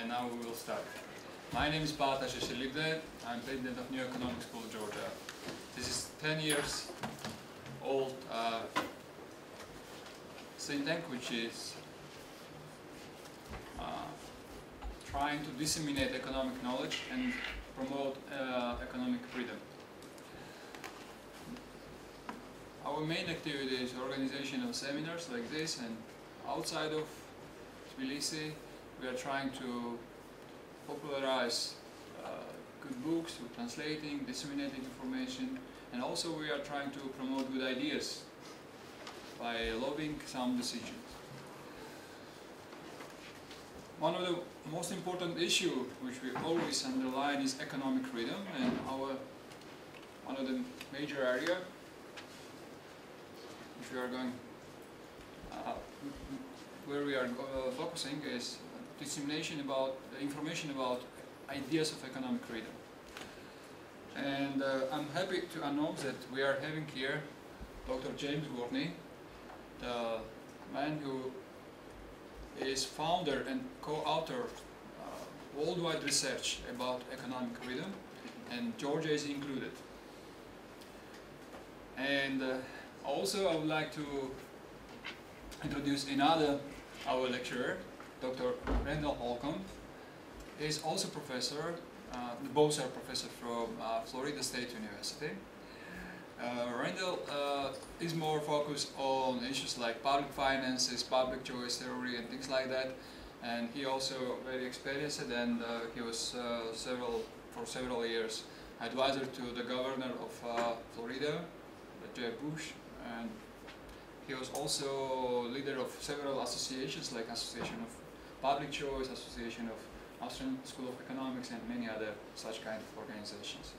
And now we will start. My name is Bata Sheshelibde. I'm president of New Economic School of Georgia. This is 10 years old think tank which is trying to disseminate economic knowledge and promote economic freedom. Our main activity is organization of seminars like this, and outside of Tbilisi we are trying to popularize good books through translating, disseminating information, and also we are trying to promote good ideas by lobbying some decisions. One of the most important issues which we always underline is economic freedom, and one of the major areas which we are going where we are focusing is dissemination about information about ideas of economic freedom. And I'm happy to announce that we are having here Dr. James Gurney, the man who is founder and co-author worldwide research about economic freedom, and Georgia is included. And also I would like to introduce our lecturer, Dr. Randall Holcomb. He is also professor, both are professors from Florida State University. Randall is more focused on issues like public finances, public choice theory and things like that, and he also very experienced, and he was for several years advisor to the governor of Florida, Jeb Bush, and he was also leader of several associations like Association of Public Choice, Association of Austrian School of Economics, and many other such kind of organizations.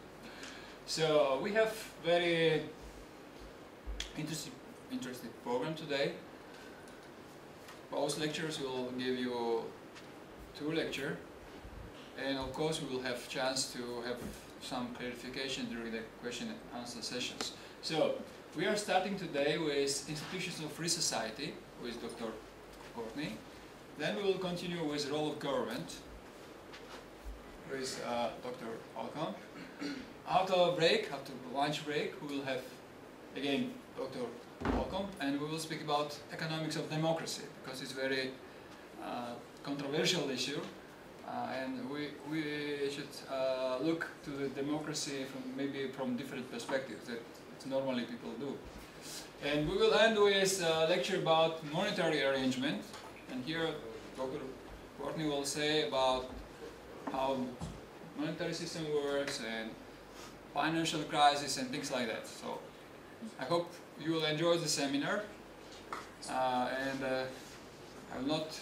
So we have very interesting program today. Both lecturers will give you 2 lectures, and of course we will have chance to have some clarification during the question and answer sessions. So we are starting today with Institutions of Free Society with Dr. Gurney. Then we will continue with role of government with Dr. Holcomb. After lunch break, we will have again Dr. Holcomb, and we will speak about economics of democracy, because it's a very controversial issue, and we should look to the democracy from different perspectives that normally people do. And we will end with a lecture about monetary arrangement, and here Dr. Gurney will say about how monetary system works and financial crisis and things like that. So I hope you will enjoy the seminar, and I will not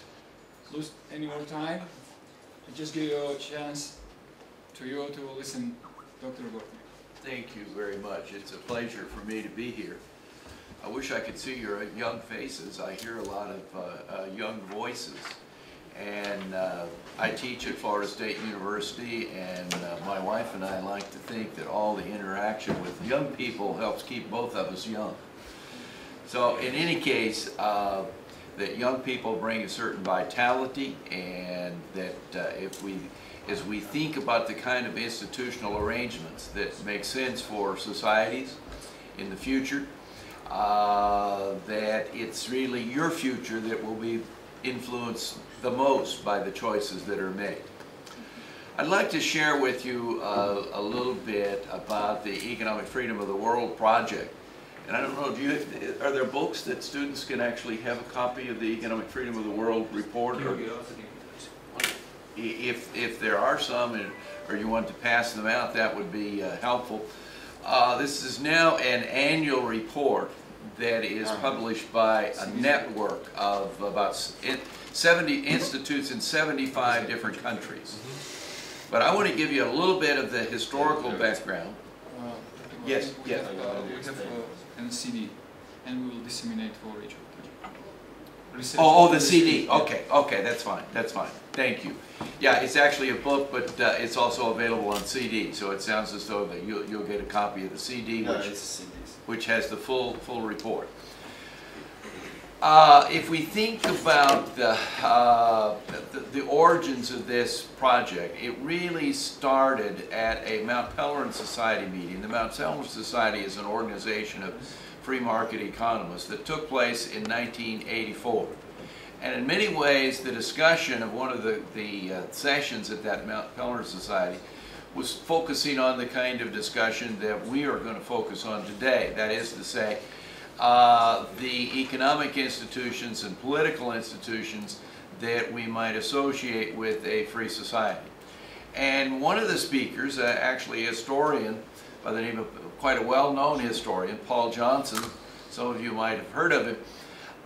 lose any more time. I just give you a chance to listen Dr. Gurney. Thank you very much. It's a pleasure for me to be here. I wish I could see your young faces. I hear a lot of young voices. And I teach at Florida State University, and my wife and I like to think that all the interaction with young people helps keep both of us young. So in any case, that young people bring a certain vitality, and that as we think about the kind of institutional arrangements that make sense for societies in the future, that it's really your future that will be influenced the most by the choices that are made. I'd like to share with you a little bit about the Economic Freedom of the World project. And I don't know, are there books that students can actually have a copy of the Economic Freedom of the World report? Or if there are some, or you want to pass them out, that would be helpful. This is now an annual report that is published by a network of about 70 institutes in 75 different countries. But I want to give you a little bit of the historical background. Yes, yes. We have a CD, and we will disseminate for each other. Oh, the CD. Okay, okay, that's fine. That's fine. Thank you. Yeah, it's actually a book, but it's also available on CD. So it sounds as though that you'll get a copy of the CD, which has the full report. If we think about the origins of this project, it really started at a Mount Pelerin Society meeting. The Mount Pelerin Society is an organization of free market economists that took place in 1984. And in many ways, the discussion of one of the sessions at that Mount Pelerin Society was focusing on the kind of discussion that we are going to focus on today. That is to say, the economic institutions and political institutions that we might associate with a free society. And one of the speakers, actually a historian by the name of, quite a well-known historian, Paul Johnson, some of you might have heard of him,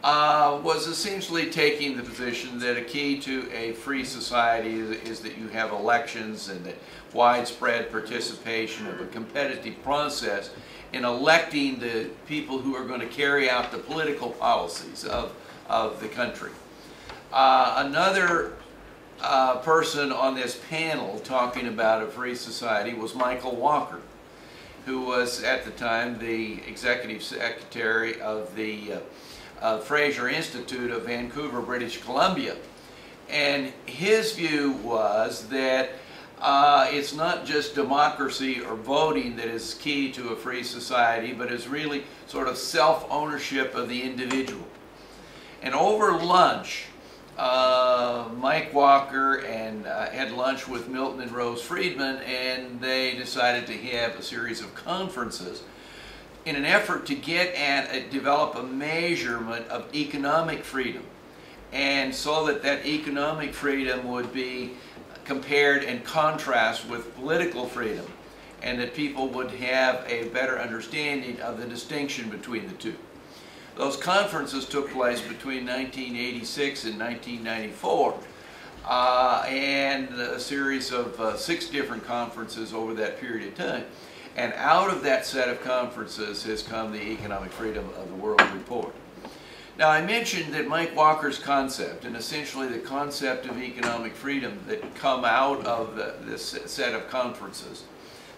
was essentially taking the position that a key to a free society is that you have elections and that widespread participation of a competitive process in electing the people who are going to carry out the political policies of the country. Another person on this panel talking about a free society was Michael Walker, who was at the time the executive secretary of the Fraser Institute of Vancouver, British Columbia. And his view was that it's not just democracy or voting that is key to a free society, but is really sort of self-ownership of the individual. And over lunch, Mike Walker had lunch with Milton and Rose Friedman, and they decided to have a series of conferences in an effort to get at develop a measurement of economic freedom, and so that that economic freedom would be compared and contrast with political freedom, and that people would have a better understanding of the distinction between the two. Those conferences took place between 1986 and 1994, and a series of 6 different conferences over that period of time. And out of that set of conferences has come the Economic Freedom of the World Report. Now, I mentioned that Mike Walker's concept, and essentially the concept of economic freedom that come out of this set of conferences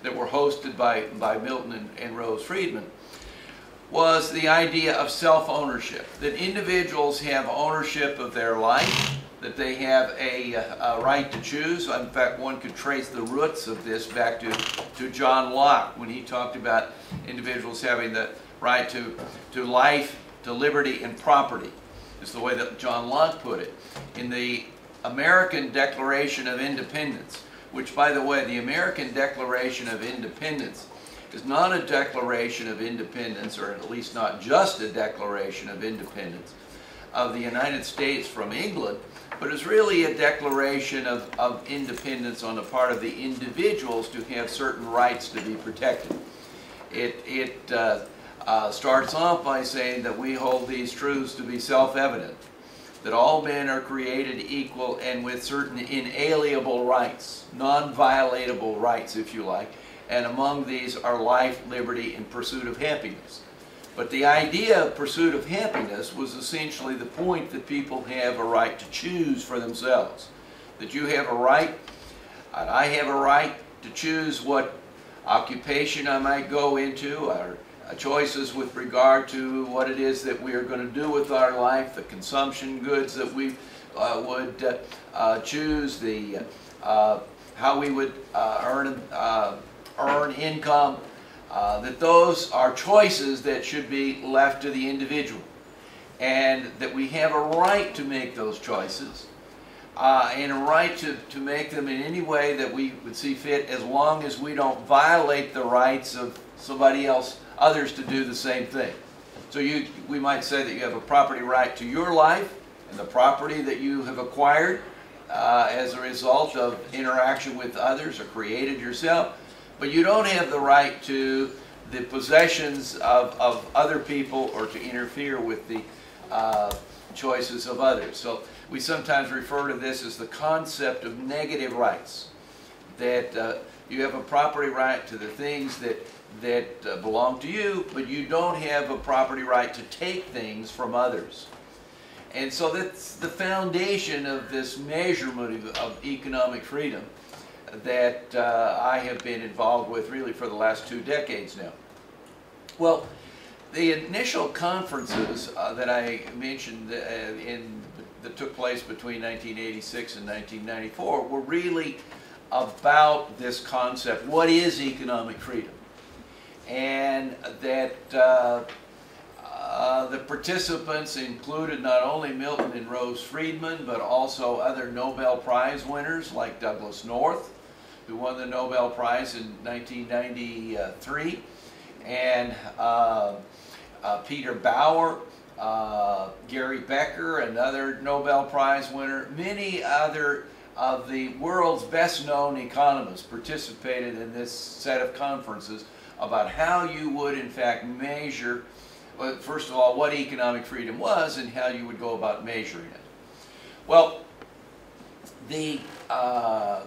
that were hosted by Milton and Rose Friedman, was the idea of self-ownership, that individuals have ownership of their life, that they have a right to choose. In fact, one could trace the roots of this back to John Locke, when he talked about individuals having the right to life, to liberty, and property, is the way that John Locke put it. In the American Declaration of Independence, which, by the way, the American Declaration of Independence is not a declaration of independence, or at least not just a declaration of independence of the United States from England, but is really a declaration of independence on the part of the individuals to have certain rights to be protected. It starts off by saying that we hold these truths to be self-evident, that all men are created equal and with certain inalienable rights, non-violatable rights, if you like, and among these are life, liberty, and pursuit of happiness. But the idea of pursuit of happiness was essentially the point that people have a right to choose for themselves. That you have a right, and I have a right to choose what occupation I might go into, or choices with regard to what it is that we are going to do with our life, the consumption goods that we would choose, the how we would earn income, that those are choices that should be left to the individual, and that we have a right to make those choices, and a right to make them in any way that we would see fit, as long as we don't violate the rights of somebody else, others to do the same thing. So we might say that you have a property right to your life and the property that you have acquired as a result of interaction with others or created yourself, but you don't have the right to the possessions of other people or to interfere with the choices of others. So we sometimes refer to this as the concept of negative rights, that you have a property right to the things that belong to you, but you don't have a property right to take things from others. And so that's the foundation of this measurement of economic freedom that I have been involved with really for the last 2 decades now. Well, the initial conferences that I mentioned that took place between 1986 and 1994 were really about this concept, what is economic freedom? And that the participants included not only Milton and Rose Friedman, but also other Nobel Prize winners like Douglass North, who won the Nobel Prize in 1993, and Peter Bauer, Gary Becker, another Nobel Prize winner, many other of the world's best-known economists participated in this set of conferences about how you would in fact measure, well, first of all, what economic freedom was and how you would go about measuring it. Well, the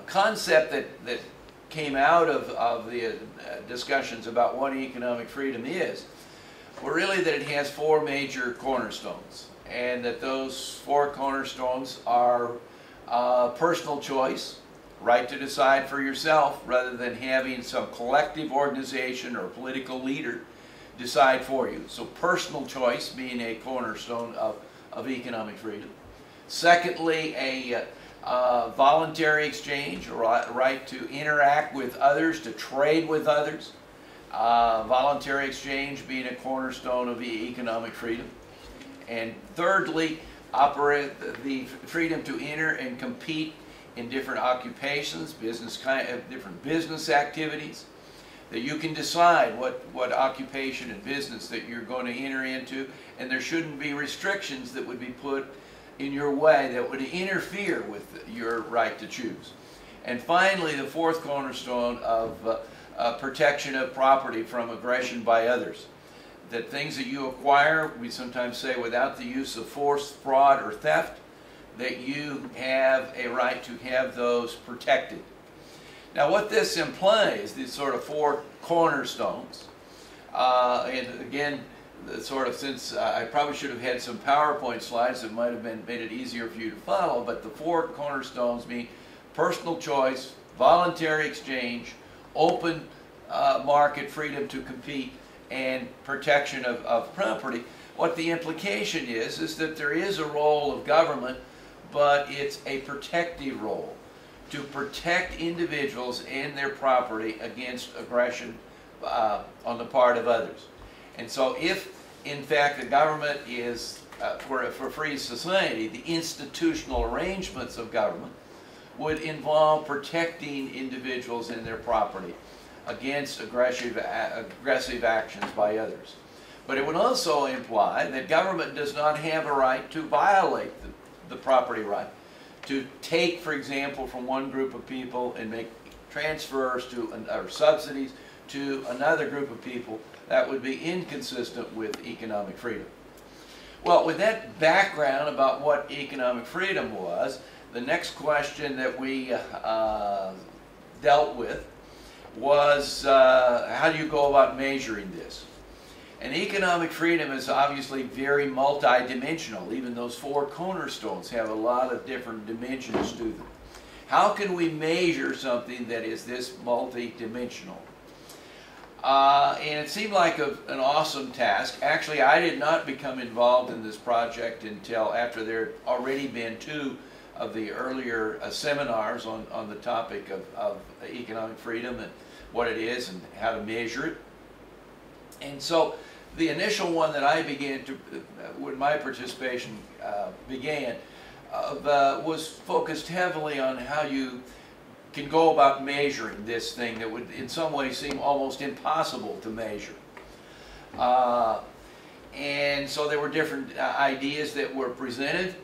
concept that came out of the discussions about what economic freedom is were really that it has four major cornerstones, and that those four cornerstones are personal choice, right to decide for yourself rather than having some collective organization or political leader decide for you. So personal choice being a cornerstone of economic freedom. Secondly, a voluntary exchange, or right to interact with others, to trade with others. Voluntary exchange being a cornerstone of economic freedom. And thirdly, the freedom to enter and compete in different occupations, different business activities, that you can decide what occupation and business that you're going to enter into, and there shouldn't be restrictions that would be put in your way that would interfere with your right to choose. And finally, the fourth cornerstone of protection of property from aggression by others. That things that you acquire, we sometimes say without the use of force, fraud, or theft, that you have a right to have those protected. Now what this implies, these sort of four cornerstones, and again, since I probably should have had some PowerPoint slides that might have made it easier for you to follow, but the four cornerstones mean personal choice, voluntary exchange, open market freedom to compete, and protection of property. What the implication is that there is a role of government, but it's a protective role to protect individuals and their property against aggression on the part of others. And so if, in fact, the government is, for a free society, the institutional arrangements of government would involve protecting individuals and their property against aggressive actions by others. But it would also imply that government does not have a right to violate the property right, to take, for example, from one group of people and make transfers or subsidies to another group of people. That would be inconsistent with economic freedom. Well, with that background about what economic freedom was, the next question that we dealt with was how do you go about measuring this? And economic freedom is obviously very multidimensional. Even those four cornerstones have a lot of different dimensions to them. How can we measure something that is this multidimensional? And it seemed like an awesome task. Actually, I did not become involved in this project until after there had already been two of the earlier seminars on the topic of economic freedom and what it is and how to measure it. And so the initial one that I began to, when my participation began, was focused heavily on how you can go about measuring this thing that would in some ways seem almost impossible to measure. And so there were different ideas that were presented,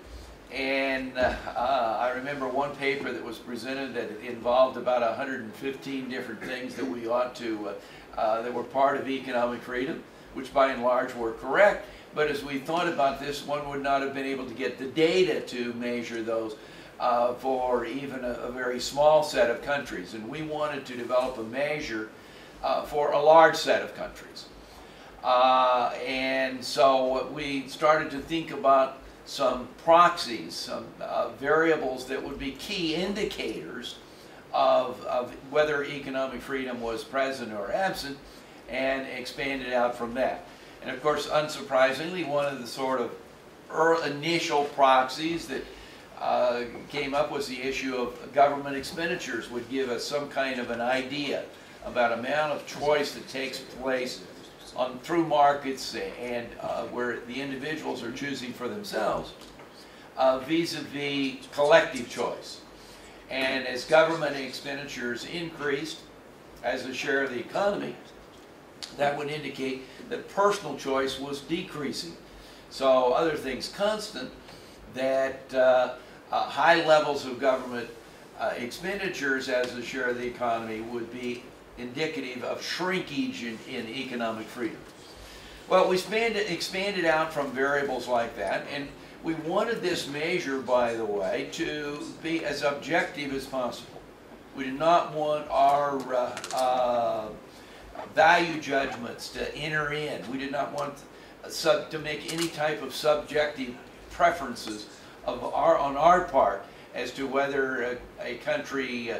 and I remember one paper that was presented that involved about 115 different things that we ought to, that were part of economic freedom, which by and large were correct, but as we thought about this, one would not have been able to get the data to measure those for even a very small set of countries, and we wanted to develop a measure for a large set of countries. And so we started to think about some proxies, some variables that would be key indicators of whether economic freedom was present or absent, and expanded out from that. And of course, unsurprisingly, one of the sort of initial proxies that came up was the issue of government expenditures would give us some kind of an idea about amount of choice that takes place through markets and where the individuals are choosing for themselves vis-a-vis collective choice. And as government expenditures increased as a share of the economy, that would indicate that personal choice was decreasing. So other things constant, that high levels of government expenditures as a share of the economy would be indicative of shrinkage in economic freedom. Well, we expanded out from variables like that, and we wanted this measure, by the way, to be as objective as possible. We did not want our value judgments to enter in. We did not want to make any type of subjective preferences on our part as to whether a country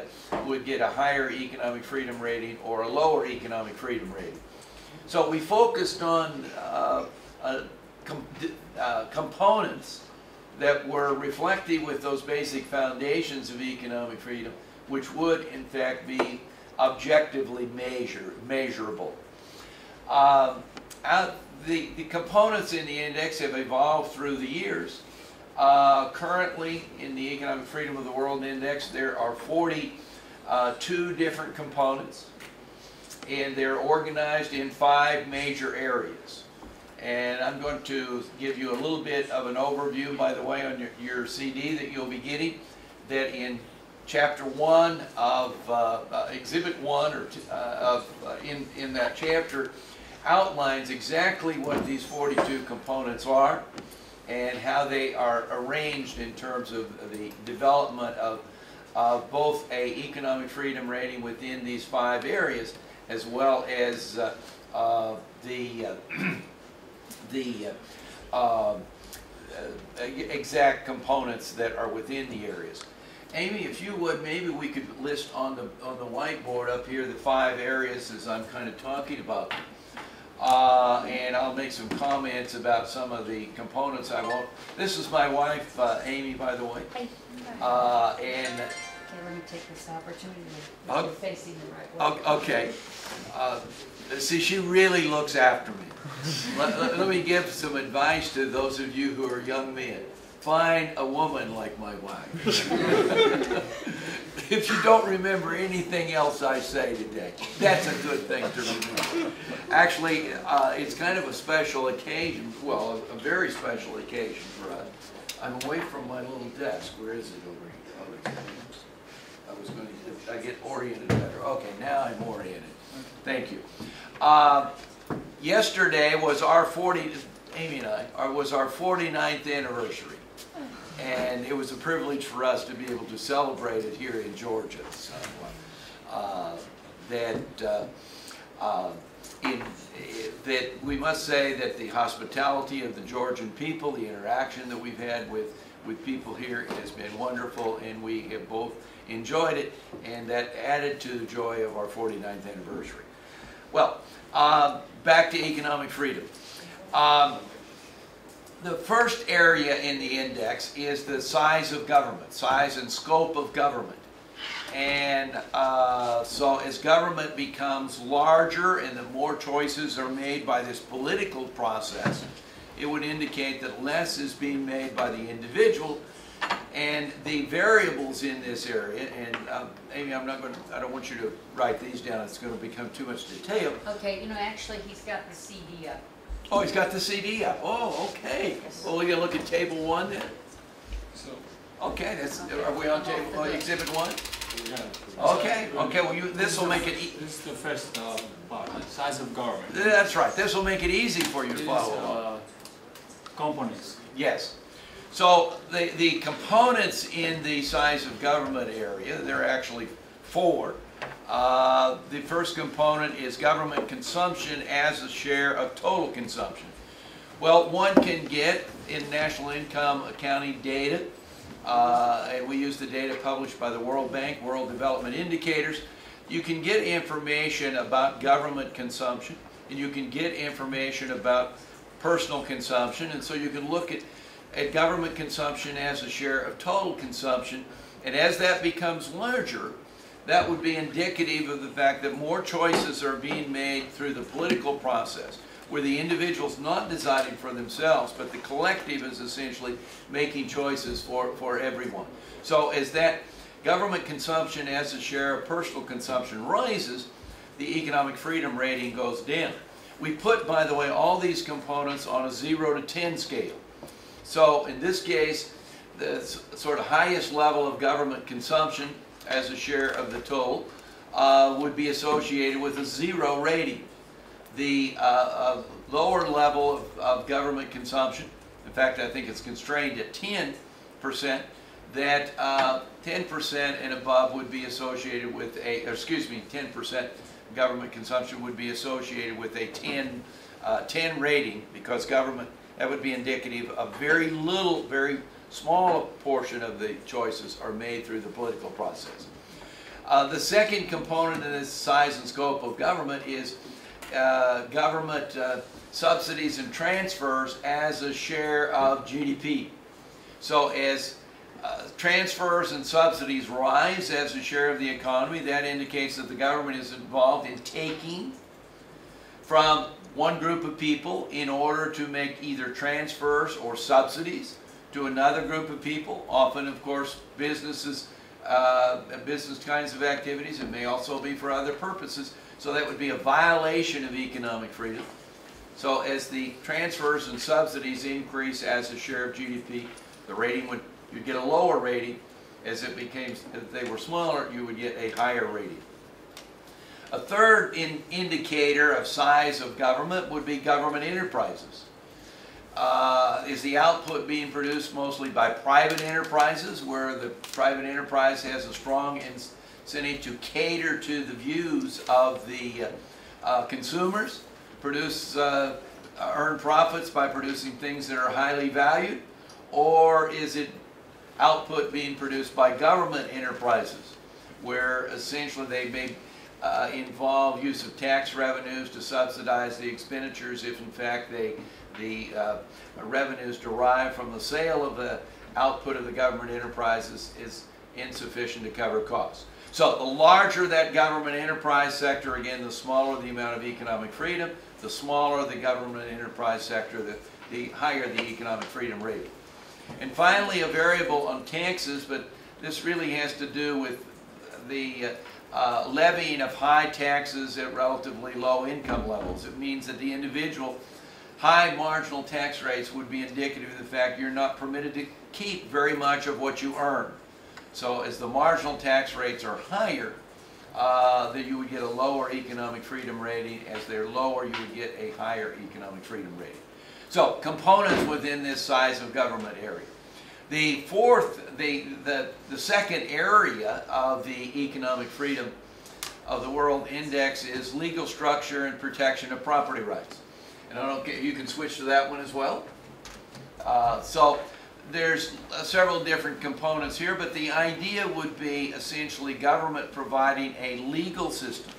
would get a higher economic freedom rating or a lower economic freedom rating. So we focused on components that were reflective with those basic foundations of economic freedom, which would in fact be objectively measurable. The components in the index have evolved through the years. Currently, in the Economic Freedom of the World Index, there are 42 different components, and they're organized in 5 major areas. And I'm going to give you a little bit of an overview, by the way, on your CD that you'll be getting, that in Chapter 1 of Exhibit 1 or in that chapter outlines exactly what these 42 components are and how they are arranged in terms of the development of both an economic freedom rating within these 5 areas, as well as the exact components that are within the areas. Amy, if you would, maybe we could list on the whiteboard up here the 5 areas as I'm kind of talking about. And I'll make some comments about some of the components. I won't. This is my wife, Amy, by the way. Hey. And Okay, let me take this opportunity to get you facing the right way. okay. See, she really looks after me. Let me give some advice to those of you who are young men. Find a woman like my wife. If you don't remember anything else I say today, that's a good thing to remember. Actually, it's kind of a special occasion, well, a very special occasion for us. I'm away from my little desk. Where is it over here? Oh, I was going to get oriented better. Okay, now I'm oriented. Thank you. Yesterday was our Amy and I, was our 49th anniversary. And it was a privilege for us to be able to celebrate it here in Georgia. So, that we must say that the hospitality of the Georgian people, the interaction that we've had with people here has been wonderful, and we have both enjoyed it, and that added to the joy of our 49th anniversary. Well, back to economic freedom. The first area in the index is the size of government, size and scope of government. And so as government becomes larger and the more choices are made by this political process, it would indicate that less is being made by the individual. And the variables in this area, and Amy, I don't want you to write these down, it's going to become too much detail. Okay, you know, actually he's got the CD up. Oh, he's got the CD up. Oh, okay. Well, we're going to look at table 1 then? So, okay, are we on table exhibit 1? Yeah. Okay, okay, well, this will make it This is the first part, size of government. That's right. This will make it easy for you to follow along. Components. Yes. So the components in the size of government area, there are actually 4. The first component is government consumption as a share of total consumption. Well, one can get in national income accounting data, and we use the data published by the World Bank, World Development Indicators. You can get information about government consumption. and you can get information about personal consumption, and so you can look at government consumption as a share of total consumption, and as that becomes larger, that would be indicative of the fact that more choices are being made through the political process, where the individual's not deciding for themselves, but the collective is essentially making choices for everyone. So as that government consumption as a share of personal consumption rises, the economic freedom rating goes down. We put, by the way, all these components on a 0 to 10 scale. So in this case, the sort of highest level of government consumption as a share of the total would be associated with a 0 rating. The lower level of government consumption, in fact I think it's constrained at 10%, that 10% and above would be associated with a, 10% government consumption would be associated with a 10 rating, because government, that would be indicative of very little, very small portion of the choices are made through the political process. The second component in this size and scope of government is government subsidies and transfers as a share of GDP. So as transfers and subsidies rise as a share of the economy, that indicates that the government is involved in taking from one group of people in order to make either transfers or subsidies to another group of people, often of course businesses, business kinds of activities. It may also be for other purposes. So that would be a violation of economic freedom. So as the transfers and subsidies increase as a share of GDP, the rating would, you'd get a lower rating. As it became, if they were smaller, you would get a higher rating. A third indicator of size of government would be government enterprises. Is the output being produced mostly by private enterprises, where the private enterprise has a strong incentive to cater to the views of the consumers, earn profits by producing things that are highly valued? Or is it output being produced by government enterprises, where essentially they may involve use of tax revenues to subsidize the expenditures if in fact the revenues derived from the sale of the output of the government enterprises is insufficient to cover costs. So the larger that government enterprise sector, again, the smaller the amount of economic freedom, the smaller the government enterprise sector, the higher the economic freedom rating. And finally, a variable on taxes, but this really has to do with the levying of high taxes at relatively low income levels. It means that the individual high marginal tax rates would be indicative of the fact you're not permitted to keep very much of what you earn. So as the marginal tax rates are higher, then you would get a lower economic freedom rating. As they're lower, you would get a higher economic freedom rating. So components within this size of government area. The fourth, the second area of the economic freedom of the World Index is legal structure and protection of property rights. And I don't get, you can switch to that one as well. So there's several different components here, but the idea would be essentially government providing a legal system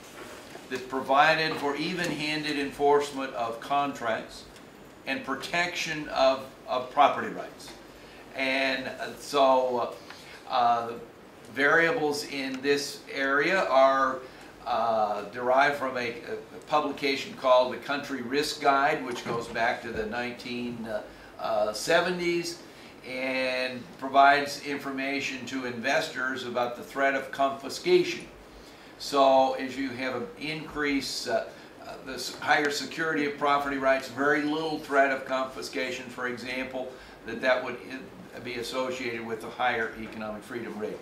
that provided for even-handed enforcement of contracts and protection of property rights. And so variables in this area are derived from a publication called the Country Risk Guide, which goes back to the 1970s and provides information to investors about the threat of confiscation. So as you have an increase, the higher security of property rights, very little threat of confiscation, for example, that would be associated with a higher economic freedom rating.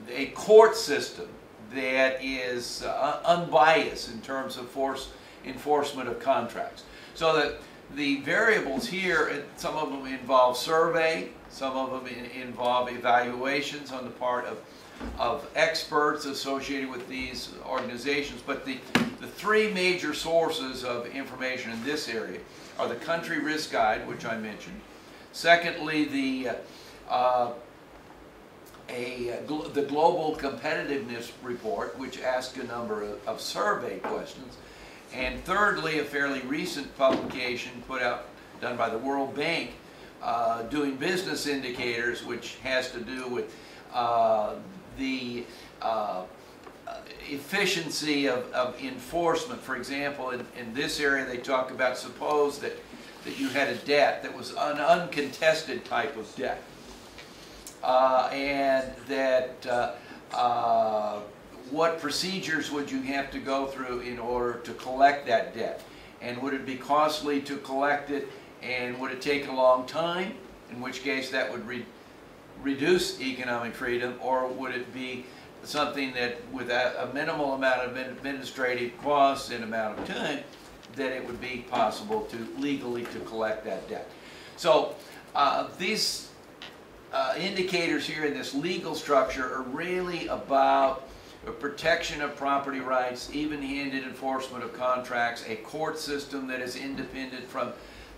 A court system that is unbiased in terms of enforcement of contracts. So that the variables here, some of them involve survey, some of them involve evaluations on the part of experts associated with these organizations. But the three major sources of information in this area are the Country Risk Guide, which I mentioned. Secondly, the Global Competitiveness Report, which asks a number of survey questions. And thirdly, a fairly recent publication done by the World Bank, doing business indicators, which has to do with the efficiency of enforcement. For example, in this area they talk about, suppose that you had a debt that was an uncontested type of debt, and that what procedures would you have to go through in order to collect that debt, and would it be costly to collect it, and would it take a long time, in which case that would reduce economic freedom, or would it be something that with a minimal amount of administrative costs and amount of time, that it would be possible to legally to collect that debt. So these indicators here in this legal structure are really about the protection of property rights, even-handed enforcement of contracts, a court system that is independent from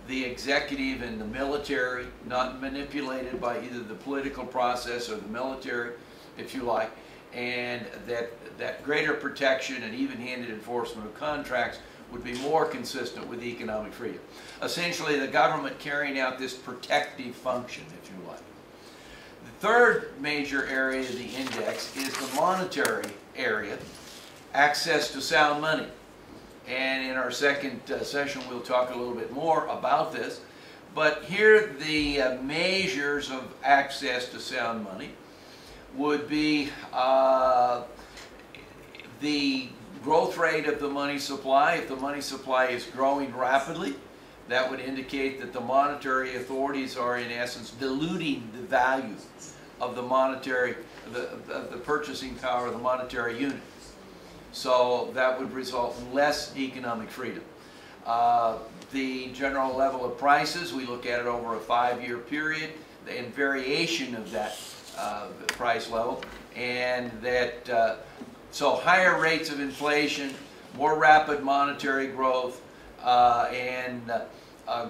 the executive and the military, not manipulated by either the political process or the military, if you like, and that greater protection and even-handed enforcement of contracts would be more consistent with economic freedom. Essentially, the government carrying out this protective function, if you like. The third major area of the index is the monetary area, access to sound money. And in our second session, we'll talk a little bit more about this. But here, the measures of access to sound money would be the growth rate of the money supply. If the money supply is growing rapidly, that would indicate that the monetary authorities are in essence diluting the value of the monetary, the purchasing power of the monetary unit. So that would result in less economic freedom. The general level of prices, we look at it over a 5-year period, and variation of that price level, and that so higher rates of inflation, more rapid monetary growth, and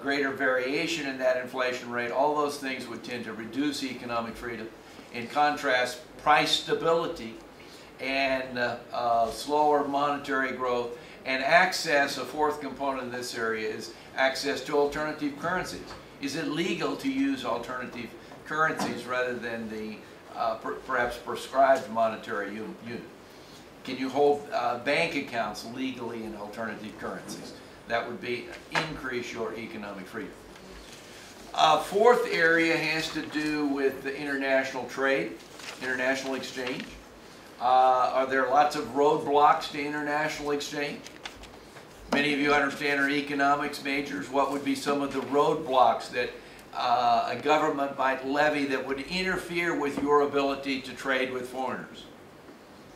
greater variation in that inflation rate, all those things would tend to reduce economic freedom. In contrast, price stability and slower monetary growth and access, a fourth component of this area is access to alternative currencies. Is it legal to use alternative currencies rather than the perhaps prescribed monetary unit? Can you hold bank accounts legally in alternative currencies? That would increase your economic freedom. Fourth area has to do with the international trade, international exchange. Are there lots of roadblocks to international exchange? Many of you understand are economics majors. What would be some of the roadblocks that a government might levy that would interfere with your ability to trade with foreigners?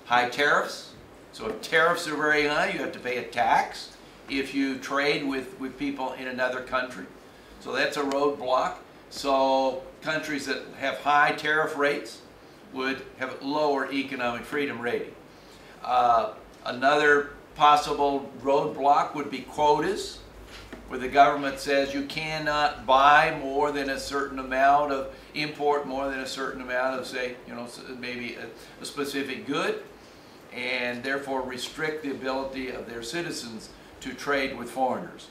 High tariffs. So if tariffs are very high, you have to pay a tax if you trade with people in another country. So that's a roadblock. So countries that have high tariff rates would have lower economic freedom rating. Another possible roadblock would be quotas, where the government says you cannot buy more than a certain amount of, import more than a certain amount of, say, maybe a specific good, and therefore restrict the ability of their citizens to trade with foreigners.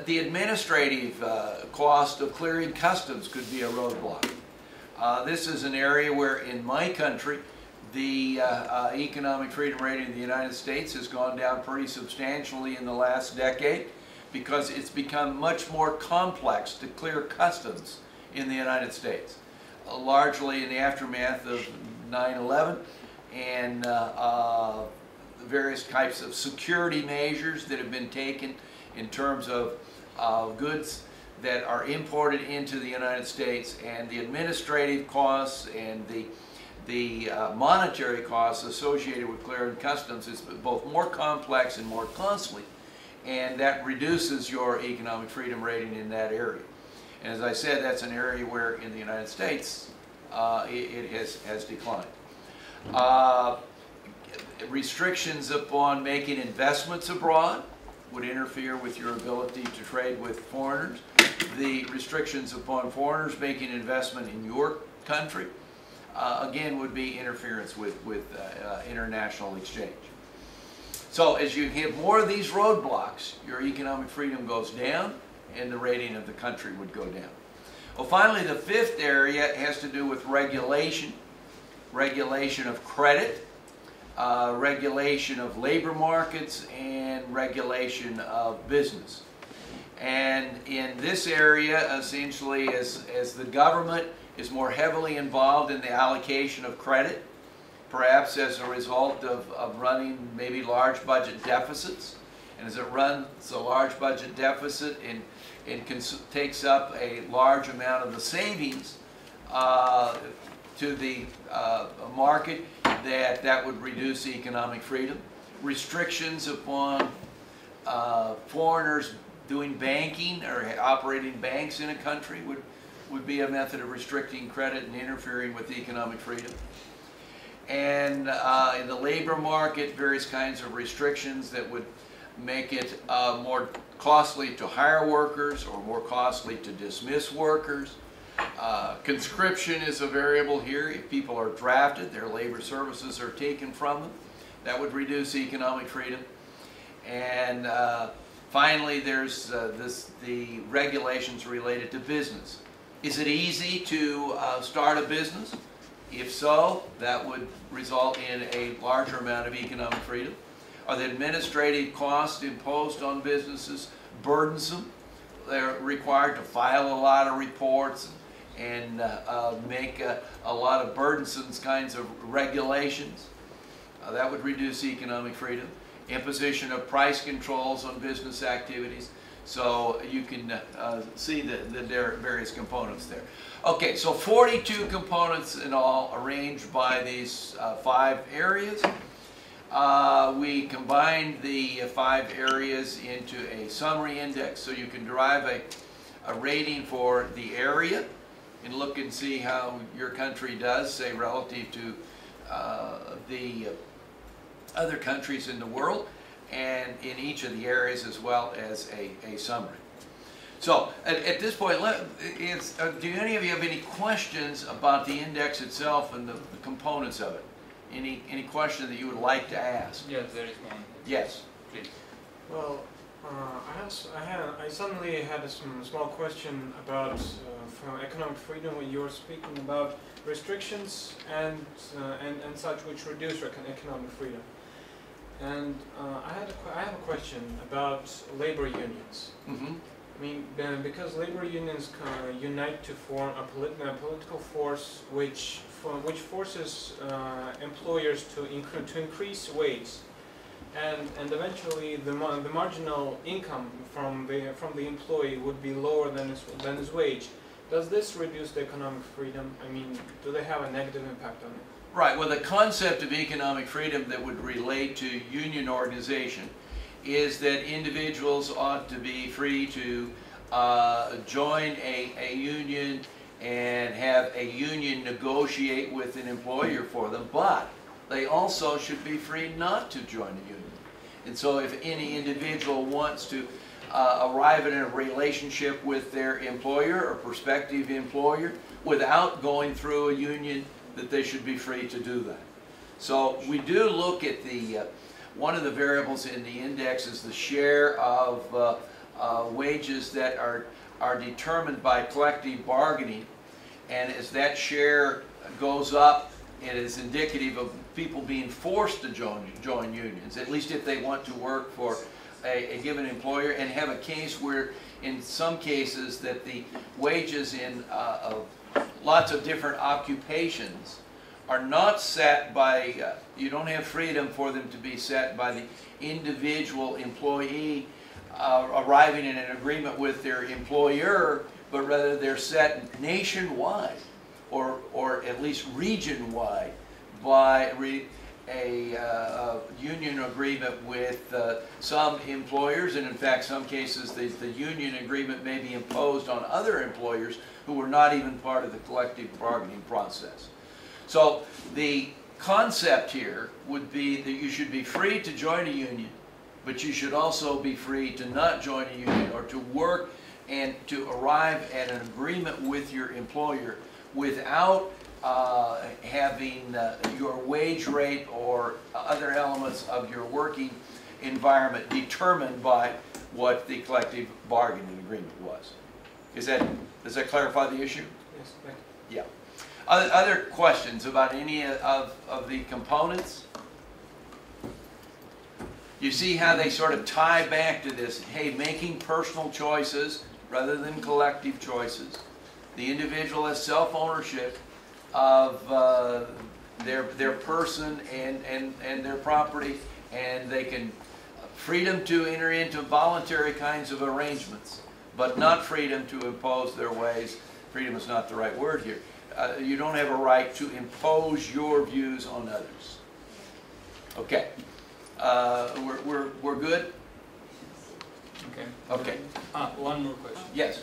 The administrative cost of clearing customs could be a roadblock. This is an area where in my country the economic freedom rating in the United States has gone down pretty substantially in the last decade because it's become much more complex to clear customs in the United States, largely in the aftermath of 9/11 and various types of security measures that have been taken in terms of goods that are imported into the United States, and the administrative costs and the monetary costs associated with clearing customs is both more complex and more costly, and that reduces your economic freedom rating in that area. And as I said, that's an area where in the United States it has declined. Restrictions upon making investments abroad would interfere with your ability to trade with foreigners. The restrictions upon foreigners making investment in your country, again, would be interference with international exchange. So as you hit more of these roadblocks, your economic freedom goes down and the rating of the country would go down. Well, finally, the fifth area has to do with regulation, regulation of credit, regulation of labor markets, and regulation of business. And in this area, essentially, as the government is more heavily involved in the allocation of credit, perhaps as a result of running maybe large budget deficits, and as it runs a large budget deficit and takes up a large amount of the savings to the market, that would reduce economic freedom. Restrictions upon foreigners doing banking or operating banks in a country would be a method of restricting credit and interfering with economic freedom. And in the labor market, various kinds of restrictions that would make it more costly to hire workers or more costly to dismiss workers. Conscription is a variable here. If people are drafted, their labor services are taken from them. That would reduce economic freedom. And finally, there's the regulations related to business. Is it easy to start a business? If so, that would result in a larger amount of economic freedom. Are the administrative costs imposed on businesses burdensome? They're required to file a lot of reports and make a lot of burdensome kinds of regulations. That would reduce economic freedom. Imposition of price controls on business activities. So you can see the various components there. Okay, so 42 components in all, arranged by these 5 areas. We combined the 5 areas into a summary index, so you can derive a rating for the area and look and see how your country does, say, relative to the other countries in the world, and in each of the areas, as well as a summary. So at this point, do any of you have any questions about the index itself and the components of it? Any question that you would like to ask? Yes, there is one. Yes. Please. Well, I suddenly had some small question about economic freedom when you were speaking about restrictions and such which reduce economic freedom. And I have a question about labor unions. Mm-hmm. I mean, because labor unions unite to form a political force which forces employers to increase wage, and eventually the marginal income from the employee would be lower than his wage. Does this reduce the economic freedom? I mean, do they have a negative impact on it? Right. Well, the concept of economic freedom that would relate to union organization is that individuals ought to be free to join a union and have a union negotiate with an employer for them, but they also should be free not to join a union. And so if any individual wants to arrive at a relationship with their employer or prospective employer without going through a union, that they should be free to do that. So we do look at the one of the variables in the index is the share of wages that are determined by collective bargaining, and as that share goes up, it is indicative of people being forced to join unions, at least if they want to work for a given employer, and have a case where in some cases that the wages in lots of different occupations are not set by, you don't have freedom for them to be set by the individual employee arriving in an agreement with their employer, but rather they're set nationwide or at least region-wide by a union agreement with some employers, and in fact some cases the union agreement may be imposed on other employers who were not even part of the collective bargaining process. So the concept here would be that you should be free to join a union, but you should also be free to not join a union or to work and to arrive at an agreement with your employer without having your wage rate or other elements of your working environment determined by what the collective bargaining agreement was. Does that clarify the issue? Yes, thank you. Yeah. Other questions about any of the components? You see how they sort of tie back to this, hey, making personal choices rather than collective choices. The individual has self-ownership of their person and their property, and they can freedom to enter into voluntary kinds of arrangements, but not freedom to impose their ways. Freedom is not the right word here. You don't have a right to impose your views on others. Okay. We're good? Okay. Okay. One more question. Yes.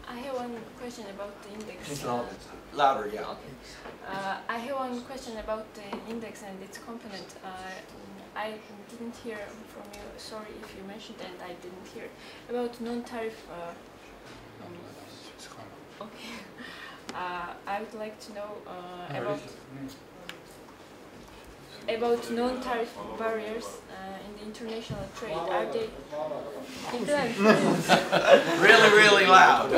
I have one question about the index. It's louder. Louder, yeah. Okay. I have one question about the index and its component. I didn't hear from you, sorry if you mentioned and I didn't hear, about non-tariff. Okay. I would like to know about non-tariff barriers in the international trade. Are they Really, really loud.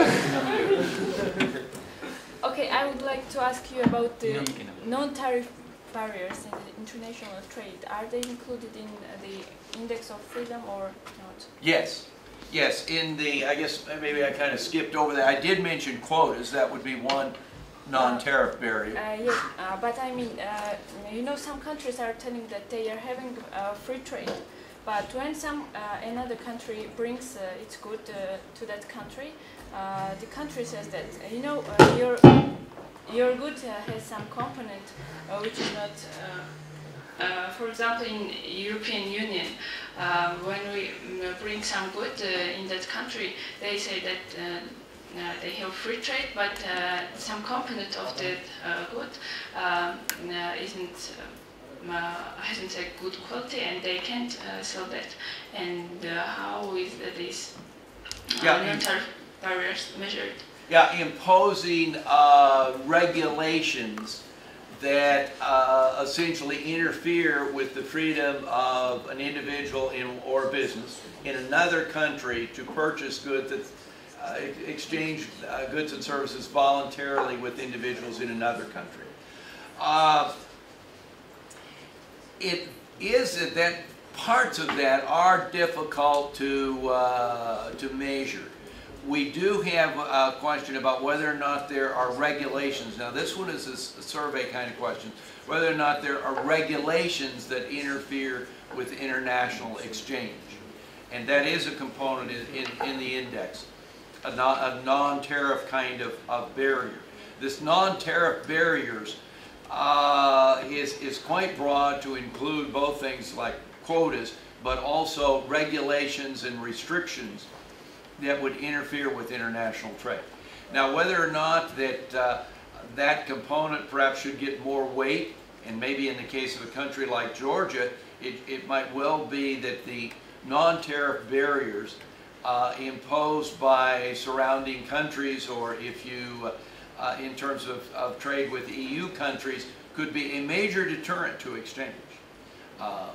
Okay, I would like to ask you about the non-tariff barriers in the international trade. Are they included in the Index of Freedom or not? Yes. Yes, in the, I guess maybe I kind of skipped over that. I did mention quotas. That would be one non-tariff barrier. Yes, but I mean, you know, some countries are telling that they are having free trade, but when another country brings its good to that country, the country says that, you know, your good has some component which is not, for example, in European Union, when we bring some good in that country, they say that they have free trade, but some component of that good hasn't a good quality, and they can't sell that. And how is these non-tariff barriers measured? Yeah, imposing regulations that essentially interfere with the freedom of an individual or business in another country to purchase goods that exchange goods and services voluntarily with individuals in another country. It is that parts of that are difficult to measure. We do have a question about whether or not there are regulations. Now this one is a survey kind of question. Whether or not there are regulations that interfere with international exchange. And that is a component in the index. A non-tariff kind of barrier. This non-tariff barriers is quite broad to include both things like quotas, but also regulations and restrictions that would interfere with international trade. Now, whether or not that component perhaps should get more weight, and maybe in the case of a country like Georgia, it might well be that the non-tariff barriers imposed by surrounding countries, or if you, in terms of trade with EU countries, could be a major deterrent to exchange.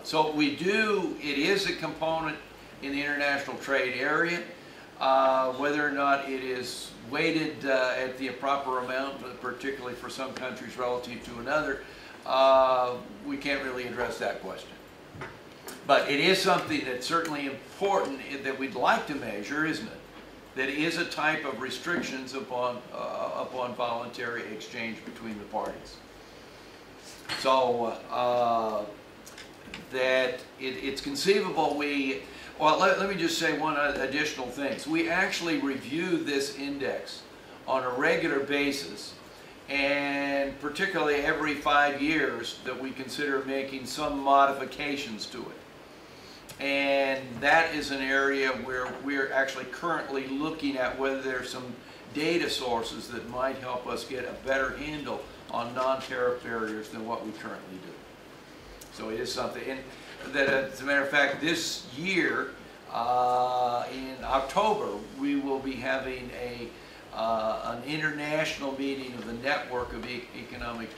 So it is a component in the international trade area. Whether or not it is weighted at the proper amount, particularly for some countries relative to another, we can't really address that question. But it is something that's certainly important that we'd like to measure, isn't it? That is a type of restrictions upon voluntary exchange between the parties. So that it's conceivable well, let me just say one additional thing. So we actually review this index on a regular basis, and particularly every 5 years that we consider making some modifications to it. And that is an area where we're actually currently looking at whether there's some data sources that might help us get a better handle on non-tariff barriers than what we currently do. So it is something, and that as a matter of fact, this year, in October, we will be having an international meeting of the Network of Economic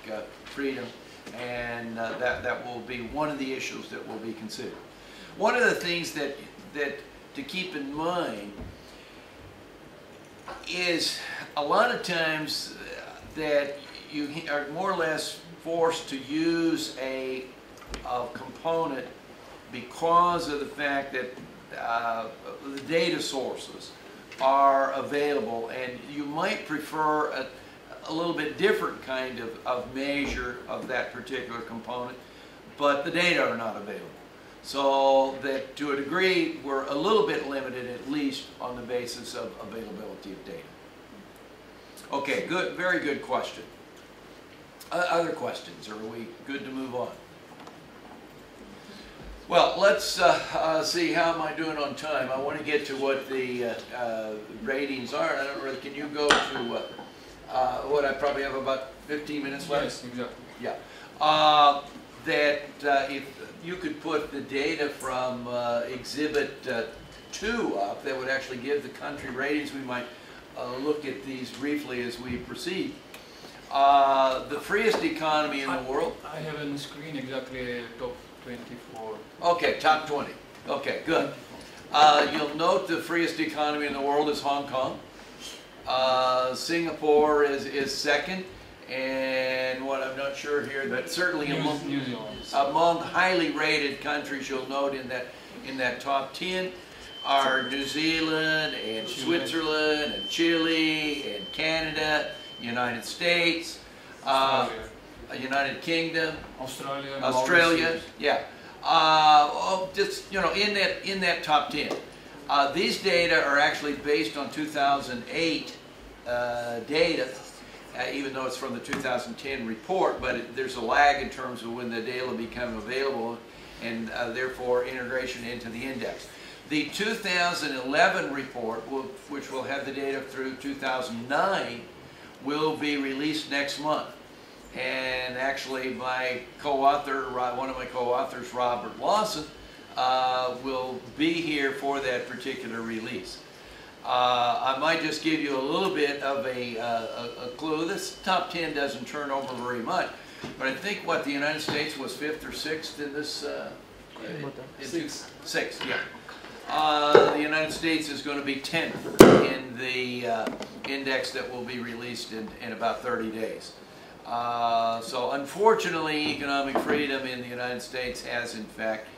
Freedom, and that will be one of the issues that will be considered. One of the things that to keep in mind is a lot of times that you are more or less forced to use a component because of the fact that the data sources are available, and you might prefer a little bit different kind of measure of that particular component, but the data are not available. So that to a degree we're a little bit limited, at least on the basis of availability of data. Okay, good, very good question. Other questions, or are we good to move on? Well, let's see, how am I doing on time? I want to get to what the ratings are. I don't really, can you go to what I probably have about 15 minutes left? Yes, exactly. Yeah. If you could put the data from Exhibit 2 up, that would actually give the country ratings. We might look at these briefly as we proceed. The freest economy in the world. I have on the screen exactly top 24. Okay, top 20. Okay, good. You'll note the freest economy in the world is Hong Kong. Singapore is second. And what I'm not sure here, but certainly New Zealand. among highly rated countries, you'll note in that top 10 are New Zealand and Chile. Switzerland and Chile and Canada, United States, United Kingdom, Australia, Australia, yeah. Just, you know, in that top 10. These data are actually based on 2008 data. Even though it's from the 2010 report, but there's a lag in terms of when the data become available, and therefore integration into the index. The 2011 report, which will have the data through 2009, will be released next month. And actually my co-author, one of my co-authors, Robert Lawson, will be here for that particular release. I might just give you a little bit of a clue. This top 10 doesn't turn over very much, but I think what the United States was 5th or 6th in this. Sixth, yeah. The United States is going to be 10th in the index that will be released in about 30 days. So unfortunately, economic freedom in the United States has in fact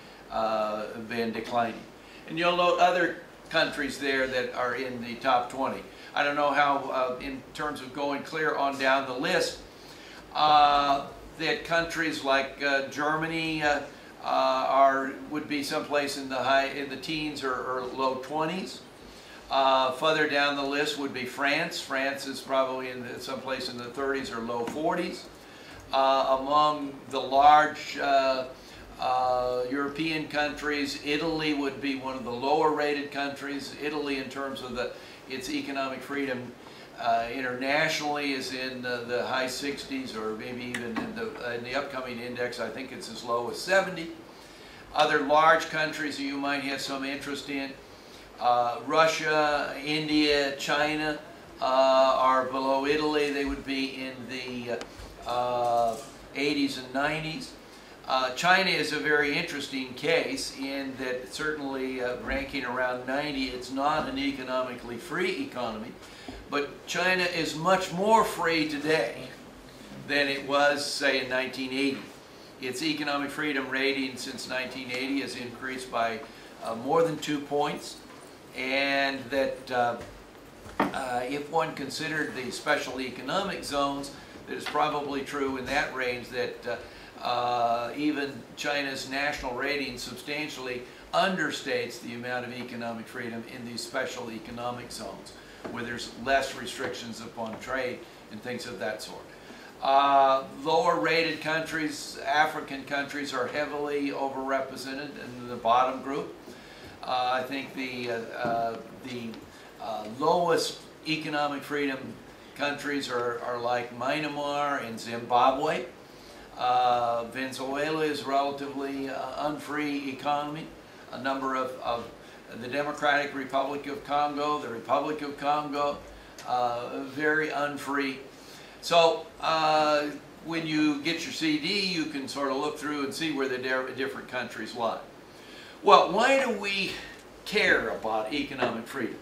been declining. And you'll note other countries there that are in the top 20. I don't know how, in terms of going clear on down the list, that countries like Germany would be someplace in the teens or low 20s. Further down the list would be France. France is probably someplace in the 30s or low 40s. Among the large European countries, Italy would be one of the lower rated countries. Italy, in terms of its economic freedom internationally, is in the high 60s, or maybe even in the upcoming index, I think it's as low as 70. Other large countries that you might have some interest in, Russia, India, China, are below Italy. They would be in the 80s and 90s. China is a very interesting case in that certainly ranking around 90, it's not an economically free economy, but China is much more free today than it was, say, in 1980. Its economic freedom rating since 1980 has increased by more than 2 points, and that if one considered the special economic zones, that it's probably true in that range that even China's national rating substantially understates the amount of economic freedom in these special economic zones, where there's less restrictions upon trade and things of that sort. Lower rated countries, African countries, are heavily overrepresented in the bottom group. I think the lowest economic freedom countries are like Myanmar and Zimbabwe. Venezuela is a relatively unfree economy. A number of the Democratic Republic of Congo, the Republic of Congo, very unfree. So when you get your CD, you can sort of look through and see where the different countries lie. Well, why do we care about economic freedom?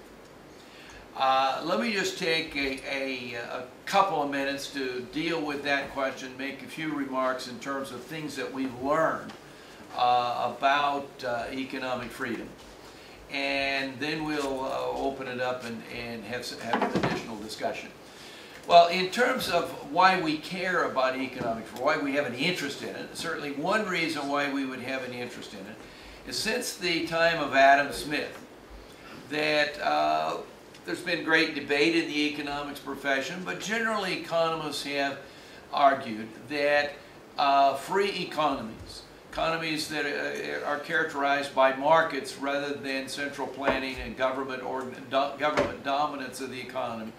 Let me just take a couple of minutes to deal with that question, make a few remarks in terms of things that we've learned about economic freedom. And then we'll open it up and have an additional discussion. Well, in terms of why we care about economic freedom, why we have an interest in it, certainly one reason why we would have an interest in it is since the time of Adam Smith that there's been great debate in the economics profession, but generally economists have argued that free economies, economies that are characterized by markets rather than central planning and government dominance of the economy,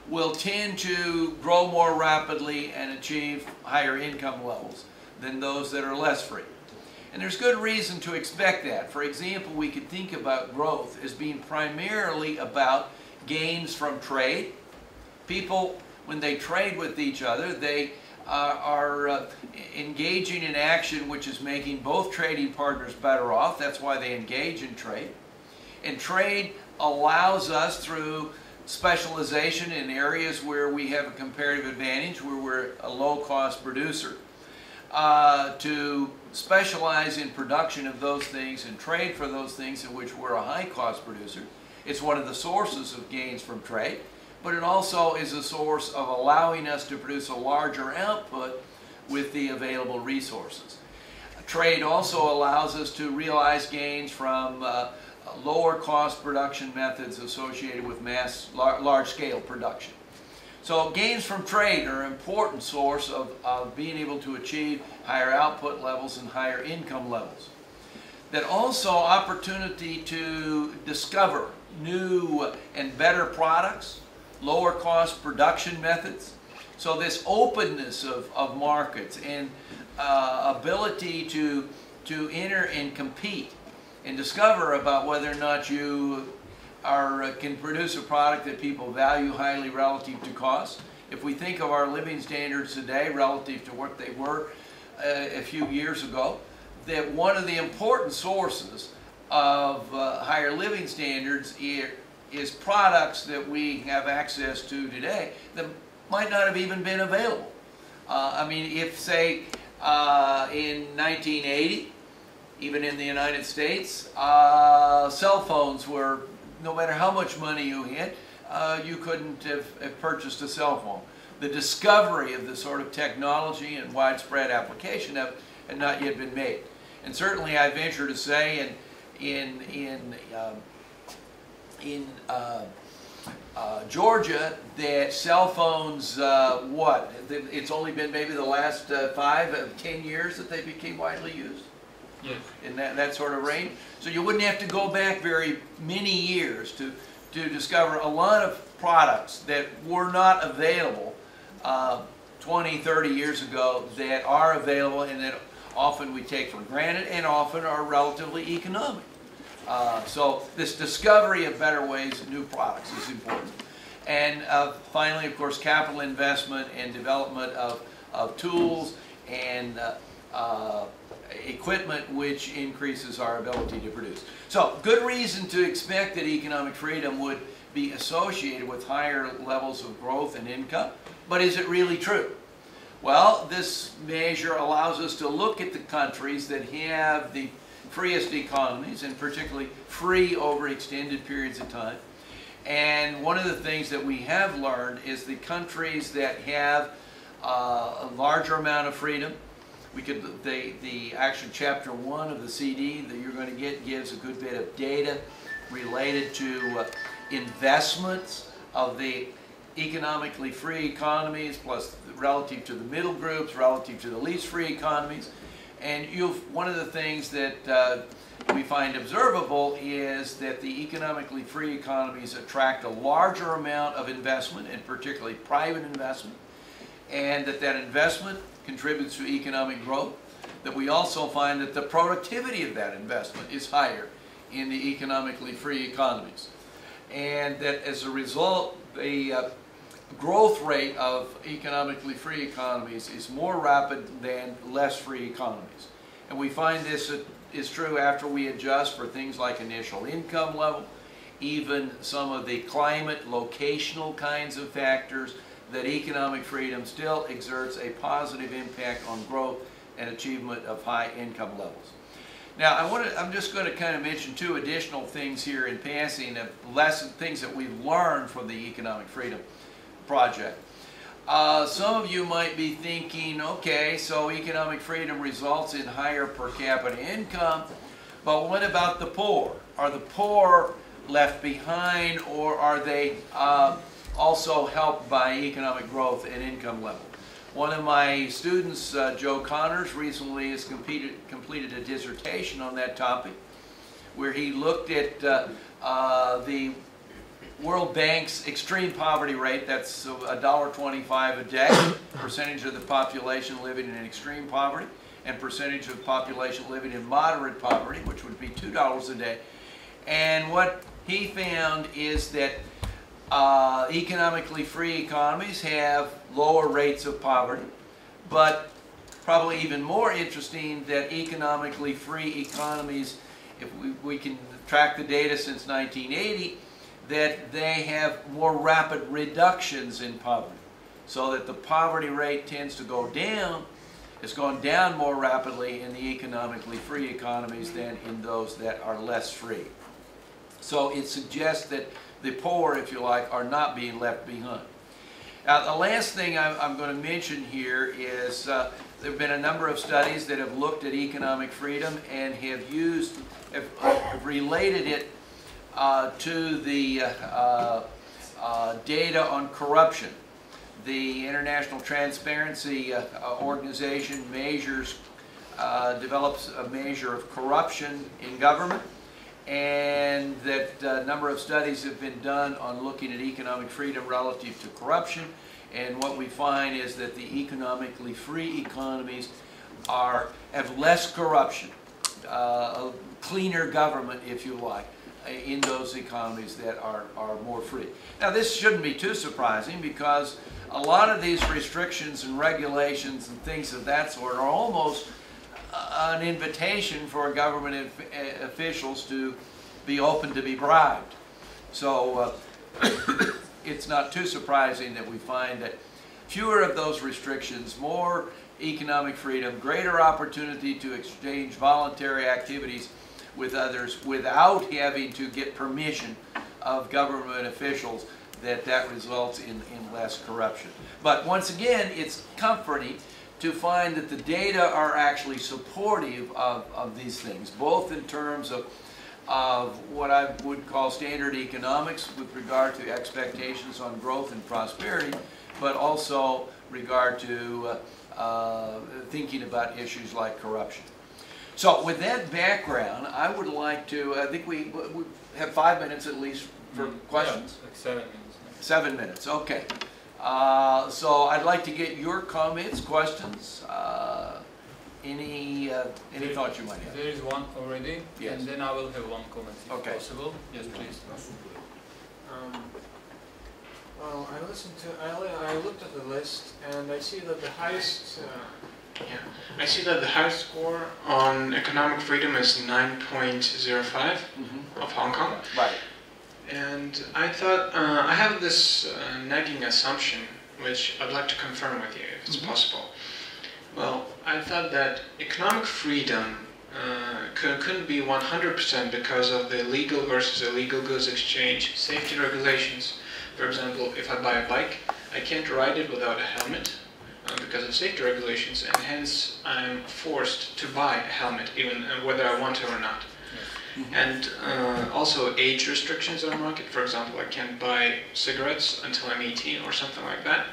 will tend to grow more rapidly and achieve higher income levels than those that are less free. And there's good reason to expect that. For example, we could think about growth as being primarily about gains from trade. People, when they trade with each other, they are engaging in action which is making both trading partners better off. That's why they engage in trade. And trade allows us, through specialization in areas where we have a comparative advantage, where we're a low-cost producer, to specialize in production of those things and trade for those things in which we're a high-cost producer. It's one of the sources of gains from trade, but it also is a source of allowing us to produce a larger output with the available resources. Trade also allows us to realize gains from lower cost production methods associated with large-scale production. So gains from trade are an important source of being able to achieve higher output levels and higher income levels. That also opportunity to discover new and better products, lower cost production methods. So this openness of markets and ability to enter and compete and discover about whether or not you can produce a product that people value highly relative to cost. If we think of our living standards today relative to what they were a few years ago, that one of the important sources of higher living standards is products that we have access to today that might not have even been available. I mean, if say in 1980, even in the United States, cell phones were, no matter how much money you had, you couldn't have purchased a cell phone. The discovery of the sort of technology and widespread application had not yet been made. And certainly I venture to say in Georgia that cell phones, it's only been maybe the last 5 of 10 years that they became widely used? Yes. In that sort of range. So you wouldn't have to go back very many years to discover a lot of products that were not available 20, 30 years ago that are available and that often we take for granted and often are relatively economic. So this discovery of better ways, new products is important. And finally, of course, capital investment and development of tools and equipment which increases our ability to produce. So good reason to expect that economic freedom would be associated with higher levels of growth and income. But is it really true? Well, this measure allows us to look at the countries that have the freest economies, and particularly free over extended periods of time. And one of the things that we have learned is the countries that have a larger amount of freedom. The actual chapter 1 of the CD that you're going to get gives a good bit of data related to investments of the economically free economies, plus relative to the middle groups, relative to the least free economies. And one of the things that we find observable is that the economically free economies attract a larger amount of investment, and particularly private investment, and that investment contributes to economic growth. That we also find that the productivity of that investment is higher in the economically free economies. And that as a result, the growth rate of economically free economies is more rapid than less free economies. And we find this is true after we adjust for things like initial income level, even some of the climate, locational kinds of factors, that economic freedom still exerts a positive impact on growth and achievement of high income levels. Now, I'm just going to kind of mention two additional things here in passing of things that we've learned from the Economic Freedom Project. Some of you might be thinking, okay, so economic freedom results in higher per capita income, but what about the poor? Are the poor left behind, or are they also helped by economic growth and income level? One of my students, Joe Connors, recently has completed a dissertation on that topic, where he looked at the World Bank's extreme poverty rate. That's $1.25 a day, percentage of the population living in extreme poverty, and percentage of the population living in moderate poverty, which would be $2 a day. And what he found is that economically free economies have lower rates of poverty, but probably even more interesting that economically free economies, if we can track the data since 1980, that they have more rapid reductions in poverty, so that the poverty rate tends to go down. It's gone down more rapidly in the economically free economies than in those that are less free. So it suggests that the poor, if you like, are not being left behind. Now, the last thing I'm going to mention here is there have been a number of studies that have looked at economic freedom and have related it to the data on corruption. The International Transparency Organization develops a measure of corruption in government, and that a number of studies have been done on looking at economic freedom relative to corruption, and what we find is that the economically free economies have less corruption, a cleaner government, if you like, in those economies that are more free. Now, this shouldn't be too surprising, because a lot of these restrictions and regulations and things of that sort are almost an invitation for government officials to be open to be bribed. So it's not too surprising that we find that fewer of those restrictions, more economic freedom, greater opportunity to exchange voluntary activities with others without having to get permission of government officials, that results in less corruption. But once again, it's comforting to find that the data are actually supportive of these things, both in terms of what I would call standard economics with regard to expectations on growth and prosperity, but also regard to thinking about issues like corruption. So with that background, I would like to, I think we have 5 minutes at least for questions. Yeah, like 7 minutes. 7 minutes, okay. So I'd like to get your comments, questions, any thoughts you might have. There is one already, Yes. and then I will have one comment if Okay. possible. Yes, please. Well, I looked at the list, and I see that the highest score on economic freedom is 9.05 of Hong Kong. Right. And I thought, I have this nagging assumption, which I'd like to confirm with you, if it's possible. Well, I thought that economic freedom couldn't be 100% because of the legal versus illegal goods exchange, safety regulations. For example, if I buy a bike, I can't ride it without a helmet because of safety regulations, and hence I'm forced to buy a helmet, even whether I want to or not. And also age restrictions on the market. For example, I can't buy cigarettes until I'm 18 or something like that.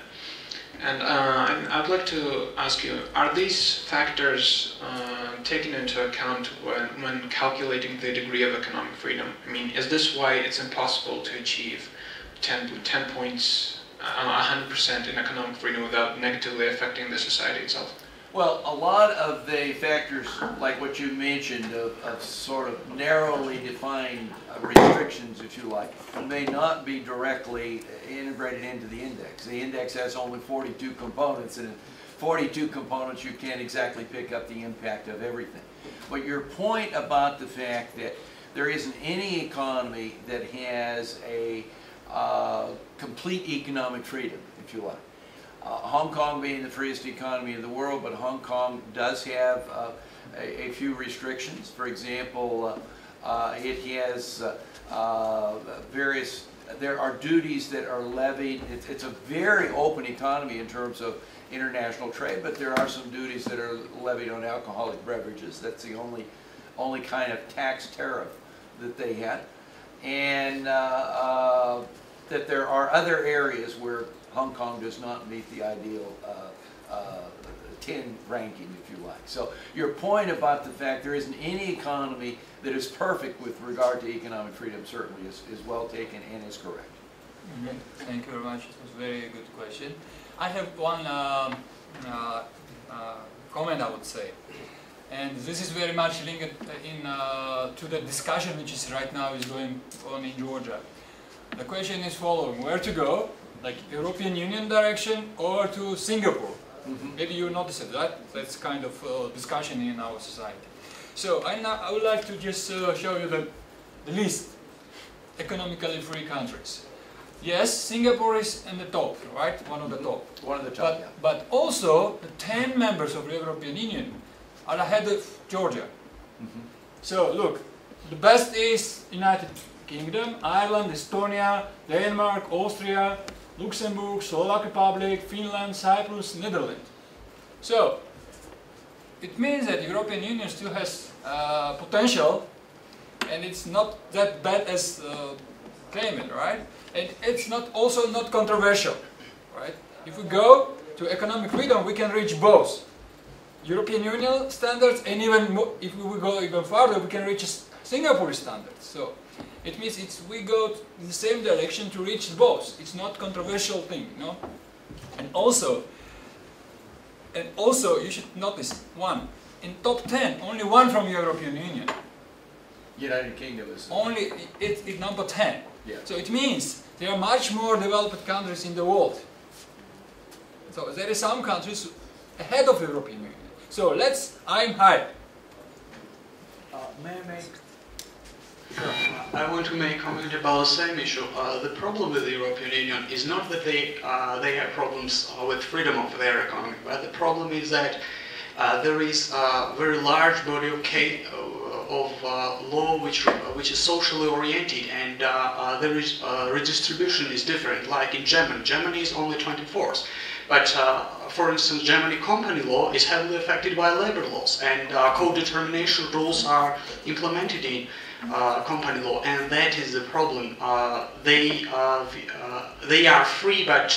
And I'd like to ask you, are these factors taken into account when calculating the degree of economic freedom? I mean, is this why it's impossible to achieve 10 points, 100% in economic freedom without negatively affecting the society itself? Well, a lot of the factors, like what you mentioned, of sort of narrowly defined restrictions, if you like, may not be directly integrated into the index. The index has only 42 components, and 42 components, you can't exactly pick up the impact of everything. But your point about the fact that there isn't any economy that has a complete economic freedom, if you like. Hong Kong being the freest economy in the world, but Hong Kong does have a few restrictions. For example, it has there are duties that are levied. It's a very open economy in terms of international trade, but there are some duties that are levied on alcoholic beverages. That's the only kind of tax tariff that they had. And that there are other areas where Hong Kong does not meet the ideal 10 ranking, if you like. So your point about the fact there isn't any economy that is perfect with regard to economic freedom certainly is well taken and is correct. Mm-hmm. Thank you very much. It was a very good question. I have one comment, I would say. And this is very much linked to the discussion which is right now is going on in Georgia. The question is following: where to go, like European Union direction or to Singapore? Mm-hmm. Maybe you noticed that. That's kind of discussion in our society. So I would like to just show you the list, economically free countries. Yes, Singapore is in the top, right? One of the top. One of the top, but also the 10 members of the European Union are ahead of Georgia. Mm-hmm. So look, the best is United Kingdom, Ireland, Estonia, Denmark, Austria, Luxembourg, Slovak Republic, Finland, Cyprus, Netherlands. So it means that the European Union still has potential, and it's not that bad as claimed, right? And it's also not controversial, right? If we go to economic freedom, we can reach both European Union standards, and even more, if we go even further, we can reach Singapore standards. So it means we go in the same direction to reach both. It's not controversial thing, no? And also you should notice in top 10, only one from European Union. United Kingdom is only it's number 10. Yeah. So it means there are much more developed countries in the world. So there are some countries ahead of the European Union. So I'm high. May I make? I want to make a comment about the same issue. The problem with the European Union is not that they have problems with freedom of their economy, but the problem is that there is a very large body of law which is socially oriented, and there is redistribution is different. Like in Germany, Germany is only 24th, but for instance, Germany company law is heavily affected by labor laws, and co-determination rules are implemented in company law, and that is the problem. They are free, but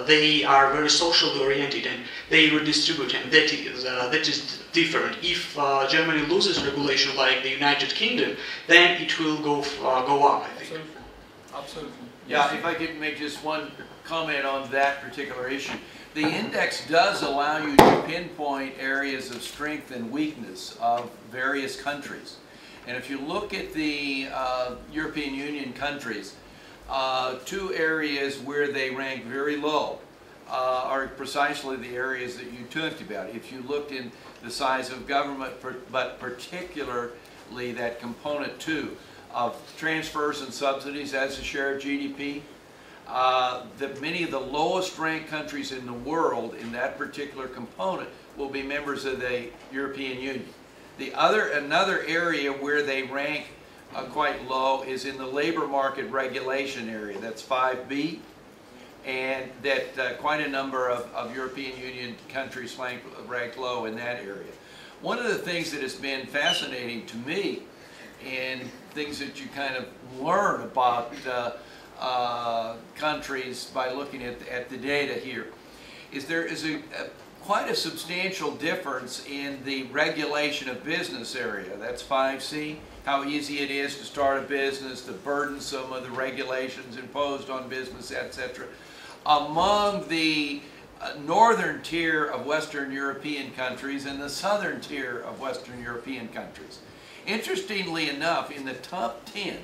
they are very socially oriented, and they redistribute, and that is different. If Germany loses regulation like the United Kingdom, then it will go up, I think. Absolutely. Yeah, if I could make just one comment on that particular issue. The index does allow you to pinpoint areas of strength and weakness of various countries. And if you look at the European Union countries, two areas where they rank very low are precisely the areas that you talked about. If you looked in the size of government, but particularly that component 2 of transfers and subsidies as a share of GDP, that many of the lowest ranked countries in the world in that particular component will be members of the European Union. Another area where they rank quite low is in the labor market regulation area. That's 5B, and that quite a number of European Union countries rank low in that area. One of the things that has been fascinating to me, and things that you kind of learn about countries by looking at the data here, is there is quite a substantial difference in the regulation of business area. That's 5C, how easy it is to start a business, the burdensome of the regulations imposed on business, etc. Among the northern tier of Western European countries and the southern tier of Western European countries. Interestingly enough, in the top 10,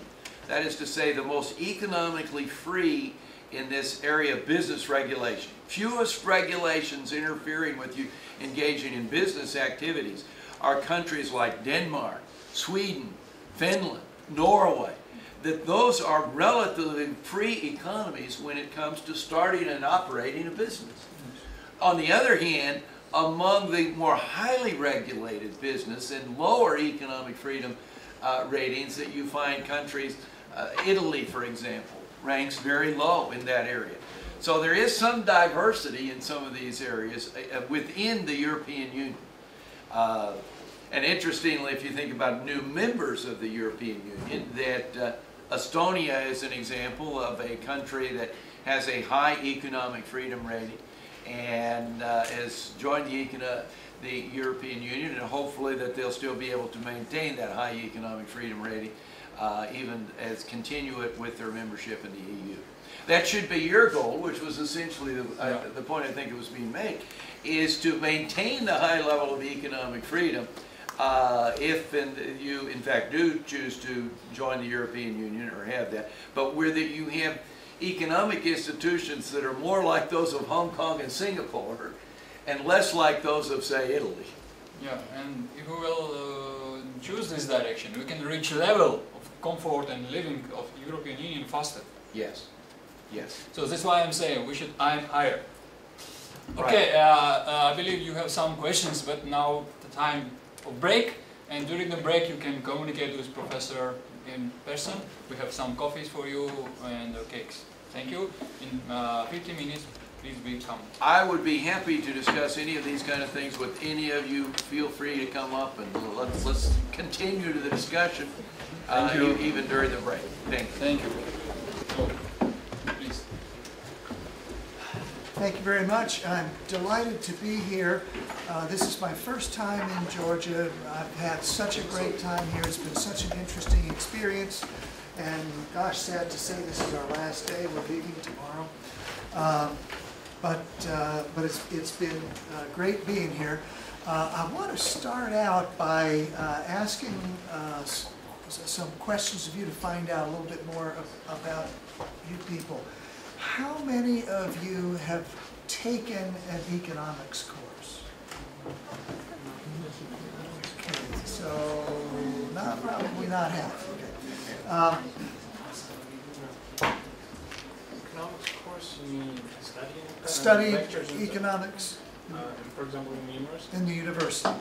that is to say the most economically free in this area of business regulation, fewest regulations interfering with you engaging in business activities are countries like Denmark, Sweden, Finland, Norway, that those are relatively free economies when it comes to starting and operating a business. On the other hand, among the more highly regulated business and lower economic freedom ratings that you find countries, Italy for example, ranks very low in that area. So there is some diversity in some of these areas within the European Union. And interestingly, if you think about new members of the European Union, that Estonia is an example of a country that has a high economic freedom rating and has joined the European Union, and hopefully that they'll still be able to maintain that high economic freedom rating even as continue it with their membership in the EU. That should be your goal, which was essentially the point I think it was being made, is to maintain the high level of economic freedom if you in fact do choose to join the European Union or have that, but where that you have economic institutions that are more like those of Hong Kong and Singapore and less like those of, say, Italy. Yeah, and if we will choose this direction, we can reach a level of comfort and living of European Union faster. Yes, yes. So that's why I'm saying we should aim higher. Right. Okay, I believe you have some questions, but now the time of break, and during the break you can communicate with Professor in person. We have some coffees for you and cakes. Thank you. In 15 minutes, please come. I would be happy to discuss any of these kind of things with any of you. Feel free to come up and let's continue to the discussion even during the break. Thank you. Thank you. So, please. Thank you very much. I'm delighted to be here. This is my first time in Georgia. I've had such a great time here. It's been such an interesting experience. And gosh, sad to say this is our last day. We're leaving tomorrow. But it's been great being here. I want to start out by asking some questions of you to find out a little bit more about you people. How many of you have taken an economics course? Okay, so probably not half. Okay. Economics course, you mean studying? Studied lectures and stuff? economics For example, in the university? in the university.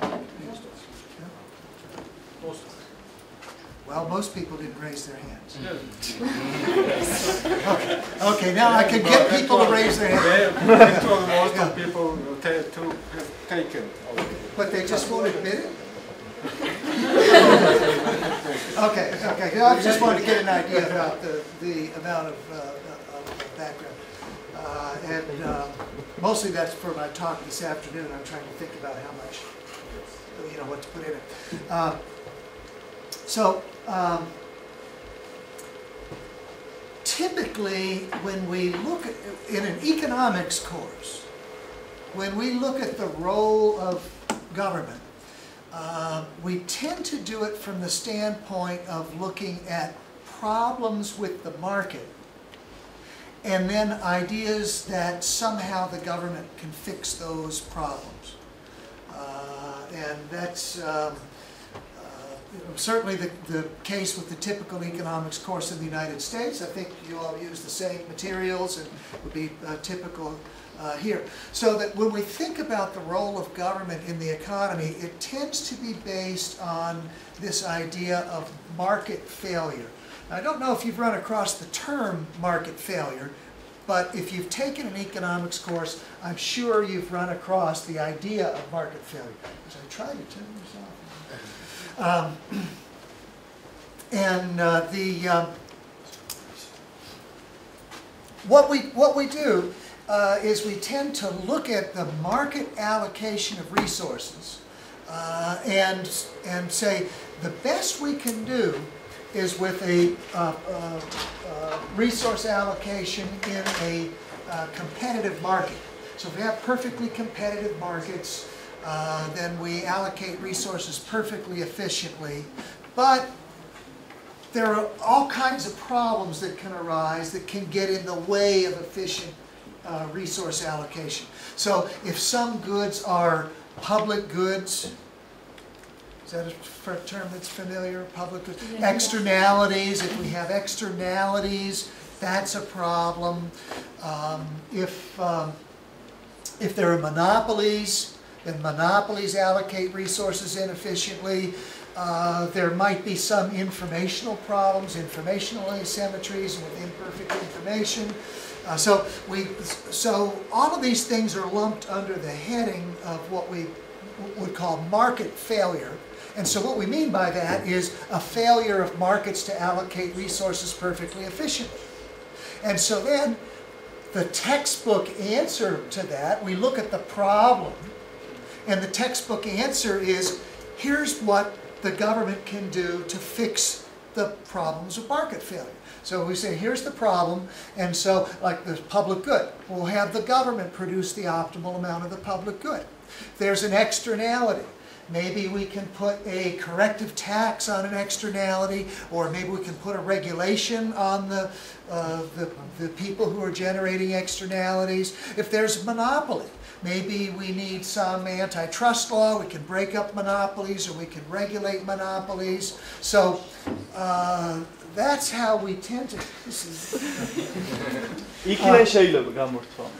Most of us. Well, most people didn't raise their hands. Yeah. Okay, now I can get people to raise their hands. Most of people have taken. But they just won't admit it? Okay. I just wanted to get an idea about the amount of background. Mostly that's for my talk this afternoon. I'm trying to think about how much, what to put in it. Typically, when we look at, in an economics course, when we look at the role of government, we tend to do it from the standpoint of looking at problems with the market and then ideas that somehow the government can fix those problems. And that's certainly the case with the typical economics course in the United States. I think you all use the same materials and would be typical here. So that when we think about the role of government in the economy, it tends to be based on this idea of market failure. Now, I don't know if you've run across the term market failure, but if you've taken an economics course, I'm sure you've run across the idea of market failure. So I tried to turn this off. What we do is we tend to look at the market allocation of resources and say the best we can do is with a resource allocation in a competitive market. So if we have perfectly competitive markets, then we allocate resources perfectly efficiently. But there are all kinds of problems that can arise that can get in the way of efficient resource allocation. So if some goods are public goods, is that a term that's familiar? Public goods? Yeah. Externalities, if we have externalities, that's a problem. If there are monopolies, then monopolies allocate resources inefficiently. There might be some informational problems, informational asymmetries with imperfect information. So all of these things are lumped under the heading of what we would call market failure. And so what we mean by that is a failure of markets to allocate resources perfectly efficiently. And so then the textbook answer to that, we look at the problem, and the textbook answer is, here's what the government can do to fix the problems of market failure. So we say, here's the problem, and so like the public good, we'll have the government produce the optimal amount of the public good. There's an externality. Maybe we can put a corrective tax on an externality, or maybe we can put a regulation on the people who are generating externalities. If there's monopoly, maybe we need some antitrust law, we can break up monopolies, or we can regulate monopolies. So that's how we tend to... İki şeyle gamurt falan.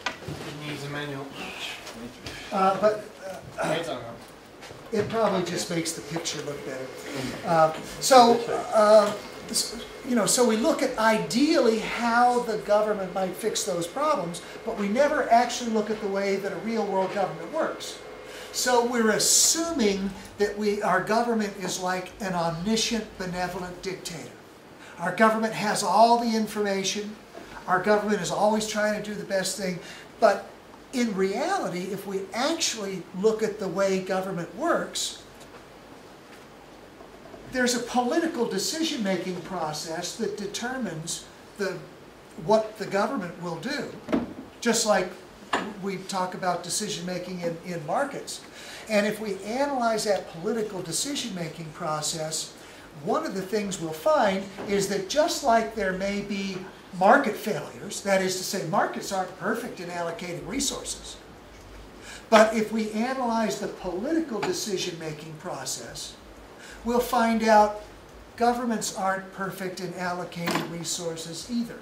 It needs a manual. It probably just makes the picture look better. So we look at ideally how the government might fix those problems, but we never actually look at the way that a real world government works. So we're assuming that our government is like an omniscient, benevolent dictator. Our government has all the information. Our government is always trying to do the best thing. But in reality, if we actually look at the way government works, there's a political decision-making process that determines what the government will do, just like we talk about decision-making in markets. And if we analyze that political decision-making process, one of the things we'll find is that just like there may be market failures, that is to say, markets aren't perfect in allocating resources. But if we analyze the political decision-making process, we'll find out governments aren't perfect in allocating resources either.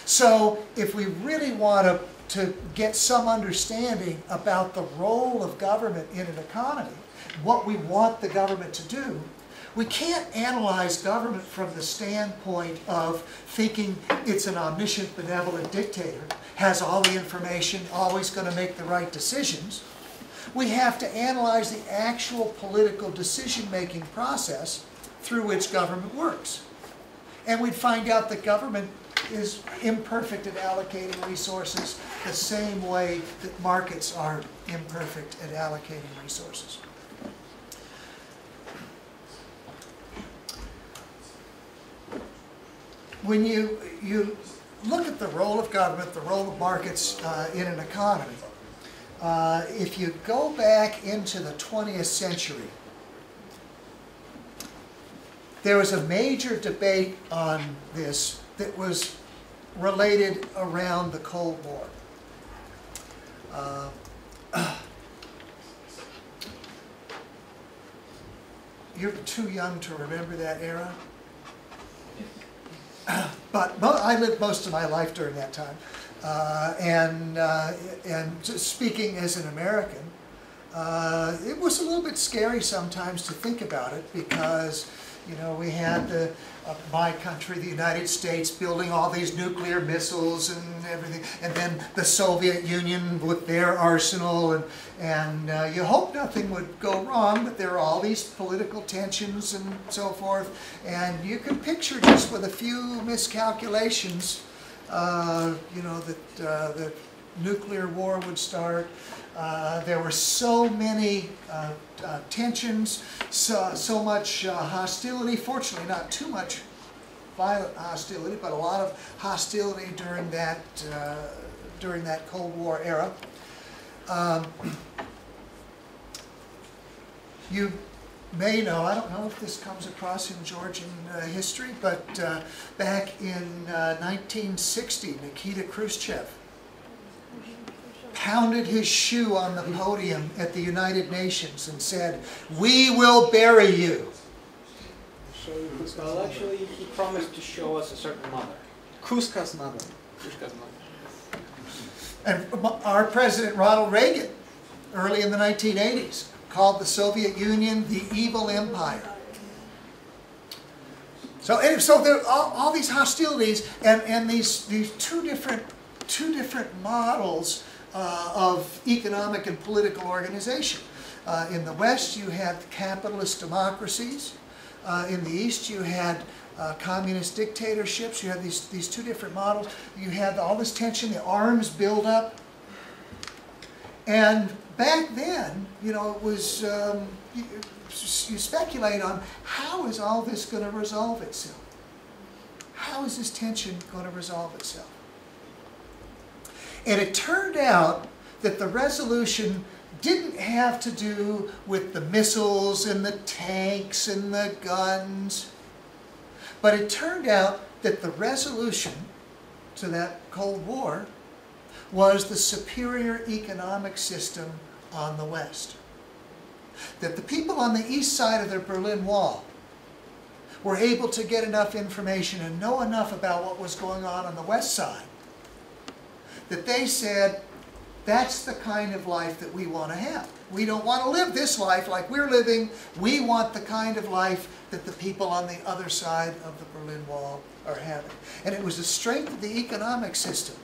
So if we really want to get some understanding about the role of government in an economy, what we want the government to do, we can't analyze government from the standpoint of thinking it's an omniscient, benevolent dictator, has all the information, always going to make the right decisions. We have to analyze the actual political decision-making process through which government works. And we'd find out that government is imperfect at allocating resources the same way that markets are imperfect at allocating resources. When you look at the role of government, the role of markets in an economy, if you go back into the 20th century, there was a major debate on this that was related around the Cold War. You're too young to remember that era? But I lived most of my life during that time. And just speaking as an American, it was a little bit scary sometimes to think about it because, you know, we had my country, the United States, building all these nuclear missiles and everything, and then the Soviet Union with their arsenal, and you hope nothing would go wrong, but there are all these political tensions and so forth, and you can picture just with a few miscalculations, you know, that nuclear war would start. There were so many tensions, so much hostility. Fortunately, not too much violent hostility, but a lot of hostility during that Cold War era. may know, I don't know if this comes across in Georgian history, but back in 1960, Nikita Khrushchev pounded his shoe on the podium at the United Nations and said, "We will bury you." Well, actually, he promised to show us a certain mother. Kruska's mother. Kruska's mother. And our President Ronald Reagan, early in the 1980s, called the Soviet Union the evil empire. So there are all these hostilities and these two different models of economic and political organization. In the West, you had capitalist democracies. In the East, you had communist dictatorships. You had these two different models. You had all this tension, the arms buildup. And back then, you know, it was, you speculate on how is all this going to resolve itself? How is this tension going to resolve itself? And it turned out that the resolution didn't have to do with the missiles and the tanks and the guns. But it turned out that the resolution to that Cold War was the superior economic system on the West. That the people on the east side of the Berlin Wall were able to get enough information and know enough about what was going on the west side that they said, that's the kind of life that we want to have. We don't want to live this life like we're living. We want the kind of life that the people on the other side of the Berlin Wall are having. And it was the strength of the economic system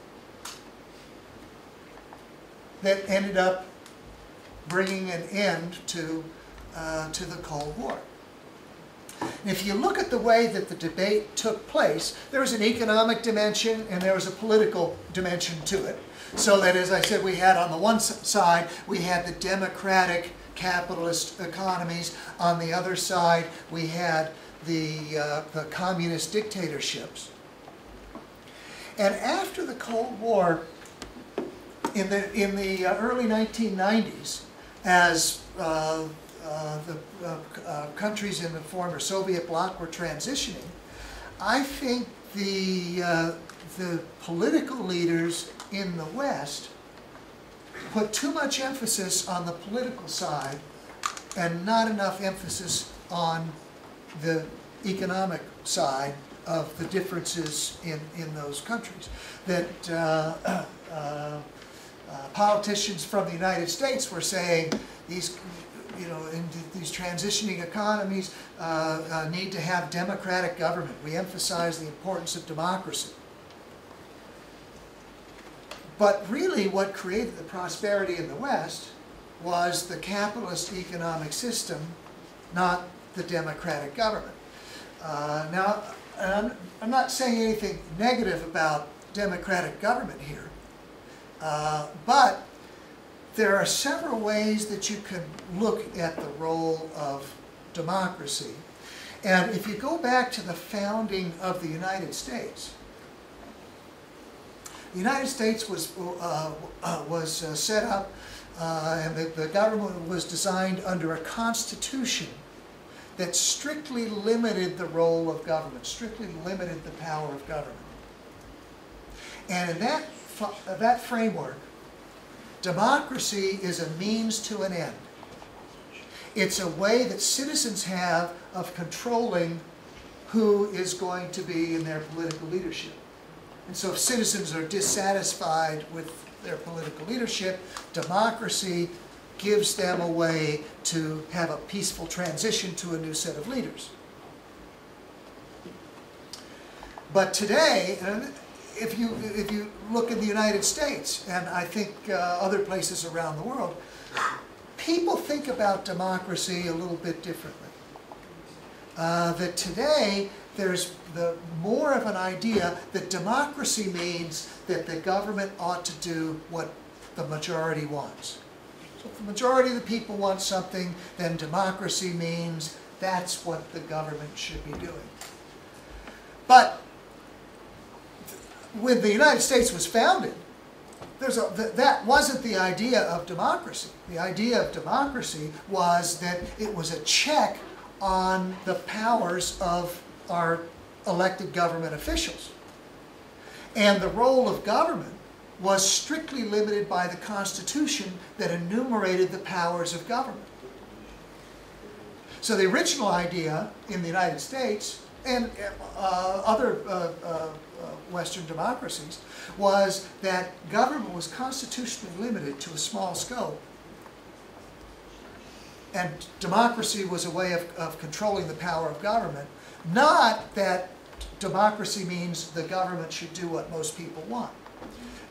that ended up bringing an end to the Cold War. And if you look at the way that the debate took place, there was an economic dimension and there was a political dimension to it. So that, as I said, we had on the one side, we had the democratic capitalist economies. On the other side, we had the communist dictatorships. And after the Cold War, in the early 1990s, as the countries in the former Soviet bloc were transitioning, I think the political leaders in the West put too much emphasis on the political side and not enough emphasis on the economic side of the differences in those countries. That politicians from the United States were saying these, you know, in these transitioning economies need to have democratic government. We emphasize the importance of democracy. But really what created the prosperity in the West was the capitalist economic system, not the democratic government. Now, I'm not saying anything negative about democratic government here, but there are several ways that you can look at the role of democracy. And if you go back to the founding of the United States, the United States was set up and the government was designed under a constitution that strictly limited the role of government, strictly limited the power of government. And in that framework, democracy is a means to an end. It's a way that citizens have of controlling who is going to be in their political leadership. And so if citizens are dissatisfied with their political leadership, democracy gives them a way to have a peaceful transition to a new set of leaders. But today, if you look in the United States, and I think other places around the world, people think about democracy a little bit differently. That today, there's more of an idea that democracy means that the government ought to do what the majority wants. So if the majority of the people want something, then democracy means that's what the government should be doing. But when the United States was founded, that wasn't the idea of democracy. The idea of democracy was that it was a check on the powers of our elected government officials. And the role of government was strictly limited by the Constitution that enumerated the powers of government. So the original idea in the United States and other Western democracies was that government was constitutionally limited to a small scope. And democracy was a way of controlling the power of government, not that democracy means the government should do what most people want.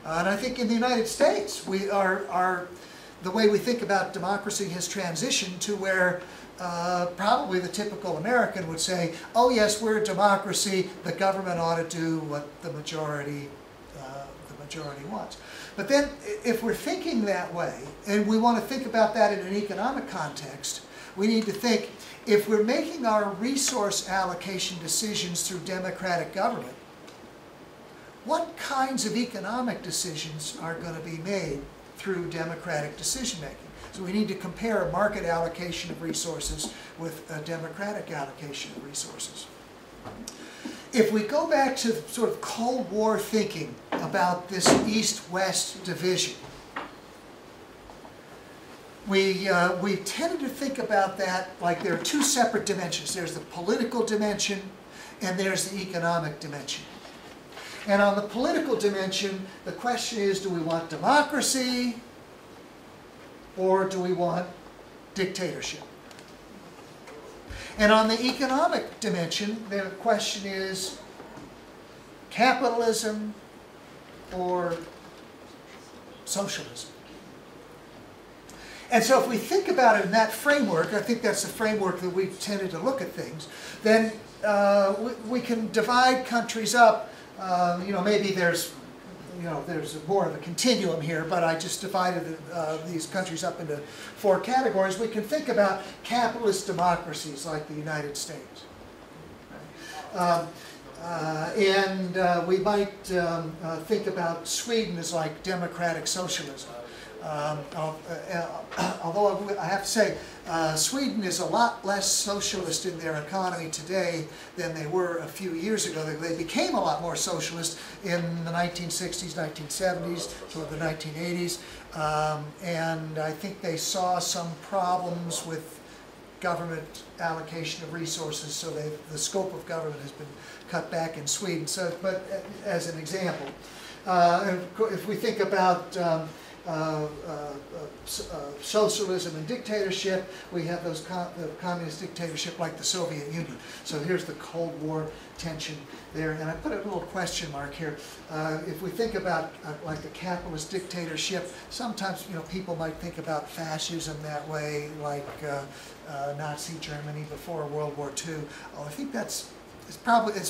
And I think in the United States, the way we think about democracy has transitioned to where probably the typical American would say, oh yes, we're a democracy, the government ought to do what the majority wants. But then if we're thinking that way, and we want to think about that in an economic context, we need to think, if we're making our resource allocation decisions through democratic government, what kinds of economic decisions are going to be made through democratic decision-making? So we need to compare a market allocation of resources with a democratic allocation of resources. If we go back to sort of Cold War thinking about this East-West division, we tended to think about that like there are two separate dimensions. There's the political dimension and there's the economic dimension. And on the political dimension, the question is, do we want democracy or do we want dictatorship? And on the economic dimension, the question is capitalism or socialism. And so if we think about it in that framework, I think that's the framework that we've tended to look at things, then we can divide countries up. Maybe there's more of a continuum here, but I just divided these countries up into 4 categories. We can think about capitalist democracies like the United States. We might think about Sweden as like democratic socialism. Although I have to say, Sweden is a lot less socialist in their economy today than they were a few years ago. They became a lot more socialist in the 1960s, 1970s, sort of the 1980s. And I think they saw some problems with government allocation of resources, so the scope of government has been cut back in Sweden. So, but as an example, if we think about socialism and dictatorship, we have those the communist dictatorship like the Soviet Union. So here's the Cold War tension there, and I put a little question mark here. If we think about like the capitalist dictatorship, sometimes people might think about fascism that way, like Nazi Germany before World War II. Oh, I think it's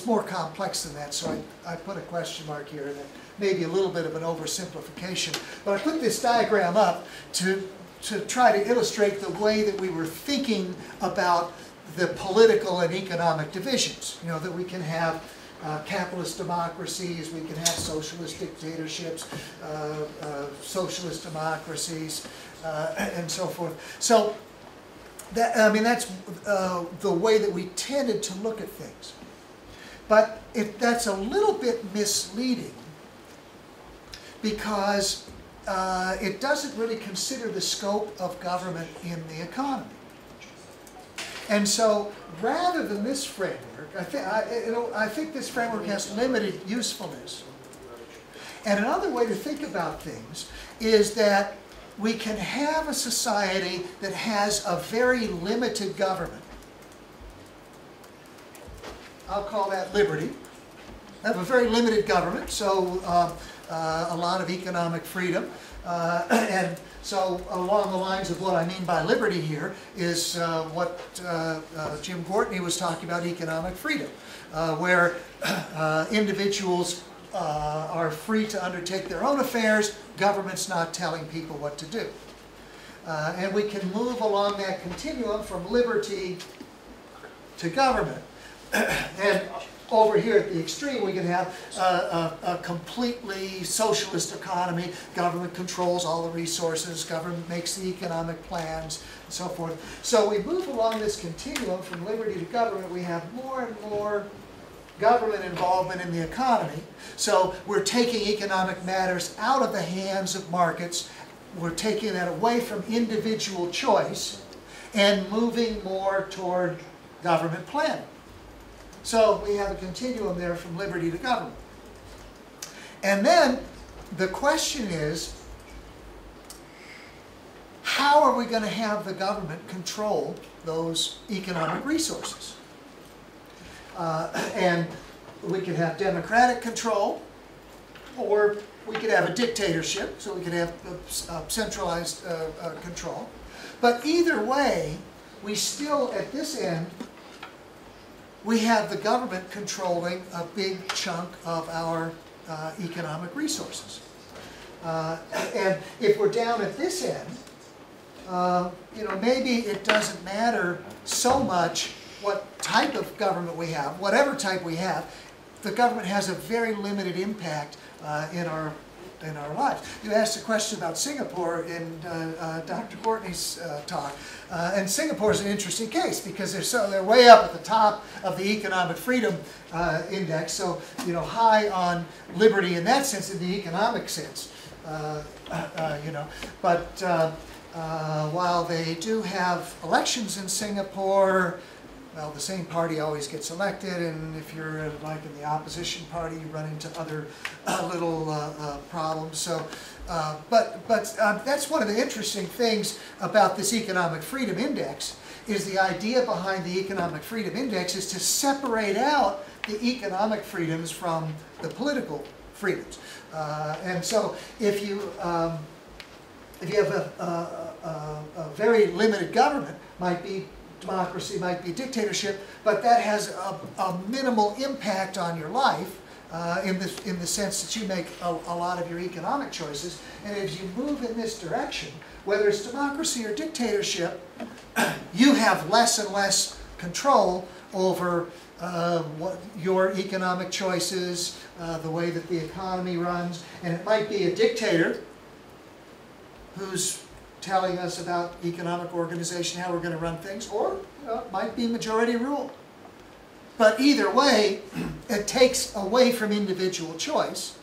more complex than that. So I put a question mark here, and maybe a little bit of an oversimplification. But I put this diagram up to try to illustrate the way that we were thinking about the political and economic divisions. That we can have capitalist democracies, we can have socialist dictatorships, socialist democracies, and so forth. So that's the way that we tended to look at things. But that's a little bit misleading, because it doesn't really consider the scope of government in the economy. And so, rather than this framework, I think this framework has limited usefulness. And another way to think about things is that we can have a society that has a very limited government. I'll call that liberty. Have a very limited government, so a lot of economic freedom. And so along the lines of what I mean by liberty here is what Jim Gortney was talking about, economic freedom, where individuals are free to undertake their own affairs, government's not telling people what to do. And we can move along that continuum from liberty to government. And over here at the extreme, we can have a completely socialist economy. Government controls all the resources, government makes the economic plans, and so forth. So we move along this continuum from liberty to government. We have more and more government involvement in the economy. So we're taking economic matters out of the hands of markets. We're taking that away from individual choice and moving more toward government planning. So we have a continuum there from liberty to government. And then the question is, how are we going to have the government control those economic resources? And we could have democratic control, or we could have a dictatorship, so we could have centralized control. But either way, we still, at this end, we have the government controlling a big chunk of our economic resources. And if we're down at this end, you know, maybe it doesn't matter so much what type of government we have, whatever type we have, the government has a very limited impact in our lives. You asked a question about Singapore in Dr. Courtney's talk, and Singapore is an interesting case because they're way up at the top of the economic freedom index, so you know, high on liberty in that sense, in the economic sense, you know. But while they do have elections in Singapore, well, the same party always gets elected, and if you're like in the opposition party, you run into other little problems. So, but that's one of the interesting things about this economic freedom index, is the idea behind the economic freedom index is to separate out the economic freedoms from the political freedoms. And so, if you have a very limited government, might be democracy, might be dictatorship, but that has a minimal impact on your life in the sense that you make a lot of your economic choices. And as you move in this direction, whether it's democracy or dictatorship, you have less and less control over what your economic choices, the way that the economy runs. And it might be a dictator who's telling us about economic organization, how we're going to run things, or it might be majority rule. But either way, it takes away from individual choice,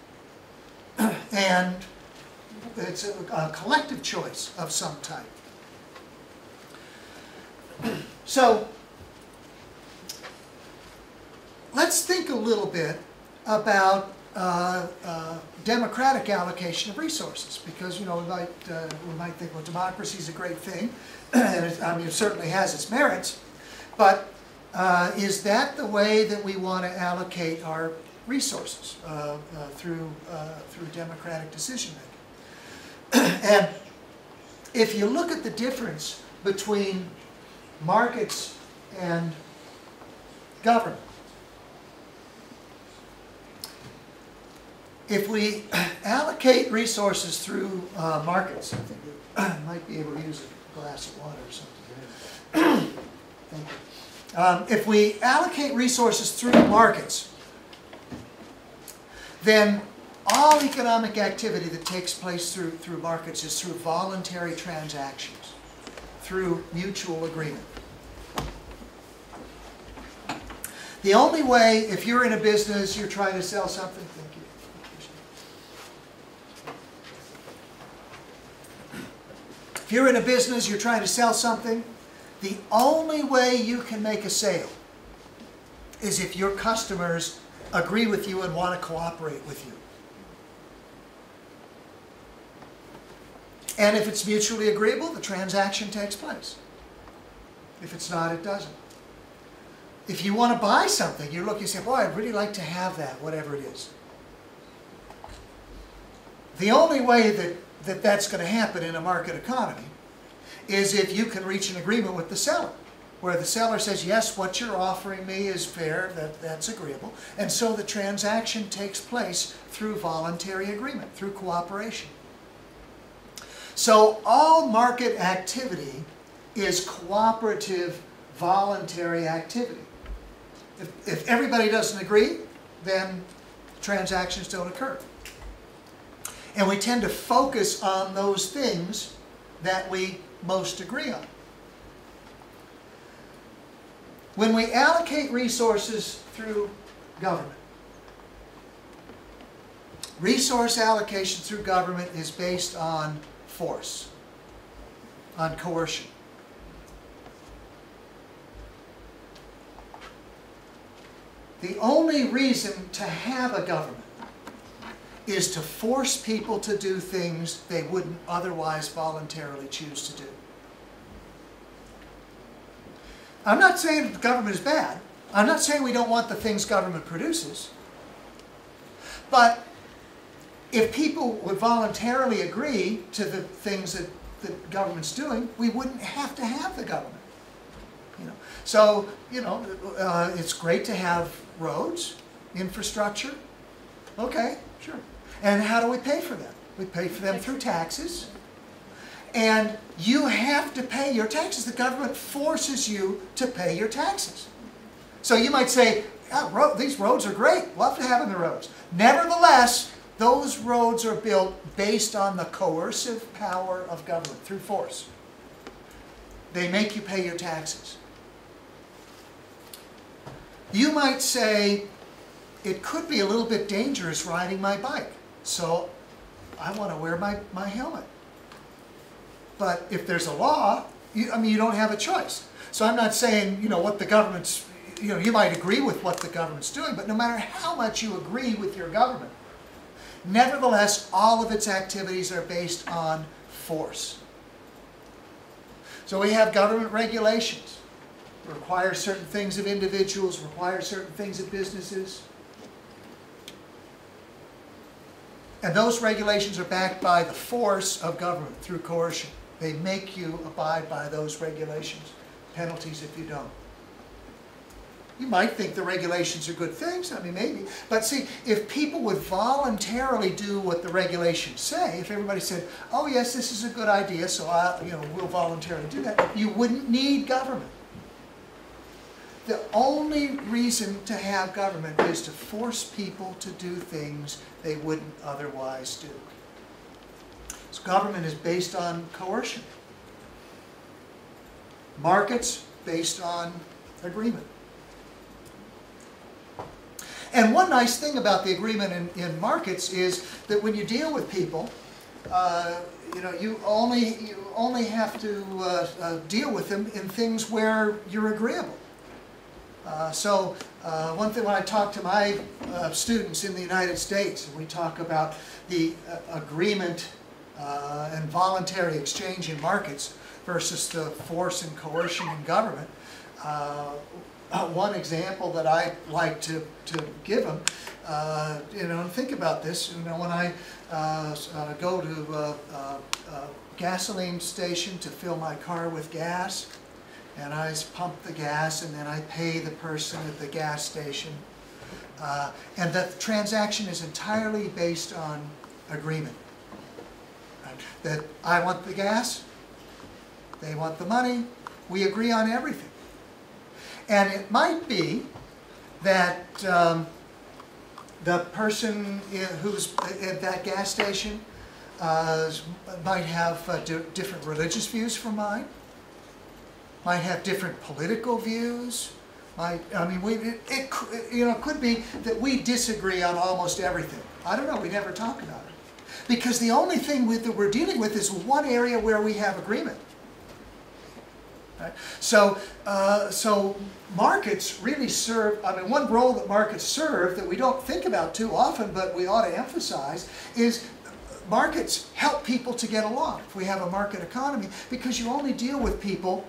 and it's a collective choice of some type. So, let's think a little bit about democratic allocation of resources, because you know we might think, well, democracy is a great thing, and it certainly has its merits, but is that the way that we want to allocate our resources through democratic decision making? And if you look at the difference between markets and government, if we allocate resources through markets, I think I might be able to use a glass of water or something. Thank you. If we allocate resources through markets, then all economic activity that takes place through markets is through voluntary transactions, through mutual agreement. The only way, if you're in a business, you're trying to sell something, thank you. If you're in a business, you're trying to sell something, the only way you can make a sale is if your customers agree with you and want to cooperate with you. And if it's mutually agreeable, the transaction takes place. If it's not, it doesn't. If you want to buy something, you look, you say, boy, I'd really like to have that, whatever it is. The only way that that's going to happen in a market economy is if you can reach an agreement with the seller, where the seller says, yes, what you're offering me is fair, that's agreeable, and so the transaction takes place through voluntary agreement, through cooperation. So all market activity is cooperative, voluntary activity. If everybody doesn't agree, then transactions don't occur. And we tend to focus on those things that we most agree on. When we allocate resources through government, resource allocation through government is based on force, on coercion. The only reason to have a government is to force people to do things they wouldn't otherwise voluntarily choose to do. I'm not saying that the government is bad. I'm not saying we don't want the things government produces. But if people would voluntarily agree to the things that the government's doing, we wouldn't have to have the government. So, it's great to have roads, infrastructure. Okay, sure. And how do we pay for them? We pay for them through taxes. And you have to pay your taxes. The government forces you to pay your taxes. So you might say, oh, these roads are great. Love to have them, the roads. Nevertheless, those roads are built based on the coercive power of government through force. They make you pay your taxes. You might say, it could be a little bit dangerous riding my bike, so I want to wear my helmet. But if there's a law, you don't have a choice. So I'm not saying, what the government's, you might agree with what the government's doing, but no matter how much you agree with your government, nevertheless, all of its activities are based on force. So we have government regulations. Require certain things of individuals, require certain things of businesses. And those regulations are backed by the force of government through coercion. They make you abide by those regulations. Penalties if you don't. You might think the regulations are good things, maybe. But see, if people would voluntarily do what the regulations say, if everybody said, oh yes, this is a good idea, so we'll voluntarily do that, you wouldn't need government. The only reason to have government is to force people to do things they wouldn't otherwise do. So government is based on coercion. Markets based on agreement. And one nice thing about the agreement in markets is that when you deal with people, you only have to deal with them in things where you're agreeable. One thing when I talk to my students in the United States, we talk about the agreement and voluntary exchange in markets versus the force and coercion in government. One example that I like to give them, and think about this. When I go to a gasoline station to fill my car with gas, and I pump the gas, and then I pay the person at the gas station. And the transaction is entirely based on agreement. That I want the gas, they want the money, we agree on everything. And it might be that the person who's at that gas station might have different religious views from mine. Might have different political views. It could be that we disagree on almost everything. I don't know. We never talk about it because the only thing that we're dealing with is one area where we have agreement. Right? So markets really serve. One role that markets serve that we don't think about too often, but we ought to emphasize is. Markets help people to get along if we have a market economy because you only deal with people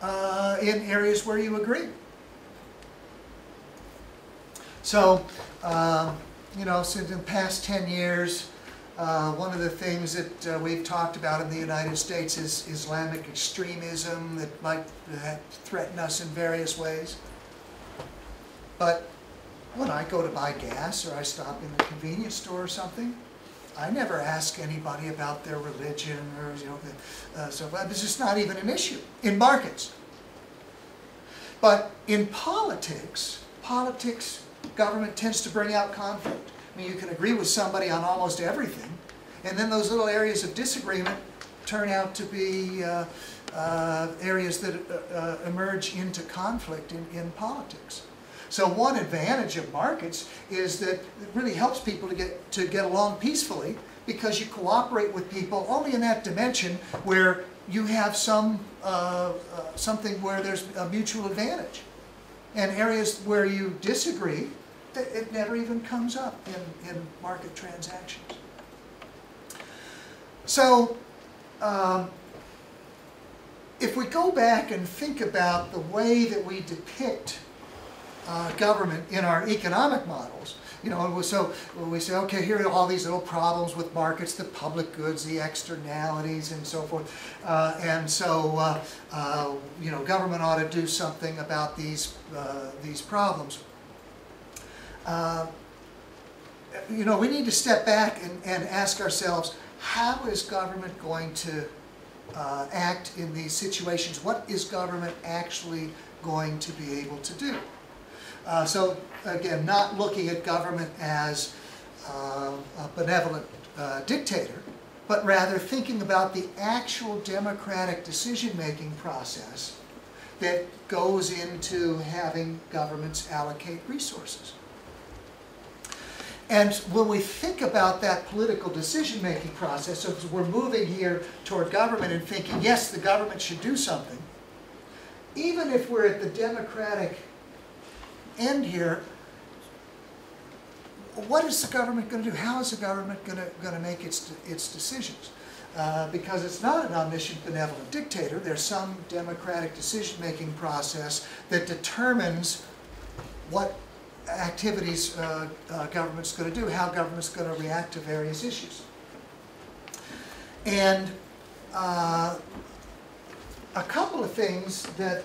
in areas where you agree. So, since in the past 10 years, one of the things that we've talked about in the United States is Islamic extremism that might threaten us in various ways. But when I go to buy gas or I stop in the convenience store or something, I never ask anybody about their religion or so it's just not even an issue in markets. But in politics, politics, government tends to bring out conflict. I mean, you can agree with somebody on almost everything, and then those little areas of disagreement turn out to be areas that emerge into conflict in politics. So one advantage of markets is that it really helps people to get along peacefully, because you cooperate with people only in that dimension where you have something where there's a mutual advantage. And areas where you disagree, it never even comes up in market transactions. So if we go back and think about the way that we depict government in our economic models, so we say, okay, here are all these little problems with markets, the public goods, the externalities, and so forth. Government ought to do something about these problems. We need to step back and ask ourselves, how is government going to act in these situations? What is government actually going to be able to do? So again, not looking at government as a benevolent dictator, but rather thinking about the actual democratic decision-making process that goes into having governments allocate resources. And when we think about that political decision-making process, so we're moving here toward government and thinking, yes, the government should do something, even if we're at the democratic end here, what is the government going to do? How is the government going to make its decisions? Because it's not an omniscient, benevolent dictator. There's some democratic decision-making process that determines what activities government's going to do, how government's going to react to various issues. And a couple of things that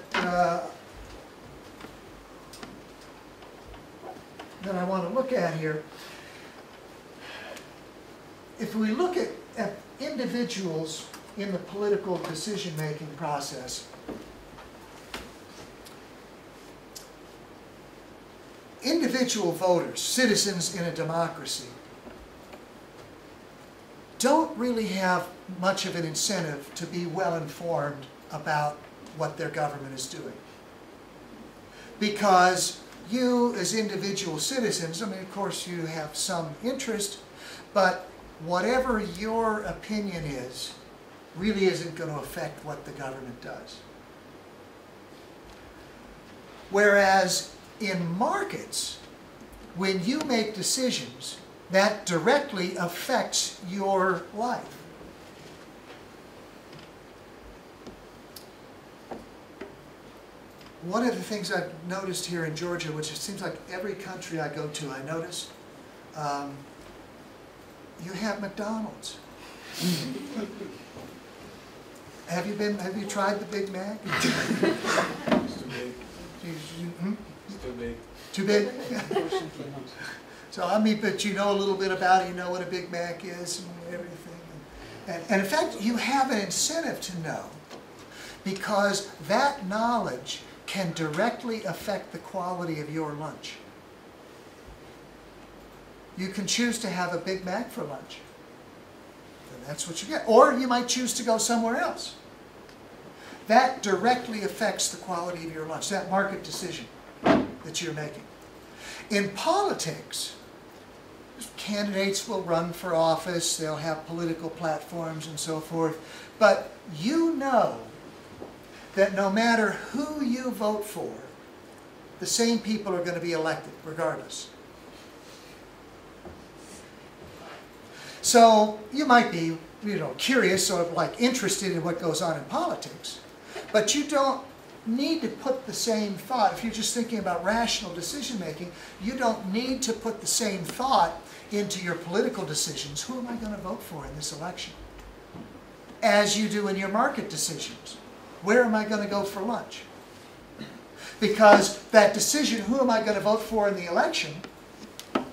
I want to look at here. If we look at individuals in the political decision-making process, individual voters, citizens in a democracy, don't really have much of an incentive to be well informed about what their government is doing. Because you, as individual citizens, I mean, of course you have some interest, but whatever your opinion is really isn't going to affect what the government does. Whereas in markets, when you make decisions, that directly affects your life. One of the things I've noticed here in Georgia, which it seems like every country I go to I notice, you have McDonald's. Have you tried the Big Mac? It's too big. It's too big. Too big? So I mean, but you know a little bit about it, you know what a Big Mac is and everything. And in fact, you have an incentive to know, because that knowledge can directly affect the quality of your lunch. You can choose to have a Big Mac for lunch, and that's what you get. Or you might choose to go somewhere else. That directly affects the quality of your lunch, that market decision that you're making. In politics, candidates will run for office, they'll have political platforms and so forth, but you know that no matter who you vote for, the same people are going to be elected regardless. So you might be, curious or like interested in what goes on in politics, but you don't need to put the same thought. If you're just thinking about rational decision making, you don't need to put the same thought into your political decisions. Who am I going to vote for in this election? As you do in your market decisions. Where am I going to go for lunch? Because that decision, who am I going to vote for in the election,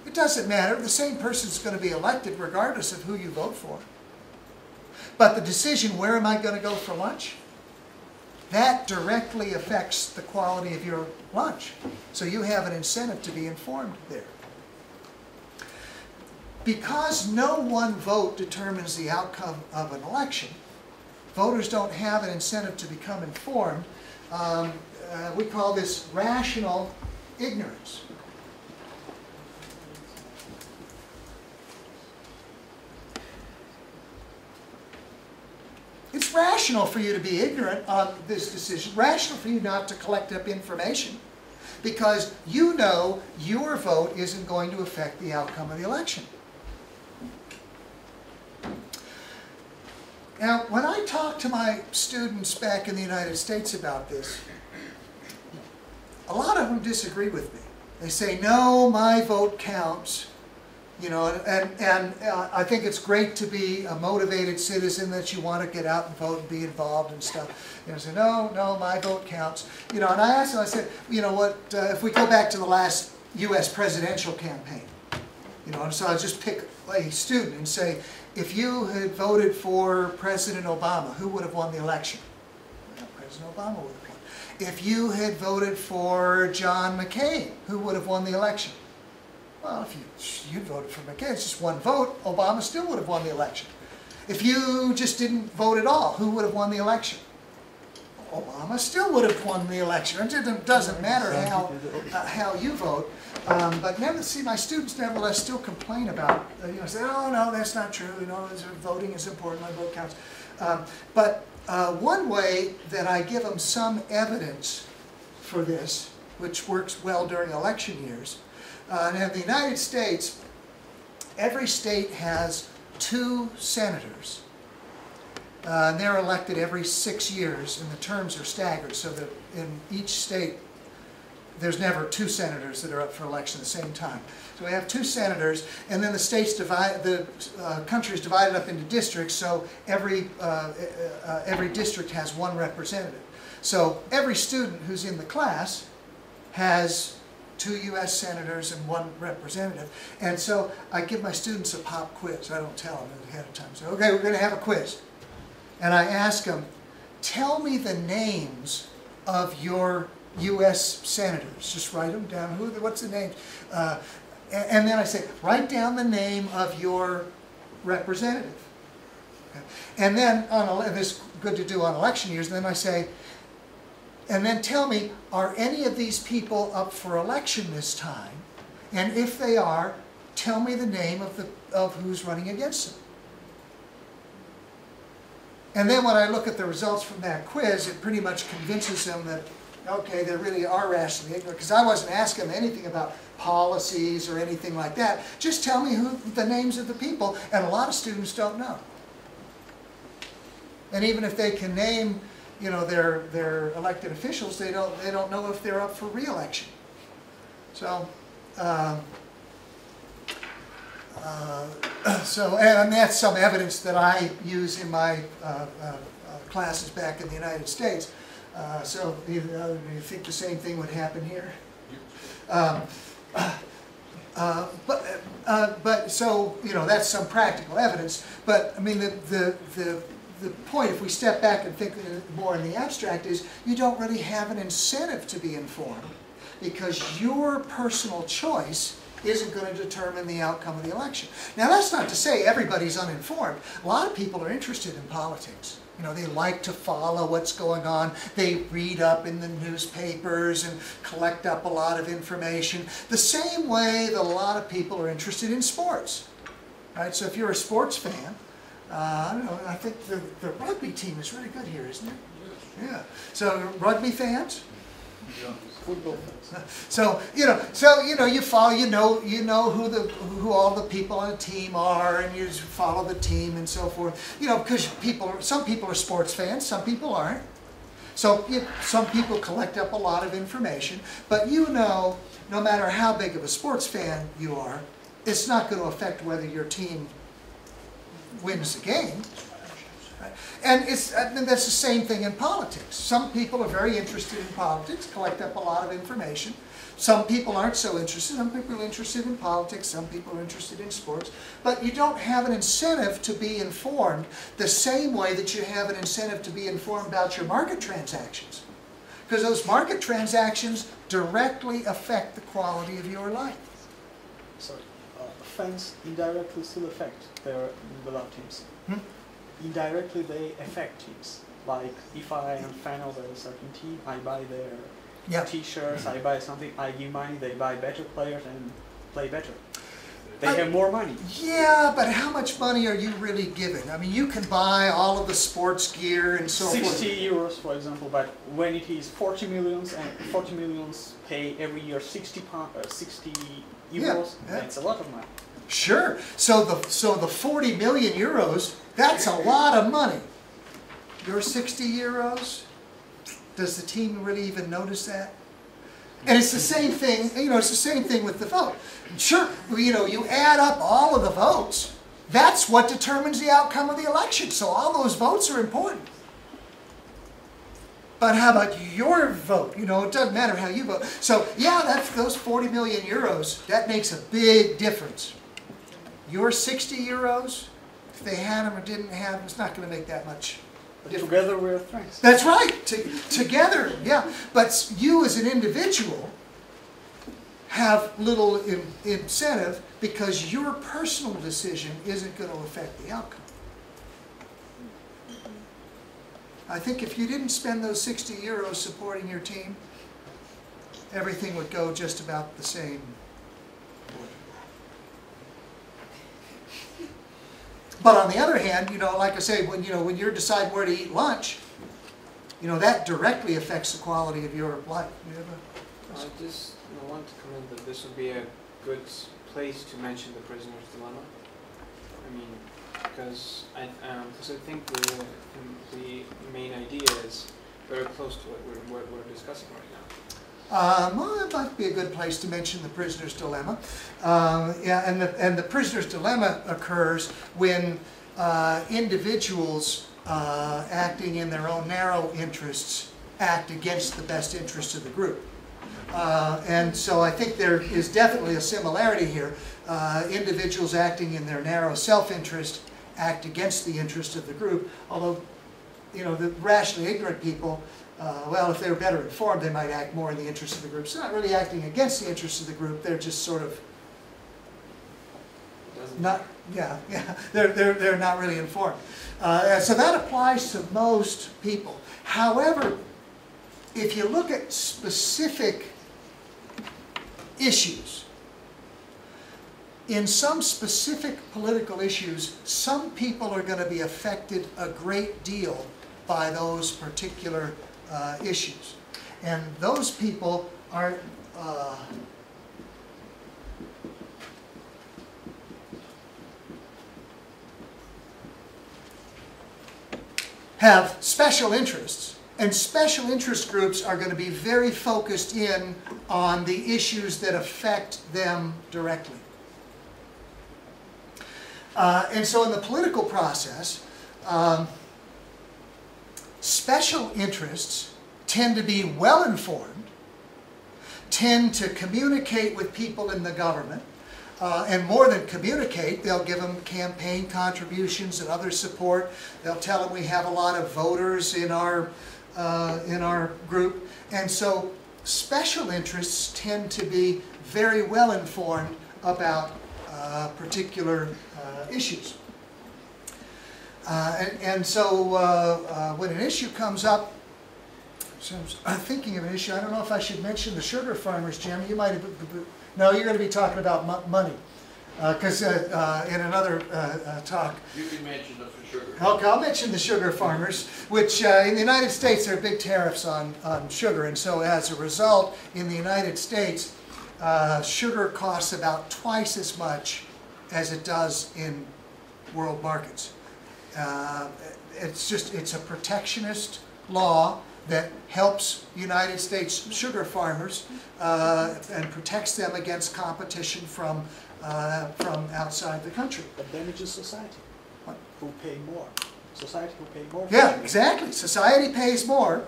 it doesn't matter. The same person's going to be elected regardless of who you vote for. But the decision, where am I going to go for lunch, that directly affects the quality of your lunch. So you have an incentive to be informed there. Because no one vote determines the outcome of an election, voters don't have an incentive to become informed. We call this rational ignorance. It's rational for you to be ignorant on this decision, rational for you not to collect up information, because you know your vote isn't going to affect the outcome of the election. Now, when I talk to my students back in the United States about this, a lot of them disagree with me. They say, no, my vote counts. You know, and I think it's great to be a motivated citizen, that you want to get out and vote and be involved and stuff. You know, say, no, my vote counts. You know, and I asked them, I said, you know what, if we go back to the last U.S. presidential campaign, you know, and so I'll just pick a student and say, if you had voted for President Obama, who would have won the election? Well, President Obama would have won. If you had voted for John McCain, who would have won the election? Well, if you voted for McCain, it's just one vote, Obama still would have won the election. If you just didn't vote at all, who would have won the election? Obama still would have won the election. It doesn't matter how you vote. But my students nevertheless still complain about, you know, say, oh no, that's not true. You know, voting is important. My vote counts. But one way that I give them some evidence for this, which works well during election years. Now, in the United States, every state has 2 senators. And they're elected every 6 years, and the terms are staggered, so that in each state, there's never 2 senators that are up for election at the same time. So we have 2 senators, and then the states divide, the country is divided up into districts, so every district has 1 representative. So every student who's in the class has 2 U.S. senators and 1 representative. And so I give my students a pop quiz. I don't tell them ahead of time. So, okay, we're going to have a quiz. And I ask them, tell me the names of your U.S. senators. Just write them down. What's the name? And then I say, write down the name of your representative. Okay. And then, this is good to do on election years, and then I say, and then tell me, are any of these people up for election this time? And if they are, tell me the name of who's running against them. And then when I look at the results from that quiz, it pretty much convinces them that, okay, they really are rationally ignorant, because I wasn't asking them anything about policies or anything like that. Just tell me the names of the people, and a lot of students don't know. And even if they can name, you know, their elected officials, they don't know if they're up for re-election. So, and that's some evidence that I use in my classes back in the United States. So, you think the same thing would happen here? But so, you know, that's some practical evidence. But I mean, the point, if we step back and think more in the abstract, is you don't really have an incentive to be informed, because your personal choice isn't going to determine the outcome of the election. Now, that's not to say everybody's uninformed. A lot of people are interested in politics. You know, they like to follow what's going on. They read up in the newspapers and collect up a lot of information. The same way that a lot of people are interested in sports. Right? So if you're a sports fan, I don't know, I think the rugby team is really good here, isn't it? Yeah. So rugby fans? Yeah. Football fans. So you follow, you know who all the people on the team are, and you follow the team and so forth. You know, because some people are sports fans, some people aren't. So some people collect up a lot of information, but you know, no matter how big of a sports fan you are, it's not going to affect whether your team wins the game. Right? And that's the same thing in politics. Some people are very interested in politics, collect up a lot of information. Some people aren't so interested. Some people are interested in politics. Some people are interested in sports. But you don't have an incentive to be informed the same way that you have an incentive to be informed about your market transactions. Because those market transactions directly affect the quality of your life. Sorry, fans indirectly still affect their beloved teams. Indirectly they affect teams. Like if I am a fan of a certain team, I buy their t-shirts, I buy something, I give money, they buy better players and play better. They have more money. Yeah, but how much money are you really giving? I mean, you can buy all of the sports gear and so forth. 60 euros, for example, but when it is 40 millions and 40 millions pay every year 60 euros, that's a lot of money. Sure. So the 40 million euros, that's a lot of money. Your 60 euros? Does the team really even notice that? And it's the same thing, it's the same thing with the vote. Sure, you add up all of the votes. That's what determines the outcome of the election. So all those votes are important. But how about your vote? It doesn't matter how you vote. So yeah, that's those 40 million euros, that makes a big difference. Your 60 euros, if they had them or didn't have them, it's not going to make that much. Together we're friends. That's right. Together, yeah. But you as an individual have little incentive because your personal decision isn't going to affect the outcome. I think if you didn't spend those 60 euros supporting your team, everything would go just about the same. But on the other hand, like I say, when you're deciding where to eat lunch, that directly affects the quality of your life. I just want to comment that this would be a good place to mention the prisoner's dilemma. I mean, because I think the main idea is very close to what we're discussing right now. Well, it might be a good place to mention the prisoner's dilemma. And the prisoner's dilemma occurs when individuals acting in their own narrow interests act against the best interests of the group. And so I think there is definitely a similarity here. Individuals acting in their narrow self-interest act against the interest of the group, although, the rationally ignorant people, well, if they were better informed, they might act more in the interest of the group. So they're not really acting against the interests of the group. They're just sort of they're not really informed. So that applies to most people. However, if you look at specific issues, in some specific political issues, some people are going to be affected a great deal by those particular issues. And those people are have special interests, and special interest groups are going to be very focused in on the issues that affect them directly. And so in the political process, special interests tend to be well-informed, tend to communicate with people in the government, and more than communicate, they'll give them campaign contributions and other support. They'll tell them we have a lot of voters in our group. And so special interests tend to be very well-informed about particular issues. And so when an issue comes up, so I'm thinking of an issue. I don't know if I should mention the sugar farmers, Jim. You might have. No, you're going to be talking about money, because in another talk. You can mention it for sugar. Okay, I'll mention the sugar farmers, which in the United States there are big tariffs on sugar, and so as a result, in the United States, sugar costs about twice as much as it does in world markets. It's a protectionist law that helps United States sugar farmers and protects them against competition from outside the country. But damages society, who pay more. Society will pay more. Yeah, exactly. Society pays more,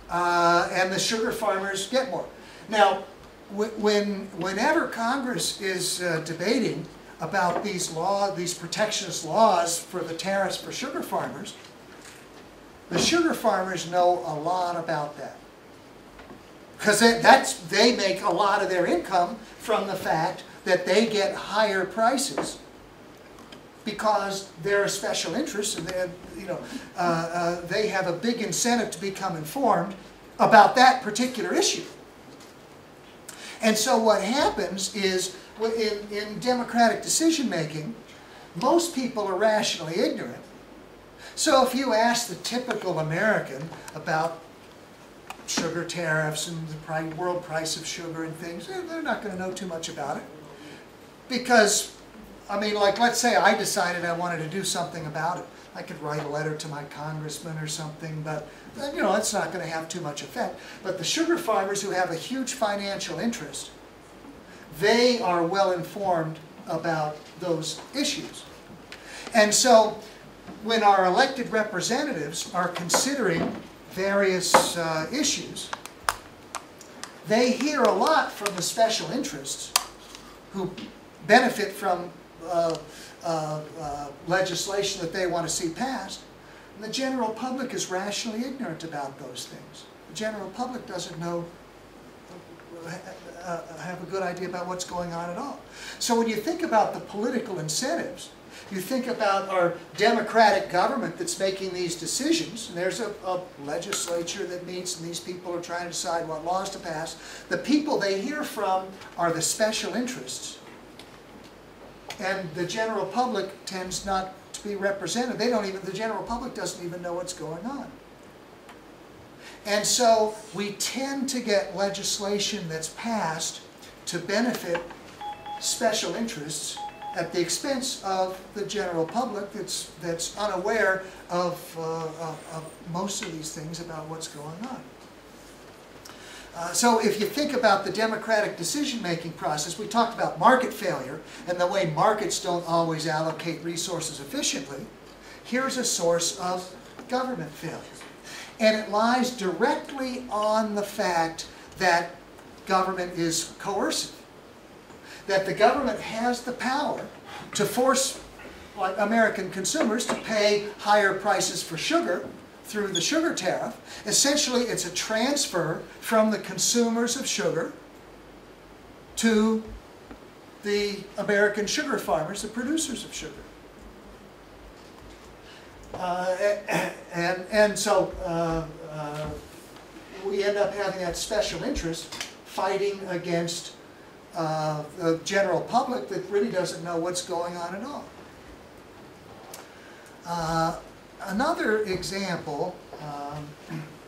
and the sugar farmers get more. Now, whenever Congress is debating about these protectionist laws for the tariffs for sugar farmers, the sugar farmers know a lot about that. Because they make a lot of their income from the fact that they get higher prices because they're a special interest and they have a big incentive to become informed about that particular issue. And so what happens is, in democratic decision making, most people are rationally ignorant. So if you ask the typical American about sugar tariffs and the world price of sugar and things, they're not going to know too much about it. Because, I mean, like, let's say I decided I wanted to do something about it. I could write a letter to my congressman or something, but, it's not going to have too much effect. But the sugar farmers who have a huge financial interest, they are well informed about those issues. And so, when our elected representatives are considering various issues, they hear a lot from the special interests who benefit from legislation that they want to see passed. And the general public is rationally ignorant about those things. The general public doesn't know, have a good idea about what's going on at all. So when you think about the political incentives, you think about our democratic government that's making these decisions, and there's a legislature that meets and these people are trying to decide what laws to pass. The people they hear from are the special interests. And the general public tends not to be represented. The general public doesn't even know what's going on. And so we tend to get legislation that's passed to benefit special interests at the expense of the general public that's unaware of most of these things about what's going on. So if you think about the democratic decision-making process, we talked about market failure and the way markets don't always allocate resources efficiently. Here's a source of government failure. And it lies directly on the fact that government is coercive. That the government has the power to force American consumers to pay higher prices for sugar through the sugar tariff. Essentially, it's a transfer from the consumers of sugar to the American sugar farmers, the producers of sugar. And so we end up having that special interest fighting against the general public that really doesn't know what's going on at all. Another example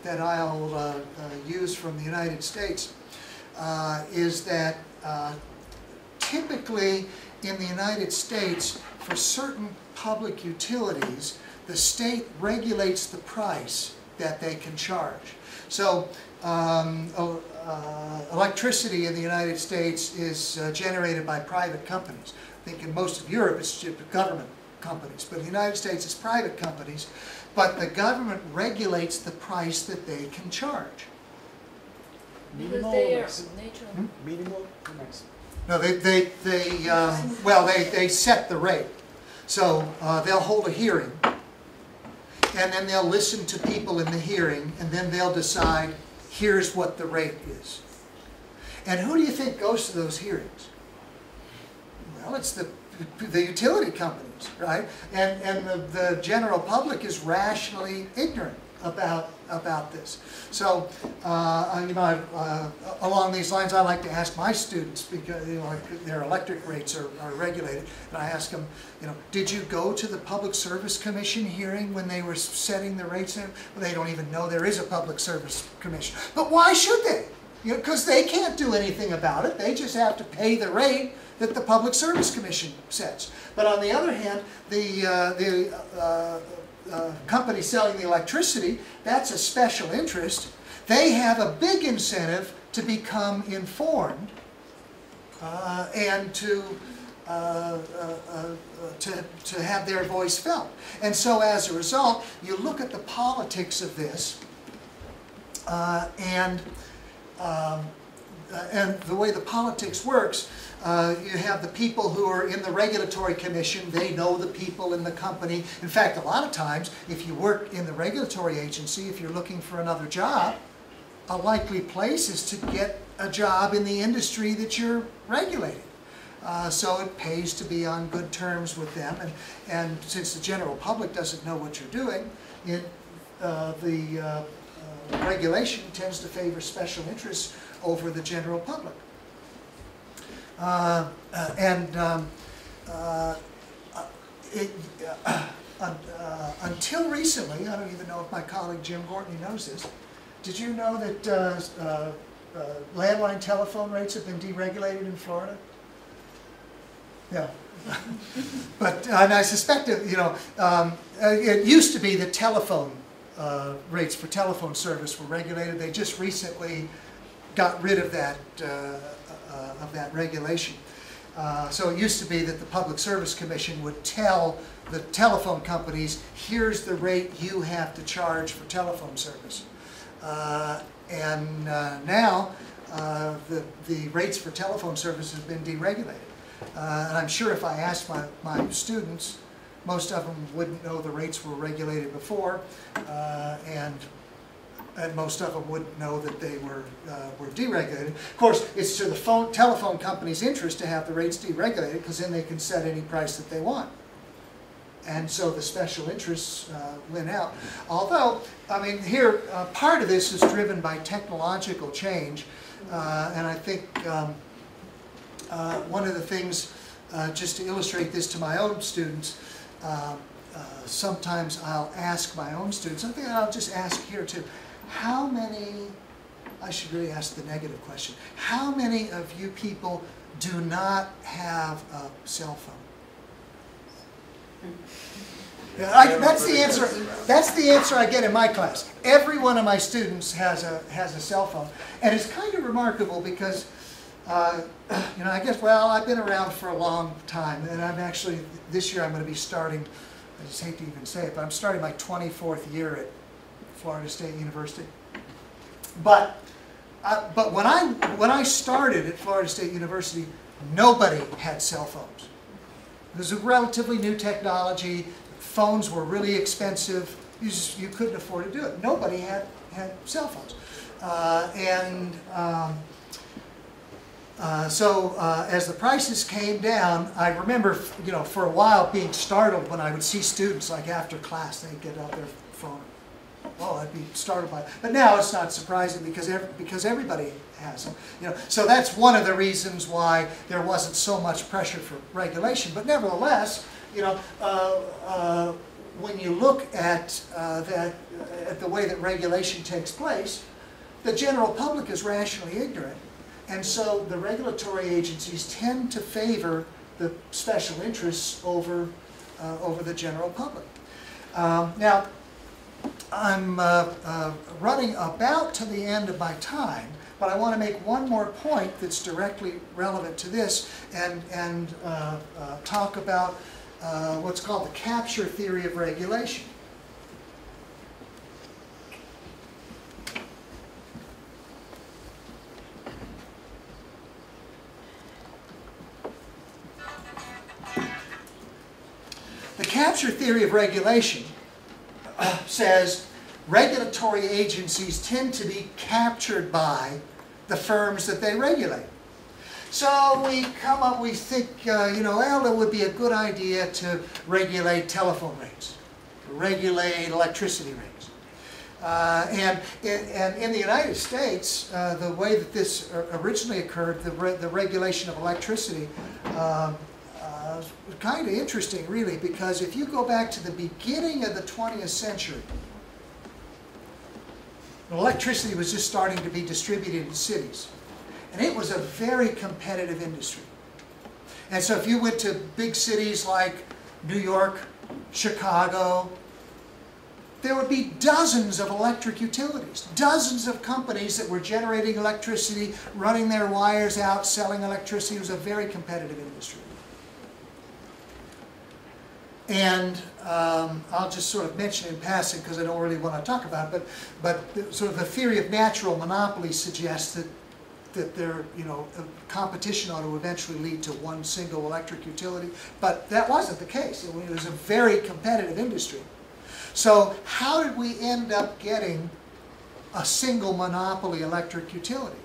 that I'll use from the United States is that typically in the United States, for certain public utilities, the state regulates the price that they can charge. So electricity in the United States is generated by private companies. I think in most of Europe it's government companies, but in the United States it's private companies. But the government regulates the price that they can charge. Because they are natural. Minimal or maximum? No, they set the rate. So they'll hold a hearing, and then they'll listen to people in the hearing, and then they'll decide, here's what the rate is. And who do you think goes to those hearings? Well, it's the utility companies, right? And the general public is rationally ignorant about this. So, along these lines, I like to ask my students, because their electric rates are regulated, and I ask them, did you go to the Public Service Commission hearing when they were setting the rates? Well, they don't even know there is a Public Service Commission. But why should they? Because they can't do anything about it. They just have to pay the rate that the Public Service Commission sets. But on the other hand, the company selling the electricity, that's a special interest. They have a big incentive to become informed and to to have their voice felt. And so as a result, you look at the politics of this, and the way the politics works, you have the people who are in the regulatory commission. They know the people in the company. In fact, a lot of times, if you work in the regulatory agency, if you're looking for another job, a likely place is to get a job in the industry that you're regulating. So it pays to be on good terms with them. And since the general public doesn't know what you're doing, the regulation tends to favor special interests over the general public. Until recently, I don't even know if my colleague Jim Gortney knows this, did you know that landline telephone rates have been deregulated in Florida? Yeah. But and I suspect that, you know, it used to be that telephone rates for telephone service were regulated. They just recently got rid of that regulation. So it used to be that the Public Service Commission would tell the telephone companies, here's the rate you have to charge for telephone service. Now the rates for telephone service have been deregulated. And I'm sure if I asked my students, most of them wouldn't know the rates were regulated before, and most of them wouldn't know that they were deregulated. Of course, it's to the telephone company's interest to have the rates deregulated, because then they can set any price that they want. And so the special interests went out. Although, I mean, here, part of this is driven by technological change, and I think one of the things, just to illustrate this to my own students, sometimes I'll ask my own students, something I'll just ask here too, how many, I should really ask the negative question, how many of you people do not have a cell phone? That's the answer. That's the answer I get in my class. Every one of my students has a cell phone, and it's kind of remarkable because, you know, I guess, well, I've been around for a long time, and I'm actually, this year I'm going to be starting, I just hate to even say it, but I'm starting my 24th year at Florida State University. But when I started at Florida State University, nobody had cell phones. It was a relatively new technology. Phones were really expensive. You couldn't afford to do it. Nobody had cell phones. So as the prices came down, I remember, you know, for a while being startled when I would see students, like after class, they'd get out their phone. Oh, I'd be startled by it. But now it's not surprising because everybody has them. You know, so that's one of the reasons why there wasn't so much pressure for regulation. But nevertheless, you know, when you look at the way that regulation takes place, the general public is rationally ignorant. And so the regulatory agencies tend to favor the special interests over the general public. Now, I'm running about to the end of my time, but I want to make one more point that's directly relevant to this and talk about what's called the capture theory of regulation. The capture theory of regulation says regulatory agencies tend to be captured by the firms that they regulate. So we come up, we think, you know, well, it would be a good idea to regulate telephone rates, regulate electricity rates. And in the United States, the way that this originally occurred, the regulation of electricity, was kind of interesting, really, because if you go back to the beginning of the 20th century, electricity was just starting to be distributed in cities. And it was a very competitive industry. And so if you went to big cities like New York, Chicago, there would be dozens of electric utilities, dozens of companies that were generating electricity, running their wires out, selling electricity. It was a very competitive industry. And I'll just sort of mention in passing because I don't really want to talk about it, but sort of the theory of natural monopoly suggests that there, competition ought to eventually lead to one single electric utility, but that wasn't the case. It was a very competitive industry. So how did we end up getting a single monopoly electric utility?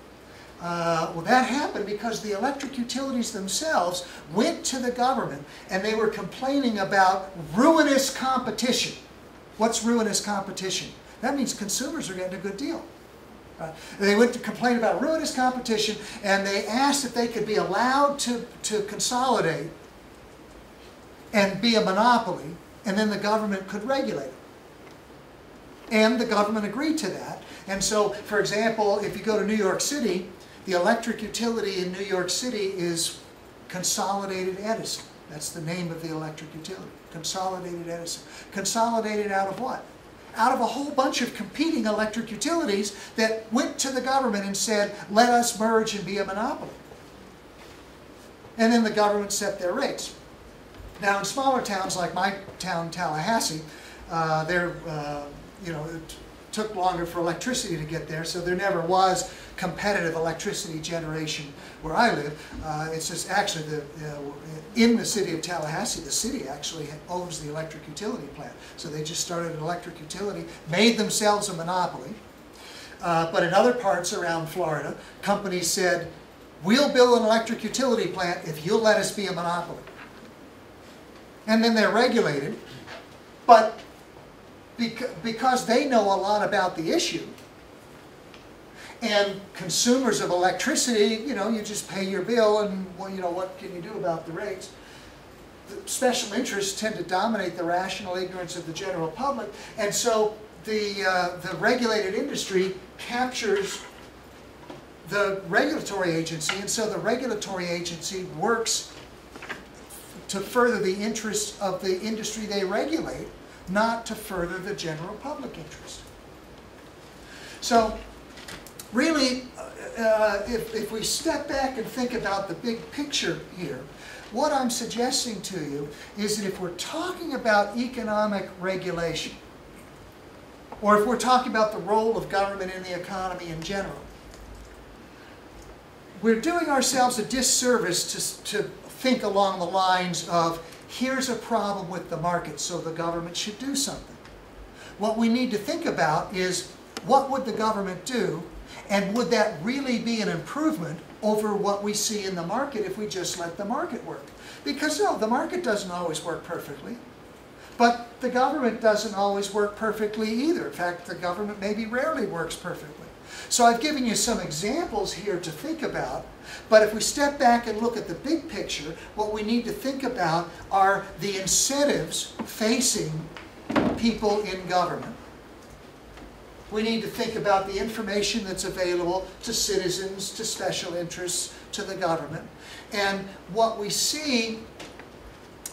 Well, that happened because the electric utilities themselves went to the government and they were complaining about ruinous competition. What's ruinous competition? That means consumers are getting a good deal. They went to complain about ruinous competition and they asked if they could be allowed to consolidate and be a monopoly, and then the government could regulate it. And the government agreed to that. And so, for example, if you go to New York City, the electric utility in New York City is Consolidated Edison. That's the name of the electric utility, Consolidated Edison. Consolidated out of what? Out of a whole bunch of competing electric utilities that went to the government and said, let us merge and be a monopoly. And then the government set their rates. Now in smaller towns like my town, Tallahassee, it took longer for electricity to get there, so there never was competitive electricity generation where I live. It's just actually in the city of Tallahassee, the city actually owns the electric utility plant. So they just started an electric utility, made themselves a monopoly. But in other parts around Florida, companies said, we'll build an electric utility plant if you'll let us be a monopoly. And then they're regulated, but because they know a lot about the issue, and consumers of electricity, you just pay your bill and, what can you do about the rates? The special interests tend to dominate the rational ignorance of the general public, and so the regulated industry captures the regulatory agency, and so the regulatory agency works to further the interests of the industry they regulate, not to further the general public interest. So really, if we step back and think about the big picture here, what I'm suggesting to you is that if we're talking about economic regulation, or if we're talking about the role of government in the economy in general, we're doing ourselves a disservice to think along the lines of, here's a problem with the market, so the government should do something. What we need to think about is, what would the government do, and would that really be an improvement over what we see in the market if we just let the market work? Because no, the market doesn't always work perfectly, but the government doesn't always work perfectly either. In fact, the government maybe rarely works perfectly. So I've given you some examples here to think about, but if we step back and look at the big picture, what we need to think about are the incentives facing people in government. We need to think about the information that's available to citizens, to special interests, to the government. And what we see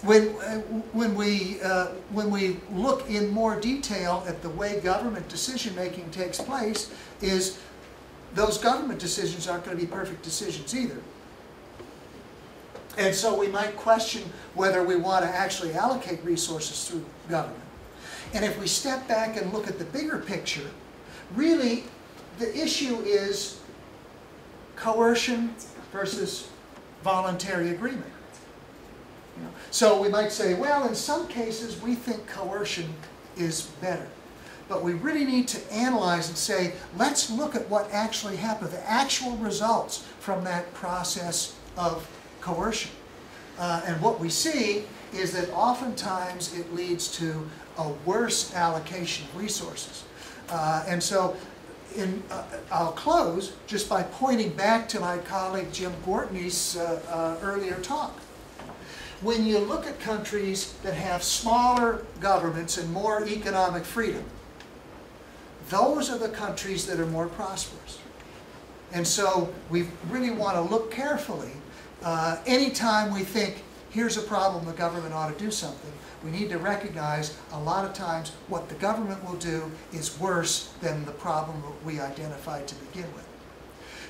when we look in more detail at the way government decision-making takes place is those government decisions aren't going to be perfect decisions either. And so we might question whether we want to actually allocate resources through government. And if we step back and look at the bigger picture, really the issue is coercion versus voluntary agreement. So we might say, well, in some cases we think coercion is better. But we really need to analyze and say, let's look at what actually happened, the actual results from that process of coercion. And what we see is that oftentimes it leads to a worse allocation of resources. And so I'll close just by pointing back to my colleague Jim Gortney's earlier talk. When you look at countries that have smaller governments and more economic freedom, those are the countries that are more prosperous. And so we really want to look carefully. Anytime we think, here's a problem, the government ought to do something, we need to recognize a lot of times what the government will do is worse than the problem that we identified to begin with.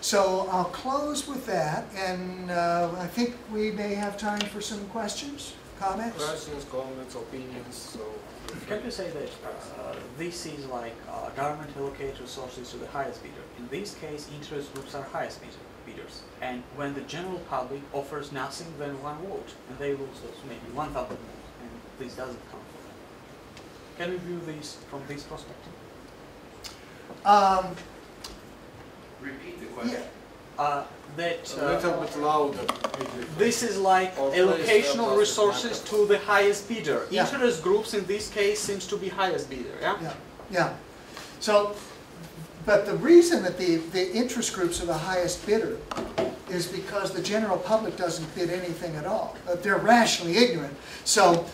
So I'll close with that, and I think we may have time for some questions. comments? Questions, comments, opinions, so... Can you say that this is like government allocate resources to the highest bidder? In this case, interest groups are highest bidders. And when the general public offers nothing than one vote, and they lose those maybe 1,000 votes, and this doesn't count for them. Can you view this from this perspective? Repeat the question. Yeah. A little bit louder. This is like allocation of resources to the highest bidder. Yeah. Interest groups in this case seems to be highest bidder, yeah? Yeah, yeah. So, but the reason that the interest groups are the highest bidder is because the general public doesn't bid anything at all. They're rationally ignorant. So,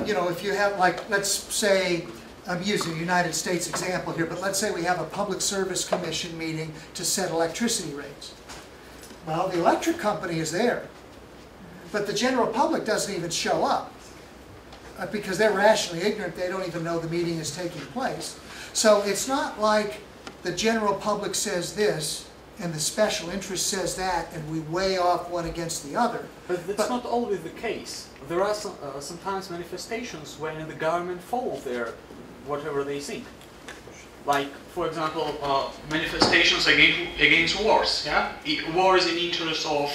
you know, if you have, like, let's say, I'm using a United States example here, but let's say we have a Public Service Commission meeting to set electricity rates. Well, the electric company is there, but the general public doesn't even show up because they're rationally ignorant. They don't even know the meeting is taking place. So it's not like the general public says this and the special interest says that and we weigh off one against the other. But that's not always the case. There are sometimes manifestations when the government follows their whatever they think. Like, for example, manifestations against wars. Yeah, wars in interest of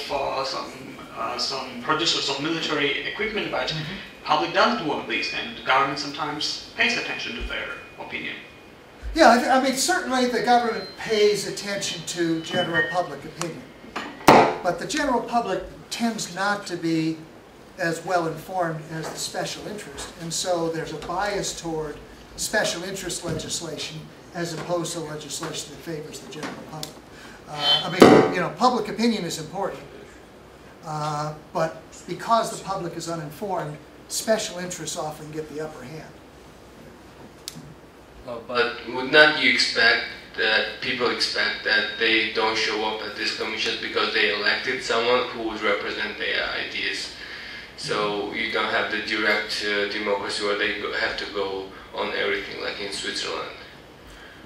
some producers of military equipment, but public doesn't want this, and government sometimes pays attention to their opinion. Yeah, I mean, certainly the government pays attention to general public opinion, but the general public tends not to be as well informed as the special interest, and so there's a bias toward special interest legislation as opposed to legislation that favors the general public. I mean, you know, public opinion is important, but because the public is uninformed, special interests often get the upper hand. But would not you expect that people expect that they don't show up at these commissions because they elected someone who would represent their ideas? So you don't have the direct democracy where they have to go on everything like in Switzerland.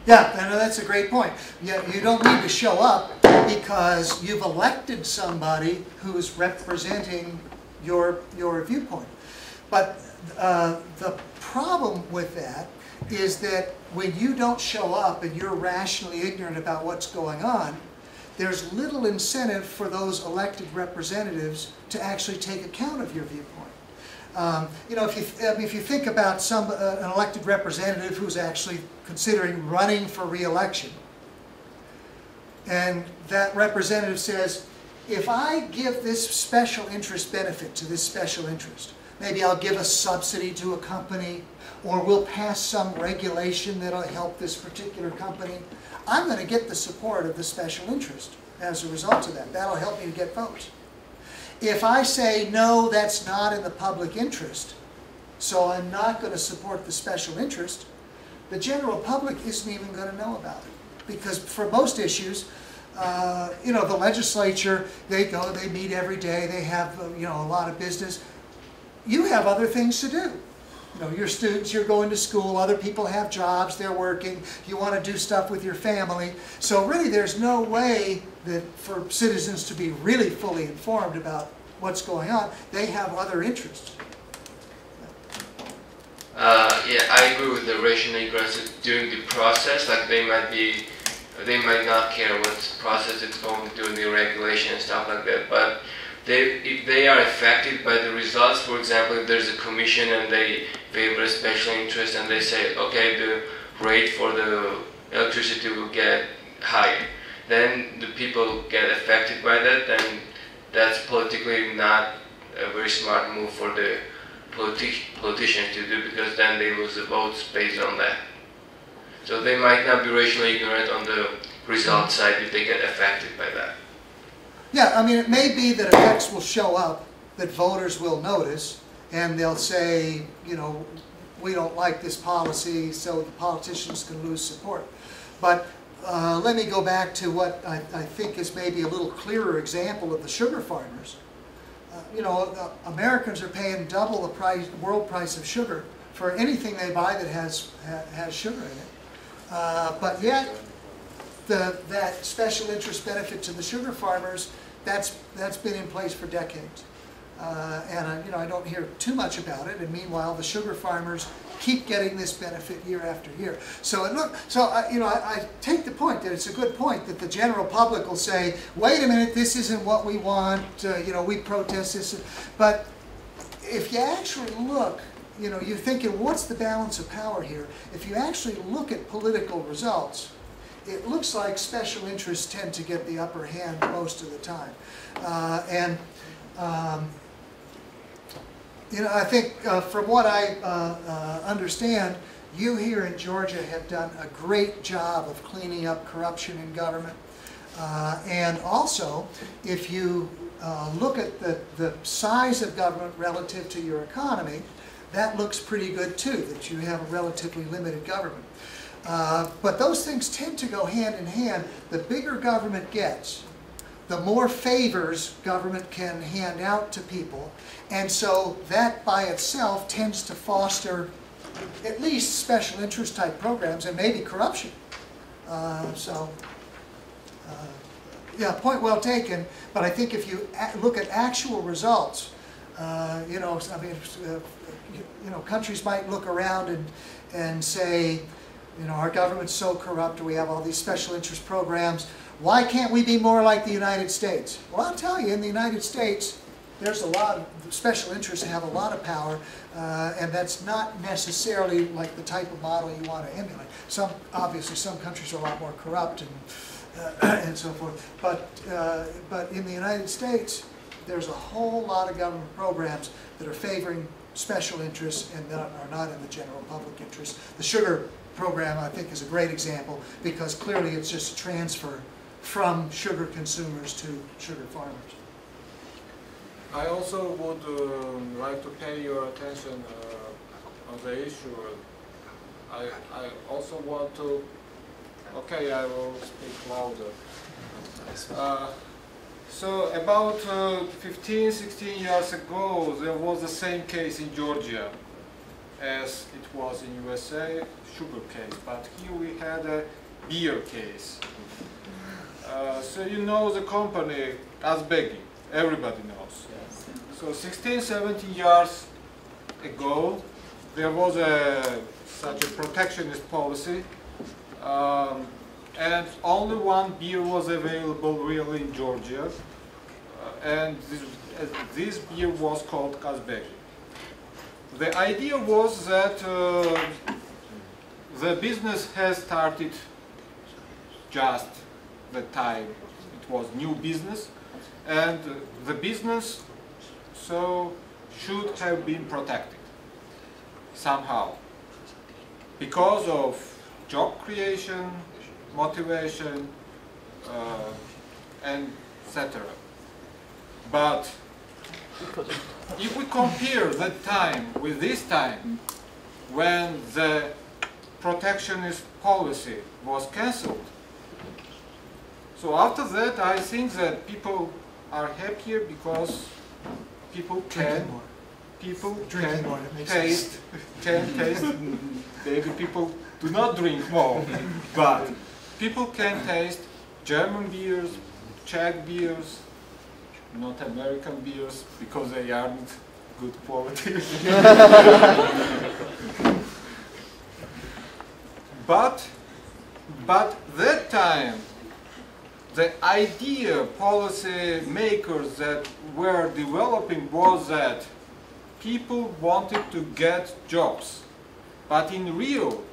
Yeah, I know that's a great point. Yeah, you don't need to show up because you've elected somebody who is representing your viewpoint. But the problem with that is that when you don't show up and you're rationally ignorant about what's going on, there's little incentive for those elected representatives to actually take account of your viewpoint. You know, if you think about an elected representative who's actually considering running for re-election, and that representative says, if I give this special interest benefit to this special interest, maybe I'll give a subsidy to a company, or we'll pass some regulation that'll help this particular company, I'm going to get the support of the special interest as a result of that. That'll help me to get votes. If I say, no, that's not in the public interest, so I'm not going to support the special interest, the general public isn't even going to know about it. Because for most issues, you know, the legislature, they go, they meet every day, they have, you know, a lot of business. You have other things to do. You know, you're students, you're going to school, other people have jobs, they're working, you want to do stuff with your family. So really there's no way that for citizens to be really fully informed about what's going on. They have other interests. Yeah, I agree with the rational ignorance during the process. Like they might not care what process it's going through, the regulation and stuff like that. But if they are affected by the results, for example, if there's a commission and they favor a special interest and they say, okay, the rate for the electricity will get higher, then the people get affected by that, then that's politically not a very smart move for the politicians to do, because then they lose the votes based on that. So they might not be racially ignorant on the result side if they get affected by that. Yeah, I mean, it may be that effects will show up that voters will notice, and they'll say, you know, we don't like this policy, so the politicians can lose support. But let me go back to what I think is maybe a little clearer example of the sugar farmers. You know, Americans are paying double the world price of sugar for anything they buy that has sugar in it. But yet, that special interest benefit to the sugar farmers, that's been in place for decades. and I don't hear too much about it. And meanwhile, the sugar farmers keep getting this benefit year after year. So I take the point that it's a good point that the general public will say, wait a minute, this isn't what we want. We protest this, but if you actually look, you're thinking, what's the balance of power here? If you actually look at political results, it looks like special interests tend to get the upper hand most of the time. I think from what I understand, you here in Georgia have done a great job of cleaning up corruption in government. And also, if you look at the size of government relative to your economy, that looks pretty good too, that you have a relatively limited government. But those things tend to go hand in hand. The bigger government gets, the more favors government can hand out to people. And so that by itself tends to foster at least special interest type programs and maybe corruption. Yeah, point well taken. But I think if you look at actual results, countries might look around and say, our government's so corrupt, we have all these special interest programs. Why can't we be more like the United States? Well, I'll tell you, in the United States, there's a lot of special interests have a lot of power, and that's not necessarily like the type of model you want to emulate. Obviously, some countries are a lot more corrupt and so forth. But in the United States, there's a whole lot of government programs that are favoring special interests and that are not in the general public interest. The sugar program, I think, is a great example because clearly it's just a transfer from sugar consumers to sugar farmers. I also would like to pay your attention on the issue. I also want to, okay, I will speak louder. So about 15, 16 years ago, there was the same case in Georgia as it was in USA, sugar case, but here we had a beer case. So you know the company Azbegi, everybody knows. So 16, 17 years ago, there was such a protectionist policy, and only one beer was available really in Georgia, and this beer was called Azbegi. The idea was that the business has started just the time it was new business, and the business so should have been protected somehow because of job creation, motivation, and etc. But if we compare that time with this time when the protectionist policy was cancelled, so after that I think that people are happier because people can taste, maybe people do not drink more, but people can taste German beers, Czech beers, not American beers because they aren't good quality. But that time, the idea policy makers that were developing was that people wanted to get jobs. But in real,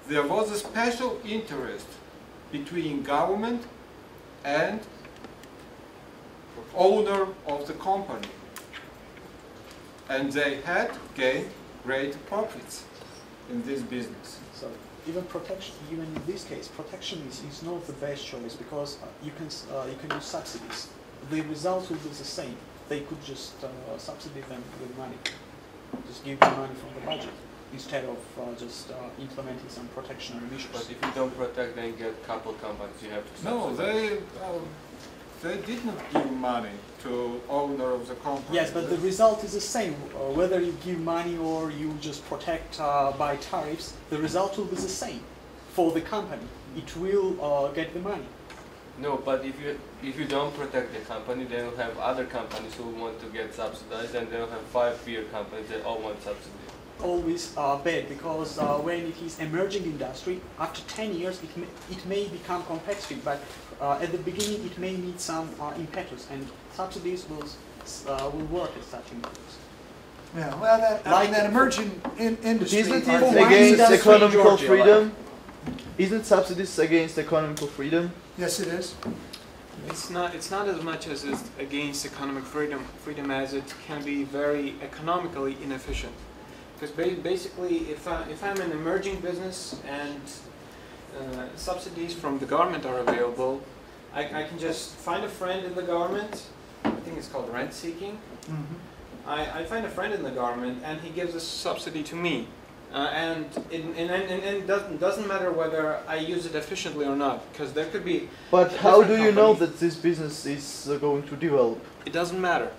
there was a special interest between government and owner of the company. And they had gained great profits in this business. So even in this case, protection is not the best choice because you can use subsidies. The result will be the same. They could just subsidize them with money, just give them money from the budget instead of just implementing some protection measures. But if you don't protect, then you get couple companies you have to No, subsidize. they did not give money to owner of the company. Yes, but the result is the same. Whether you give money or you just protect by tariffs, the result will be the same for the company. It will get the money. No, but if you don't protect the company, then you'll have other companies who want to get subsidized, and then you'll have 5 beer companies that all want subsidy. Always bad, because when it is emerging industry, after 10 years it may become competitive, but at the beginning it may need some impetus, and subsidies will work as such impetus. Yeah, well, that emerging industry. Isn't are it wine against industry, economical Georgia, freedom? Isn't subsidies against economical freedom? Yes, it is. It's not as much as it's against economic freedom as it can be very economically inefficient. Because basically, if I'm an emerging business and subsidies from the government are available, I can just find a friend in the government. I think it's called rent seeking. Mm-hmm. I find a friend in the government, and he gives a subsidy to me. And it doesn't matter whether I use it efficiently or not, because there could be. But how do you know that this business is going to develop? It doesn't matter.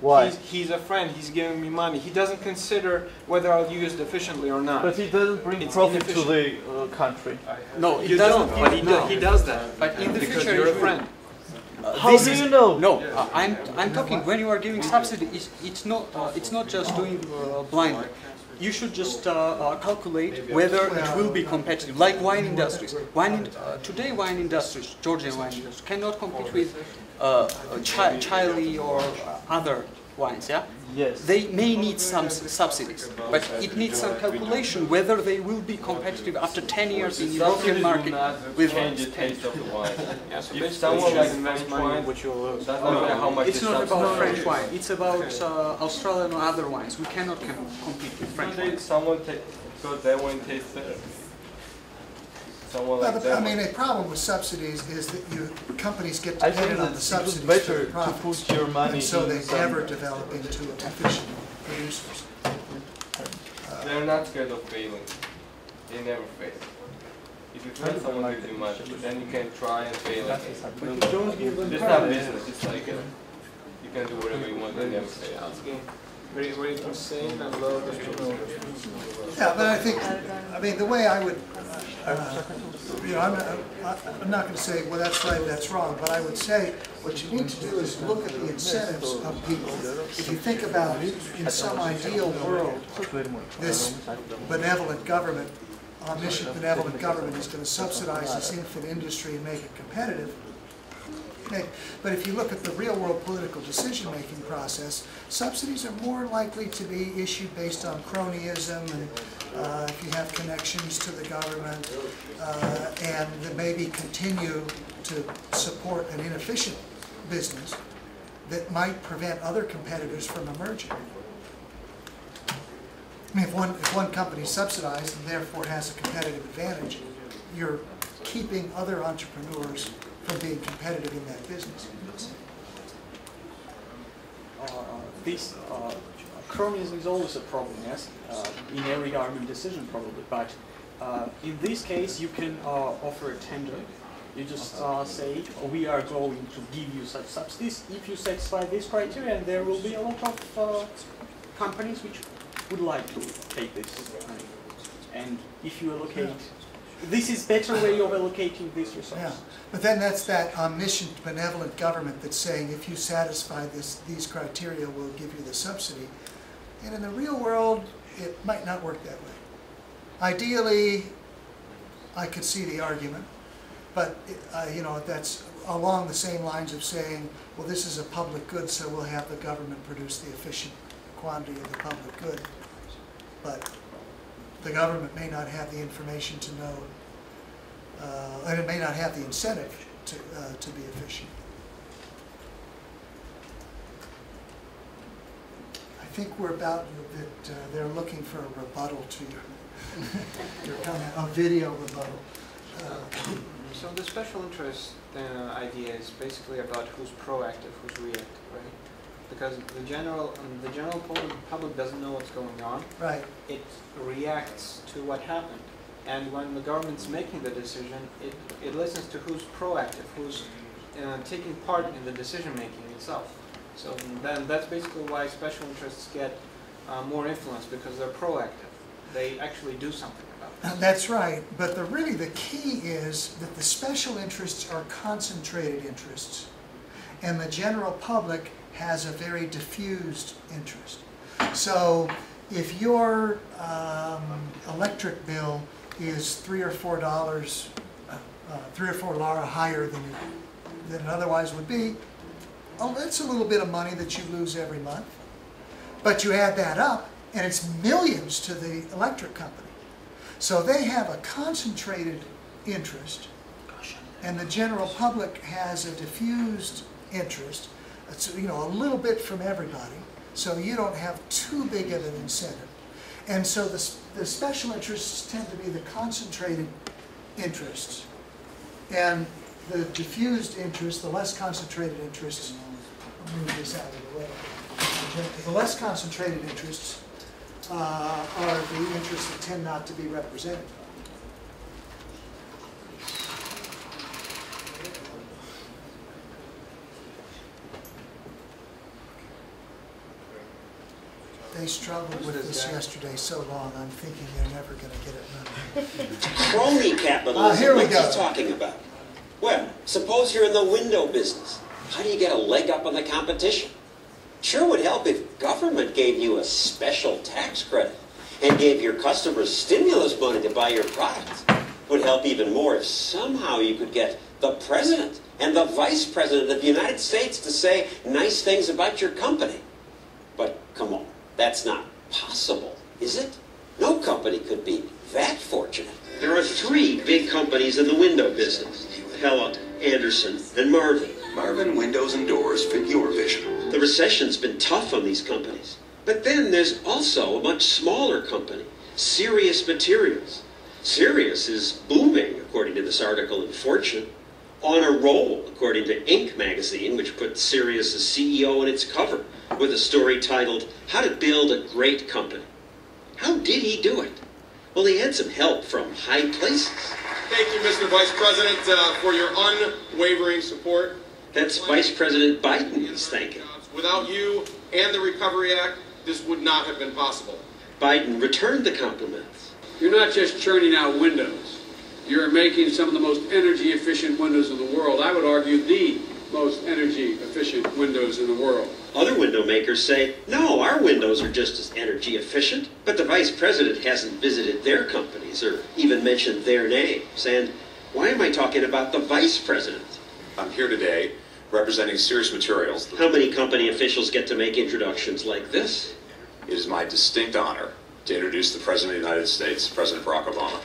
Why? He's a friend. He's giving me money. He doesn't consider whether I'll use it efficiently or not. But he doesn't bring profit to the country. No, he doesn't. But he does that. But in the Because future, you're you're a a friend. How do you know? No, I'm talking when you are giving subsidy. It's not just doing blindly. You should just calculate whether it will be competitive, like wine industries. Today, wine industries, Georgian wine industry, cannot compete with Chile or other wines. Yeah. Yes. They may need some subsidies, but it needs some calculation whether they will be competitive after 10 years in European market with change the taste of the wine. Yeah, so If basically someone you likes invest French money wine, in what you'll lose. doesn't matter how much It's the not subsidy about is. French wine. It's about Australian or other wines. We cannot compete with French wine. Someone because that wine tastes better. Someone Well, like I that mean, one. a problem with subsidies is that companies get I think dependent on that the it was subsidies better for to profits, put your money and so in they some- never develop into efficient producers. They're not scared of failing. They never fail. If you try, someone gives you money, but then you can try and fail again. Don't give them It's not business. It's like you can do whatever you want and never fail. What you can say and low the Yeah, but I think, I mean, the way I would, I'm not going to say, well, that's right, that's wrong, but I would say what you need to do is look at the incentives of people. If you think about it, in some ideal world, this benevolent government, omniscient benevolent government is going to subsidize this infant industry and make it competitive. But if you look at the real-world political decision-making process, subsidies are more likely to be issued based on cronyism and if you have connections to the government and that maybe continue to support an inefficient business that might prevent other competitors from emerging. I mean, if one company is subsidized and therefore has a competitive advantage, you're keeping other entrepreneurs from being competitive in that business. This cronyism is always a problem, yes, in every government decision probably, but in this case you can offer a tender. You just say, we are going to give you such subsidies if you satisfy this criteria, and there will be a lot of companies which would like to take this money. And if you allocate, this is better way of allocating this resource. Yeah, but then that's that omniscient, benevolent government that's saying if you satisfy these criteria, we'll give you the subsidy. And in the real world, it might not work that way. Ideally, I could see the argument, but you know, that's along the same lines of saying, well, this is a public good, so we'll have the government produce the efficient quantity of the public good. But the government may not have the information to know, and it may not have the incentive to be efficient. I think we're about that. They're looking for a rebuttal to your comment, a video rebuttal. So the special interest idea is basically about who's proactive, who's reactive, right? Because the general public doesn't know what's going on. Right. It reacts to what happened, and when the government's making the decision, it listens to who's proactive, who's taking part in the decision making itself. So then that's basically why special interests get more influence, because they're proactive. They actually do something about it. That's right, but really the key is that the special interests are concentrated interests, and the general public has a very diffused interest. So if your electric bill is $3 or $4, $3 or $4 higher than it otherwise would be, oh, that's a little bit of money that you lose every month. But you add that up, and it's millions to the electric company. So they have a concentrated interest, and the general public has a diffused interest. It's, you know, a little bit from everybody, so you don't have too big of an incentive. And so the special interests tend to be the concentrated interests, and the diffused interests, the less concentrated interests, I'll move this out of the way. The less concentrated interests are the interests that tend not to be represented. They struggled with this yesterday so long, I'm thinking they're never going to get it right. Crony capitalism, here we what's go. he talking about? Well, suppose you're in the window business. How do you get a leg up on the competition? Sure would help if government gave you a special tax credit and gave your customers stimulus money to buy your products. Would help even more if somehow you could get the president and the vice president of the United States to say nice things about your company. But come on, that's not possible, is it? No company could be that fortunate. There are 3 big companies in the window business: Pella, Anderson, and Marvin. Marvin Windows and Doors fit your vision. The recession's been tough on these companies. But then there's also a much smaller company, Sirius Materials. Sirius is booming, according to this article in Fortune. On a roll, according to Inc. magazine, which put Sirius's CEO on its cover with a story titled, How to Build a Great Company. How did he do it? Well, he had some help from high places. Thank you, Mr. Vice President, for your unwavering support. That's Vice President Biden he's thanking. Without you and the Recovery Act, this would not have been possible. Biden returned the compliments. You're not just churning out windows. You're making some of the most energy-efficient windows in the world. I would argue the most energy-efficient windows in the world. Other window makers say, no, our windows are just as energy efficient. But the vice president hasn't visited their companies or even mentioned their names. And why am I talking about the vice president? I'm here today representing Sirius Materials. How many company officials get to make introductions like this? It is my distinct honor to introduce the President of the United States, President Barack Obama.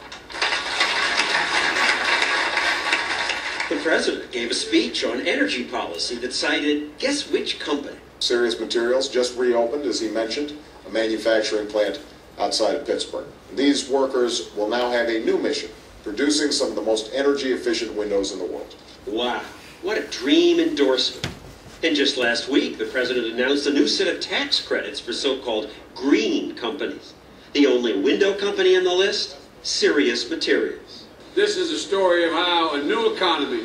The president gave a speech on energy policy that cited, guess which company? Sirius Materials just reopened, as he mentioned, a manufacturing plant outside of Pittsburgh. These workers will now have a new mission, producing some of the most energy-efficient windows in the world. Wow, what a dream endorsement. And just last week, the president announced a new set of tax credits for so-called green companies. The only window company on the list? Sirius Materials. This is a story of how a new economy,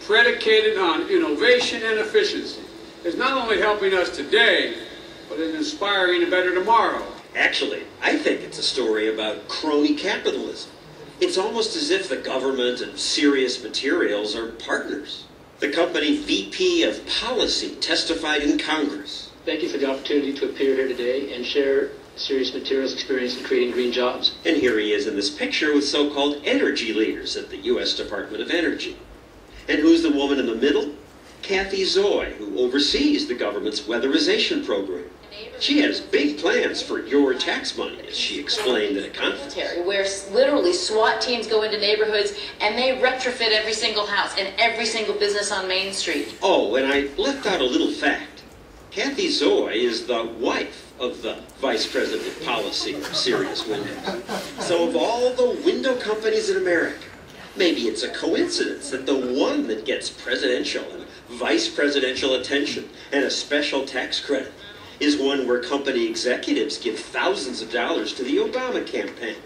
predicated on innovation and efficiency, is not only helping us today, but is inspiring a better tomorrow. Actually, I think it's a story about crony capitalism. It's almost as if the government and Sirius Materials are partners. The company VP of Policy testified in Congress. Thank you for the opportunity to appear here today and share Sirius Materials' experience in creating green jobs. And here he is in this picture with so-called energy leaders at the U.S. Department of Energy. And who's the woman in the middle? Kathy Zoy, who oversees the government's weatherization program. She has big plans for your tax money, as she explained at a conference. Where literally SWAT teams go into neighborhoods and they retrofit every single house and every single business on Main Street. Oh, and I left out a little fact. Kathy Zoy is the wife of the Vice President of Policy of Sirius Windows. So of all the window companies in America, maybe it's a coincidence that the one that gets presidential and vice presidential attention and a special tax credit is one where company executives give thousands of dollars to the Obama campaign,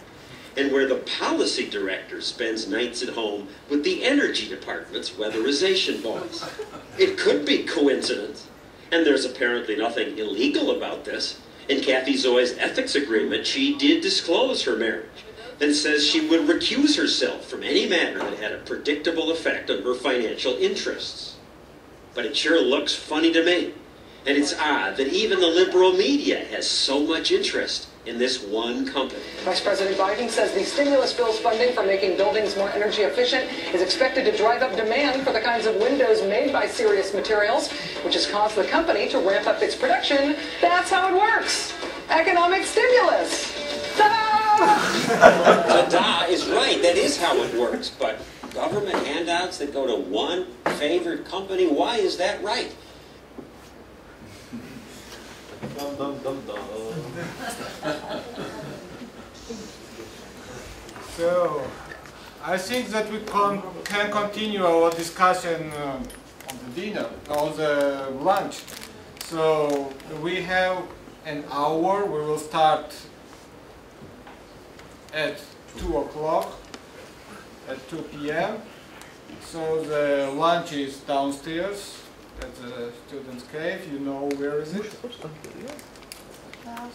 and where the policy director spends nights at home with the energy department's weatherization boss. It could be coincidence, and there's apparently nothing illegal about this. In Kathy Zoy's ethics agreement, she did disclose her marriage. and says she would recuse herself from any matter that had a predictable effect on her financial interests. But it sure looks funny to me. And it's odd that even the liberal media has so much interest in this one company. Vice President Biden says the stimulus bill's funding for making buildings more energy efficient is expected to drive up demand for the kinds of windows made by Sirius Materials, which has caused the company to ramp up its production. That's how it works. Economic stimulus. Ta-da! Ta-da is right. That is how it works. But government handouts that go to one favored company, why is that right? Dum, dum, dum, dum. So, I think that we can continue our discussion on the dinner or the lunch. So, we have an hour. We will start at 2 o'clock, at 2 p.m. So, the lunch is downstairs at the Students' Cave. You know where is it?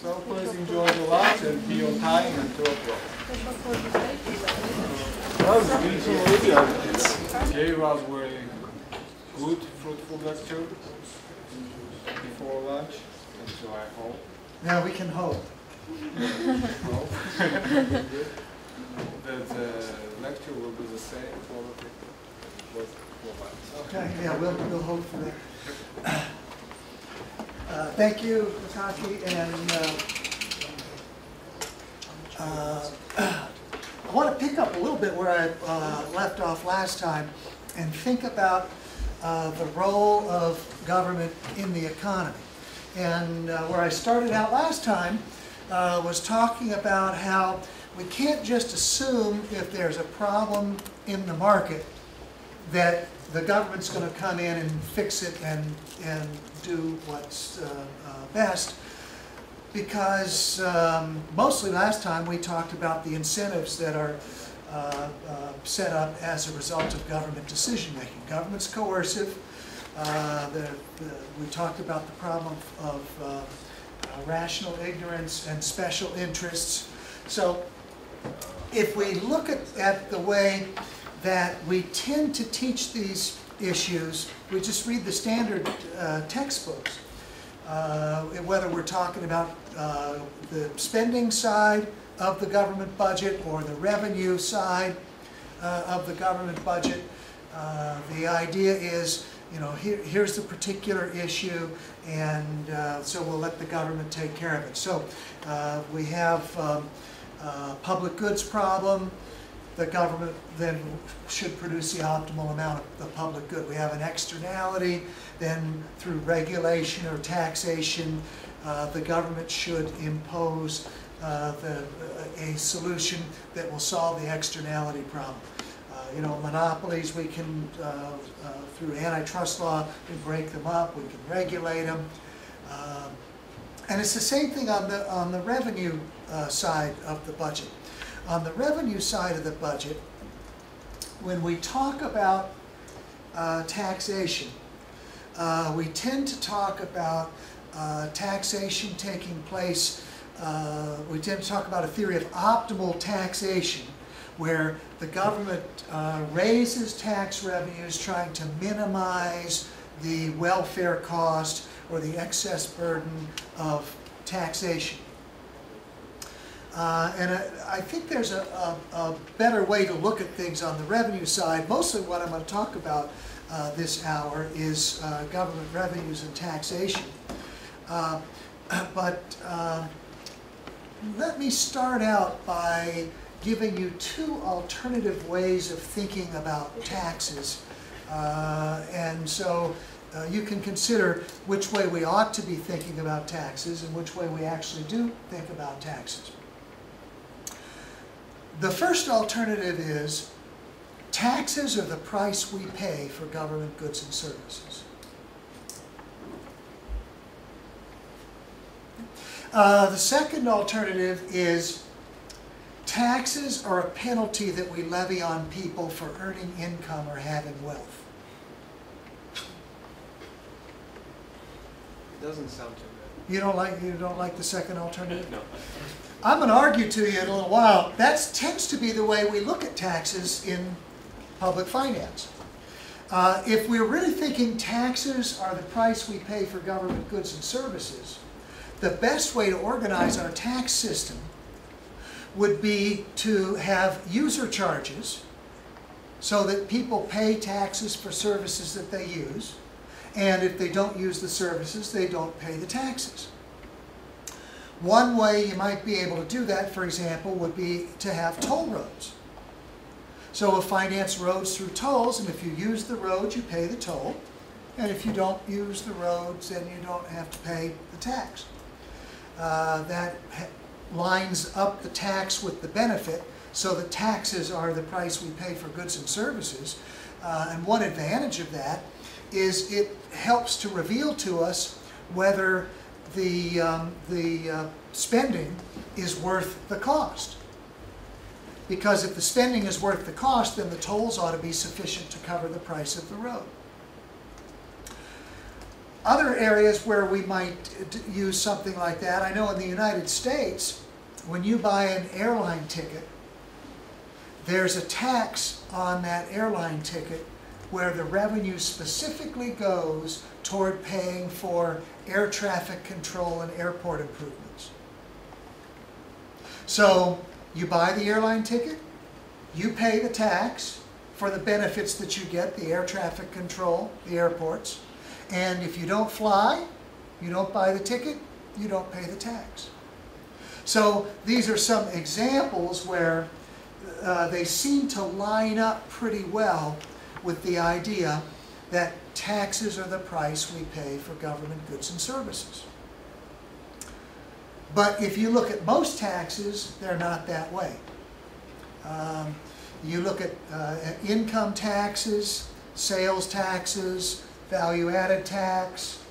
So please enjoy the lunch and be on time at 2 o'clock. Gave us very good, fruitful lecture before lunch, and so I hope. Now we can hope. That the lecture will be the same quality. Okay, yeah, we'll hope for that. Thank you, Taki, and I want to pick up a little bit where I left off last time and think about the role of government in the economy. And where I started out last time was talking about how we can't just assume if there's a problem in the market that the government's going to come in and fix it and do what's best, because mostly last time we talked about the incentives that are set up as a result of government decision-making. Government's coercive. We talked about the problem of rational ignorance and special interests. So if we look at the way that we tend to teach these issues, we just read the standard textbooks, whether we're talking about the spending side of the government budget or the revenue side of the government budget. The idea is, you know, here's the particular issue, and so we'll let the government take care of it. So we have public goods problem. The government then should produce the optimal amount of public good. We have an externality, then through regulation or taxation, the government should impose a solution that will solve the externality problem. You know, monopolies, we can, through antitrust law, we break them up, we can regulate them. And it's the same thing on the revenue side of the budget. On the revenue side of the budget, when we talk about taxation, we tend to talk about taxation taking place, we tend to talk about a theory of optimal taxation, where the government raises tax revenues trying to minimize the welfare cost or the excess burden of taxation. And I think there's a better way to look at things on the revenue side. Mostly what I'm going to talk about this hour is government revenues and taxation. But let me start out by giving you two alternative ways of thinking about taxes. And so you can consider which way we ought to be thinking about taxes and which way we actually do think about taxes. The first alternative is taxes are the price we pay for government goods and services. The second alternative is taxes are a penalty that we levy on people for earning income or having wealth. It doesn't sound too good. You don't like the second alternative? No. I'm going to argue to you in a little while, that tends to be the way we look at taxes in public finance. If we're really thinking taxes are the price we pay for government goods and services, the best way to organize our tax system would be to have user charges so that people pay taxes for services that they use, and if they don't use the services, they don't pay the taxes. One way you might be able to do that, for example, would be to have toll roads. So we'll finance roads through tolls, and if you use the roads, you pay the toll, and if you don't use the roads, then you don't have to pay the tax. That lines up the tax with the benefit, so the taxes are the price we pay for goods and services. And one advantage of that is it helps to reveal to us whether the spending is worth the cost. Because if the spending is worth the cost, then the tolls ought to be sufficient to cover the price of the road. Other areas where we might use something like that, I know in the United States, when you buy an airline ticket, there's a tax on that airline ticket where the revenue specifically goes toward paying for air traffic control and airport improvements. So you buy the airline ticket, you pay the tax for the benefits that you get, the air traffic control, the airports, and if you don't fly, you don't buy the ticket, you don't pay the tax. So these are some examples where they seem to line up pretty well with the idea that taxes are the price we pay for government goods and services. But if you look at most taxes, they're not that way. You look at income taxes, sales taxes, value-added tax.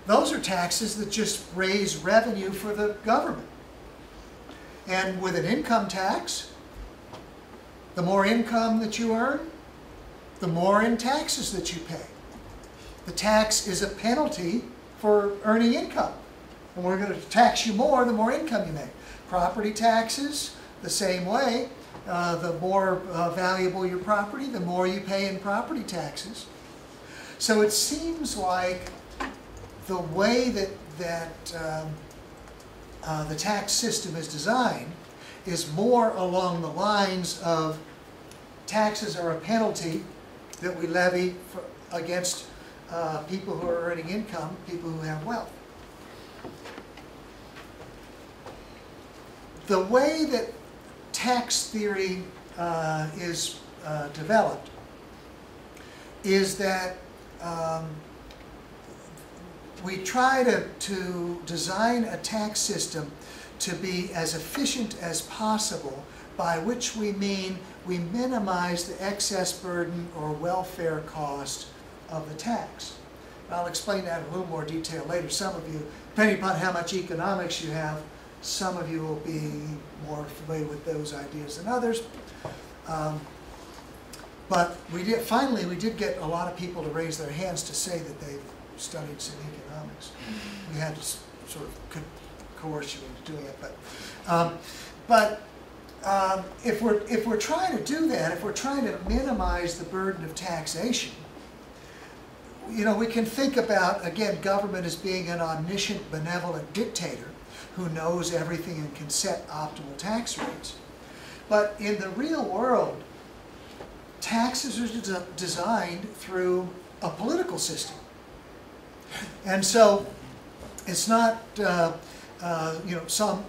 Those are taxes that just raise revenue for the government. And with an income tax, the more income that you earn, the more in taxes that you pay. The tax is a penalty for earning income. And we're going to tax you more the more income you make. Property taxes, the same way. The more valuable your property, the more you pay in property taxes. So it seems like the way that the tax system is designed is more along the lines of taxes are a penalty that we levy against people who are earning income, people who have wealth. The way that tax theory is developed is that we try to design a tax system to be as efficient as possible, by which we mean we minimize the excess burden or welfare cost of the tax. I'll explain that in a little more detail later. Some of you, depending upon how much economics you have, some of you will be more familiar with those ideas than others. But finally we did get a lot of people to raise their hands to say that they've studied some economics. We had to sort of coerce you into doing it. But if we're trying to do that, if we're trying to minimize the burden of taxation, you know, we can think about, again, government as being an omniscient, benevolent dictator who knows everything and can set optimal tax rates. But in the real world, taxes are designed through a political system. And so it's not you know, some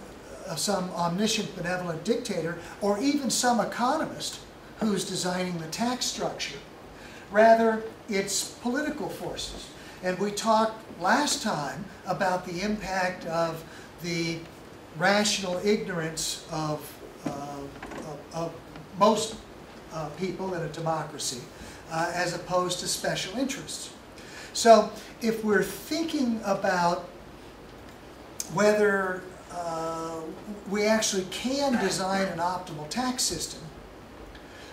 omniscient, benevolent dictator or even some economist who's designing the tax structure. Rather, it's political forces. And we talked last time about the impact of the rational ignorance of most people in a democracy as opposed to special interests. So if we're thinking about whether we actually can design an optimal tax system,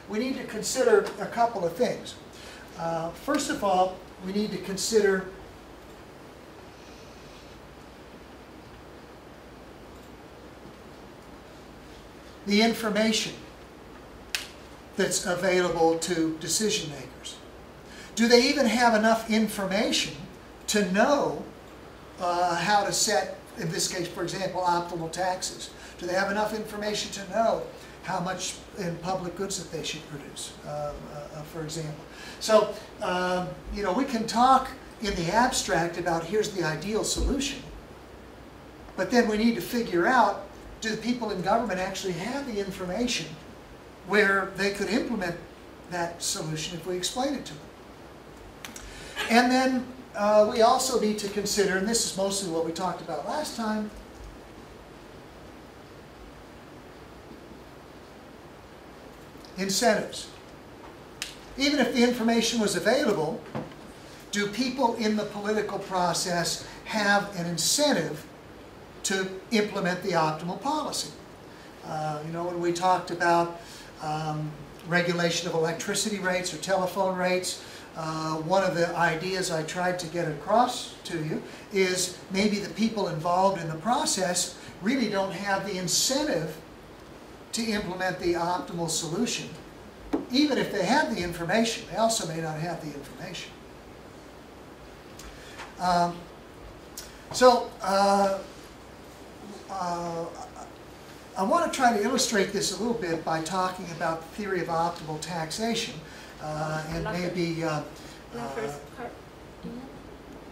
we need to consider a couple of things. First of all, we need to consider the information that's available to decision makers? Do they even have enough information to know how to set, in this case, for example, optimal taxes? Do they have enough information to know how much in public goods that they should produce, for example? So, you know, we can talk in the abstract about here's the ideal solution, but then we need to figure out, do the people in government actually have the information where they could implement that solution if we explain it to them? And then we also need to consider, and this is mostly what we talked about last time, incentives. Even if the information was available, do people in the political process have an incentive to implement the optimal policy? You know, when we talked about regulation of electricity rates or telephone rates, one of the ideas I tried to get across to you is maybe the people involved in the process really don't have the incentive to implement the optimal solution. Even if they have the information, they also may not have the information. I want to try to illustrate this a little bit by talking about the theory of optimal taxation, and maybe Laffer's curve.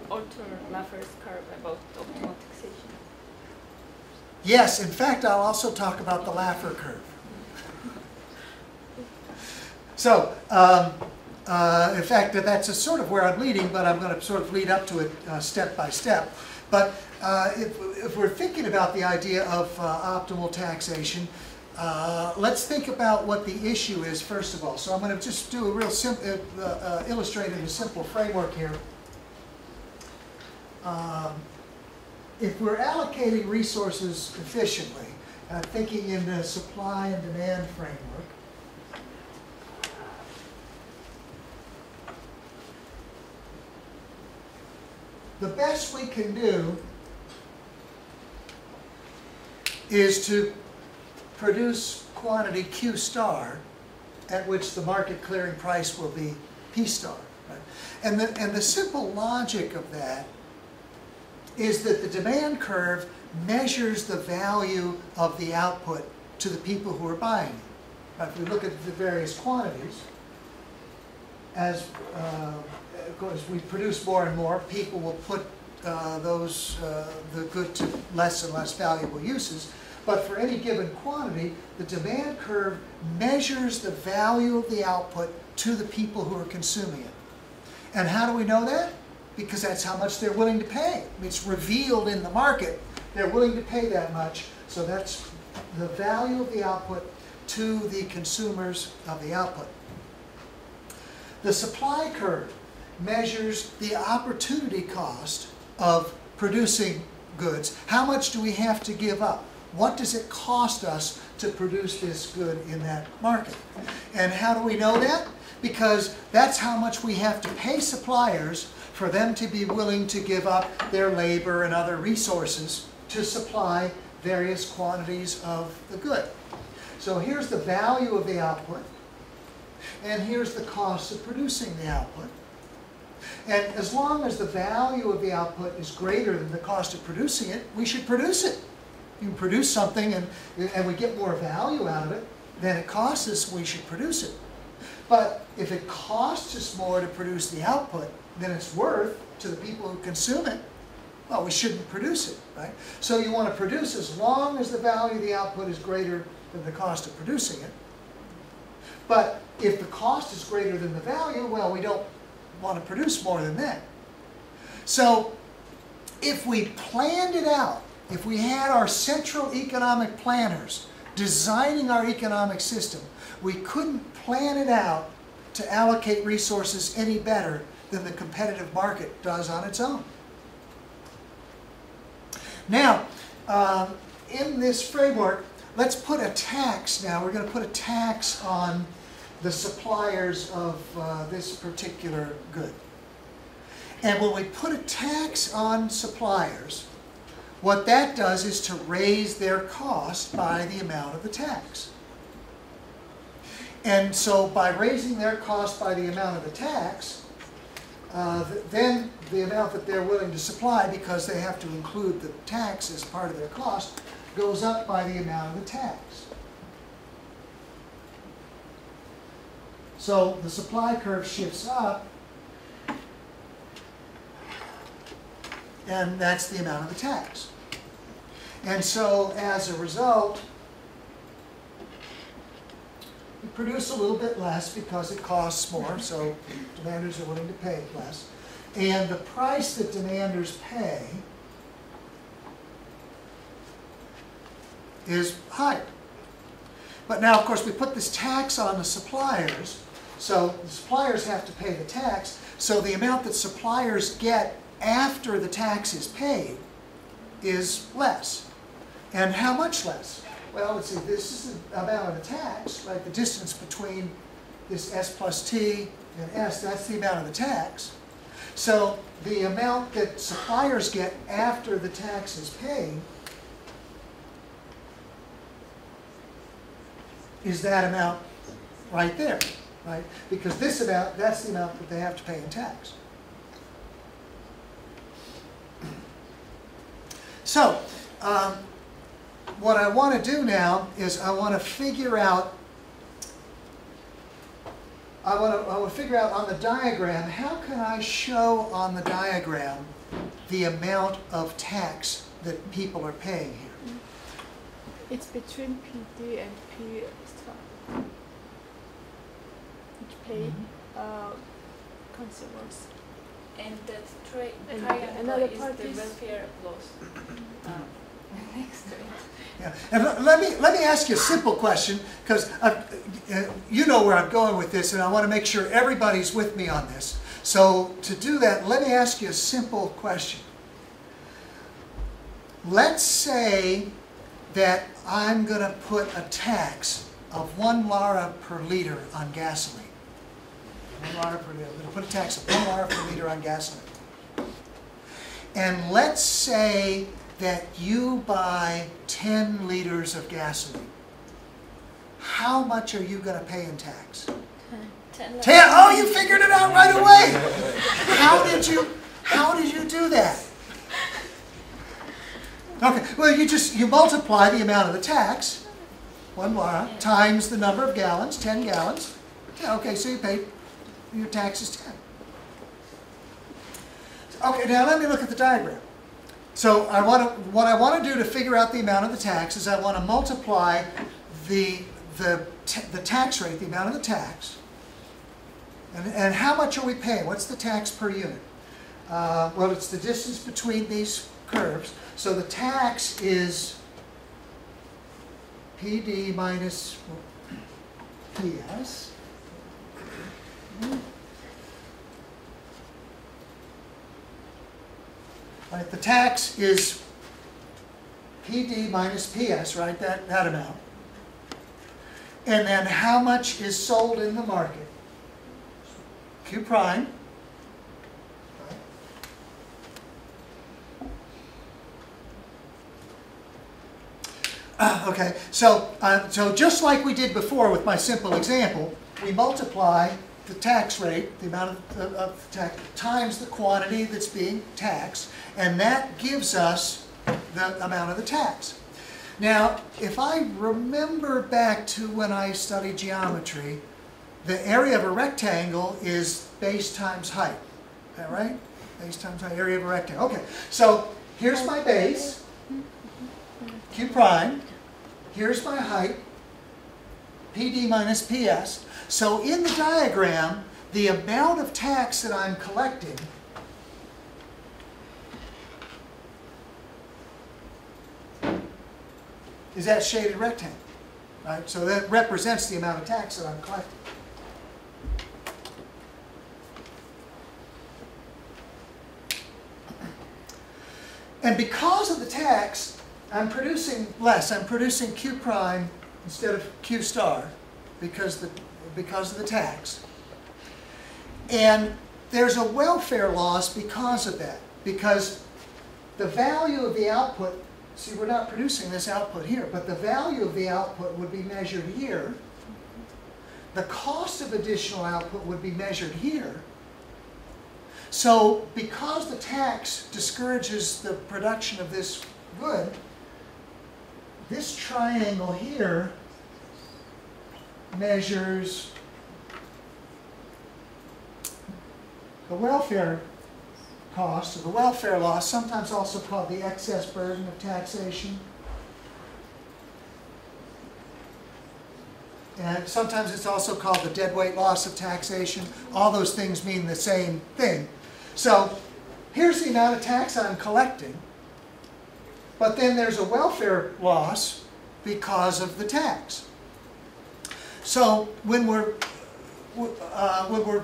Alter Laffer's curve about optimal taxation. Yes, in fact, I'll also talk about the Laffer curve. So, in fact, that's a sort of where I'm leading, but I'm going to sort of lead up to it step by step. But if we're thinking about the idea of optimal taxation, let's think about what the issue is first of all. So I'm going to just do a real simple, illustrate in a simple framework here. If we're allocating resources efficiently, thinking in the supply and demand framework, the best we can do is to produce quantity Q star at which the market clearing price will be P star. Right? And the simple logic of that is that the demand curve measures the value of the output to the people who are buying it. If we look at the various quantities, as we produce more and more, people will put the good to less and less valuable uses. But for any given quantity, the demand curve measures the value of the output to the people who are consuming it. And how do we know that? Because that's how much they're willing to pay. It's revealed in the market. They're willing to pay that much. So that's the value of the output to the consumers of the output. The supply curve measures the opportunity cost of producing goods. How much do we have to give up? What does it cost us to produce this good in that market? And how do we know that? Because that's how much we have to pay suppliers for them to be willing to give up their labor and other resources to supply various quantities of the good. So here's the value of the output, and here's the cost of producing the output. And as long as the value of the output is greater than the cost of producing it, we should produce it. You can produce something and we get more value out of it than it costs us, we should produce it. But if it costs us more to produce the output than it's worth to the people who consume it, well, we shouldn't produce it, right? So you want to produce as long as the value of the output is greater than the cost of producing it. But if the cost is greater than the value, well, we don't want to produce more than that. So if we planned it out, if we had our central economic planners designing our economic system, we couldn't plan it out to allocate resources any better than the competitive market does on its own. Now, in this framework, let's put a tax now. We're going to put a tax on the suppliers of this particular good. And when we put a tax on suppliers, what that does is to raise their cost by the amount of the tax. And so by raising their cost by the amount of the tax, then the amount that they're willing to supply, because they have to include the tax as part of their cost, goes up by the amount of the tax. So the supply curve shifts up, and that's the amount of the tax. And so as a result, we produce a little bit less because it costs more, so demanders are willing to pay less. And the price that demanders pay is higher. But now, of course, we put this tax on the suppliers, so the suppliers have to pay the tax, so the amount that suppliers get after the tax is paid is less. And how much less? Well, let's see, this is the amount of the tax, right? The distance between this S plus T and S, that's the amount of the tax. So the amount that suppliers get after the tax is paid is that amount right there, right? Because this amount, that's the amount that they have to pay in tax. So, what I want to do now is I want to figure out, I want to figure out on the diagram, how can I show on the diagram the amount of tax that people are paying here? It's between PD and P star, which pay consumers. And that And another is part the is welfare laws. Next to it. Yeah. And let me ask you a simple question, because you know where I'm going with this, and I want to make sure everybody's with me on this. So to do that, let me ask you a simple question. Let's say that I'm going to put a tax of 1 lira per liter on gasoline. 1 lira per liter. I'm going to put a tax of 1 lira per liter on gasoline. And let's say that you buy 10 liters of gasoline. How much are you going to pay in tax? 10. 10. Oh, you figured it out right away. How did you do that? Okay, well, you multiply the amount of the tax, 1 lira, times the number of gallons, 10 gallons. Yeah, okay, so you pay, your tax is 10. Okay, now let me look at the diagram. So what I want to do to figure out the amount of the tax is I want to multiply the tax rate, the amount of the tax, and how much are we paying? What's the tax per unit? Well, it's the distance between these curves. So the tax is PD minus PS. Right, the tax is PD minus PS, right, that amount. And then how much is sold in the market? Q prime. Okay, so just like we did before with my simple example, we multiply the tax rate, the amount of the tax, times the quantity that's being taxed, and that gives us the amount of the tax. Now, if I remember back to when I studied geometry, the area of a rectangle is base times height. Is that right? Base times height, area of a rectangle. Okay, so here's my base, Q prime. Here's my height, PD minus PS. So in the diagram, the amount of tax that I'm collecting is that shaded rectangle, right? So that represents the amount of tax that I'm collecting. And because of the tax, I'm producing less. I'm producing Q prime instead of Q star because of the tax. And there's a welfare loss because of that. Because the value of the output, see, we're not producing this output here, but the value of the output would be measured here. The cost of additional output would be measured here. So because the tax discourages the production of this good, this triangle here measures the welfare cost, or the welfare loss, sometimes also called the excess burden of taxation. And sometimes it's also called the deadweight loss of taxation. All those things mean the same thing. So here's the amount of tax I'm collecting, but then there's a welfare loss because of the tax. So when we're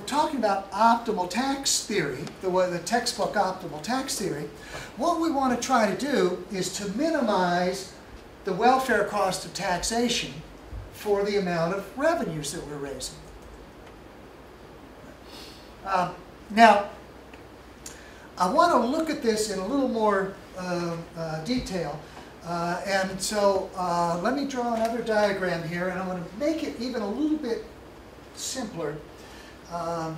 talking about optimal tax theory, the textbook optimal tax theory, what we want to try to do is to minimize the welfare cost of taxation for the amount of revenues that we're raising. Now, I want to look at this in a little more detail. And so let me draw another diagram here, and I'm going to make it even a little bit simpler. I'm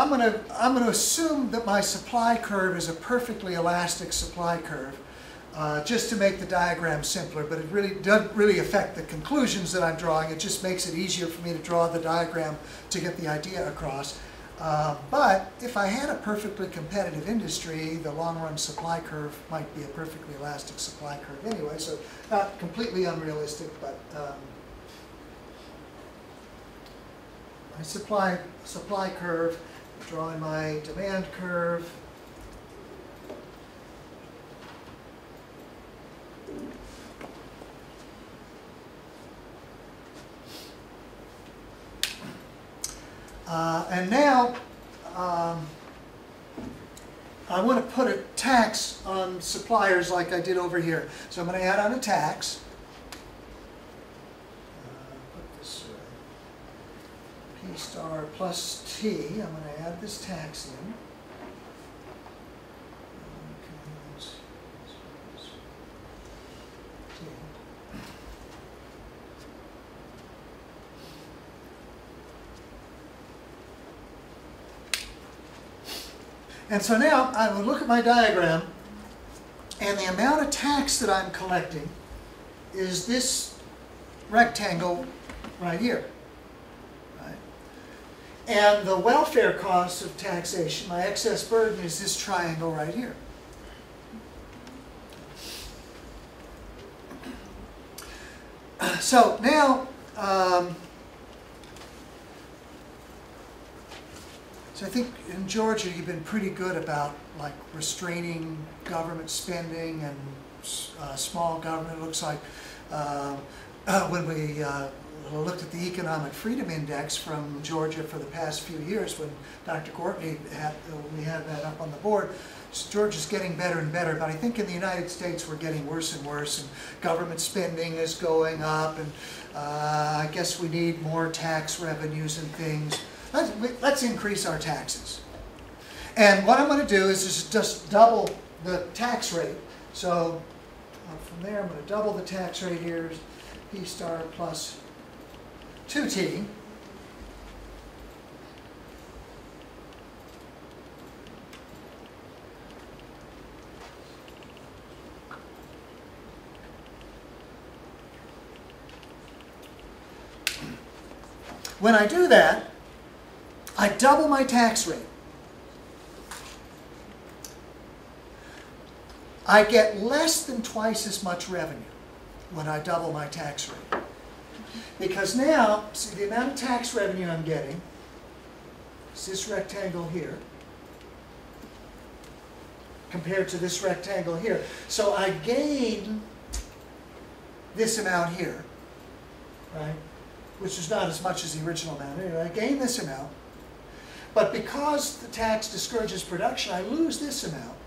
going to assume that my supply curve is a perfectly elastic supply curve, just to make the diagram simpler, but it really doesn't really affect the conclusions that I'm drawing. It just makes it easier for me to draw the diagram to get the idea across. But if I had a perfectly competitive industry, the long-run supply curve might be a perfectly elastic supply curve anyway, so not completely unrealistic, but my supply curve, drawing my demand curve. And now I want to put a tax on suppliers like I did over here. So I'm going to add on a tax. Put this P star plus T. I'm going to add this tax in. And so now I will look at my diagram, and the amount of tax that I'm collecting is this rectangle right here. Right? And the welfare cost of taxation, my excess burden, is this triangle right here. So now, so I think in Georgia you've been pretty good about like restraining government spending and small government. It looks like when we looked at the Economic Freedom Index from Georgia for the past few years, when Dr. Courtney we had that up on the board, Georgia's getting better and better, but I think in the United States we're getting worse and worse, and government spending is going up, and I guess we need more tax revenues and things. Let's increase our taxes. And what I'm going to do is just double the tax rate. So from there I'm going to double the tax rate here, P star plus 2T. When I do that, I double my tax rate. I get less than twice as much revenue when I double my tax rate. Because now, see, the amount of tax revenue I'm getting is this rectangle here compared to this rectangle here. So I gain this amount here, right? Which is not as much as the original amount. Anyway, I gain this amount. But because the tax discourages production, I lose this amount.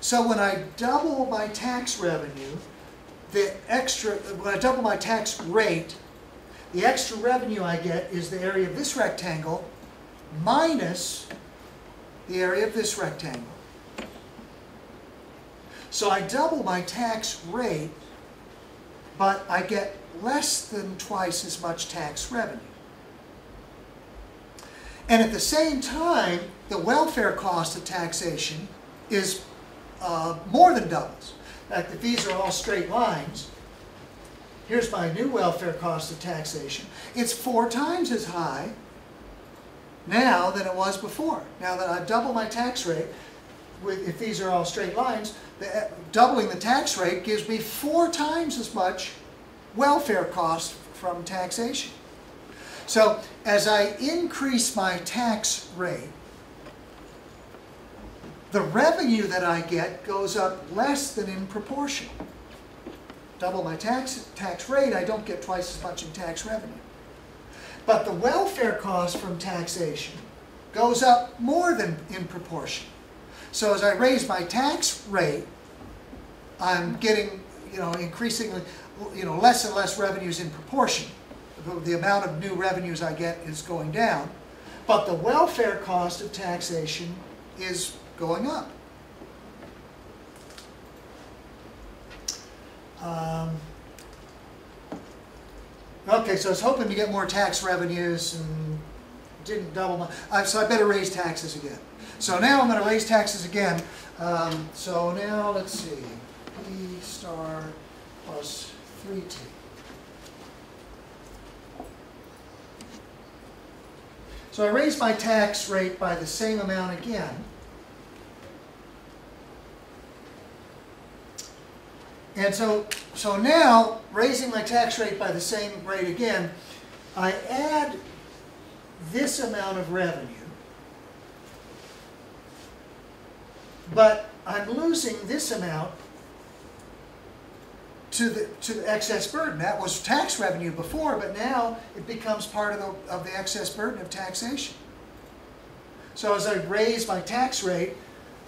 So when I double my tax revenue, when I double my tax rate, the extra revenue I get is the area of this rectangle minus the area of this rectangle. So I double my tax rate, but I get less than twice as much tax revenue. And at the same time, the welfare cost of taxation is more than doubles. In fact, if these are all straight lines, here's my new welfare cost of taxation. It's 4 times as high now than it was before. Now that I've doubled my tax rate, if these are all straight lines, doubling the tax rate gives me 4 times as much welfare cost from taxation. So as I increase my tax rate, the revenue that I get goes up less than in proportion. Double my tax rate, I don't get twice as much in tax revenue. But the welfare cost from taxation goes up more than in proportion. So as I raise my tax rate, I'm getting, increasingly, less and less revenues in proportion. The amount of new revenues I get is going down, but the welfare cost of taxation is going up. Okay, so I was hoping to get more tax revenues and didn't double my... so I better raise taxes again. So now I'm going to raise taxes again. So now let's see. P star plus 3t. So I raise my tax rate by the same amount again. And so now, raising my tax rate by the same rate again, I add this amount of revenue, but I'm losing this amount to the excess burden. That was tax revenue before, but now it becomes part of the excess burden of taxation. So as I raise my tax rate,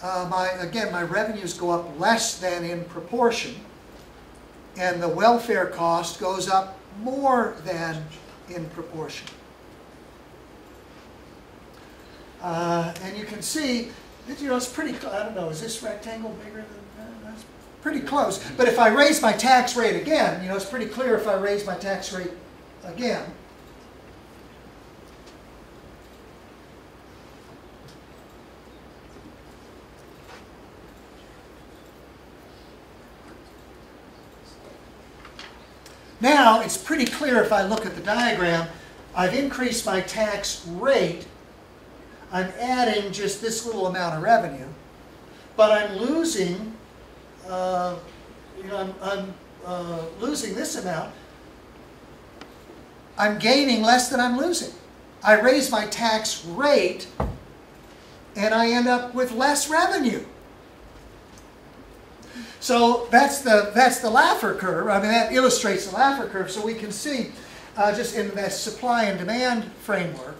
my revenues go up less than in proportion, and the welfare cost goes up more than in proportion. And you can see that, it's pretty, I don't know, is this rectangle bigger than that? That's pretty close. But if I raise my tax rate again, it's pretty clear if I raise my tax rate again. Now, it's pretty clear if I look at the diagram, I've increased my tax rate. I'm adding just this little amount of revenue, but I'm losing, losing this amount. I'm gaining less than I'm losing. I raise my tax rate, and I end up with less revenue. So that's the Laffer curve. I mean, that illustrates the Laffer curve. So we can see, just in that supply and demand framework,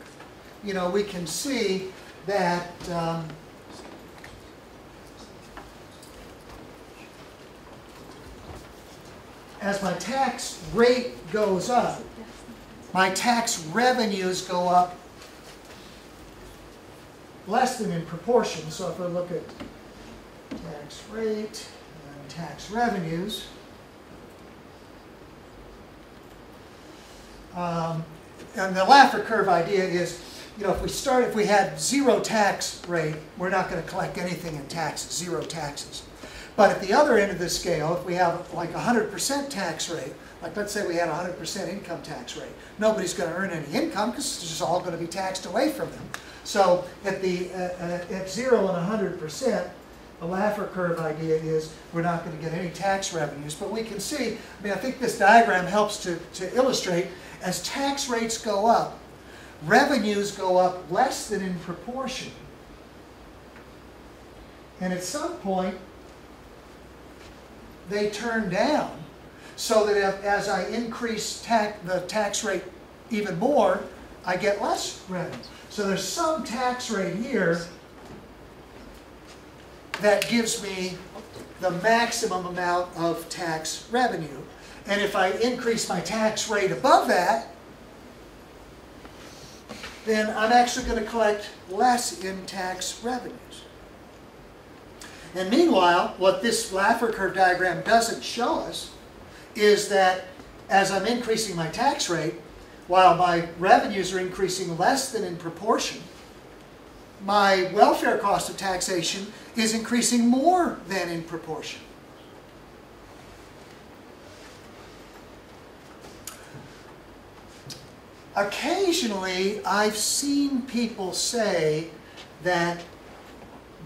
we can see that as my tax rate goes up, my tax revenues go up less than in proportion. So if I look at tax rate and tax revenues, and the Laffer curve idea is, if we had zero tax rate, we're not going to collect anything in taxes, zero taxes. But at the other end of the scale, if we have like 100% tax rate, like let's say we had 100% income tax rate, nobody's going to earn any income because it's just all going to be taxed away from them. So at 0 and 100%, the Laffer curve idea is we're not going to get any tax revenues. But we can see, I think this diagram helps to illustrate, as tax rates go up, revenues go up less than in proportion. And at some point, they turn down, so that as I increase the tax rate even more, I get less revenue. So there's some tax rate here that gives me the maximum amount of tax revenue. And if I increase my tax rate above that, then I'm actually going to collect less in tax revenues. And meanwhile, what this Laffer curve diagram doesn't show us is that as I'm increasing my tax rate, while my revenues are increasing less than in proportion, my welfare cost of taxation is increasing more than in proportion. Occasionally, I've seen people say that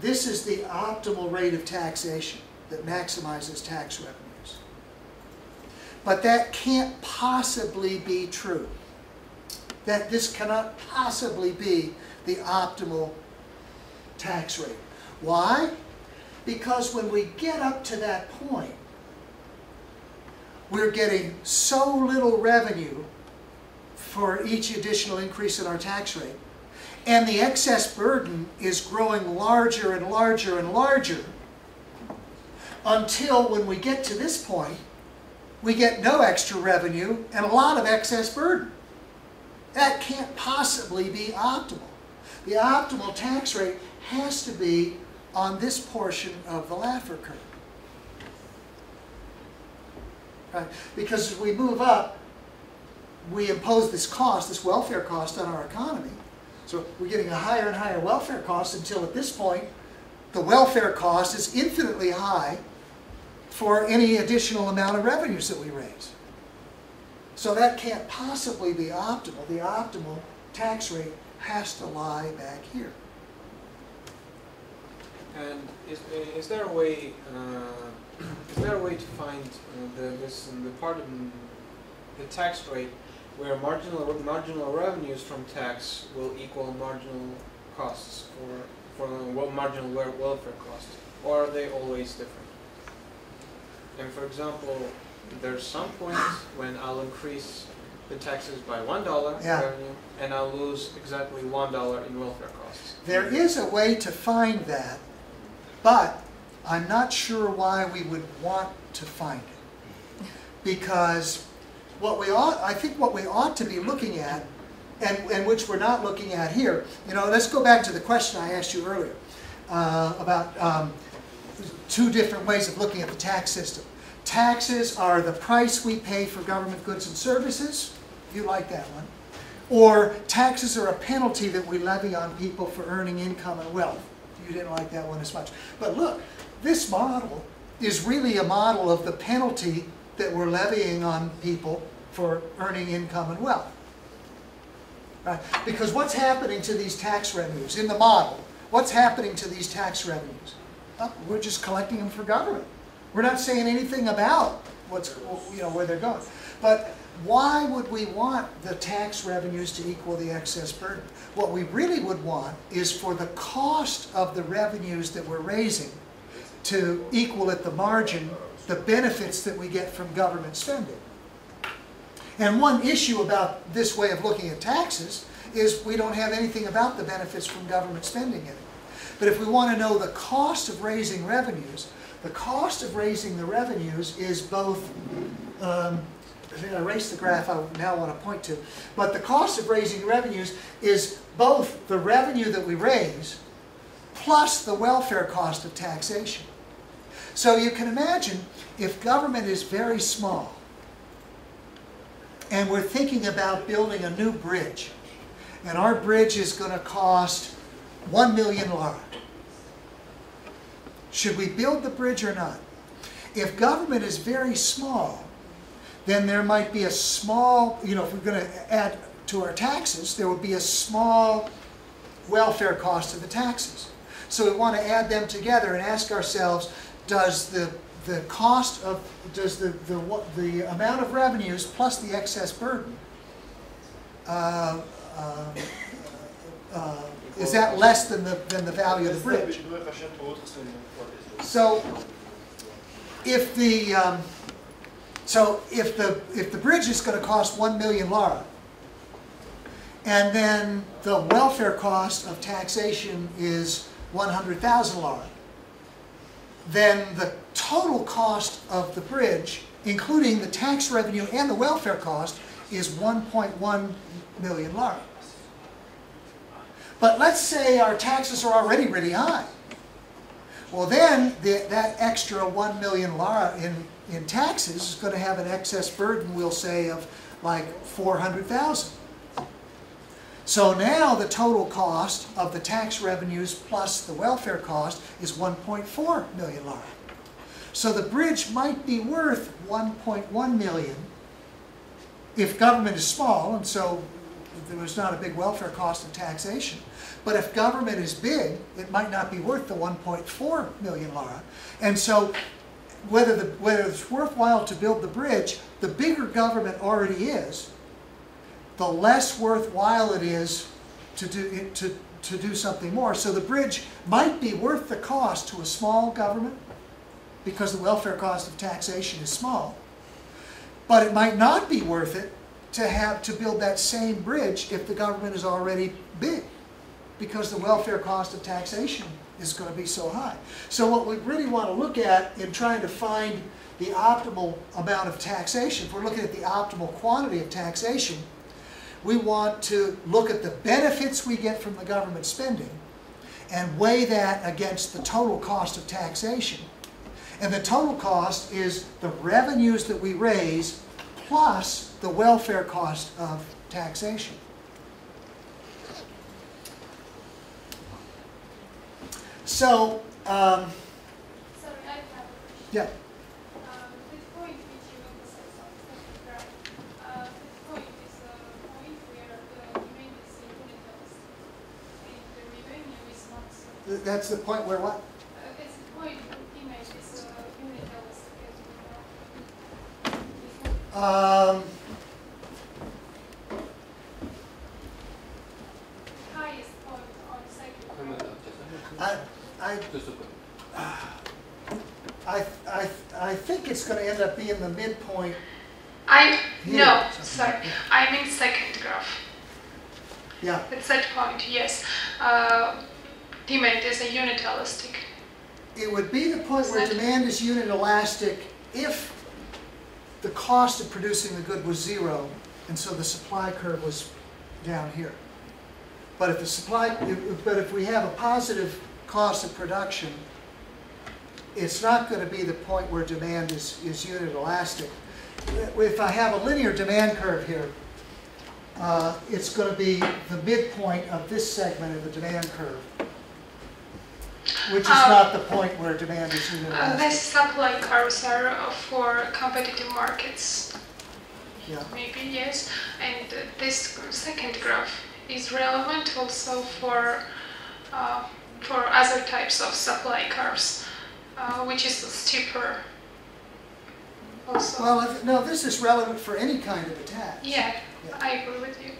this is the optimal rate of taxation that maximizes tax revenues. But that can't possibly be true. That this cannot possibly be the optimal tax rate. Why? Because when we get up to that point, we're getting so little revenue for each additional increase in our tax rate, and the excess burden is growing larger and larger and larger until when we get to this point, we get no extra revenue and a lot of excess burden. That can't possibly be optimal. The optimal tax rate has to be on this portion of the Laffer curve. Right? Because as we move up, we impose this cost, this welfare cost on our economy. So we're getting a higher and higher welfare cost until at this point, the welfare cost is infinitely high for any additional amount of revenues that we raise. So that can't possibly be optimal. The optimal tax rate has to lie back here. And is there a way to find the part of the tax rate where marginal revenues from tax will equal marginal costs for marginal welfare costs, or are they always different? And for example, there's some point when I'll increase the taxes by $1 revenue, and I'll lose exactly $1 in welfare costs. There is a way to find that, but I'm not sure why we would want to find it. Because I think what we ought to be looking at, and which we're not looking at here, let's go back to the question I asked you earlier about two different ways of looking at the tax system. Taxes are the price we pay for government goods and services. You like that one. Or taxes are a penalty that we levy on people for earning income and wealth. You didn't like that one as much. But look, this model is really a model of the penalty that we're levying on people for earning income and wealth. Right? Because what's happening to these tax revenues in the model? What's happening to these tax revenues? Oh, we're just collecting them for government. We're not saying anything about where they're going. But why would we want the tax revenues to equal the excess burden? What we really would want is for the cost of the revenues that we're raising to equal at the margin the benefits that we get from government spending. And one issue about this way of looking at taxes is we don't have anything about the benefits from government spending in it. But if we want to know the cost of raising revenues, the cost of raising the revenues is both, I erased the graph I now want to point to, but the cost of raising revenues is both the revenue that we raise plus the welfare cost of taxation. So you can imagine if government is very small and we're thinking about building a new bridge, and our bridge is going to cost 1 million lira. Should we build the bridge or not? If government is very small, then there might be a small, if we're going to add to our taxes, there would be a small welfare cost of the taxes. So we want to add them together and ask ourselves, does the amount of revenues plus the excess burden, is that less than the value of the bridge? So if the bridge is going to cost 1 million lira, and then the welfare cost of taxation is 100,000 lira, then the total cost of the bridge, including the tax revenue and the welfare cost, is 1.1 million lira. But let's say our taxes are already really high. Well then, that extra 1 million lira in taxes is going to have an excess burden, we'll say, of like 400,000. So now the total cost of the tax revenues plus the welfare cost is 1.4 million lira. So the bridge might be worth 1.1 million if government is small, and so there's not a big welfare cost of taxation. But if government is big, it might not be worth the 1.4 million lira. And so whether it's worthwhile to build the bridge, the bigger government already is, the less worthwhile it is to do something more. So the bridge might be worth the cost to a small government because the welfare cost of taxation is small. But it might not be worth it to build that same bridge if the government is already big, because the welfare cost of taxation is going to be so high. So what we really want to look at in trying to find the optimal amount of taxation, if we're looking at the optimal quantity of taxation, we want to look at the benefits we get from the government spending and weigh that against the total cost of taxation. And the total cost is the revenues that we raise plus the welfare cost of taxation. So, sorry, I have a question. Yeah. The point which you emphasize on the second graph, the point is a point where the demand is universal and the revenue is not so. That's the point where what? That's the point where demand is universal. Highest point on the second graph. I think it's going to end up being the midpoint. No, sorry. I mean second graph. Yeah. At that point, yes. Demand is a unit elastic. It would be the point where demand is unit elastic if the cost of producing the good was zero, and so the supply curve was down here. But if we have a positive cost of production, it's not going to be the point where demand is unit elastic. If I have a linear demand curve here, it's going to be the midpoint of this segment of the demand curve, which is not the point where demand is unit elastic. The supply curves are for competitive markets. Yeah. Maybe, yes. And this second graph is relevant also for other types of supply curves, which is steeper also. Well, no, this is relevant for any kind of attack. Yeah, I agree with you.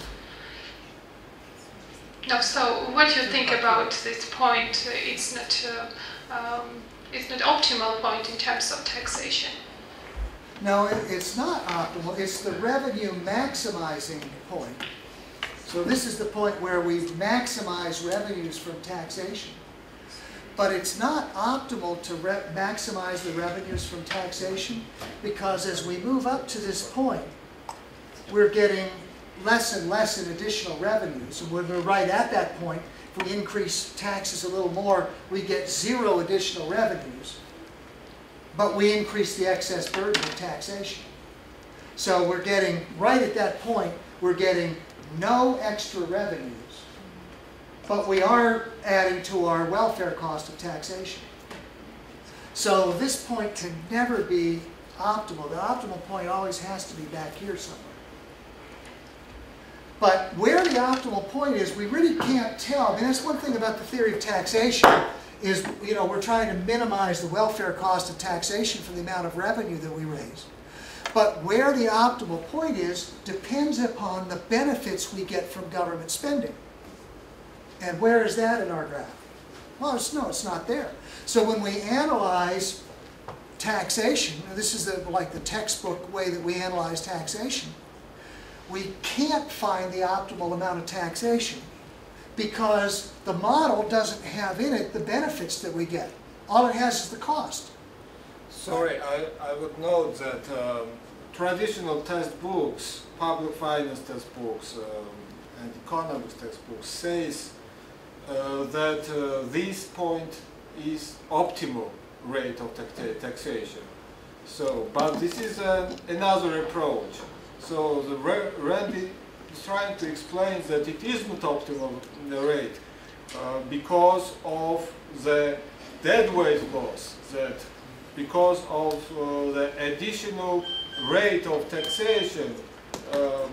No, so what you think about this point? It's not optimal point in terms of taxation. No, it's not optimal. It's the revenue maximizing point. So this is the point where we maximize revenues from taxation. But it's not optimal to maximize the revenues from taxation, because as we move up to this point, we're getting less and less in additional revenues. And when we're right at that point, if we increase taxes a little more, we get zero additional revenues. But we increase the excess burden of taxation. So we're getting, right at that point, we're getting no extra revenues. But we are adding to our welfare cost of taxation. So this point can never be optimal. The optimal point always has to be back here somewhere. But where the optimal point is, we really can't tell. I mean, that's one thing about the theory of taxation is, you know, we're trying to minimize the welfare cost of taxation for the amount of revenue that we raise. But where the optimal point is depends upon the benefits we get from government spending. And where is that in our graph? Well, it's not there. So when we analyze taxation, and this is like the textbook way that we analyze taxation, we can't find the optimal amount of taxation because the model doesn't have in it the benefits that we get. All it has is the cost. Sorry, I would note that traditional textbooks, public finance textbooks and economics textbooks says that this point is optimal rate of taxation. So, but this is another approach. So the Randy is trying to explain that it isn't optimal rate because of the deadweight loss, that because of the additional rate of taxation,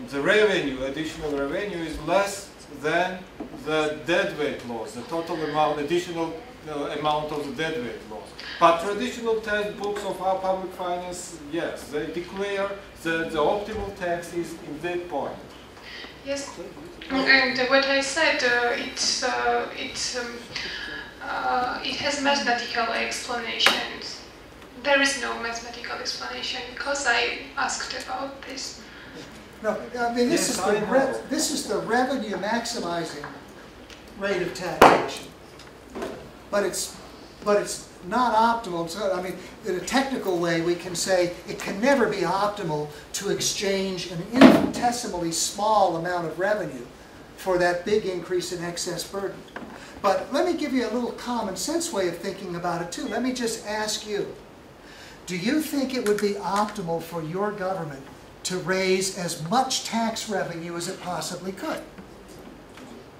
the revenue, additional revenue is less than the deadweight loss, the total amount, additional amount of the deadweight loss. But traditional textbooks of our public finance, yes, they declare that the optimal tax is in that point. Yes, and what I said, it has mathematical explanations. There is no mathematical explanation because I asked about this. No, I mean this is the revenue maximizing rate of taxation, but it's not optimal. So I mean, in a technical way, we can say it can never be optimal to exchange an infinitesimally small amount of revenue for that big increase in excess burden. But let me give you a little common sense way of thinking about it too. Let me just ask you, do you think it would be optimal for your government to raise as much tax revenue as it possibly could?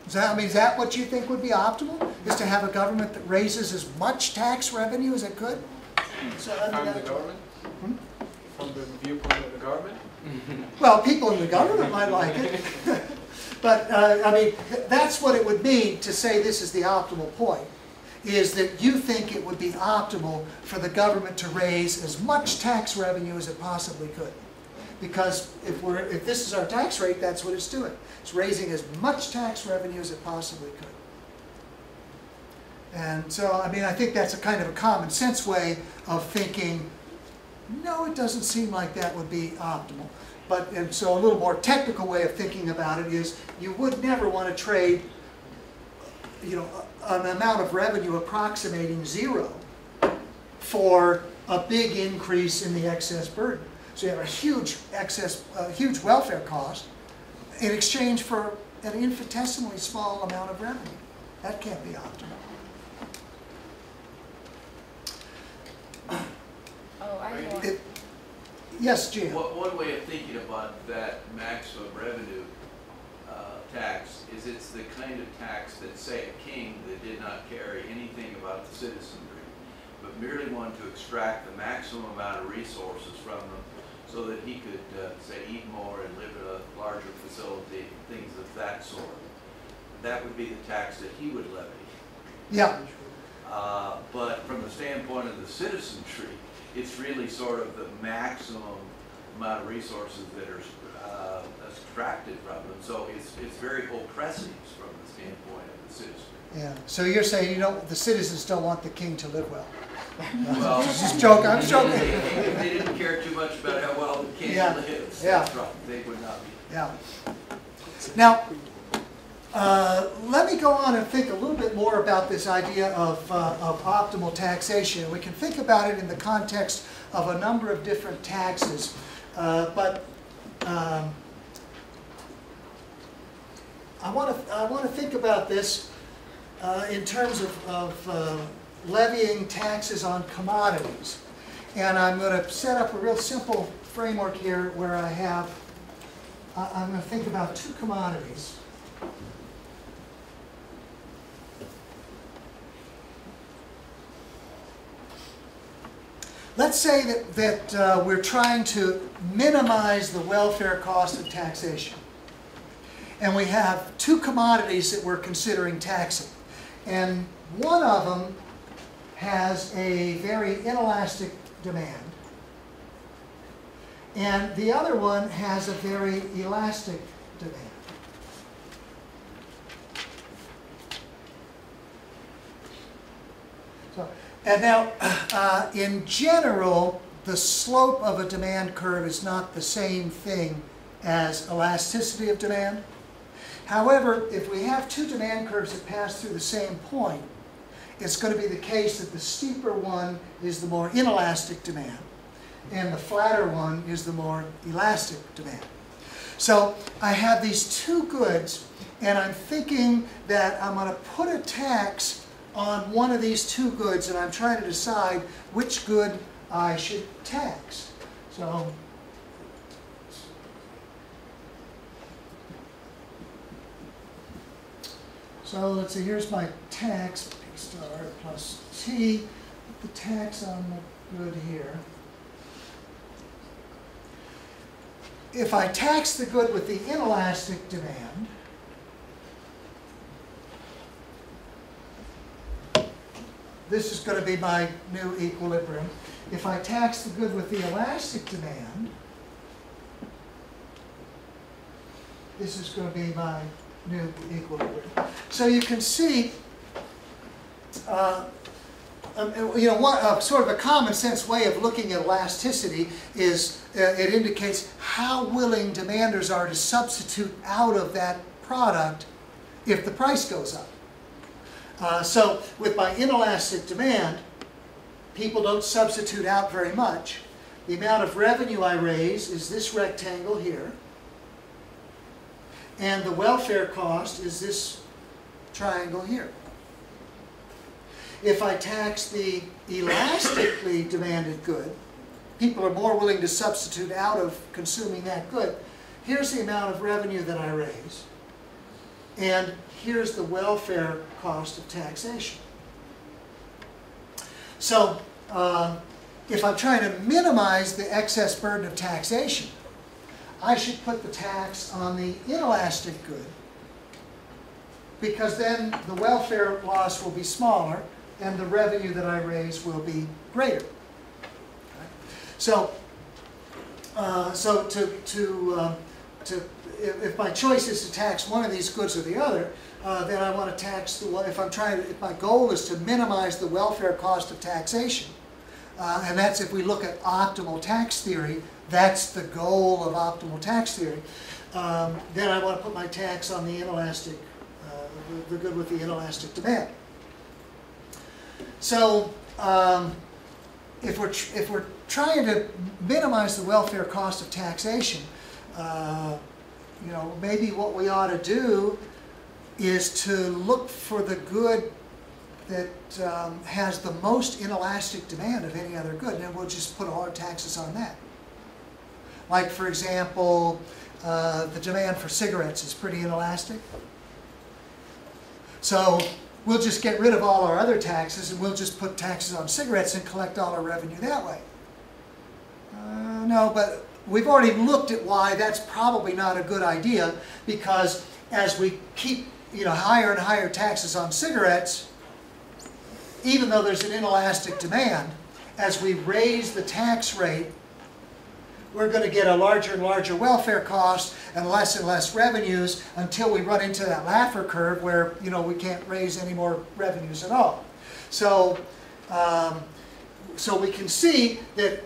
Is that what you think would be optimal? Is to have a government that raises as much tax revenue as it could? So, From the government? From the viewpoint of the government? Well, people in the government might like it. But, I mean, that's what it would mean to say this is the optimal point, is that you think it would be optimal for the government to raise as much tax revenue as it possibly could. Because if this is our tax rate, that's what it's doing. It's raising as much tax revenue as it possibly could. And so, I mean, I think that's a kind of a common sense way of thinking, no, it doesn't seem like that would be optimal. And so a little more technical way of thinking about it is you would never want to trade, you know, an amount of revenue approximating zero for a big increase in the excess burden. So you have a huge huge welfare cost in exchange for an infinitesimally small amount of revenue. That can't be optimal. Yes, Gina. One way of thinking about that maximum revenue tax is it's the kind of tax that, say, a king that did not care anything about the citizenry, but merely wanted to extract the maximum amount of resources from them so that he could, say, eat more and live in a larger facility, things of that sort. That would be the tax that he would levy. Yeah. But from the standpoint of the citizenry, it's really sort of the maximum amount of resources that are extracted from them. So it's very oppressive from the standpoint of the citizenry. Yeah. So you're saying the citizens don't want the king to live well. Well, just joking. I'm joking. They didn't care too much about how well the king lives. Yeah. That's right. They would not be. Yeah. Now, let me go on and think a little bit more about this idea of optimal taxation. We can think about it in the context of a number of different taxes, but I want to think about this in terms of levying taxes on commodities. And I'm going to set up a real simple framework here where I'm going to think about two commodities. Let's say that we're trying to minimize the welfare cost of taxation. And we have two commodities that we're considering taxing. And one of them has a very inelastic demand. And the other one has a very elastic demand. And now, in general, the slope of a demand curve is not the same thing as elasticity of demand. However, if we have two demand curves that pass through the same point, it's going to be the case that the steeper one is the more inelastic demand, and the flatter one is the more elastic demand. So I have these two goods, and I'm thinking that I'm going to put a tax on one of these two goods, and I'm trying to decide which good I should tax. So let's see, here's my tax, P star plus T, put the tax on the good here. If I tax the good with the inelastic demand, this is going to be my new equilibrium. If I tax the good with the elastic demand, this is going to be my new equilibrium. So you can see, sort of a common sense way of looking at elasticity is it indicates how willing demanders are to substitute out of that product if the price goes up. So with my inelastic demand, people don't substitute out very much. The amount of revenue I raise is this rectangle here, and the welfare cost is this triangle here. If I tax the elastically demanded good, people are more willing to substitute out of consuming that good. Here's the amount of revenue that I raise, and here's the welfare cost of taxation. So if I'm trying to minimize the excess burden of taxation, I should put the tax on the inelastic good, because then the welfare loss will be smaller and the revenue that I raise will be greater. So, if my choice is to tax one of these goods or the other, then I want to tax the one. If my goal is to minimize the welfare cost of taxation, and that's if we look at optimal tax theory, that's the goal of optimal tax theory. Then I want to put my tax on the inelastic, the good with the inelastic demand. So if we're trying to minimize the welfare cost of taxation, maybe what we ought to do is to look for the good that has the most inelastic demand of any other good, and then we'll just put all our taxes on that. Like, for example, the demand for cigarettes is pretty inelastic. So we'll just get rid of all our other taxes and we'll just put taxes on cigarettes and collect all our revenue that way. No, but we've already looked at why that's probably not a good idea, because as we keep higher and higher taxes on cigarettes, even though there's an inelastic demand, as we raise the tax rate, we're going to get a larger and larger welfare cost and less revenues until we run into that Laffer curve where we can't raise any more revenues at all. So, so we can see that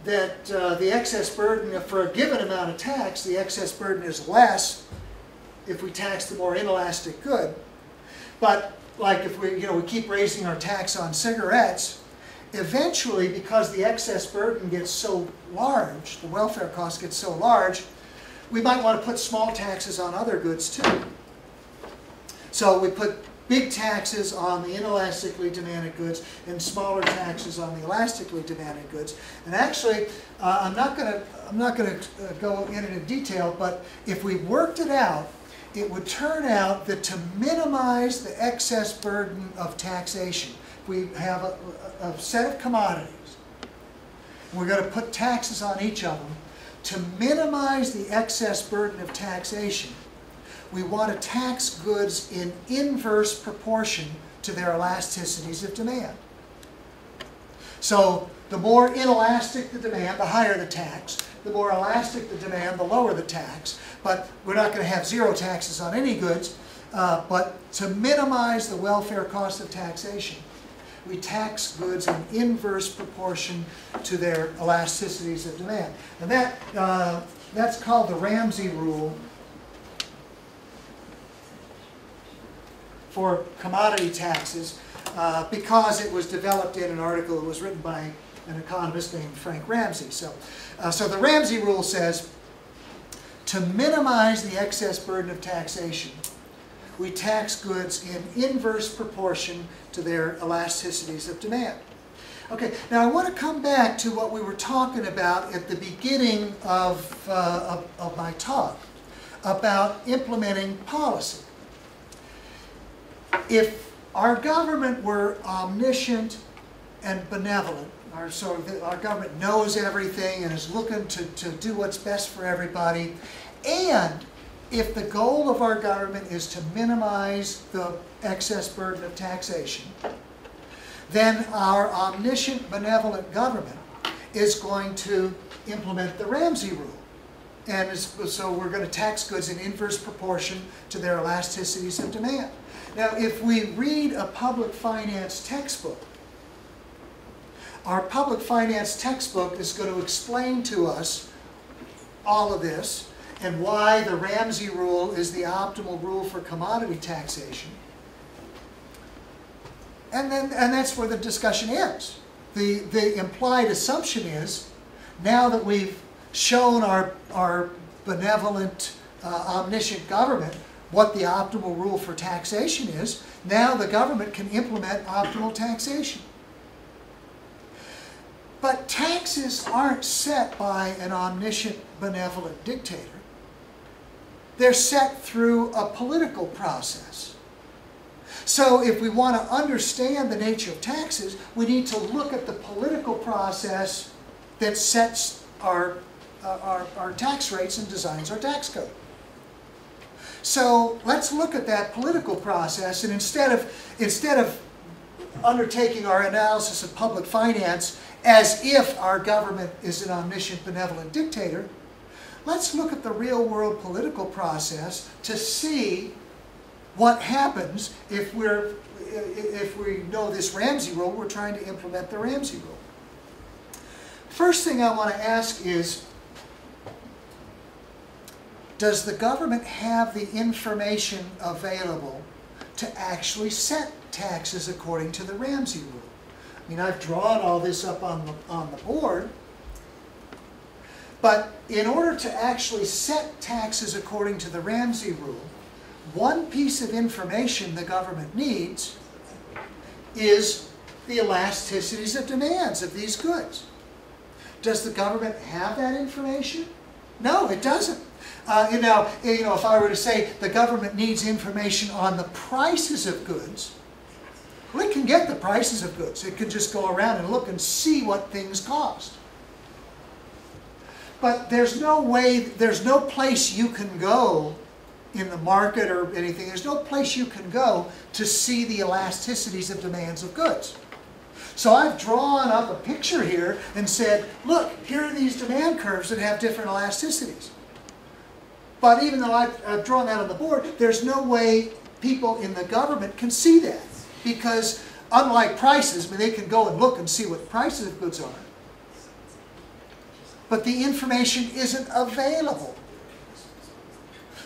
the excess burden for a given amount of tax, the excess burden is less if we tax the more inelastic good. But like if we keep raising our tax on cigarettes, eventually, because the excess burden gets so large, the welfare cost gets so large, we might want to put small taxes on other goods too. So we put big taxes on the inelastically demanded goods and smaller taxes on the elastically demanded goods. And actually, I'm not going to go into detail, but if we worked it out, it would turn out that to minimize the excess burden of taxation, we have a set of commodities. We're going to put taxes on each of them. To minimize the excess burden of taxation, we want to tax goods in inverse proportion to their elasticities of demand. So the more inelastic the demand, the higher the tax. The more elastic the demand, the lower the tax. But we're not going to have zero taxes on any goods. But to minimize the welfare cost of taxation, we tax goods in inverse proportion to their elasticities of demand. And that's called the Ramsey rule for commodity taxes, because it was developed in an article that was written by an economist named Frank Ramsey. So the Ramsey rule says, to minimize the excess burden of taxation, we tax goods in inverse proportion to their elasticities of demand. Okay, now I want to come back to what we were talking about at the beginning of my talk about implementing policy. If our government were omniscient and benevolent, our government knows everything and is looking to do what's best for everybody, and if the goal of our government is to minimize the excess burden of taxation, then our omniscient, benevolent government is going to implement the Ramsey rule. And so we're going to tax goods in inverse proportion to their elasticities of demand. Now, if we read a public finance textbook, our public finance textbook is going to explain to us all of this and why the Ramsey rule is the optimal rule for commodity taxation. And that's where the discussion ends. The implied assumption is, now that we've shown our benevolent, omniscient government what the optimal rule for taxation is, now the government can implement optimal taxation. But taxes aren't set by an omniscient, benevolent dictator. They're set through a political process. So if we want to understand the nature of taxes, we need to look at the political process that sets our tax rates and designs our tax code. So let's look at that political process, and instead of undertaking our analysis of public finance as if our government is an omniscient, benevolent dictator, let's look at the real-world political process to see what happens if we know this Ramsey rule, we're trying to implement the Ramsey rule. First thing I want to ask is, does the government have the information available to actually set taxes according to the Ramsey rule? I mean, I've drawn all this up on the board, but in order to actually set taxes according to the Ramsey rule, one piece of information the government needs is the elasticities of demands of these goods. Does the government have that information? No, it doesn't. If I were to say the government needs information on the prices of goods, well, it can get the prices of goods. It can just go around and look and see what things cost. But there's no way, there's no place you can go in the market or anything. There's no place you can go to see the elasticities of demands of goods. So I've drawn up a picture here and said, look, here are these demand curves that have different elasticities. But even though I've drawn that on the board, there's no way people in the government can see that. Because unlike prices, I mean, they can go and look and see what the prices of goods are. But the information isn't available.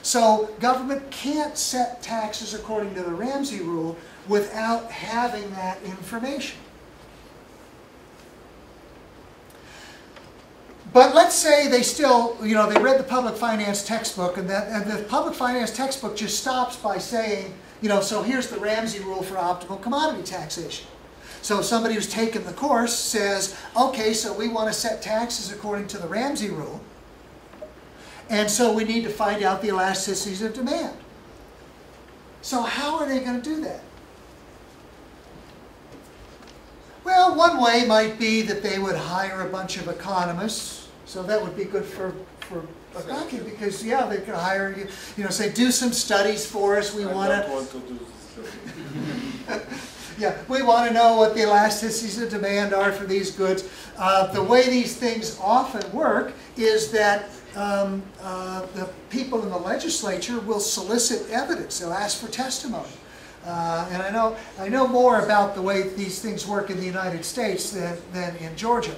So government can't set taxes according to the Ramsey rule without having that information. But let's say they still, they read the public finance textbook, and the public finance textbook just stops by saying, so here's the Ramsey rule for optimal commodity taxation. So somebody who's taken the course says, okay, so we want to set taxes according to the Ramsey rule, and so we need to find out the elasticities of demand. So how are they going to do that? Well, one way might be that they would hire a bunch of economists. So that would be good for Akaki, because yeah, they could hire you, say, do some studies for us. We want to do yeah, we want to know what the elasticities of demand are for these goods. The way these things often work is that the people in the legislature will solicit evidence. They'll ask for testimony. And I know more about the way these things work in the United States than in Georgia.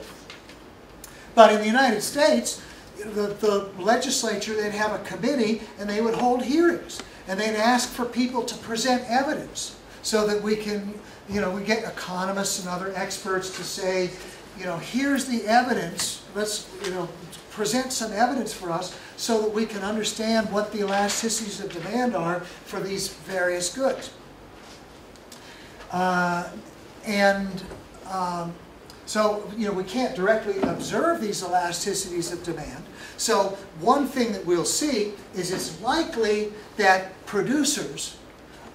But in the United States, the legislature, they'd have a committee and they would hold hearings. And they'd ask for people to present evidence so that we can, we get economists and other experts to say, you know, here's the evidence. Let's, you know, present some evidence for us so that we can understand what the elasticities of demand are for these various goods. So, you know, we can't directly observe these elasticities of demand. So one thing that we'll see is it's likely that producers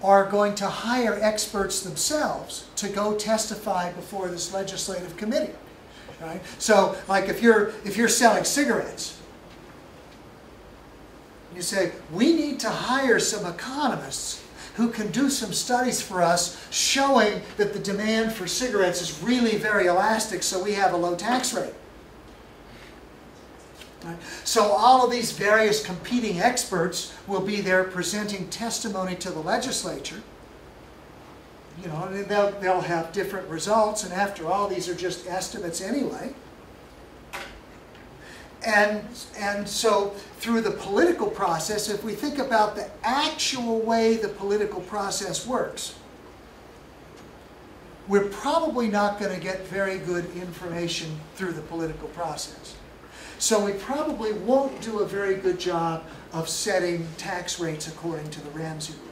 are going to hire experts themselves to go testify before this legislative committee. Right? So, like if you're selling cigarettes, you say, we need to hire some economists who can do some studies for us showing that the demand for cigarettes is really very elastic, so we have a low tax rate. Right? So all of these various competing experts will be there presenting testimony to the legislature. You know, and they'll have different results, and after all, these are just estimates anyway. And so through the political process, if we think about the actual way the political process works, we're probably not going to get very good information through the political process. So we probably won't do a very good job of setting tax rates according to the Ramsey rule.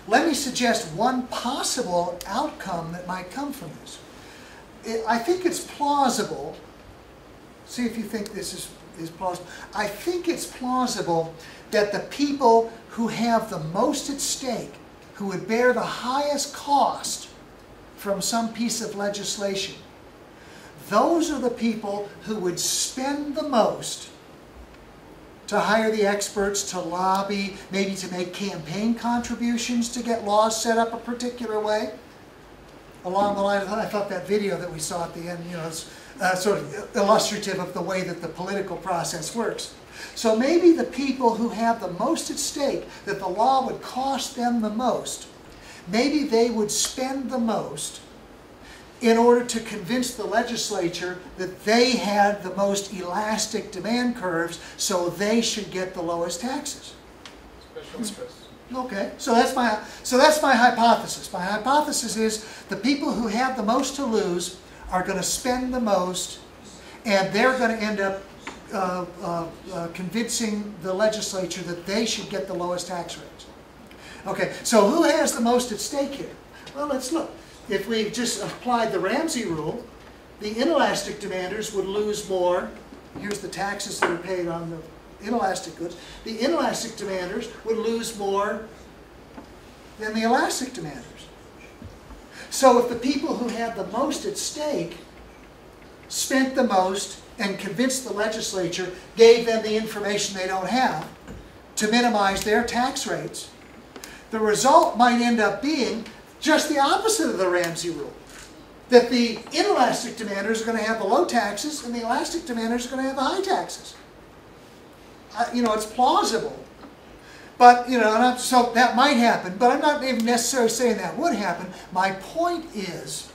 Let me suggest one possible outcome that might come from this. I think it's plausible. See if you think this is plausible. I think it's plausible that the people who have the most at stake, who would bear the highest cost from some piece of legislation, those are the people who would spend the most to hire the experts, to lobby, maybe to make campaign contributions to get laws set up a particular way. Along the line of, I thought that video that we saw at the end, you know, is sort of illustrative of the way that the political process works. So maybe the people who have the most at stake, that the law would cost them the most, maybe they would spend the most in order to convince the legislature that they had the most elastic demand curves, so they should get the lowest taxes. Special interest. Okay, so that's my hypothesis. My hypothesis is the people who have the most to lose are going to spend the most, and they're going to end up convincing the legislature that they should get the lowest tax rates. Okay, so who has the most at stake here? Well, let's look. If we just applied the Ramsey rule, the inelastic demanders would lose more. Here's the taxes that are paid on the inelastic goods. The inelastic demanders would lose more than the elastic demanders. So if the people who had the most at stake spent the most and convinced the legislature, gave them the information they don't have to minimize their tax rates, the result might end up being just the opposite of the Ramsey rule. That the inelastic demanders are going to have the low taxes and the elastic demanders are going to have the high taxes. You know, it's plausible. But, you know, so that might happen, but I'm not even necessarily saying that would happen. My point is,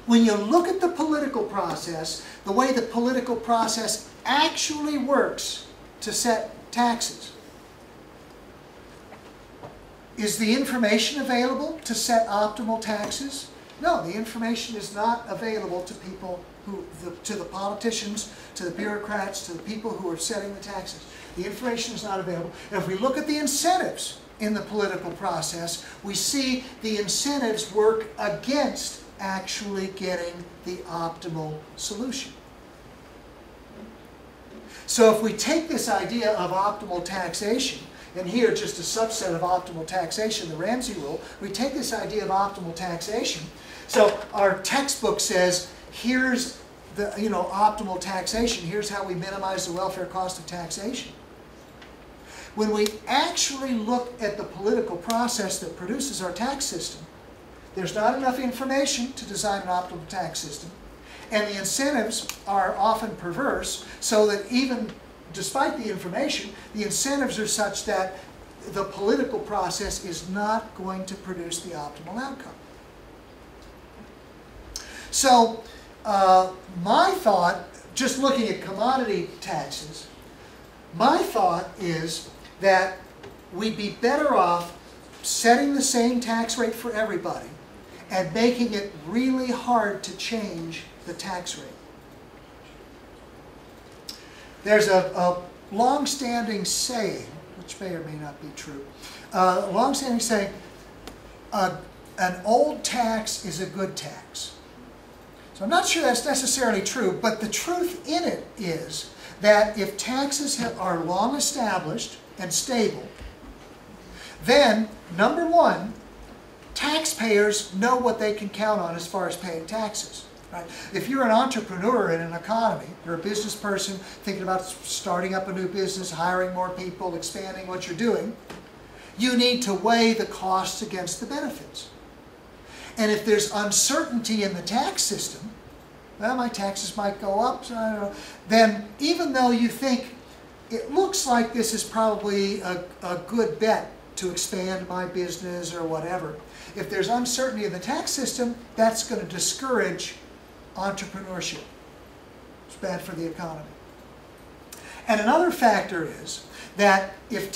when you look at the political process, the way the political process actually works to set taxes, is the information available to set optimal taxes? No, the information is not available to people to the politicians, to the bureaucrats, to the people who are setting the taxes. The information is not available. And if we look at the incentives in the political process, we see the incentives work against actually getting the optimal solution. So if we take this idea of optimal taxation, and here just a subset of optimal taxation, the Ramsey rule, we take this idea of optimal taxation. So our textbook says, here's the optimal taxation, here's how we minimize the welfare cost of taxation. When we actually look at the political process that produces our tax system, there's not enough information to design an optimal tax system, and the incentives are often perverse, so that even despite the information, the incentives are such that the political process is not going to produce the optimal outcome. So, my thought, just looking at commodity taxes, my thought is that we'd be better off setting the same tax rate for everybody and making it really hard to change the tax rate. There's a long-standing saying, which may or may not be true, a long-standing saying, an old tax is a good tax. So I'm not sure that's necessarily true, but the truth in it is that if taxes are long established and stable, then, number one, taxpayers know what they can count on as far as paying taxes. Right? If you're an entrepreneur in an economy, you're a business person thinking about starting up a new business, hiring more people, expanding what you're doing, you need to weigh the costs against the benefits. And if there's uncertainty in the tax system, well, my taxes might go up, so I don't know, then even though you think it looks like this is probably a good bet to expand my business or whatever, if there's uncertainty in the tax system, that's going to discourage entrepreneurship. It's bad for the economy. And another factor is that if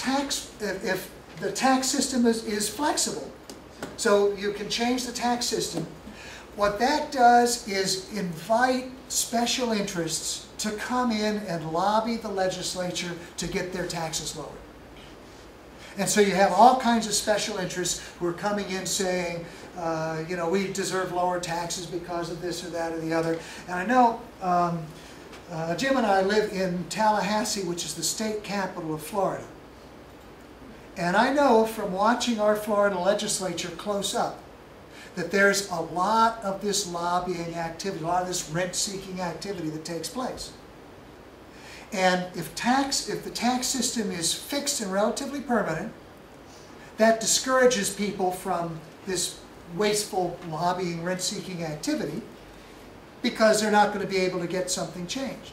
the tax system is flexible, so you can change the tax system, what that does is invite special interests to come in and lobby the legislature to get their taxes lowered. And so you have all kinds of special interests who are coming in saying, you know, we deserve lower taxes because of this or that or the other. And I know Jim and I live in Tallahassee, which is the state capital of Florida. And I know from watching our Florida legislature close up that there's a lot of this lobbying activity, a lot of this rent-seeking activity that takes place. And if the tax system is fixed and relatively permanent, that discourages people from this wasteful lobbying, rent-seeking activity because they're not going to be able to get something changed.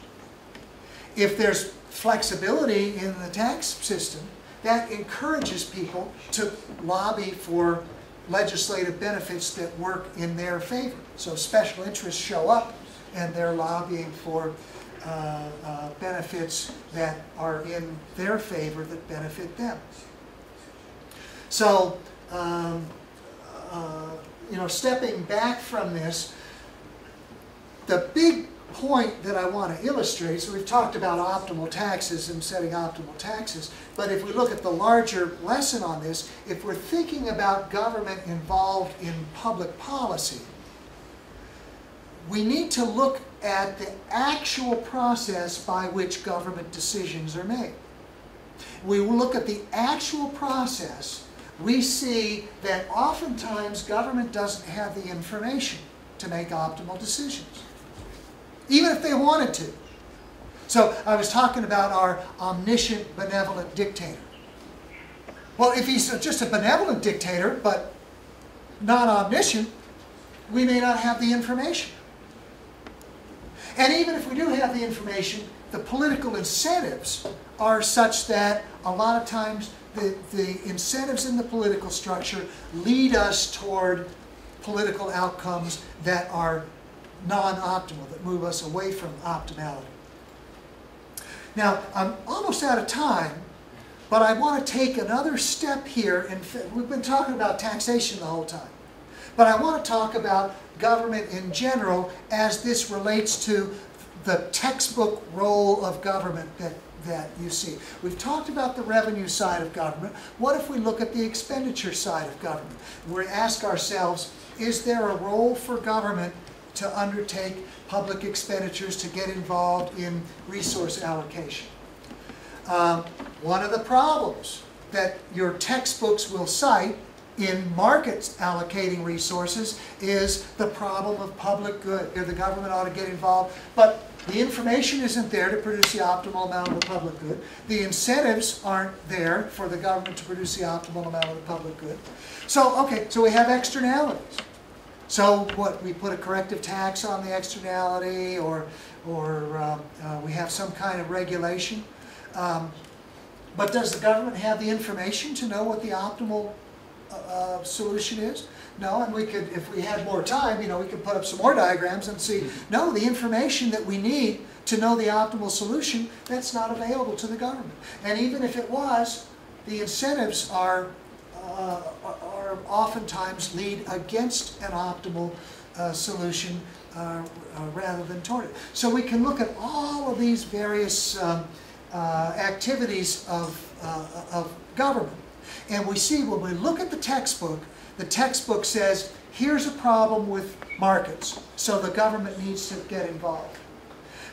If there's flexibility in the tax system, that encourages people to lobby for legislative benefits that work in their favor. So special interests show up and they're lobbying for benefits that are in their favor that benefit them. So, you know, stepping back from this, the big point that I want to illustrate, so we've talked about optimal taxes and setting optimal taxes, but if we look at the larger lesson on this, if we're thinking about government involved in public policy, we need to look at the actual process by which government decisions are made. We look at the actual process, we see that oftentimes government doesn't have the information to make optimal decisions, even if they wanted to. So I was talking about our omniscient, benevolent dictator. Well, if he's just a benevolent dictator, but not omniscient, we may not have the information. And even if we do have the information, the political incentives are such that a lot of times the incentives in the political structure lead us toward political outcomes that are non-optimal, that move us away from optimality. Now, I'm almost out of time, but I want to take another step here. We've been talking about taxation the whole time. But I want to talk about government in general as this relates to the textbook role of government that you see. We've talked about the revenue side of government. What if we look at the expenditure side of government? We ask ourselves, is there a role for government to undertake public expenditures, to get involved in resource allocation? One of the problems that your textbooks will cite in markets allocating resources is the problem of public good. Here, the government ought to get involved, but the information isn't there to produce the optimal amount of the public good. The incentives aren't there for the government to produce the optimal amount of the public good. So, okay, so we have externalities. So what, we put a corrective tax on the externality, or we have some kind of regulation. But does the government have the information to know what the optimal solution is? No, and we could, if we had more time, you know, we could put up some more diagrams and see, no, the information that we need to know the optimal solution, that's not available to the government. And even if it was, the incentives are oftentimes lead against an optimal solution rather than toward it. So we can look at all of these various activities of government. And we see when we look at the textbook says, here's a problem with markets, so the government needs to get involved.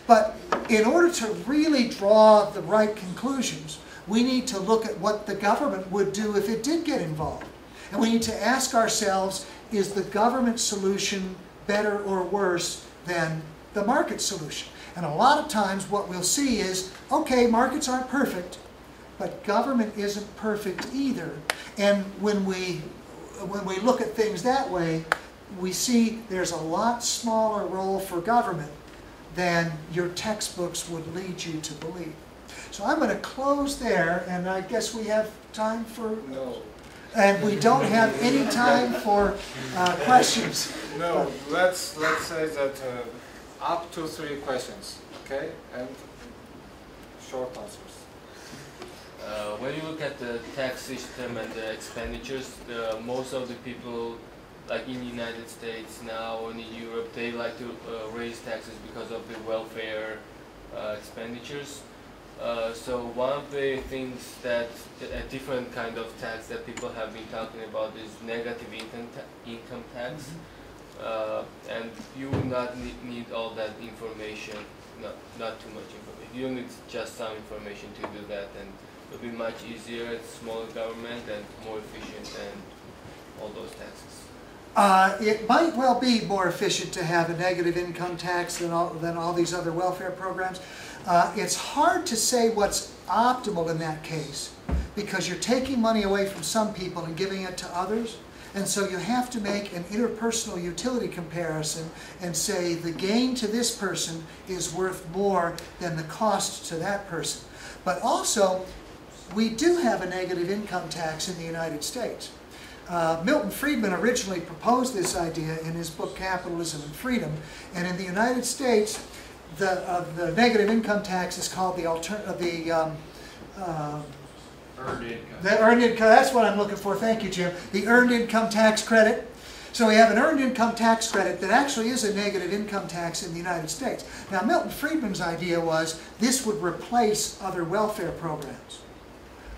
But in order to really draw the right conclusions, we need to look at what the government would do if it did get involved. And we need to ask ourselves, is the government solution better or worse than the market solution? And a lot of times what we'll see is, okay, markets aren't perfect, but government isn't perfect either. And when we look at things that way, we see there's a lot smaller role for government than your textbooks would lead you to believe. So I'm going to close there, and I guess we have time for... No. And we don't have any time for questions. No, let's say that up to 3 questions, okay? And short answers. When you look at the tax system and the expenditures, most of the people, like in the United States now and in Europe, they like to raise taxes because of the welfare expenditures. So one of the things that a different kind of tax that people have been talking about is negative income tax. And you will not need all that information, not too much information. You need just some information to do that, and it will be much easier. It's smaller government and more efficient than all those taxes. It might well be more efficient to have a negative income tax than all these other welfare programs. It's hard to say what's optimal in that case, because you're taking money away from some people and giving it to others. And so you have to make an interpersonal utility comparison and say the gain to this person is worth more than the cost to that person. But also, we do have a negative income tax in the United States. Milton Friedman originally proposed this idea in his book Capitalism and Freedom, and in the United States the negative income tax is called the Earned income. The earned income, that's what I'm looking for, thank you Jim. The earned income tax credit. So we have an earned income tax credit that actually is a negative income tax in the United States. Now Milton Friedman's idea was this would replace other welfare programs.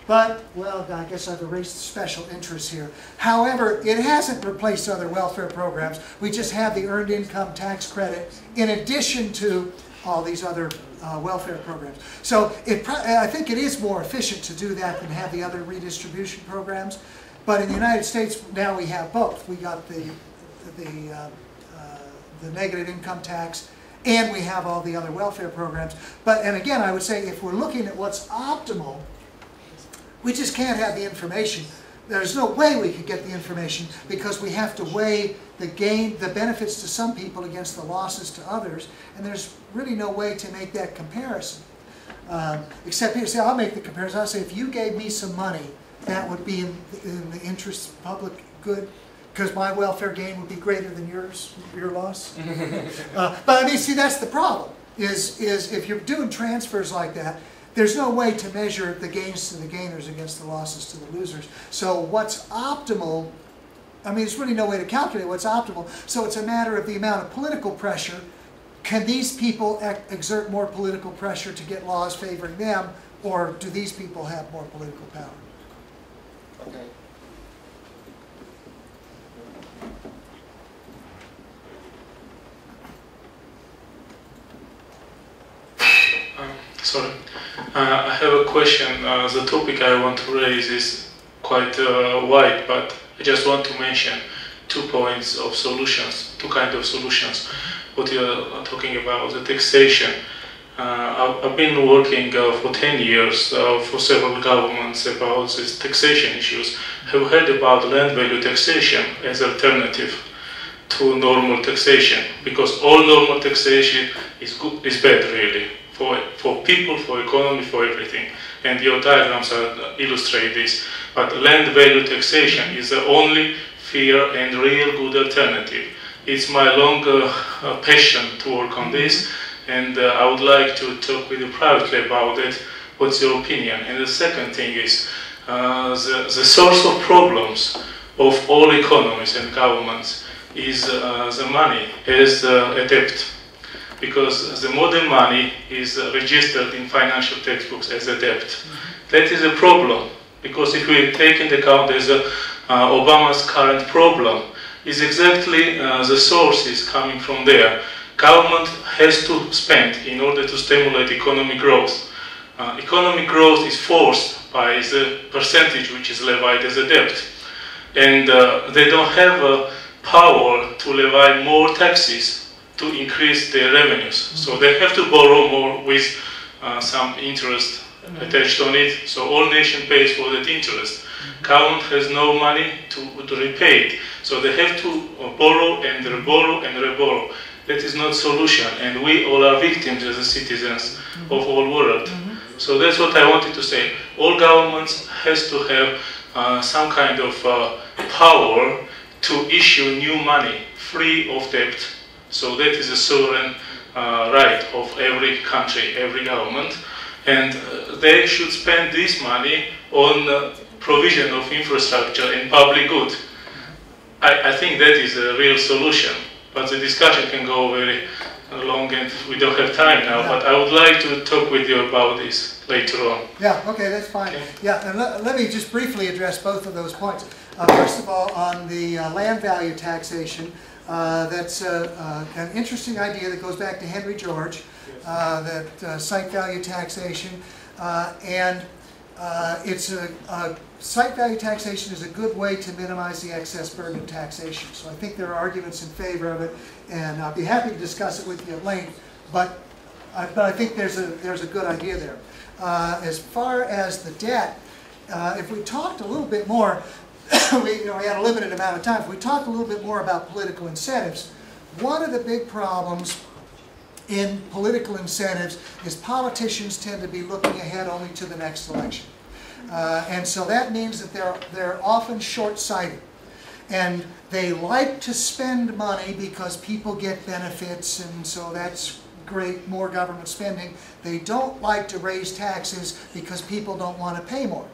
But, well, I guess I've erased special interests here. However, it hasn't replaced other welfare programs. We just have the earned income tax credit in addition to all these other welfare programs. So I think it is more efficient to do that than have the other redistribution programs. But in the United States, now we have both. We got the negative income tax, and we have all the other welfare programs. And again, I would say if we're looking at what's optimal, we just can't have the information. There's no way we could get the information because we have to weigh the benefits to some people against the losses to others, and there's really no way to make that comparison. Except here, say, I'll make the comparison. I'll say, if you gave me some money, that would be in the interest of public good, because my welfare gain would be greater than your loss. But I mean, see, that's the problem, is if you're doing transfers like that, there's no way to measure the gains to the gainers against the losses to the losers. So what's optimal, I mean, there's really no way to calculate what's optimal. So it's a matter of the amount of political pressure. Can these people exert more political pressure to get laws favoring them, or do these people have more political power? Okay. Sorry. I have a question. The topic I want to raise is quite wide, but I just want to mention 2 points of solutions, 2 kinds of solutions. What you are talking about, the taxation. I've been working for 10 years for several governments about these taxation issues. Have you heard about land value taxation as alternative to normal taxation? Because all normal taxation is bad, really. For people, for economy, for everything. And your diagrams illustrate this. But land value taxation is the only fair and real good alternative. It's my long passion to work on this, and I would like to talk with you privately about it. What's your opinion? And the second thing is the source of problems of all economies and governments is the money as a debt, because the modern money is registered in financial textbooks as a debt. That is a problem, because if we take into account as Obama's current problem, is exactly the sources coming from there. Government has to spend in order to stimulate economic growth. Economic growth is forced by the percentage which is levied as a debt. And they don't have power to levy more taxes to increase their revenues. So they have to borrow more with some interest attached on it. So all nation pays for that interest. Government has no money to repay it. So they have to borrow and reborrow and reborrow. That is not solution, and we all are victims as citizens of all world. So that's what I wanted to say. All governments has to have some kind of power to issue new money free of debt. So that is a sovereign right of every country, every government, and they should spend this money on provision of infrastructure and public good. I think that is a real solution. But the discussion can go very long and we don't have time now, but I would like to talk with you about this later on. Yeah, okay, that's fine. Okay. Yeah, and let me just briefly address both of those points. First of all, on the land value taxation, that's an interesting idea that goes back to Henry George, that site value taxation, and it's site value taxation is a good way to minimize the excess burden of taxation. So I think there are arguments in favor of it, and I'll be happy to discuss it with you at length. But I think there's a good idea there. As far as the debt, if we talked a little bit more, we had a limited amount of time. If we talked a little bit more about political incentives, one of the big problems in political incentives is politicians tend to be looking ahead only to the next election. And so that means that they're often short-sighted. And they like to spend money because people get benefits, and so that's great, more government spending. They don't like to raise taxes because people don't want to pay more.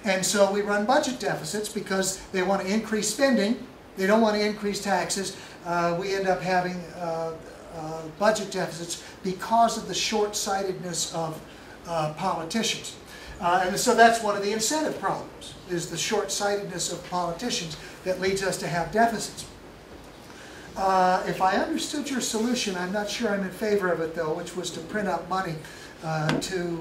And so we run budget deficits because they want to increase spending. They don't want to increase taxes. We end up having budget deficits because of the short-sightedness of politicians. And so that's one of the incentive problems, is the short-sightedness of politicians that leads us to have deficits. If I understood your solution, I'm not sure I'm in favor of it though, which was to print out money to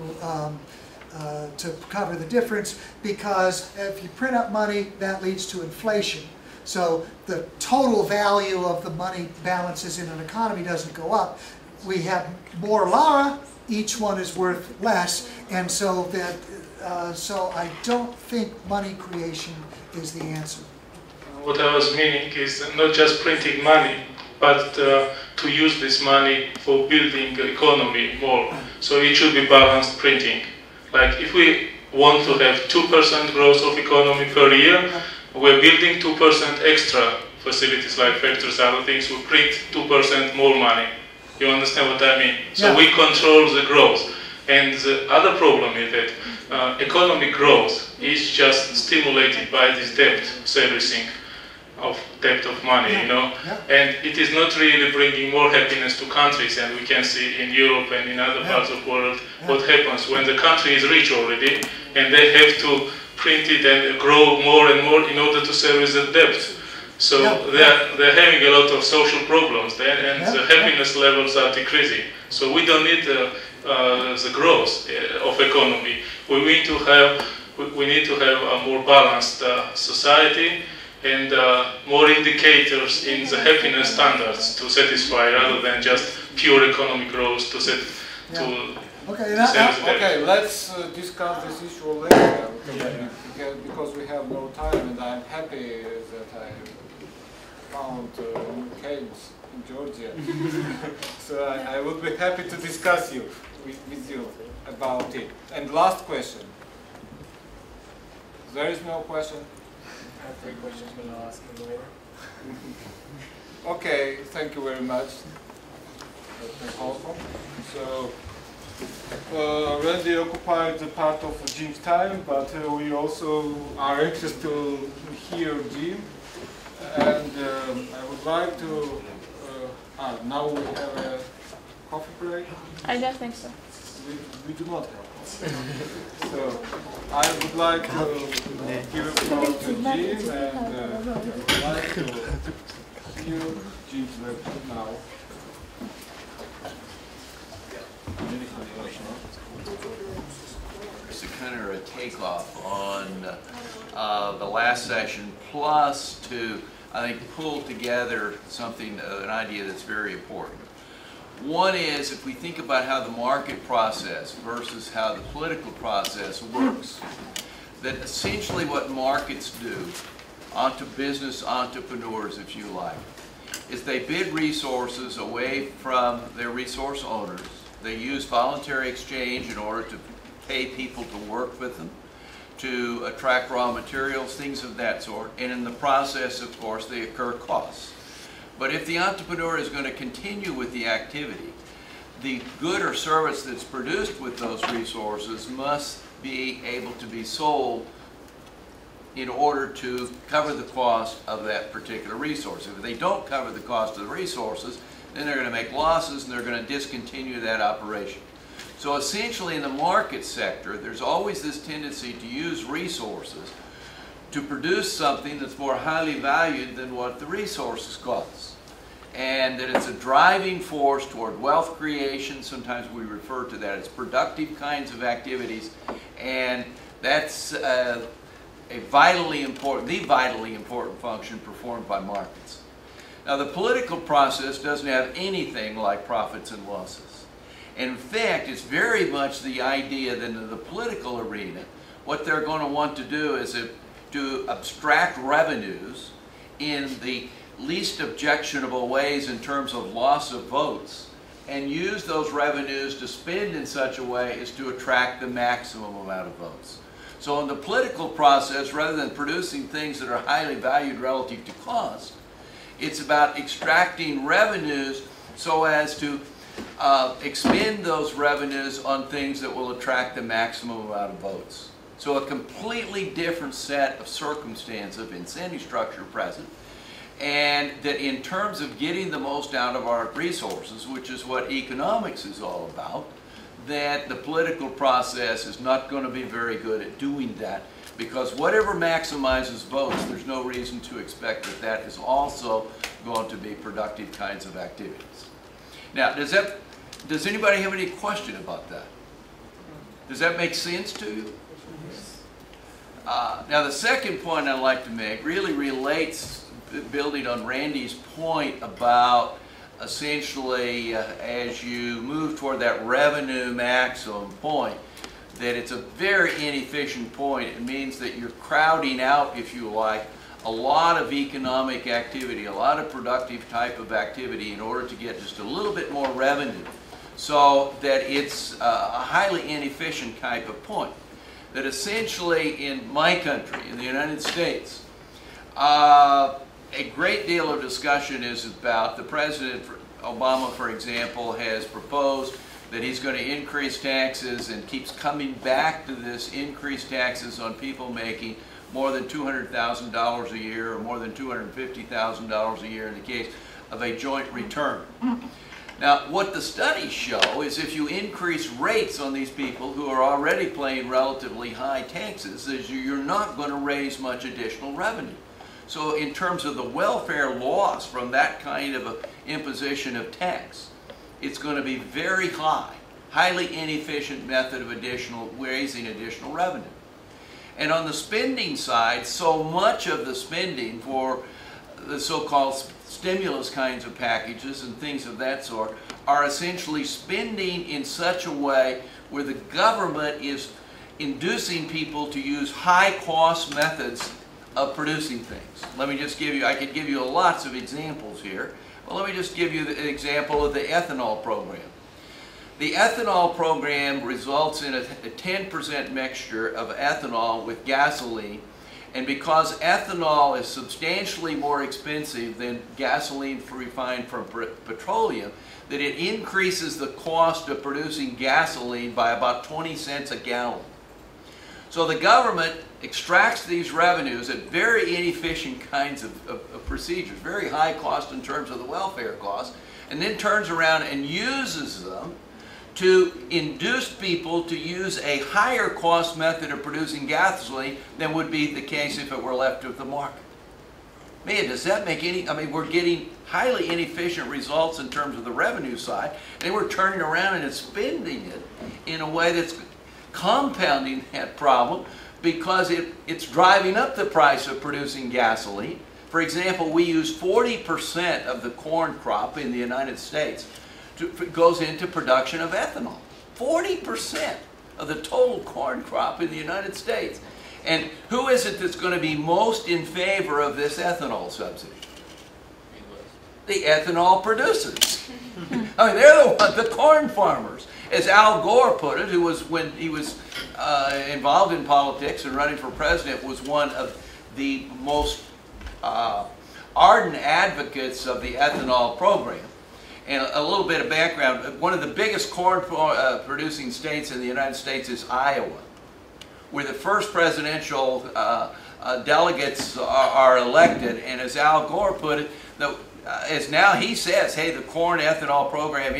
cover the difference, because if you print out money, that leads to inflation. So the total value of the money balances in an economy doesn't go up. We have more lira, each one is worth less, and so that so I don't think money creation is the answer. What I was meaning is not just printing money, but to use this money for building the economy more. So it should be balanced printing. Like if we want to have 2% growth of economy per year, we're building 2% extra facilities like factories, other things, we print 2% more money. You understand what I mean? So we control the growth. And the other problem is that economic growth is just stimulated by this debt servicing of debt of money, you know, and it is not really bringing more happiness to countries. And we can see in Europe and in other parts of the world what happens when the country is rich already and they have to print it and grow more and more in order to service the debt. So they're having a lot of social problems there, and the happiness levels are decreasing. So we don't need the growth of economy. We need to have a more balanced society and more indicators in the happiness standards to satisfy, rather than just pure economic growth to set Okay, let's discuss this issue later, because we have no time, and I'm happy that I found new caves in Georgia. So I would be happy to discuss with you about it. And last question. There is no question? I have 3 questions, but I'll ask them later. Okay, thank you very much. So, Randy occupied the part of Jim's time, but we also are interested to hear Jim. And I would like to, now we have a coffee break. I don't think so. We do not have coffee. So I would like to give a floor to Jim, and I would like to hear Jim's lecture now. It's a kind of a takeoff on the last session, plus to, I think, pull together something, an idea that's very important. One is, if we think about how the market process versus how the political process works, that essentially what markets do, onto business entrepreneurs, if you like, is they bid resources away from their resource owners. They use voluntary exchange in order to pay people to work with them, to attract raw materials, things of that sort. And in the process, of course, they incur costs. But if the entrepreneur is going to continue with the activity, the good or service that's produced with those resources must be able to be sold in order to cover the cost of that particular resource. If they don't cover the cost of the resources, then they're going to make losses and they're going to discontinue that operation. So essentially in the market sector, there's always this tendency to use resources to produce something that's more highly valued than what the resources cost. And that it's a driving force toward wealth creation. Sometimes we refer to that as productive kinds of activities. And that's the vitally important function performed by markets. Now the political process doesn't have anything like profits and losses. In fact, it's very much the idea that in the political arena, what they're going to want to do is to abstract revenues in the least objectionable ways in terms of loss of votes, and use those revenues to spend in such a way as to attract the maximum amount of votes. So in the political process, rather than producing things that are highly valued relative to cost, it's about extracting revenues so as to expend those revenues on things that will attract the maximum amount of votes. So a completely different set of circumstances of incentive structure present, and that in terms of getting the most out of our resources, which is what economics is all about, that the political process is not going to be very good at doing that, because whatever maximizes votes, there's no reason to expect that that is also going to be productive kinds of activities. Now, does anybody have any question about that? Does that make sense to you? Now, the second point I'd like to make really relates, building on Randy's point about essentially as you move toward that revenue maximum point, that it's a very inefficient point. It means that you're crowding out, if you like, a lot of economic activity, a lot of productive type of activity in order to get just a little bit more revenue. So that it's a highly inefficient type of point. That essentially in my country, in the United States, a great deal of discussion is about, the President Obama, for example, has proposed that he's going to increase taxes and keeps coming back to this increased taxes on people making more than $200,000 a year or more than $250,000 a year in the case of a joint return. Now, what the studies show is if you increase rates on these people who are already paying relatively high taxes, is you're not going to raise much additional revenue. So in terms of the welfare loss from that kind of a imposition of tax, it's going to be very high, highly inefficient method of raising additional revenue. And on the spending side, so much of the spending for the so-called stimulus kinds of packages and things of that sort are essentially spending in such a way where the government is inducing people to use high-cost methods of producing things. Let me just give you, I could give you lots of examples here. Well, let me just give you the example of the ethanol program. The ethanol program results in a 10% mixture of ethanol with gasoline, and because ethanol is substantially more expensive than gasoline refined from petroleum, that it increases the cost of producing gasoline by about 20 cents a gallon. So the government extracts these revenues at very inefficient kinds of procedures, very high cost in terms of the welfare costs, and then turns around and uses them to induce people to use a higher cost method of producing gasoline than would be the case if it were left to the market. Man, does that make any, I mean, we're getting highly inefficient results in terms of the revenue side, and we're turning around and spending it in a way that's compounding that problem because it's driving up the price of producing gasoline. For example, we use 40% of the corn crop in the United States goes into production of ethanol. 40% of the total corn crop in the United States. And who is it that's going to be most in favor of this ethanol subsidy? The ethanol producers. I mean, they're the ones, the corn farmers. As Al Gore put it, who was, when he was involved in politics and running for president, was one of the most ardent advocates of the ethanol program. And a little bit of background, one of the biggest corn producing states in the United States is Iowa, where the first presidential delegates are elected. And as Al Gore put it, as now he says, hey, the corn ethanol program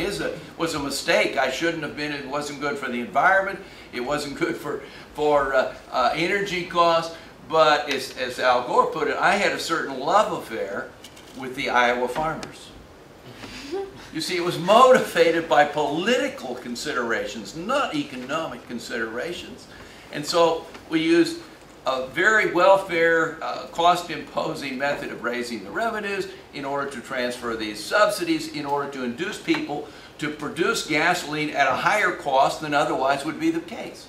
was a mistake. I shouldn't have been, it wasn't good for the environment, it wasn't good for energy costs. But as Al Gore put it, I had a certain love affair with the Iowa farmers. You see, it was motivated by political considerations, not economic considerations. And so we used a very welfare, cost-imposing method of raising the revenues in order to transfer these subsidies, in order to induce people to produce gasoline at a higher cost than otherwise would be the case.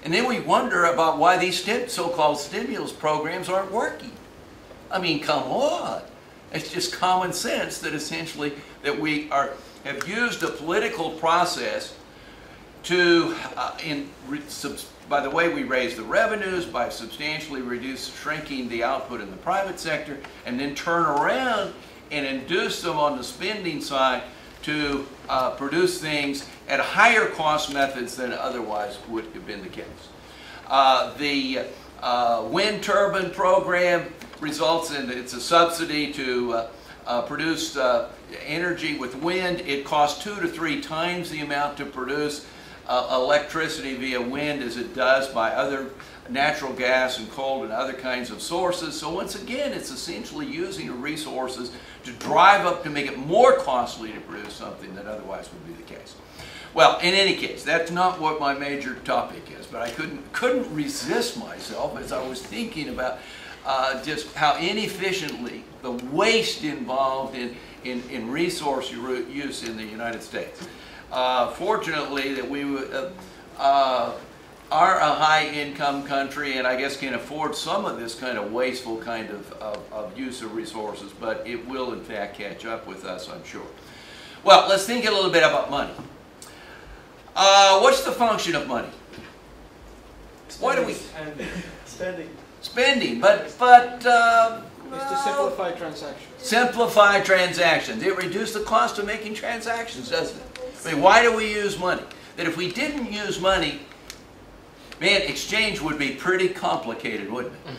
And then we wonder about why these so-called stimulus programs aren't working. I mean, come on. It's just common sense that essentially that we have used a political process to, by the way we raise the revenues, by substantially shrinking the output in the private sector, and then turn around and induce them on the spending side to produce things at higher cost methods than otherwise would have been the case. The wind turbine program results in, it's a subsidy to produce energy with wind. It costs 2 to 3 times the amount to produce electricity via wind as it does by other natural gas and coal and other kinds of sources. So once again, it's essentially using resources to drive up, to make it more costly to produce something that otherwise would be the case. Well, in any case, that's not what my major topic is, but I couldn't resist myself as I was thinking about just how inefficiently the waste involved in resource use in the United States. Fortunately, that we are a high-income country and I guess can afford some of this kind of wasteful kind of use of resources, but it will in fact catch up with us, I'm sure. Well, let's think a little bit about money. What's the function of money? Why do we... Spending. Spending, but It's to simplify transactions. Simplify transactions. It reduces the cost of making transactions, doesn't it? I mean, why do we use money? That if we didn't use money, man, exchange would be pretty complicated, wouldn't it?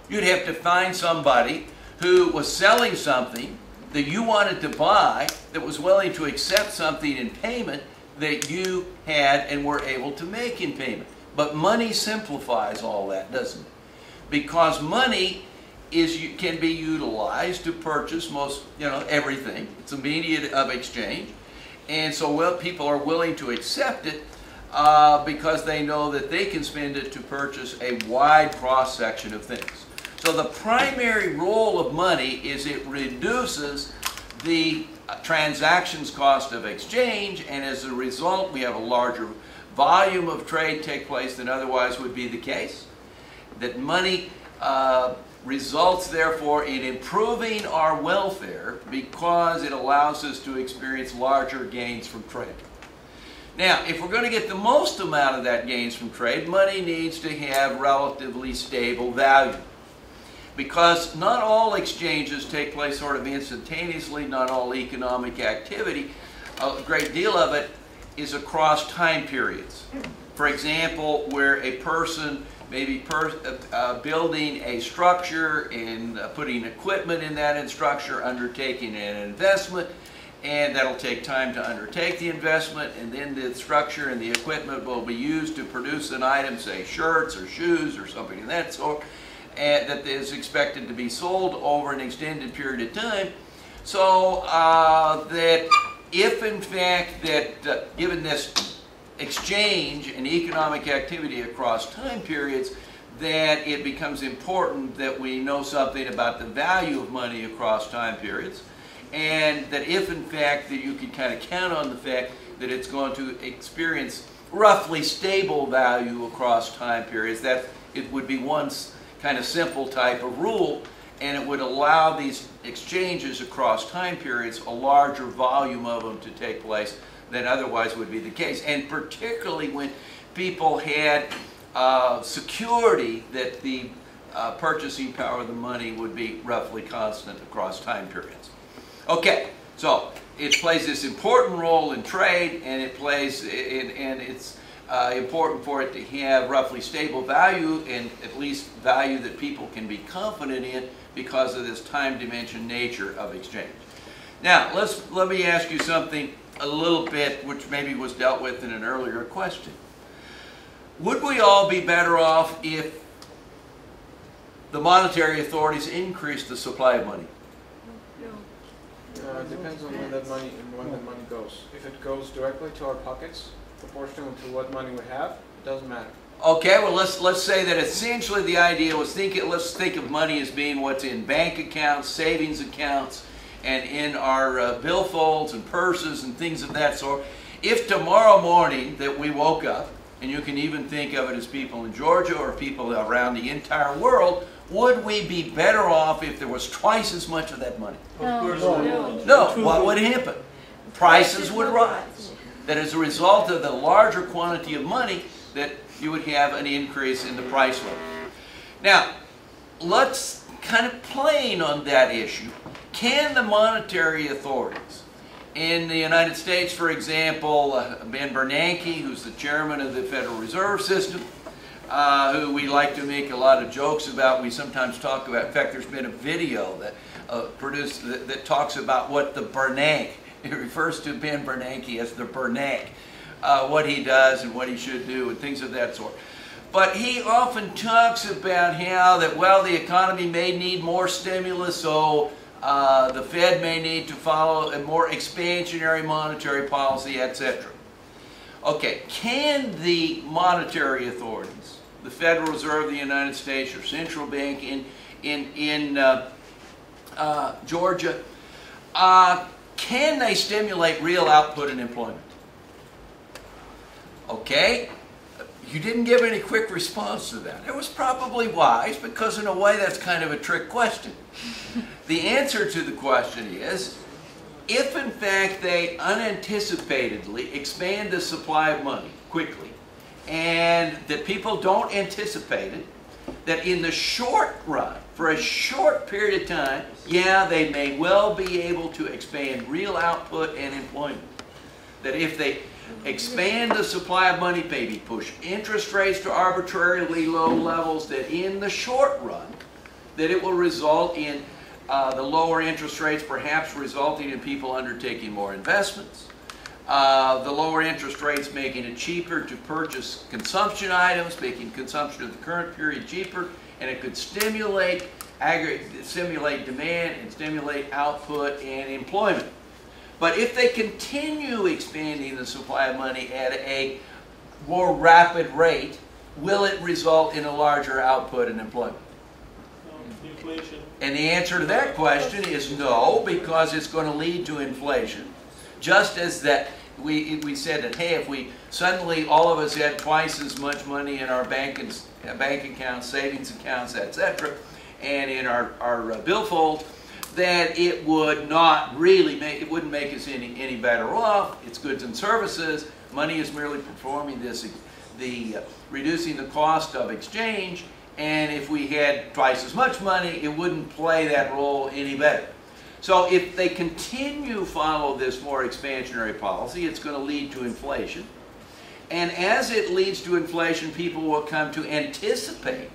You'd have to find somebody who was selling something that you wanted to buy that was willing to accept something in payment that you had and were able to make in payment. But money simplifies all that, doesn't it? Because money can be utilized to purchase everything. It's a medium of exchange. And so people are willing to accept it because they know that they can spend it to purchase a wide cross-section of things. So the primary role of money is it reduces the transactions cost of exchange, and as a result we have a larger volume of trade take place than otherwise would be the case. That money results therefore in improving our welfare because it allows us to experience larger gains from trade. Now, if we're going to get the most amount of that gains from trade, money needs to have relatively stable value. Because not all exchanges take place sort of instantaneously, not all economic activity, a great deal of it is across time periods. For example, where a person may be building a structure and putting equipment in that structure, undertaking an investment, and that'll take time to undertake the investment, and then the structure and the equipment will be used to produce an item, say shirts or shoes or something of that sort, and that is expected to be sold over an extended period of time. So that if in fact that given this exchange and economic activity across time periods, that it becomes important that we know something about the value of money across time periods, and that if in fact that you can kind of count on the fact that it's going to experience roughly stable value across time periods, that it would be one kind of simple type of rule, and it would allow these exchanges across time periods, a larger volume of them, to take place than otherwise would be the case. And particularly when people had security that the purchasing power of the money would be roughly constant across time periods. Okay, so it plays this important role in trade, and it plays, and it's important for it to have roughly stable value, and at least value that people can be confident in because of this time dimension nature of exchange. Now, let me ask you something a little bit which maybe was dealt with in an earlier question. Would we all be better off if the monetary authorities increased the supply of money? It depends on when the money goes. If it goes directly to our pockets, proportional to what money we have, it doesn't matter. Okay, well let's say that essentially the idea was let's think of money as being what's in bank accounts, savings accounts, and in our billfolds and purses and things of that sort. If tomorrow morning that we woke up, and you can even think of it as people in Georgia or people around the entire world, would we be better off if there was twice as much of that money? Of course not. No, what would happen? Prices would rise. That as a result of the larger quantity of money, that you would have an increase in the price level. Now, let's kind of playing on that issue. Can the monetary authorities in the United States, for example, Ben Bernanke, who's the chairman of the Federal Reserve System, who we like to make a lot of jokes about, we sometimes talk about, in fact there's been a video that produced that talks about what the Bernanke, it refers to Ben Bernanke as the Bernanke, what he does and what he should do and things of that sort. But he often talks about how that, well, the economy may need more stimulus, so the Fed may need to follow a more expansionary monetary policy, etc. Okay, can the monetary authorities, the Federal Reserve of the United States or Central Bank in Georgia, can they stimulate real output and employment? Okay, you didn't give any quick response to that. It was probably wise, because in a way that's kind of a trick question. The answer to the question is, if in fact they unanticipatedly expand the supply of money quickly, and that people don't anticipate it, that in the short run, for a short period of time, yeah, they may well be able to expand real output and employment. That if they expand the supply of money, maybe push interest rates to arbitrarily low levels, that in the short run, that it will result in the lower interest rates perhaps resulting in people undertaking more investments, the lower interest rates making it cheaper to purchase consumption items, making consumption of the current period cheaper, and it could stimulate demand and stimulate output and employment. But if they continue expanding the supply of money at a more rapid rate, will it result in a larger output and employment? Inflation. And the answer to that question is no, because it's going to lead to inflation. Just as that we said that, hey, if we suddenly all of us had twice as much money in our bank accounts, savings accounts, etc., and in our billfold, that it would not really it wouldn't make us any better off. It's goods and services. Money is merely performing reducing the cost of exchange. And if we had twice as much money, it wouldn't play that role any better. So if they continue to follow this more expansionary policy, it's going to lead to inflation. And as it leads to inflation, people will come to anticipate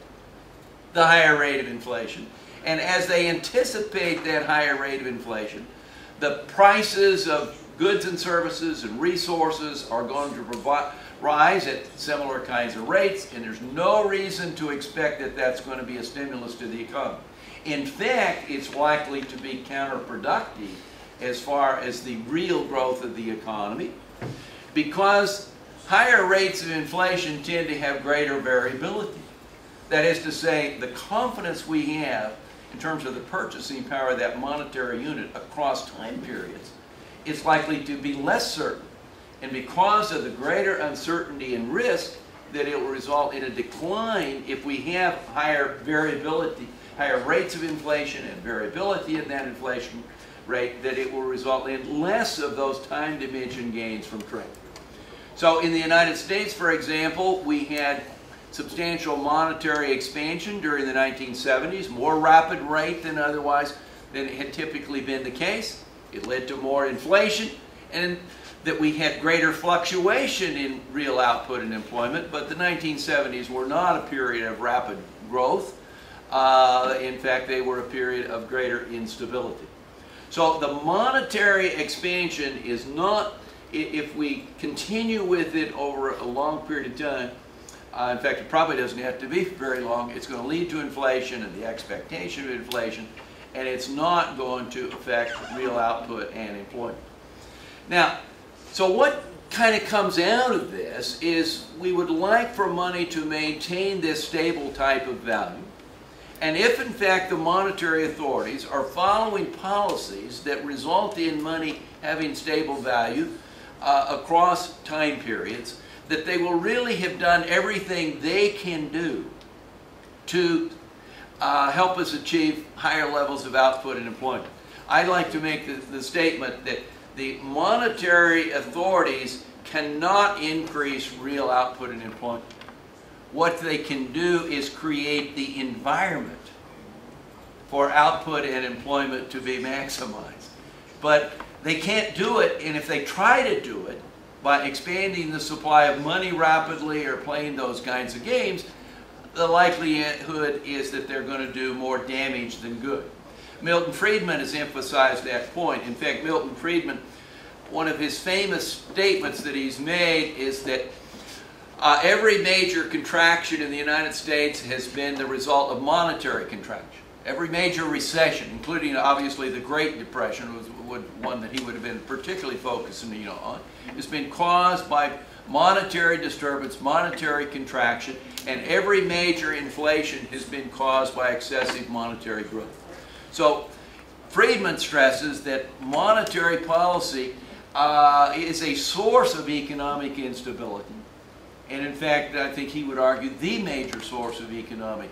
the higher rate of inflation. And as they anticipate that higher rate of inflation, the prices of goods and services and resources are going to rise at similar kinds of rates, and there's no reason to expect that that's going to be a stimulus to the economy. In fact, it's likely to be counterproductive as far as the real growth of the economy, because higher rates of inflation tend to have greater variability. That is to say, the confidence we have in terms of the purchasing power of that monetary unit across time periods is likely to be less certain. And because of the greater uncertainty and risk, that it will result in a decline if we have higher variability, higher rates of inflation and variability in that inflation rate, that it will result in less of those time dimension gains from trade. So in the United States, for example, we had substantial monetary expansion during the 1970s, more rapid rate than had typically been the case. It led to more inflation, and that we had greater fluctuation in real output and employment, but the 1970s were not a period of rapid growth. In fact, they were a period of greater instability. So the monetary expansion is not, if we continue with it over a long period of time, in fact, it probably doesn't have to be very long, it's going to lead to inflation and the expectation of inflation, and it's not going to affect real output and employment. Now, so what kind of comes out of this is we would like for money to maintain this stable type of value. And if in fact the monetary authorities are following policies that result in money having stable value across time periods, that they will really have done everything they can do to help us achieve higher levels of output and employment. I'd like to make the statement that the monetary authorities cannot increase real output and employment. What they can do is create the environment for output and employment to be maximized. But they can't do it, and if they try to do it by expanding the supply of money rapidly or playing those kinds of games, the likelihood is that they're going to do more damage than good. Milton Friedman has emphasized that point. In fact, Milton Friedman, one of his famous statements that he's made is that every major contraction in the United States has been the result of monetary contraction. Every major recession, including obviously the Great Depression, was one that he would have been particularly focusing on, has been caused by monetary disturbance, monetary contraction, and every major inflation has been caused by excessive monetary growth. So Friedman stresses that monetary policy is a source of economic instability. And in fact, I think he would argue the major source of economic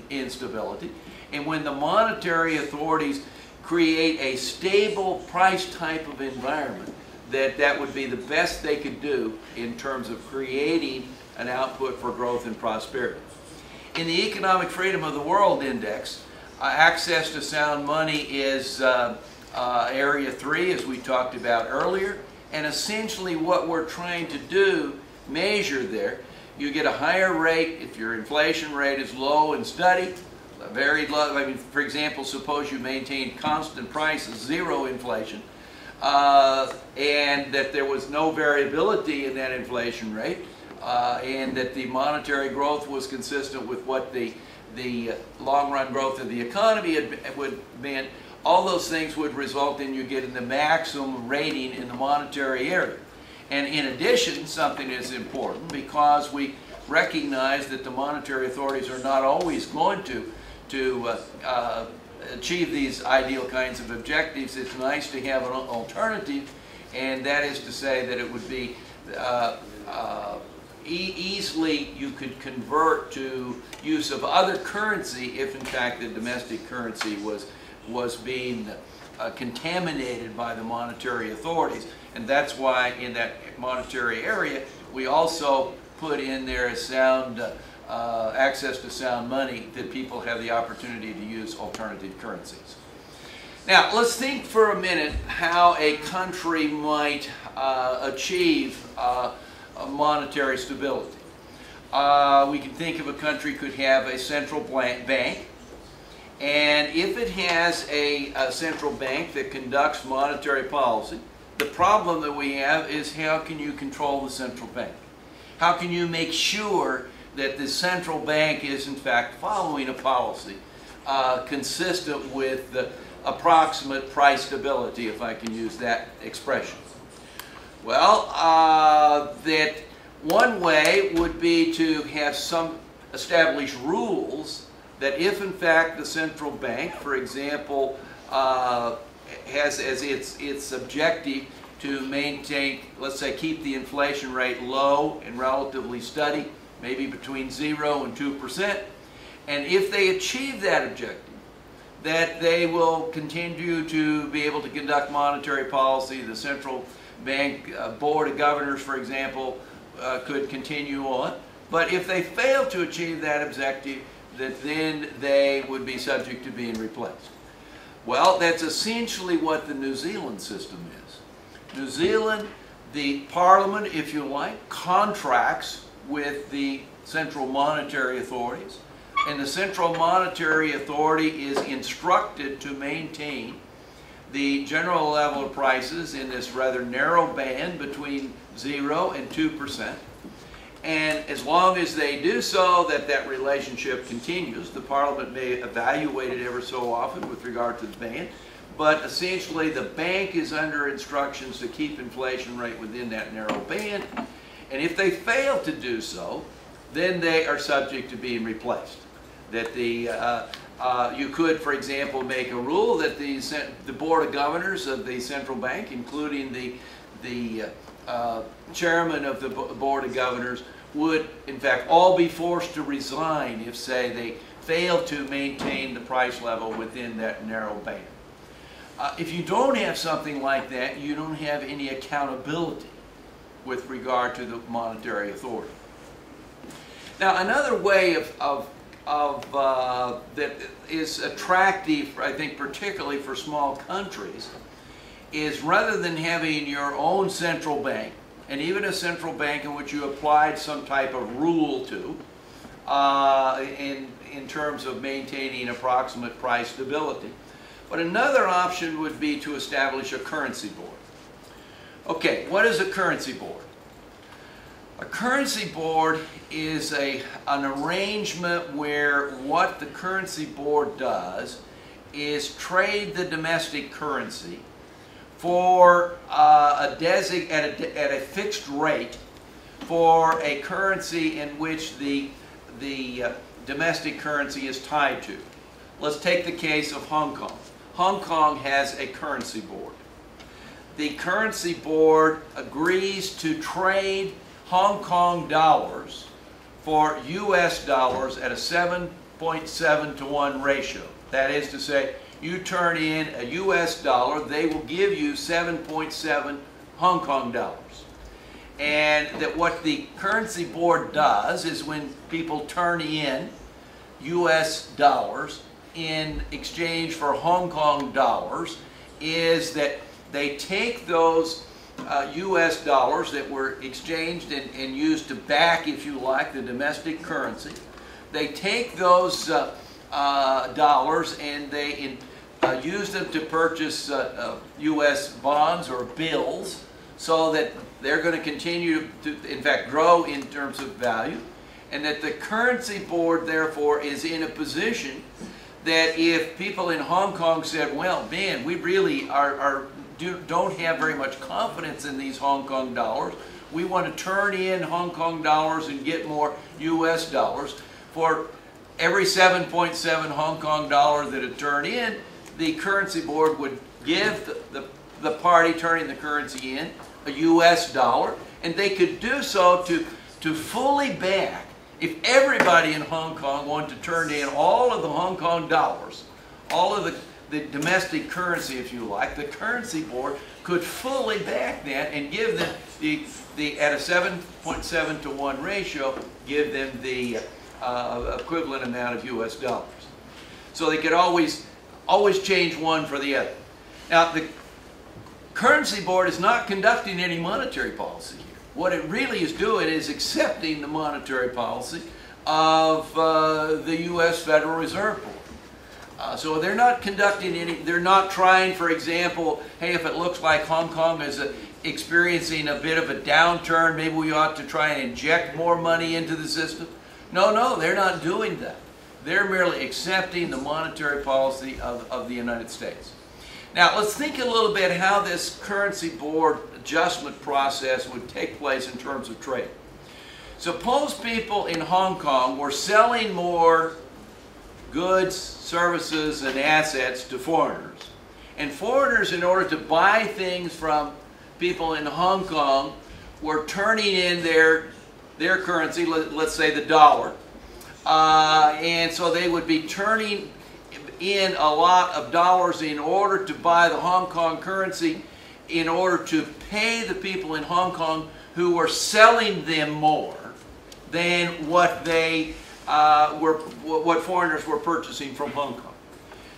instability. And when the monetary authorities create a stable price type of environment, that would be the best they could do in terms of creating an output for growth and prosperity. In the Economic Freedom of the World Index, access to sound money is Area 3, as we talked about earlier. And essentially what we're trying to do, measure there, you get a higher rate if your inflation rate is low and steady, very low. I mean, for example, suppose you maintain constant prices, zero inflation, and that there was no variability in that inflation rate, and that the monetary growth was consistent with what the long-run growth of the economy would mean. All those things would result in you getting the maximum rating in the monetary area. And in addition, something is important, because we recognize that the monetary authorities are not always going to achieve these ideal kinds of objectives. It's nice to have an alternative, and that is to say that it would be easily you could convert to use of other currency if in fact the domestic currency was being contaminated by the monetary authorities. And that's why in that monetary area we also put in there a sound access to sound money, that people have the opportunity to use alternative currencies. Now let's think for a minute how a country might achieve monetary stability. We can think of a country could have a central bank, and if it has a central bank that conducts monetary policy, the problem that we have is how can you control the central bank? How can you make sure that the central bank is in fact following a policy consistent with the approximate price stability, if I can use that expression? Well, that one way would be to have some established rules that if in fact the central bank, for example, has as its objective to maintain, let's say, keep the inflation rate low and relatively steady, maybe between 0 and 2%, and if they achieve that objective, that they will continue to be able to conduct monetary policy. The central bank board of governors, for example, could continue on. But if they fail to achieve that objective, then they would be subject to being replaced. Well, that's essentially what the New Zealand system is. New Zealand, the parliament, if you like, contracts with the central monetary authorities, and the central monetary authority is instructed to maintain the general level of prices in this rather narrow band between 0 and 2%. And as long as they do so, that relationship continues. The Parliament may evaluate it ever so often with regard to the band, but essentially the bank is under instructions to keep inflation rate within that narrow band. And if they fail to do so, then they are subject to being replaced. That you could, for example, make a rule that the Board of Governors of the central bank, including the chairman of the Board of Governors, would in fact all be forced to resign if, say, they fail to maintain the price level within that narrow band. If you don't have something like that, you don't have any accountability with regard to the monetary authority. Now, another way that is attractive, I think, particularly for small countries, is rather than having your own central bank, and even a central bank in which you applied some type of rule to, in terms of maintaining approximate price stability. But another option would be to establish a currency board. Okay, what is a currency board? A currency board is an arrangement where what the currency board does is trade the domestic currency for at a fixed rate for a currency in which the domestic currency is tied to. Let's take the case of Hong Kong. Hong Kong has a currency board. The currency board agrees to trade Hong Kong dollars for US dollars at a 7.7 to 1 ratio. That is to say, you turn in a US dollar, they will give you 7.7 Hong Kong dollars. And that what the currency board does is when people turn in US dollars in exchange for Hong Kong dollars, is that they take those US dollars that were exchanged and used to back, if you like, the domestic currency. They take those dollars and they use them to purchase US bonds or bills, so that they're going to continue to, in fact, grow in terms of value, and that the currency board, therefore, is in a position that if people in Hong Kong said, well, man, we really don't have very much confidence in these Hong Kong dollars, we want to turn in Hong Kong dollars and get more US dollars, for every 7.7 Hong Kong dollar that it turned in, the currency board would give the party turning the currency in a US dollar, and they could do so to fully back. If everybody in Hong Kong wanted to turn in all of the Hong Kong dollars, all of the domestic currency, if you like, the currency board could fully back that and give them at a 7.7 to 1 ratio, give them the equivalent amount of US dollars. So they could always change one for the other. Now, the currency board is not conducting any monetary policy here. What it really is doing is accepting the monetary policy of the U.S. Federal Reserve Board. So they're not conducting any, they're not trying, for example, hey, if it looks like Hong Kong is experiencing a bit of a downturn, maybe we ought to try and inject more money into the system. No, they're not doing that. They're merely accepting the monetary policy of the United States. Now, let's think a little bit how this currency board adjustment process would take place in terms of trade. Suppose people in Hong Kong were selling more goods, services, and assets to foreigners. And foreigners, in order to buy things from people in Hong Kong, were turning in their currency, let's say the dollar. And so they would be turning in a lot of dollars in order to buy the Hong Kong currency, in order to pay the people in Hong Kong who were selling them more than what they what foreigners were purchasing from Hong Kong.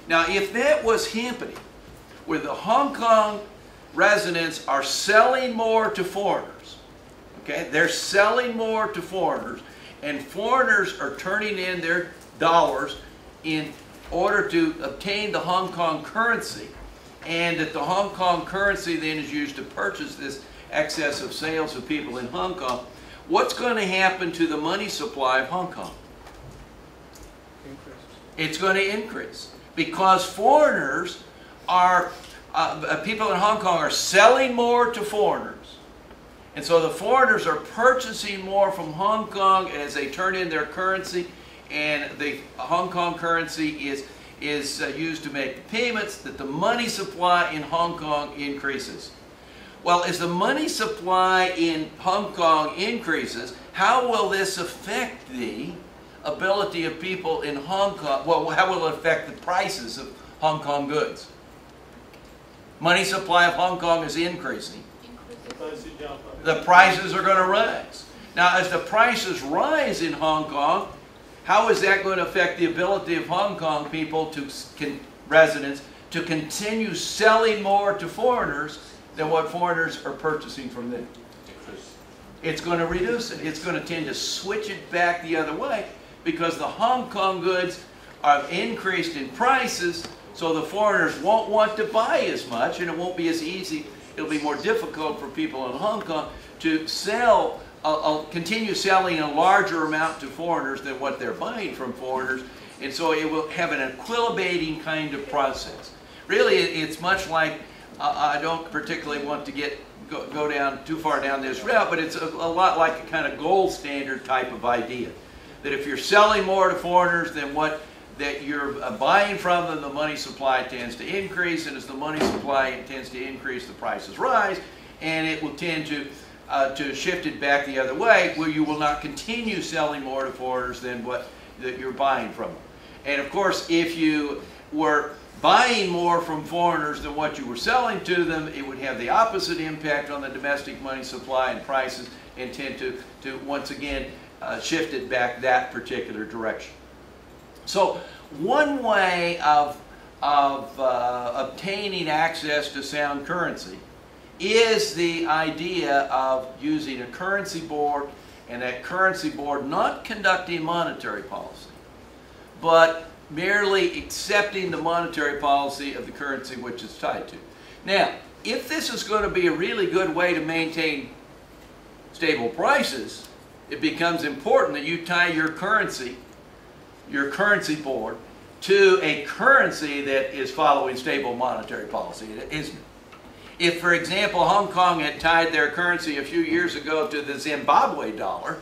Now, if that was happening, where the Hong Kong residents are selling more to foreigners, okay, they're selling more to foreigners, and foreigners are turning in their dollars in order to obtain the Hong Kong currency, and that the Hong Kong currency then is used to purchase this excess of sales of people in Hong Kong, what's going to happen to the money supply of Hong Kong? It's going to increase, because foreigners are, people in Hong Kong are selling more to foreigners. And so the foreigners are purchasing more from Hong Kong as they turn in their currency, and the Hong Kong currency is used to make payments, that the money supply in Hong Kong increases. Well, as the money supply in Hong Kong increases, how will this affect the ability of people in Hong Kong? Well, how will it affect the prices of Hong Kong goods? Money supply of Hong Kong is increasing. The prices are going to rise. Now, as the prices rise in Hong Kong, how is that going to affect the ability of Hong Kong people, residents, to continue selling more to foreigners than what foreigners are purchasing from them? It's going to reduce it. It's going to tend to switch it back the other way, because the Hong Kong goods are increased in prices, so the foreigners won't want to buy as much, and it won't be as easy. It'll be more difficult for people in Hong Kong to sell, continue selling a larger amount to foreigners than what they're buying from foreigners, and so it will have an equilibrating kind of process. Really, it's much like, I don't particularly want to go down too far down this route, but it's a lot like a kind of gold standard type of idea. That if you're selling more to foreigners than what that you're buying from them, the money supply tends to increase, and as the money supply tends to increase, the prices rise, and it will tend to shift it back the other way, where you will not continue selling more to foreigners than what that you're buying from them. And of course, if you were buying more from foreigners than what you were selling to them, it would have the opposite impact on the domestic money supply and prices, and tend to once again shift it back that particular direction. So one way of obtaining access to sound currency is the idea of using a currency board, and that currency board not conducting monetary policy, but merely accepting the monetary policy of the currency which it's tied to. Now, if this is going to be a really good way to maintain stable prices, it becomes important that you tie your currency board, to a currency that is following stable monetary policy, isn't it? If, for example, Hong Kong had tied their currency a few years ago to the Zimbabwe dollar,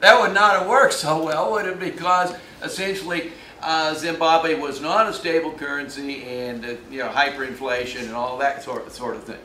that would not have worked so well, would it? Because essentially Zimbabwe was not a stable currency, and hyperinflation and all that sort of thing.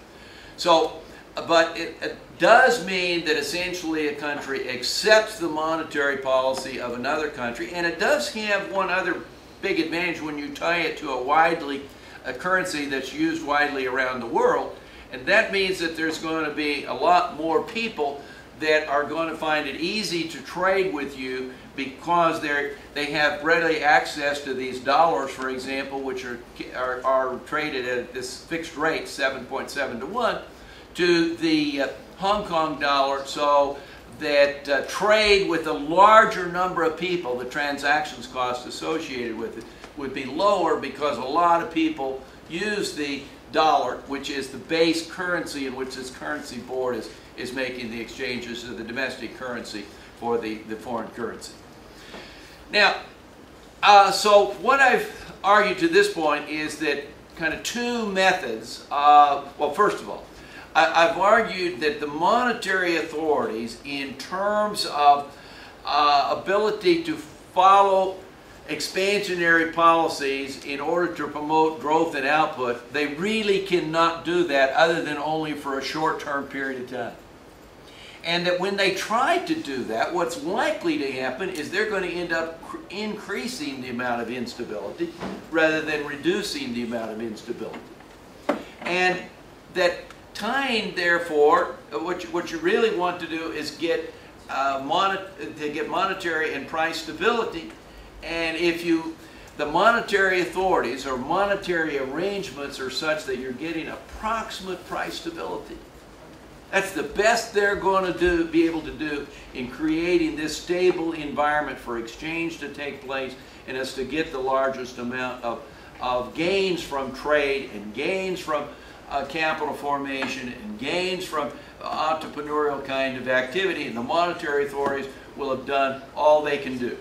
So, but it does mean that essentially a country accepts the monetary policy of another country, and it does have one other big advantage when you tie it to a currency that's used widely around the world, and that means that there's going to be a lot more people that are going to find it easy to trade with you, because they have readily access to these dollars, for example, which are traded at this fixed rate, 7.7 to 1, to the Hong Kong dollar so that trade with a larger number of people, the transactions cost associated with it, would be lower because a lot of people use the dollar, which is the base currency in which this currency board is making the exchanges of the domestic currency for the foreign currency. Now, so what I've argued to this point is that kind of two methods. Well, first of all, I've argued that the monetary authorities, in terms of ability to follow expansionary policies in order to promote growth and output, they really cannot do that other than only for a short-term period of time. And that when they try to do that, what's likely to happen is they're going to end up increasing the amount of instability rather than reducing the amount of instability. And that tying, therefore, what you really want to do is get monetary and price stability. And if the monetary authorities or monetary arrangements are such that you're getting approximate price stability, that's the best they're going to be able to do in creating this stable environment for exchange to take place and as to get the largest amount of gains from trade and gains from capital formation and gains from entrepreneurial kind of activity, and the monetary authorities will have done all they can do.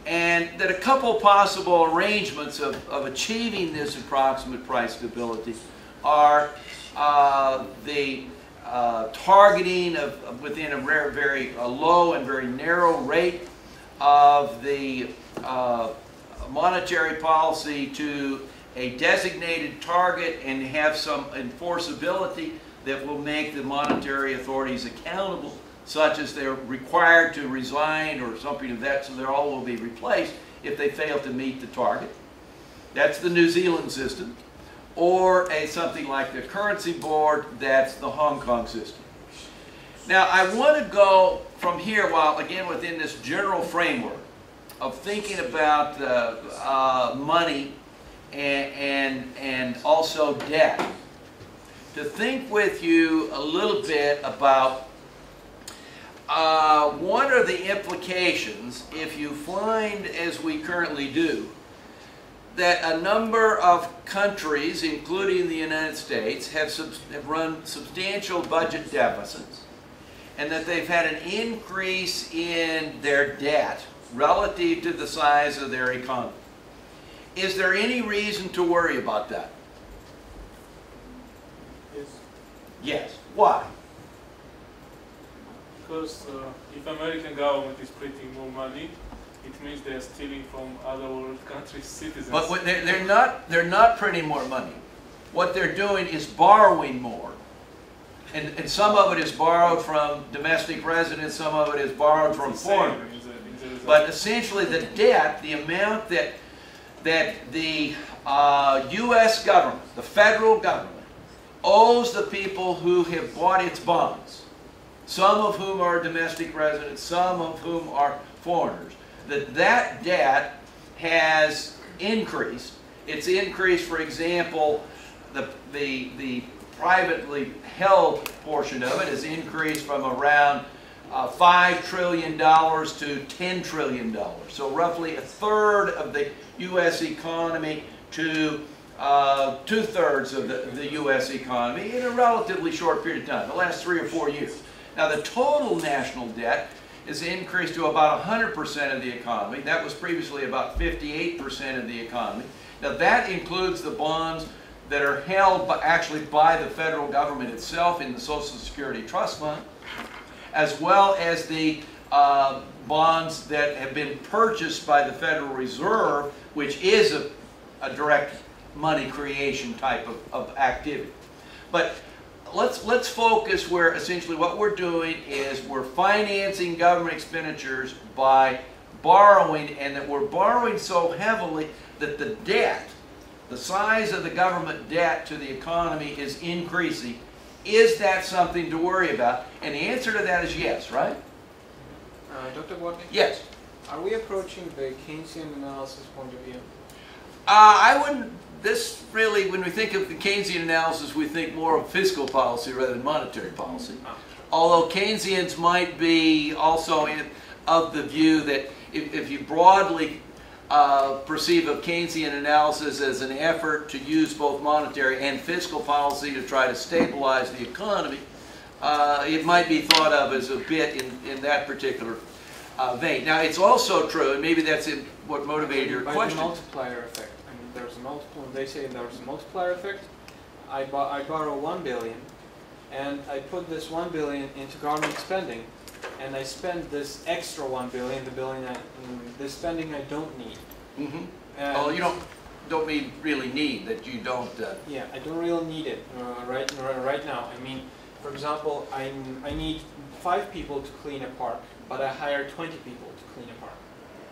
And that a couple possible arrangements of achieving this approximate price stability are the targeting of within a very low and very narrow rate of the monetary policy to a designated target and have some enforceability that will make the monetary authorities accountable, such as they're required to resign or something of that, so they all will be replaced if they fail to meet the target. That's the New Zealand system. Or something like the currency board, that's the Hong Kong system. Now, I want to go from here, while again within this general framework of thinking about money and also debt, to think with you a little bit about what are the implications if you find, as we currently do, that a number of countries, including the United States, have run substantial budget deficits, and that they've had an increase in their debt relative to the size of their economy. Is there any reason to worry about that? Yes. Yes. Why? Because if American government is printing more money, it means they are stealing from other world countries' citizens. But they're not printing more money. What they're doing is borrowing more. And some of it is borrowed from domestic residents, some of it is borrowed from foreigners. But essentially the debt, the amount that the U.S. government, the federal government, owes the people who have bought its bonds, some of whom are domestic residents, some of whom are foreigners, that debt has increased. It's increased, for example, the privately held portion of it has increased from around $5 trillion to $10 trillion. So roughly a third of the U.S. economy to two-thirds of the U.S. economy in a relatively short period of time, the last 3 or 4 years. Now the total national debt is increased to about 100% of the economy. That was previously about 58% of the economy. Now that includes the bonds that are held actually by the federal government itself in the Social Security Trust Fund, as well as the bonds that have been purchased by the Federal Reserve, which is a direct money creation type of activity. But let's focus where essentially what we're doing is we're financing government expenditures by borrowing, and that we're borrowing so heavily that the debt, the size of the government debt to the economy is increasing. Is that something to worry about? And the answer to that is yes, right? Dr. Bortnick? Yes. Are we approaching the Keynesian analysis point of view? I wouldn't this really, when we think of the Keynesian analysis, we think more of fiscal policy rather than monetary policy. Although Keynesians might be also of the view that if you broadly perceive of Keynesian analysis as an effort to use both monetary and fiscal policy to try to stabilize the economy, it might be thought of as a bit in that particular vein. Now, it's also true, and maybe that's what motivated your question. The multiplier effect. I mean, there's a multiple. They say there's a multiplier effect. I borrow 1 billion, and I put this 1 billion into government spending, and I spend this extra 1 billion, this spending I don't need. Mm-hmm. Oh, you don't mean really need, that you don't. Yeah, I don't really need it right now. I mean, for example, I need 5 people to clean a park, but I hire 20 people to clean a park.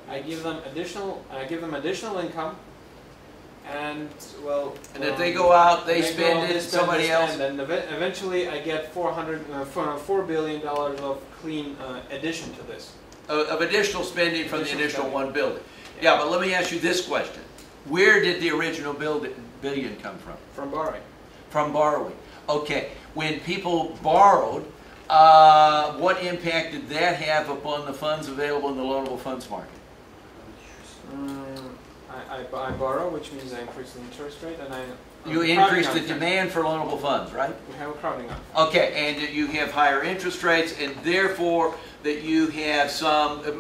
I give them additional income, and well. And if they go out, they spend it. Somebody else. And eventually, I get $4 billion of clean addition to this. Of additional spending from the initial 1 billion. Yeah, but let me ask you this question: where did the original billion come from? From borrowing. From borrowing. Okay. When people borrowed, what impact did that have upon the funds available in the loanable funds market? I borrow, which means I increase the interest rate, and you increase the demand for loanable funds, right? We have a crowding out. Okay, and you have higher interest rates, and therefore that you have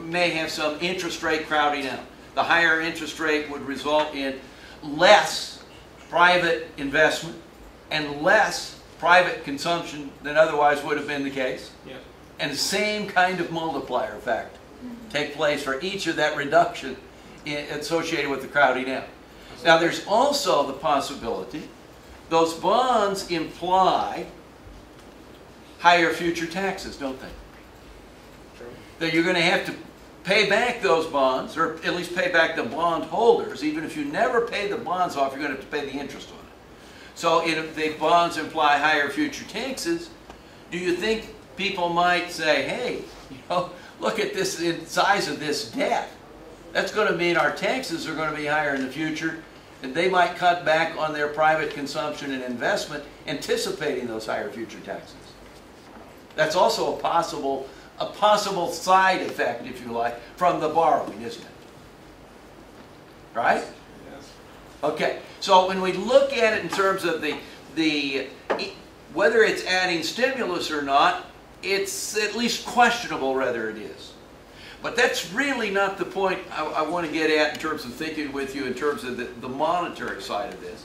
may have some interest rate crowding out. The higher interest rate would result in less private investment and less private consumption than otherwise would have been the case. Yes. And the same kind of multiplier effect take place for each of that reduction associated with the crowding out. Now, there's also the possibility those bonds imply higher future taxes, don't they? True. That you're going to have to pay back those bonds, or at least pay back the bond holders. Even if you never pay the bonds off, you're going to have to pay the interest on it. So if the bonds imply higher future taxes, do you think people might say, hey, look at this size of this debt. That's going to mean our taxes are going to be higher in the future, and they might cut back on their private consumption and investment, anticipating those higher future taxes. That's also a possible side effect, if you like, from the borrowing, isn't it? Right? Yes. Okay. So when we look at it in terms of whether it's adding stimulus or not, it's at least questionable whether it is. But that's really not the point I want to get at in terms of thinking with you in terms of the monetary side of this.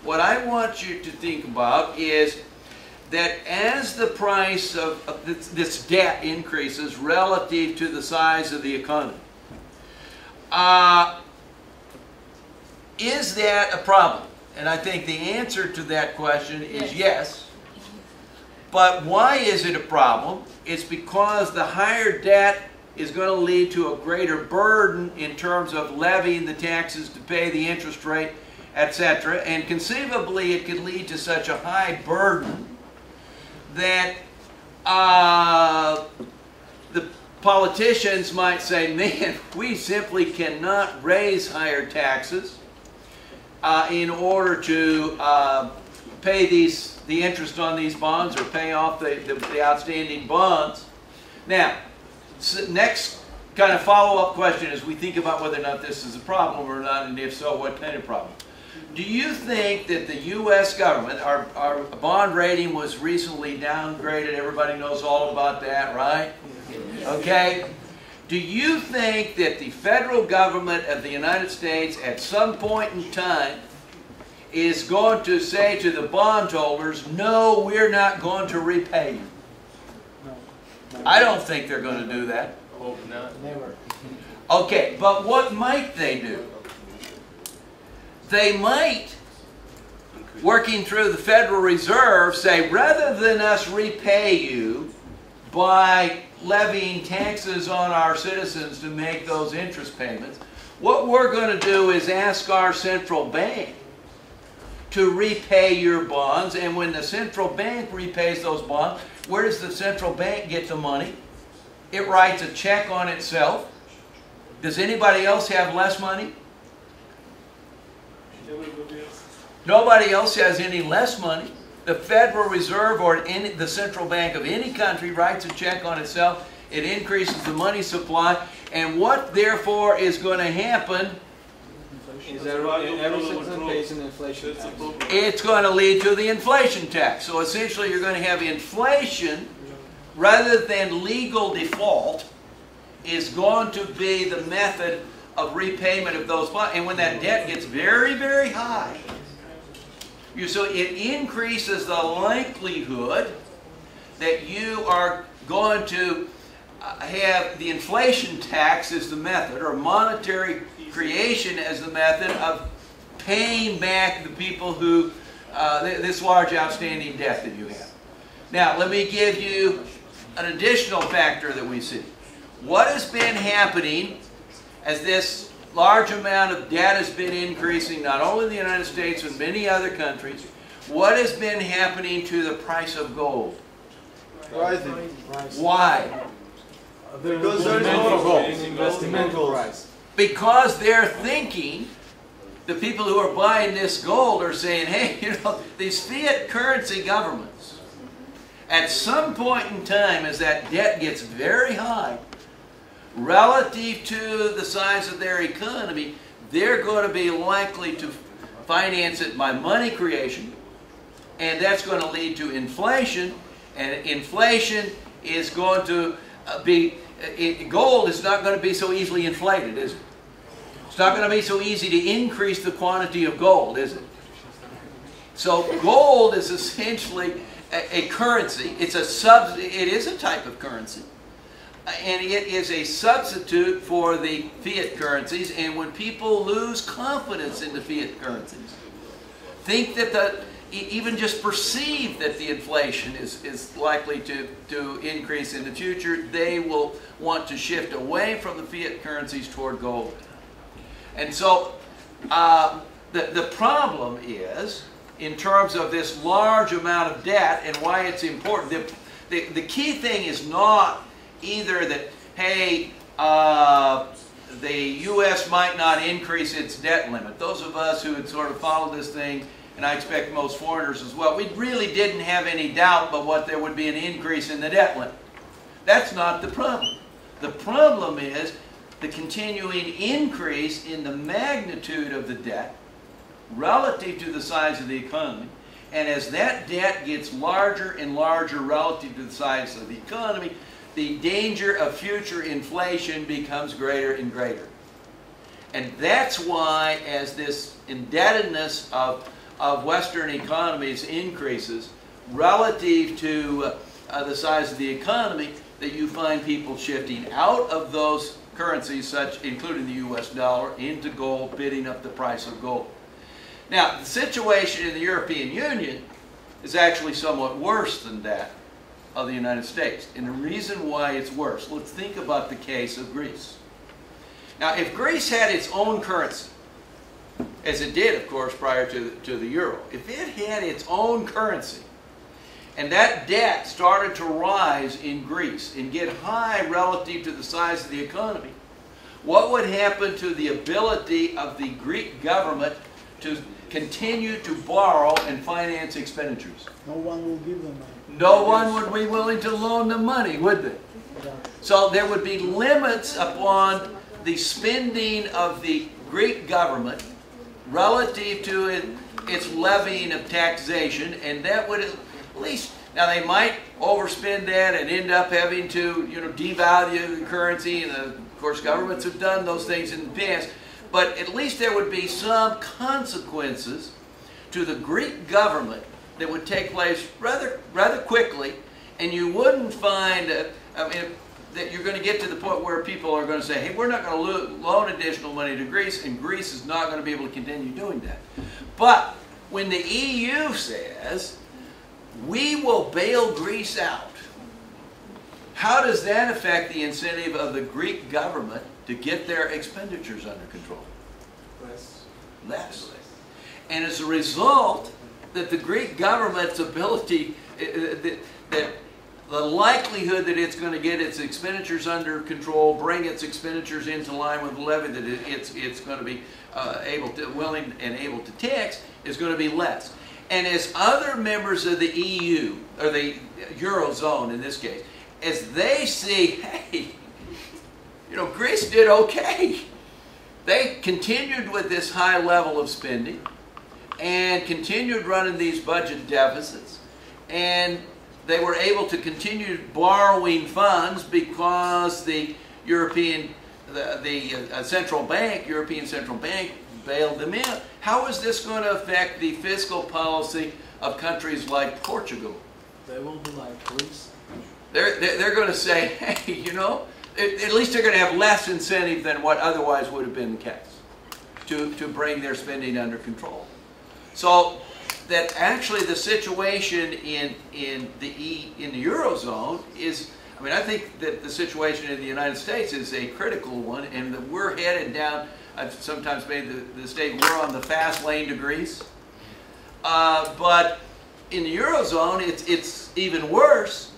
What I want you to think about is that as the price of this debt increases relative to the size of the economy, is that a problem? And I think the answer to that question is yes. But why is it a problem? It's because the higher debt is going to lead to a greater burden in terms of levying the taxes to pay the interest rate, etc. And conceivably it could lead to such a high burden that the politicians might say, man, we simply cannot raise higher taxes in order to pay the interest on these bonds or pay off the outstanding bonds. Now, next kind of follow-up question is we think about whether or not this is a problem or not, and if so, what kind of problem. Do you think that the U.S. government, our bond rating was recently downgraded, everybody knows all about that, right? Okay. Do you think that the federal government of the United States at some point in time is going to say to the bondholders, no, we're not going to repay you? I don't think they're going to do that. Hope not. Never. Okay, but what might they do? They might, working through the Federal Reserve, say rather than us repay you by levying taxes on our citizens to make those interest payments, what we're going to do is ask our central bank to repay your bonds, and when the central bank repays those bonds, where does the central bank get the money? It writes a check on itself. Does anybody else have less money? Nobody else has any less money. The Federal Reserve or the central bank of any country writes a check on itself. It increases the money supply. And what, therefore, is going to happen is every citizen pays an inflation tax. It's going to lead to the inflation tax. So essentially you're going to have inflation rather than legal default is going to be the method of repayment of those bonds. And when that debt gets very, very high, so it increases the likelihood that you are going to have the inflation tax as the method, or monetary creation as the method of paying back the people who, this large outstanding debt that you have. Now, let me give you an additional factor that we see. What has been happening as this large amount of debt has been increasing, not only in the United States but many other countries? What has been happening to the price of gold? Rising. Why? Because there is no gold. Because they're thinking, the people who are buying this gold are saying, hey, you know, these fiat currency governments, at some point in time as that debt gets very high, relative to the size of their economy, they're going to be likely to finance it by money creation, and that's going to lead to inflation, and inflation is going to be, gold is not going to be so easily inflated, is it? It's not going to be so easy to increase the quantity of gold, is it? So gold is essentially a currency. It is a type of currency. And it is a substitute for the fiat currencies. And when people lose confidence in the fiat currencies, think that even just perceive that the inflation is likely to increase in the future, they will want to shift away from the fiat currencies toward gold. And so the problem is, in terms of this large amount of debt and why it's important, the key thing is not either that, hey, the U.S. might not increase its debt limit. Those of us who had sort of followed this thing, and I expect most foreigners as well, we really didn't have any doubt but what there would be an increase in the debt limit. That's not the problem. The problem is the continuing increase in the magnitude of the debt relative to the size of the economy. And as that debt gets larger and larger relative to the size of the economy, the danger of future inflation becomes greater and greater. And that's why, as this indebtedness of Western economies increases relative to the size of the economy, that you find people shifting out of those currencies, including the U.S. dollar, into gold, bidding up the price of gold. Now, the situation in the European Union is actually somewhat worse than that of the United States. And the reason why it's worse, let's think about the case of Greece. Now, if Greece had its own currency, as it did, of course, prior to the euro, if it had its own currency, and that debt started to rise in Greece and get high relative to the size of the economy, what would happen to the ability of the Greek government to continue to borrow and finance expenditures? No one will give them money. No one would be willing to loan them money, would they? Yeah. So there would be limits upon the spending of the Greek government relative to its levying of taxation, and that would at least, now they might overspend that and end up having to, devalue the currency, and of course governments have done those things in the past, but at least there would be some consequences to the Greek government that would take place rather quickly, and you wouldn't find that you're going to get to the point where people are going to say, hey, we're not going to loan additional money to Greece, and Greece is not going to be able to continue doing that. But when the EU says, we will bail Greece out, how does that affect the incentive of the Greek government to get their expenditures under control? Less. And as a result, that the Greek government's ability, that the likelihood that it's going to get its expenditures under control, bring its expenditures into line with the levy, that it's going to be willing and able to tax, is going to be less. And as other members of the EU, or the Eurozone in this case, as they see, hey, you know, Greece did okay. They continued with this high level of spending and continued running these budget deficits, and they were able to continue borrowing funds because the European Central Bank bailed them in. How is this going to affect the fiscal policy of countries like Portugal? They will be like Greece. They're going to say, hey, you know, at least they're going to have less incentive than what otherwise would have been the case to bring their spending under control. So that actually the situation in the Eurozone is, I mean, I think that the situation in the United States is a critical one, and that we're headed down, I've sometimes made the statement, we're on the fast lane to Greece. But in the Eurozone, it's even worse,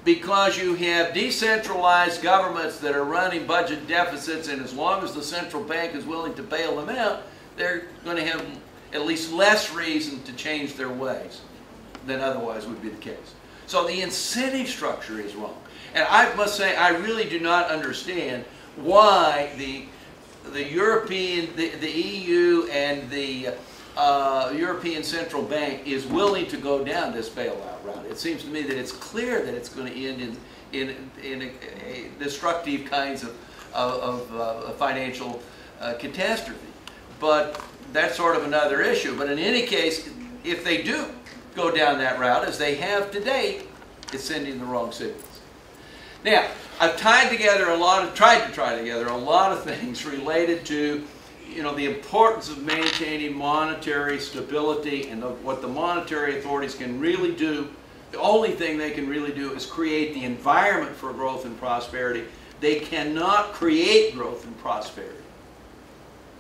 because you have decentralized governments that are running budget deficits, and as long as the central bank is willing to bail them out, they're going to have at least less reason to change their ways than otherwise would be the case. So the incentive structure is wrong. And I must say, I really do not understand why the EU and the European Central Bank is willing to go down this bailout route. It seems to me that it's clear that it's going to end in a destructive kinds of financial catastrophe. But that's sort of another issue. But in any case, if they do go down that route, as they have to date, it's sending the wrong signals. Now, I've tried to tie together a lot of things related to, you know, the importance of maintaining monetary stability, and what the monetary authorities can really do. The only thing they can really do is create the environment for growth and prosperity. They cannot create growth and prosperity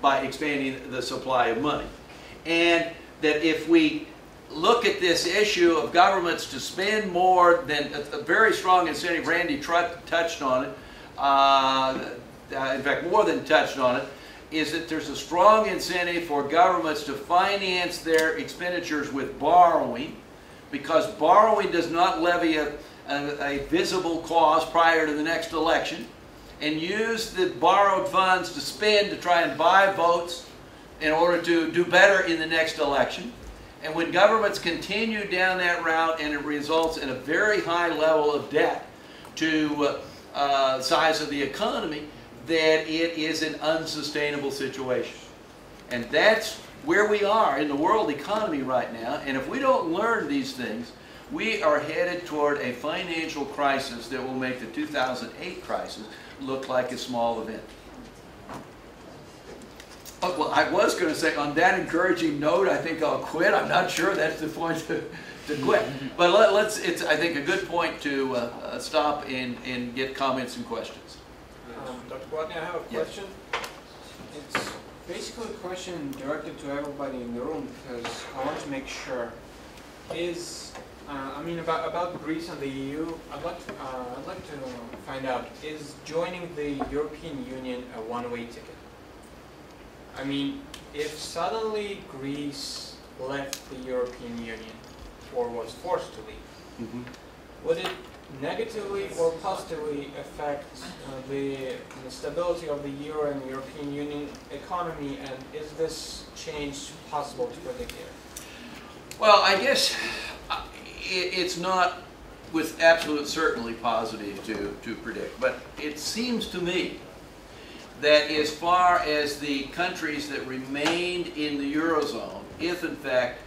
by expanding the supply of money. And that if we look at this issue of governments to spend more, than a very strong incentive, Randy touched on it, in fact more than touched on it, is that there's a strong incentive for governments to finance their expenditures with borrowing, because borrowing does not levy a visible cost prior to the next election, and use the borrowed funds to spend to try and buy votes in order to do better in the next election. And when governments continue down that route, and it results in a very high level of debt to size of the economy, that it is an unsustainable situation. And that's where we are in the world economy right now. And if we don't learn these things, we are headed toward a financial crisis that will make the 2008 crisis look like a small event. Oh, well, I was going to say, on that encouraging note, I think I'll quit. I'm not sure that's the point to quit. But it's, I think, a good point to stop and get comments and questions. Dr. Gladney, I have a question. It's basically a question directed to everybody in the room, because I want to make sure. I mean, about Greece and the EU, I'd like to find out, is joining the European Union a one-way ticket? I mean, if suddenly Greece left the European Union, or was forced to leave, would it negatively or positively affect the stability of the euro and the European Union economy, and is this change possible to predict here? Well, I guess it's not with absolute certainty positive to predict, but it seems to me that as far as the countries that remained in the Eurozone, if in fact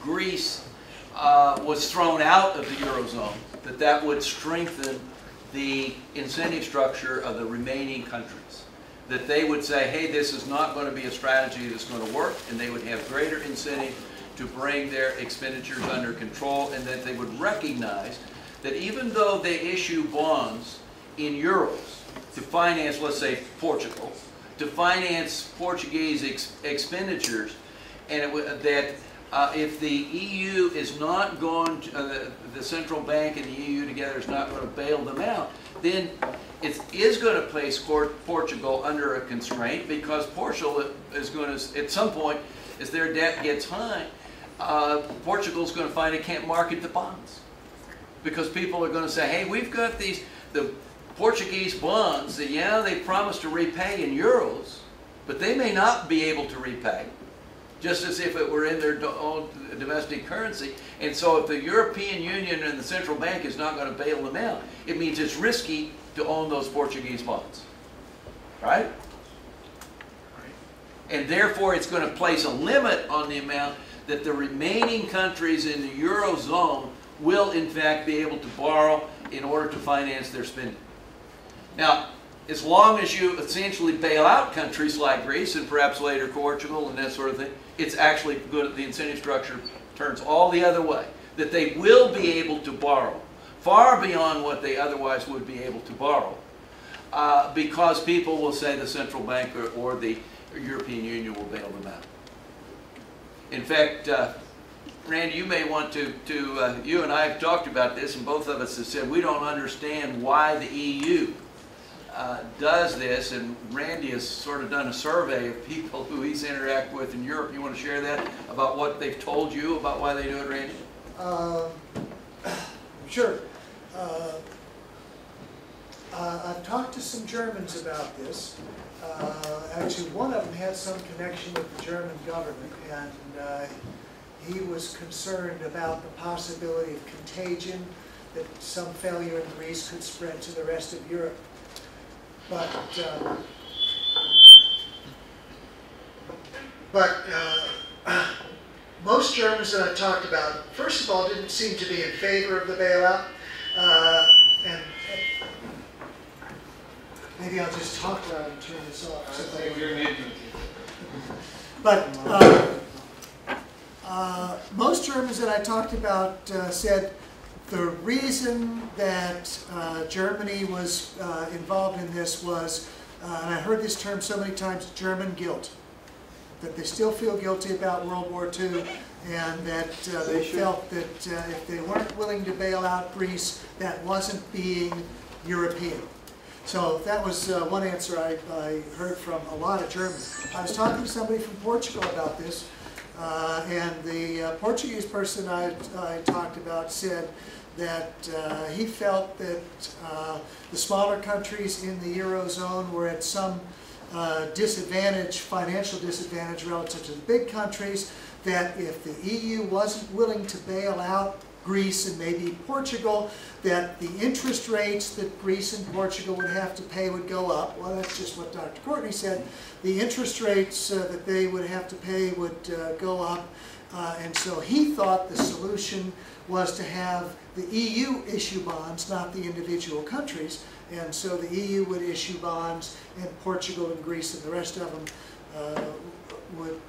Greece was thrown out of the Eurozone, that would strengthen the incentive structure of the remaining countries. That they would say, hey, this is not going to be a strategy that's going to work, and they would have greater incentive to bring their expenditures under control, and that they would recognize that even though they issue bonds in euros to finance, let's say, Portugal, to finance Portuguese expenditures, and that if the EU is not going to, the central bank and the EU together is not going to bail them out, then it is going to place Portugal under a constraint, because Portugal is going to, at some point, as their debt gets high, Portugal is going to find it can't market the bonds. Because people are going to say, hey, we've got the Portuguese bonds that, yeah, they promised to repay in euros, but they may not be able to repay, just as if it were in their own domestic currency. And so if the European Union and the central bank is not going to bail them out, it means it's risky to own those Portuguese bonds. Right? And therefore it's going to place a limit on the amount that the remaining countries in the Eurozone will in fact be able to borrow in order to finance their spending. Now, as long as you essentially bail out countries like Greece and perhaps later Portugal and that sort of thing, it's actually good. The incentive structure turns all the other way, that they will be able to borrow far beyond what they otherwise would be able to borrow, because people will say the central bank or the European Union will bail them out. In fact, Randy, you may want to you and I have talked about this, and both of us have said we don't understand why the EU does this, and Randy has sort of done a survey of people who he's interacted with in Europe. You want to share that, about what they've told you about why they do it, Randy? Sure. I've talked to some Germans about this. Actually, one of them had some connection with the German government, and he was concerned about the possibility of contagion, that some failure in Greece could spread to the rest of Europe. But most Germans that I talked about, first of all, didn't seem to be in favor of the bailout. And maybe I'll just talk loud and turn this off. But most Germans that I talked about said the reason that Germany was involved in this was, and I heard this term so many times, German guilt. That they still feel guilty about World War II, and that they felt that if they weren't willing to bail out Greece, that wasn't being European. So that was one answer I heard from a lot of Germans. I was talking to somebody from Portugal about this, and the Portuguese person I talked about said that he felt that the smaller countries in the Eurozone were at some disadvantage, financial disadvantage relative to the big countries, that if the EU wasn't willing to bail out Greece and maybe Portugal, that the interest rates that Greece and Portugal would have to pay would go up. Well, that's just what Dr. Courtney said. The interest rates that they would have to pay would go up. And so he thought the solution was to have the EU issue bonds, not the individual countries. And so the EU would issue bonds, and Portugal and Greece and the rest of them would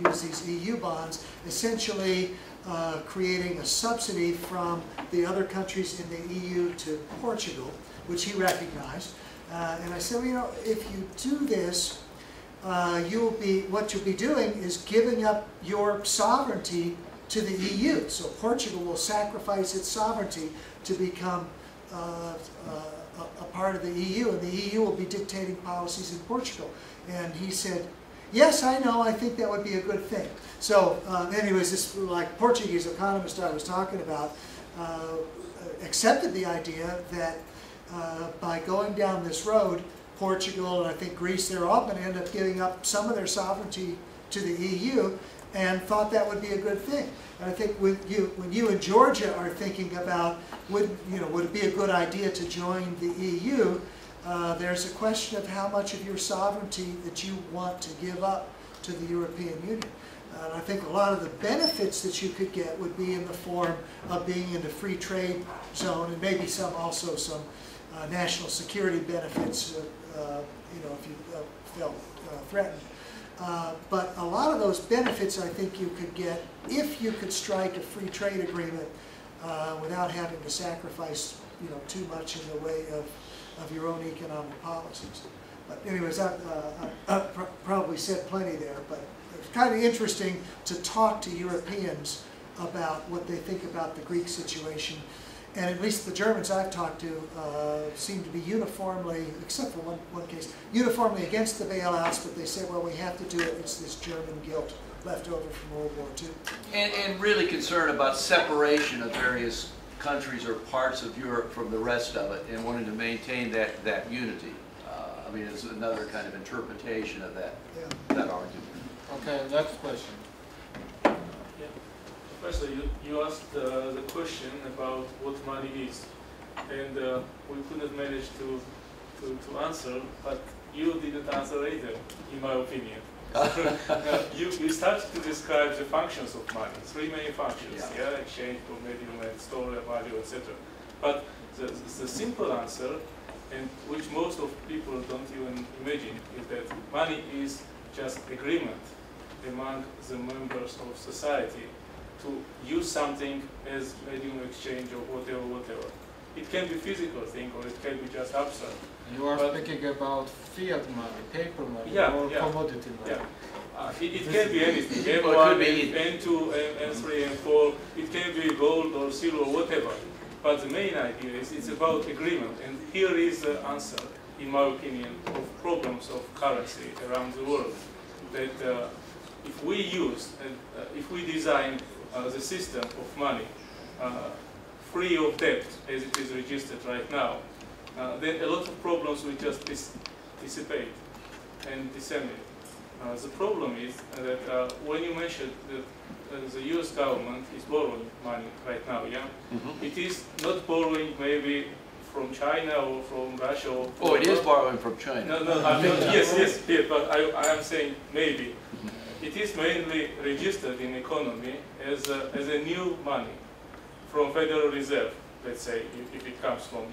use these EU bonds, essentially creating a subsidy from the other countries in the EU to Portugal, which he recognized. And I said, well, you know, if you do this, what you'll be doing is giving up your sovereignty to the EU. So Portugal will sacrifice its sovereignty to become a part of the EU, and the EU will be dictating policies in Portugal. And he said, yes, I know, I think that would be a good thing. So anyways, this like Portuguese economist I was talking about accepted the idea that by going down this road, Portugal and I think Greece, they're all going to end up giving up some of their sovereignty to the EU, and thought that would be a good thing. And I think when you and Georgia are thinking about would it be a good idea to join the EU, there's a question of how much of your sovereignty that you want to give up to the European Union. And I think a lot of the benefits that you could get would be in the form of being in the free trade zone, and maybe also some national security benefits, if you felt threatened. But a lot of those benefits I think you could get if you could strike a free trade agreement without having to sacrifice too much in the way of your own economic policies. But anyways, I probably said plenty there, but kind of interesting to talk to Europeans about what they think about the Greek situation. And at least the Germans I've talked to seem to be uniformly, except for one case, uniformly against the bailouts, but they say, well, we have to do it. It's this German guilt left over from World War II. And really concerned about separation of various countries or parts of Europe from the rest of it and wanting to maintain that unity. I mean, it's another kind of interpretation of that, that argument. Okay, next question. Professor, you asked the question about what money is, and we couldn't manage to answer, but you didn't answer either, in my opinion. You started to describe the functions of money, three main functions, exchange, medium, and store value, etc. But the simple answer, and which most of people don't even imagine, is that money is just agreement among the members of society to use something as medium exchange or whatever. It can be physical thing or it can be just abstract. You are speaking about fiat money, paper money, or commodity money. It can be anything. M1, N2, N3, N4. It can be gold or silver or whatever. But the main idea is it's about agreement. And here is the answer, in my opinion, of problems of currency around the world. That if we use, if we design the system of money free of debt, as it is registered right now, then a lot of problems will just dissipate and disseminate. The problem is that when you mentioned that the US government is borrowing money right now, it is not borrowing maybe from China or from Russia or... Oh, it is borrowing from China. No, I mean, yes, but I am saying maybe. It is mainly registered in economy as a new money from Federal Reserve, let's say, if it comes from,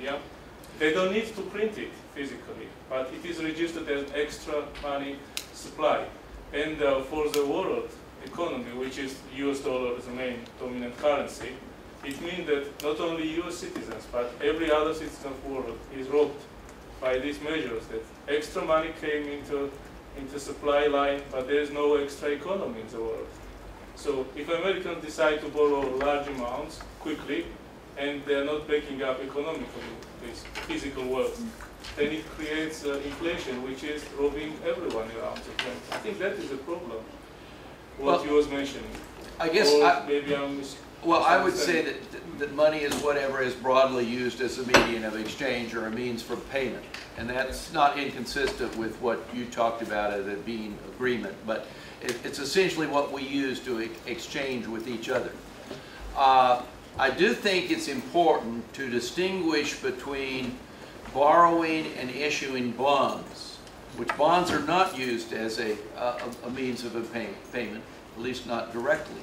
They don't need to print it physically, but it is registered as extra money supply. And for the world economy, which is US dollar as the main dominant currency, it means that not only US citizens, but every other citizen of the world is robbed by these measures, that extra money came into supply line, but there is no extra economy in the world. So if Americans decide to borrow large amounts quickly, and they are not backing up economically this physical wealth, then it creates inflation, which is robbing everyone around the place. I think that is the problem, what you was mentioning. I guess maybe I'm I would say that money is whatever is broadly used as a medium of exchange or a means for payment. And that's not inconsistent with what you talked about as it being agreement, but it's essentially what we use to exchange with each other. I do think it's important to distinguish between borrowing and issuing bonds, which bonds are not used as a means of a payment, at least not directly,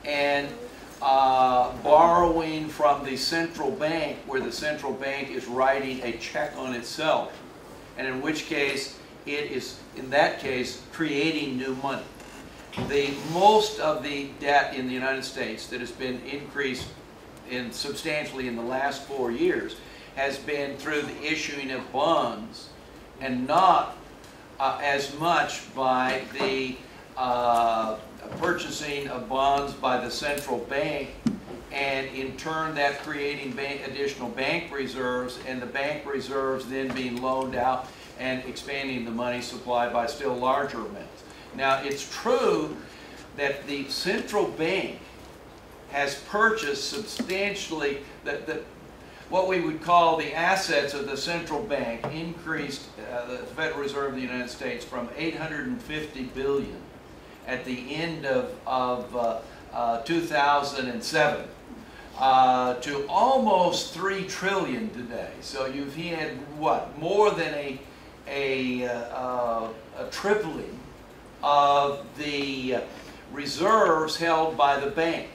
and borrowing from the central bank, where the central bank is writing a check on itself, and in which case it is, in that case, creating new money. Most of the debt in the United States that has been increased substantially in the last 4 years has been through the issuing of bonds, and not as much by the purchasing of bonds by the central bank, and in turn that creating additional bank reserves, and the bank reserves then being loaned out and expanding the money supply by still larger amounts. Now, it's true that the central bank has purchased substantially, what we would call the assets of the central bank increased, the Federal Reserve of the United States, from $850 billion at the end of 2007 to almost $3 trillion today. So you've had what, more than a tripling of the reserves held by the banks.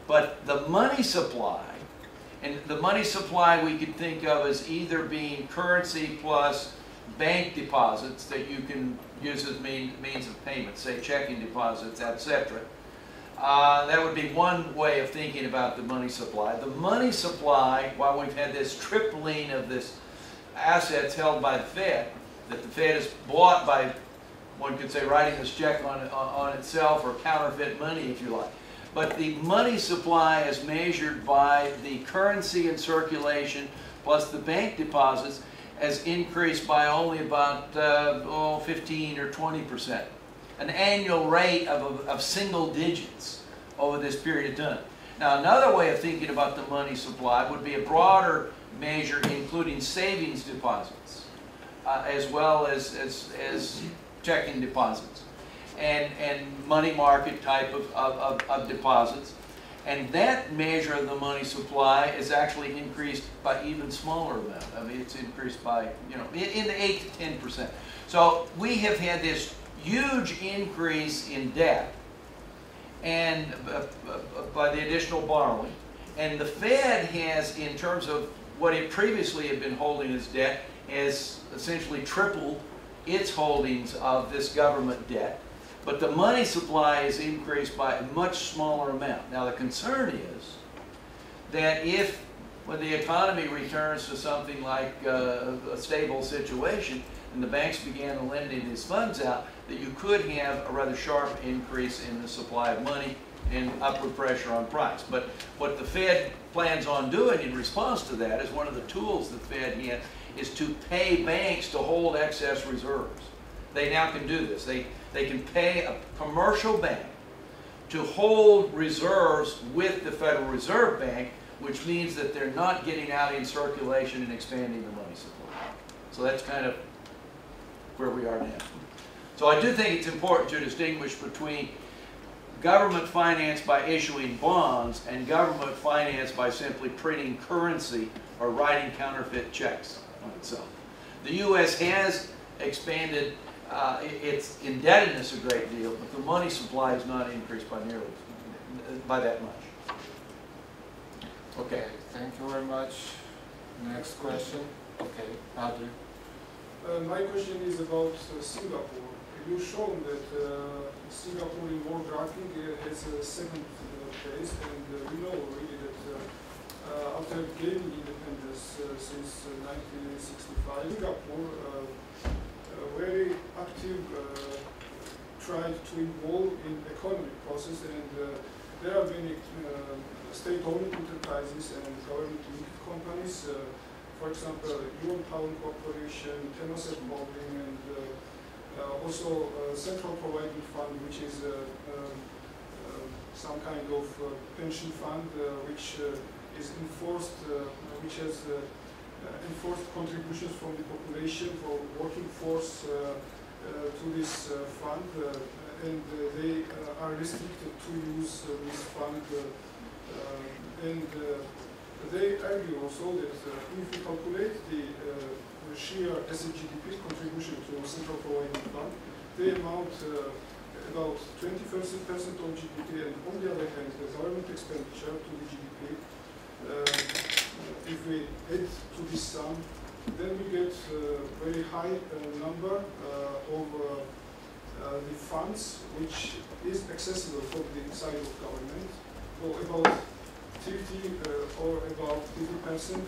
But the money supply, and the money supply we could think of as either being currency plus bank deposits that you can use as means of payment, say checking deposits, etc. That would be one way of thinking about the money supply. The money supply, while we've had this tripling of this assets held by the Fed, that the Fed has bought by one could say writing this check on itself, or counterfeit money if you like. But the money supply as measured by the currency in circulation plus the bank deposits has increased by only about 15 or 20%. An annual rate of single digits over this period of time. Now, another way of thinking about the money supply would be a broader measure including savings deposits as well as checking deposits and money market type of deposits. And that measure of the money supply is actually increased by even smaller amount. I mean, it's increased by, you know, in the 8 to 10%. So we have had this huge increase in debt and by the additional borrowing. And the Fed has, in terms of what it previously had been holding as debt, has essentially tripled its holdings of this government debt. But the money supply is increased by a much smaller amount. Now the concern is that if, when the economy returns to something like a stable situation and the banks began lending these funds out, that you could have a rather sharp increase in the supply of money and upward pressure on price. But what the Fed plans on doing in response to that is one of the tools the Fed had is to pay banks to hold excess reserves. They now can do this. They can pay a commercial bank to hold reserves with the Federal Reserve Bank, which means that they're not getting out in circulation and expanding the money supply. So that's kind of where we are now. So I do think it's important to distinguish between government finance by issuing bonds and government finance by simply printing currency or writing counterfeit checks on itself. The U.S. has expanded its indebtedness a great deal, but the money supply has not increased by nearly by that much. Okay. Thank you very much. Next question. Okay, Adri. My question is about Singapore. You've shown that Singapore in world ranking has a second place, and we know already that after gaining independence since 1965, Singapore very active tried to involve in economic process, and there are many state-owned enterprises and government-linked companies. For example, Yuan Pound Corporation, Temasek Holding, and also Central Provident Fund, which is some kind of pension fund which is enforced, which has enforced contributions from the population for working force to this fund, and they are restricted to use this fund. And they argue also that if we calculate the sheer SGDP contribution to Central Provident Fund, they amount about 20% of GDP, and on the other hand, the government expenditure to the GDP, if we add to this sum, then we get a very high number of the funds which is accessible from the side of government, or about 50 or about 50%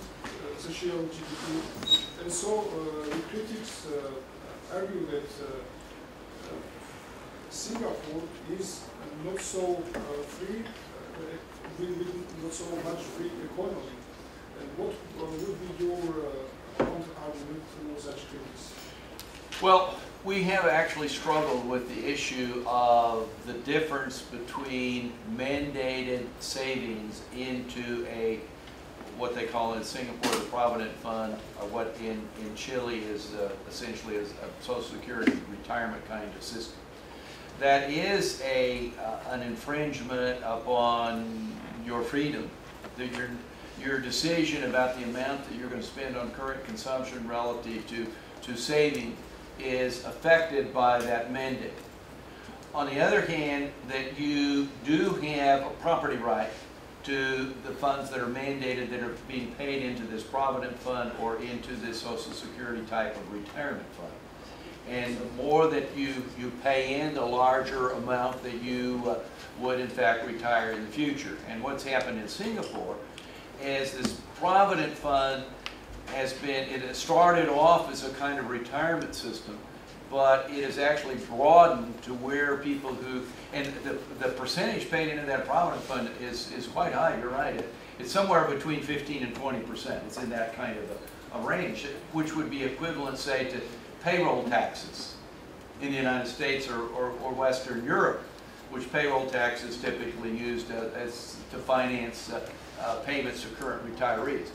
the share of GDP. And so the critics argue that Singapore is not so free, with not so much free economy. And what would be your counter-argument to such critics? Well, we have actually struggled with the issue of the difference between mandated savings into a, what they call in Singapore, the Provident Fund, or what in Chile is essentially a Social Security retirement kind of system. That is an infringement upon your freedom, your decision about the amount that you're going to spend on current consumption relative to saving is affected by that mandate. On the other hand, that you do have a property right to the funds that are mandated that are being paid into this Provident Fund or into this Social Security type of retirement fund. And the more that you pay in, the larger amount that you would in fact retire in the future. And what's happened in Singapore is this Provident Fund has been, it started off as a kind of retirement system, but it is actually broadened to where people who, and the percentage paid into that provident fund is quite high, you're right. It's somewhere between 15 and 20%. It's in that kind of a range, which would be equivalent, say, to payroll taxes in the United States or Western Europe, which payroll tax is typically used to finance payments to current retirees.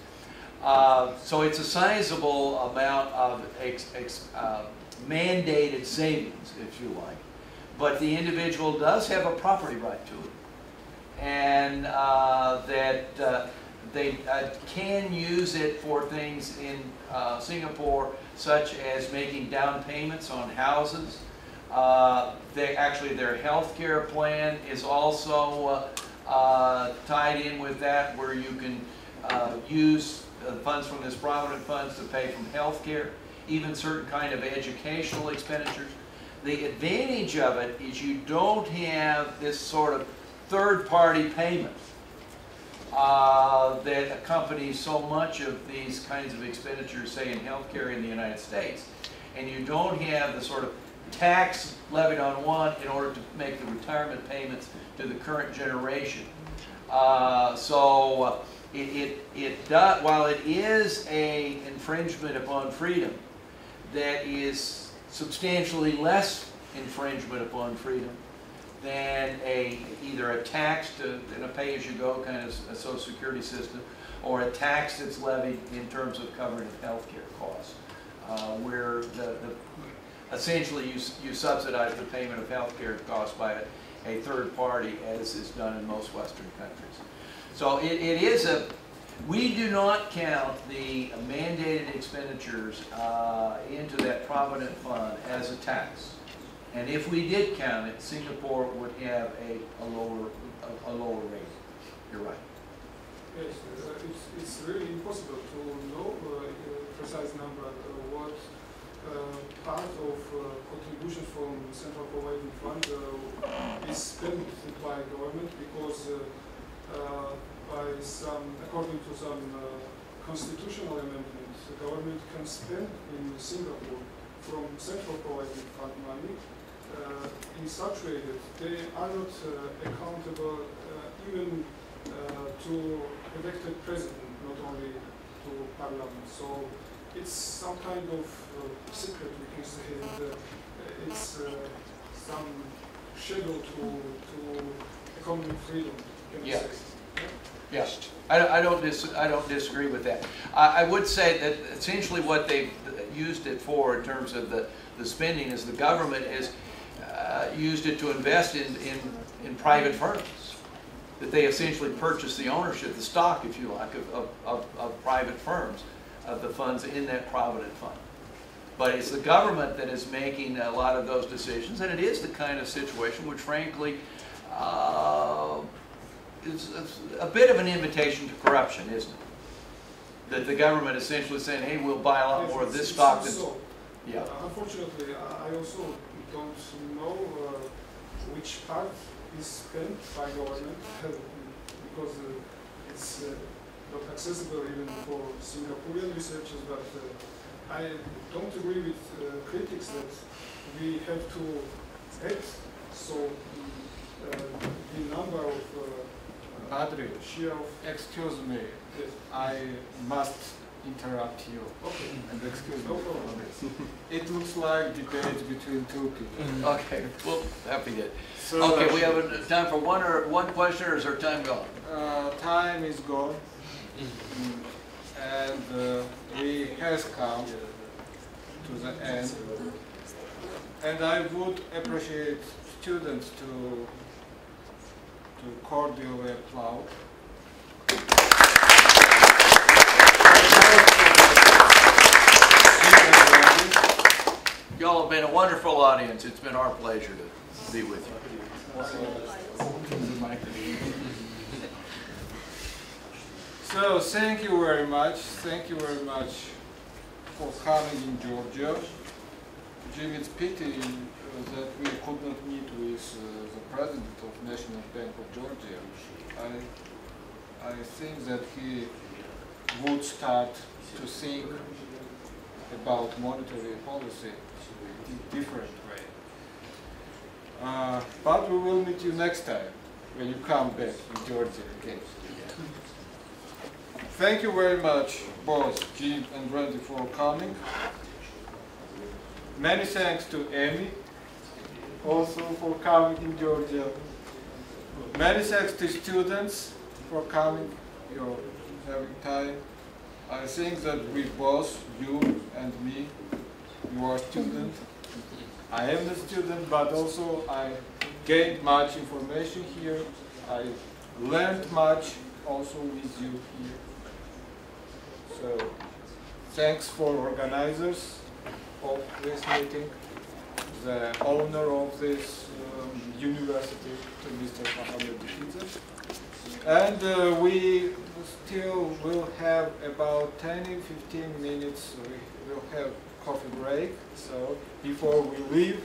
So it's a sizable amount of mandated savings, if you like. But the individual does have a property right to it. And that they can use it for things in Singapore, such as making down payments on houses. Actually, their health care plan is also tied in with that, where you can use funds from this provident funds to pay from health care, even certain kind of educational expenditures. The advantage of it is you don't have this sort of third-party payment that accompanies so much of these kinds of expenditures, say in healthcare in the United States. And you don't have the sort of tax levied on one in order to make the retirement payments to the current generation. It does, while it is an infringement upon freedom, that is substantially less infringement upon freedom than either a tax in a pay-as-you-go kind of a Social Security system, or a tax that's levied in terms of covering of health care costs, where essentially you subsidize the payment of health care costs by a third party, as is done in most Western countries. So it is we do not count the mandated expenditures into that provident fund as a tax. And if we did count it, Singapore would have a lower rate. You're right. Yes, it's really impossible to know precise number what part of contribution from Central Providing Fund is spent by government, because according to some constitutional amendments, the government can spend in Singapore from Central Providing Fund money in such way that they are not accountable even to elected president, not only to parliament. So it's some kind of secret, we can say, and it's some shadow to economic freedom, can you say? Yes, I don't disagree with that. I would say that essentially what they've used it for in terms of the spending is the government has used it to invest in private firms. That they essentially purchase the ownership, the stock, if you like, of private firms, of the funds in that provident fund. But it's the government that is making a lot of those decisions, and it is the kind of situation which, frankly, is a bit of an invitation to corruption, isn't it? That the government essentially saying, hey, we'll buy a lot more of this stock than... Yeah. Unfortunately, I also don't know which part is spent by government, because it's not accessible even for Singaporean researchers, but I don't agree with critics that we have to add so the number of Adri, excuse me, yes. I must interrupt you. Okay. And excuse me no for problem. this. It looks like debate between two people. Okay, well, happy to. So okay, we have time for one question, or is our time gone? Time is gone, and we has come to the end. And I would appreciate students to cordially applaud. Y'all have been a wonderful audience. It's been our pleasure to be with you. So thank you very much. Thank you very much for coming in Georgia. Jim, it's pity that we could not meet with the president of National Bank of Georgia. I think that he would start to think about monetary policy different way. But we will meet you next time when you come back in Georgia again. Thank you very much, both Jim and Randy, for coming. Many thanks to Amy, also for coming in Georgia. Many thanks to students for coming, having time. I think that we both, you and me, you are students. I am a student, but also I gained much information here. I learned much also with you here. So, thanks for organizers of this meeting, the owner of this university, to Mr. Mohamed Difidze. And we still will have about 10-15 minutes. We will have coffee break. So before we leave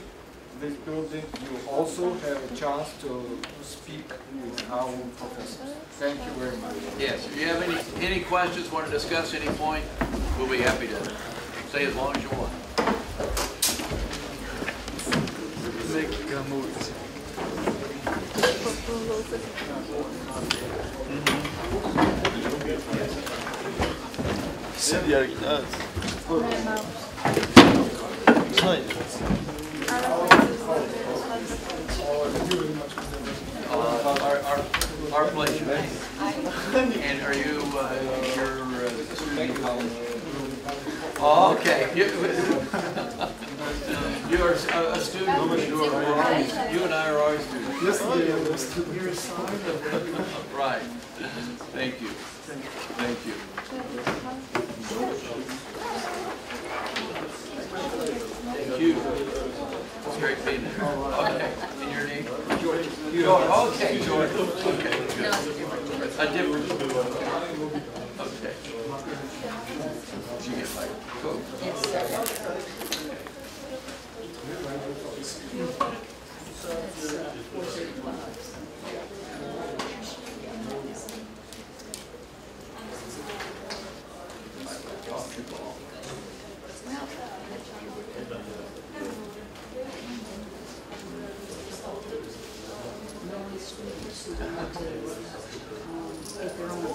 this building, you also have a chance to speak with our professors. Thank you very much. Yes, if you have any questions, want to discuss any point, we'll be happy to stay as long as you want. Make moves. Our pleasure. And are you your student? Oh, okay. You are a student. You and I are always students. Yes, Right. Thank you. Thank you. Thank you. It's great being there. Okay. And your name? George. Okay, George. Okay, good. A different. Okay. Did you get my coat? If they're on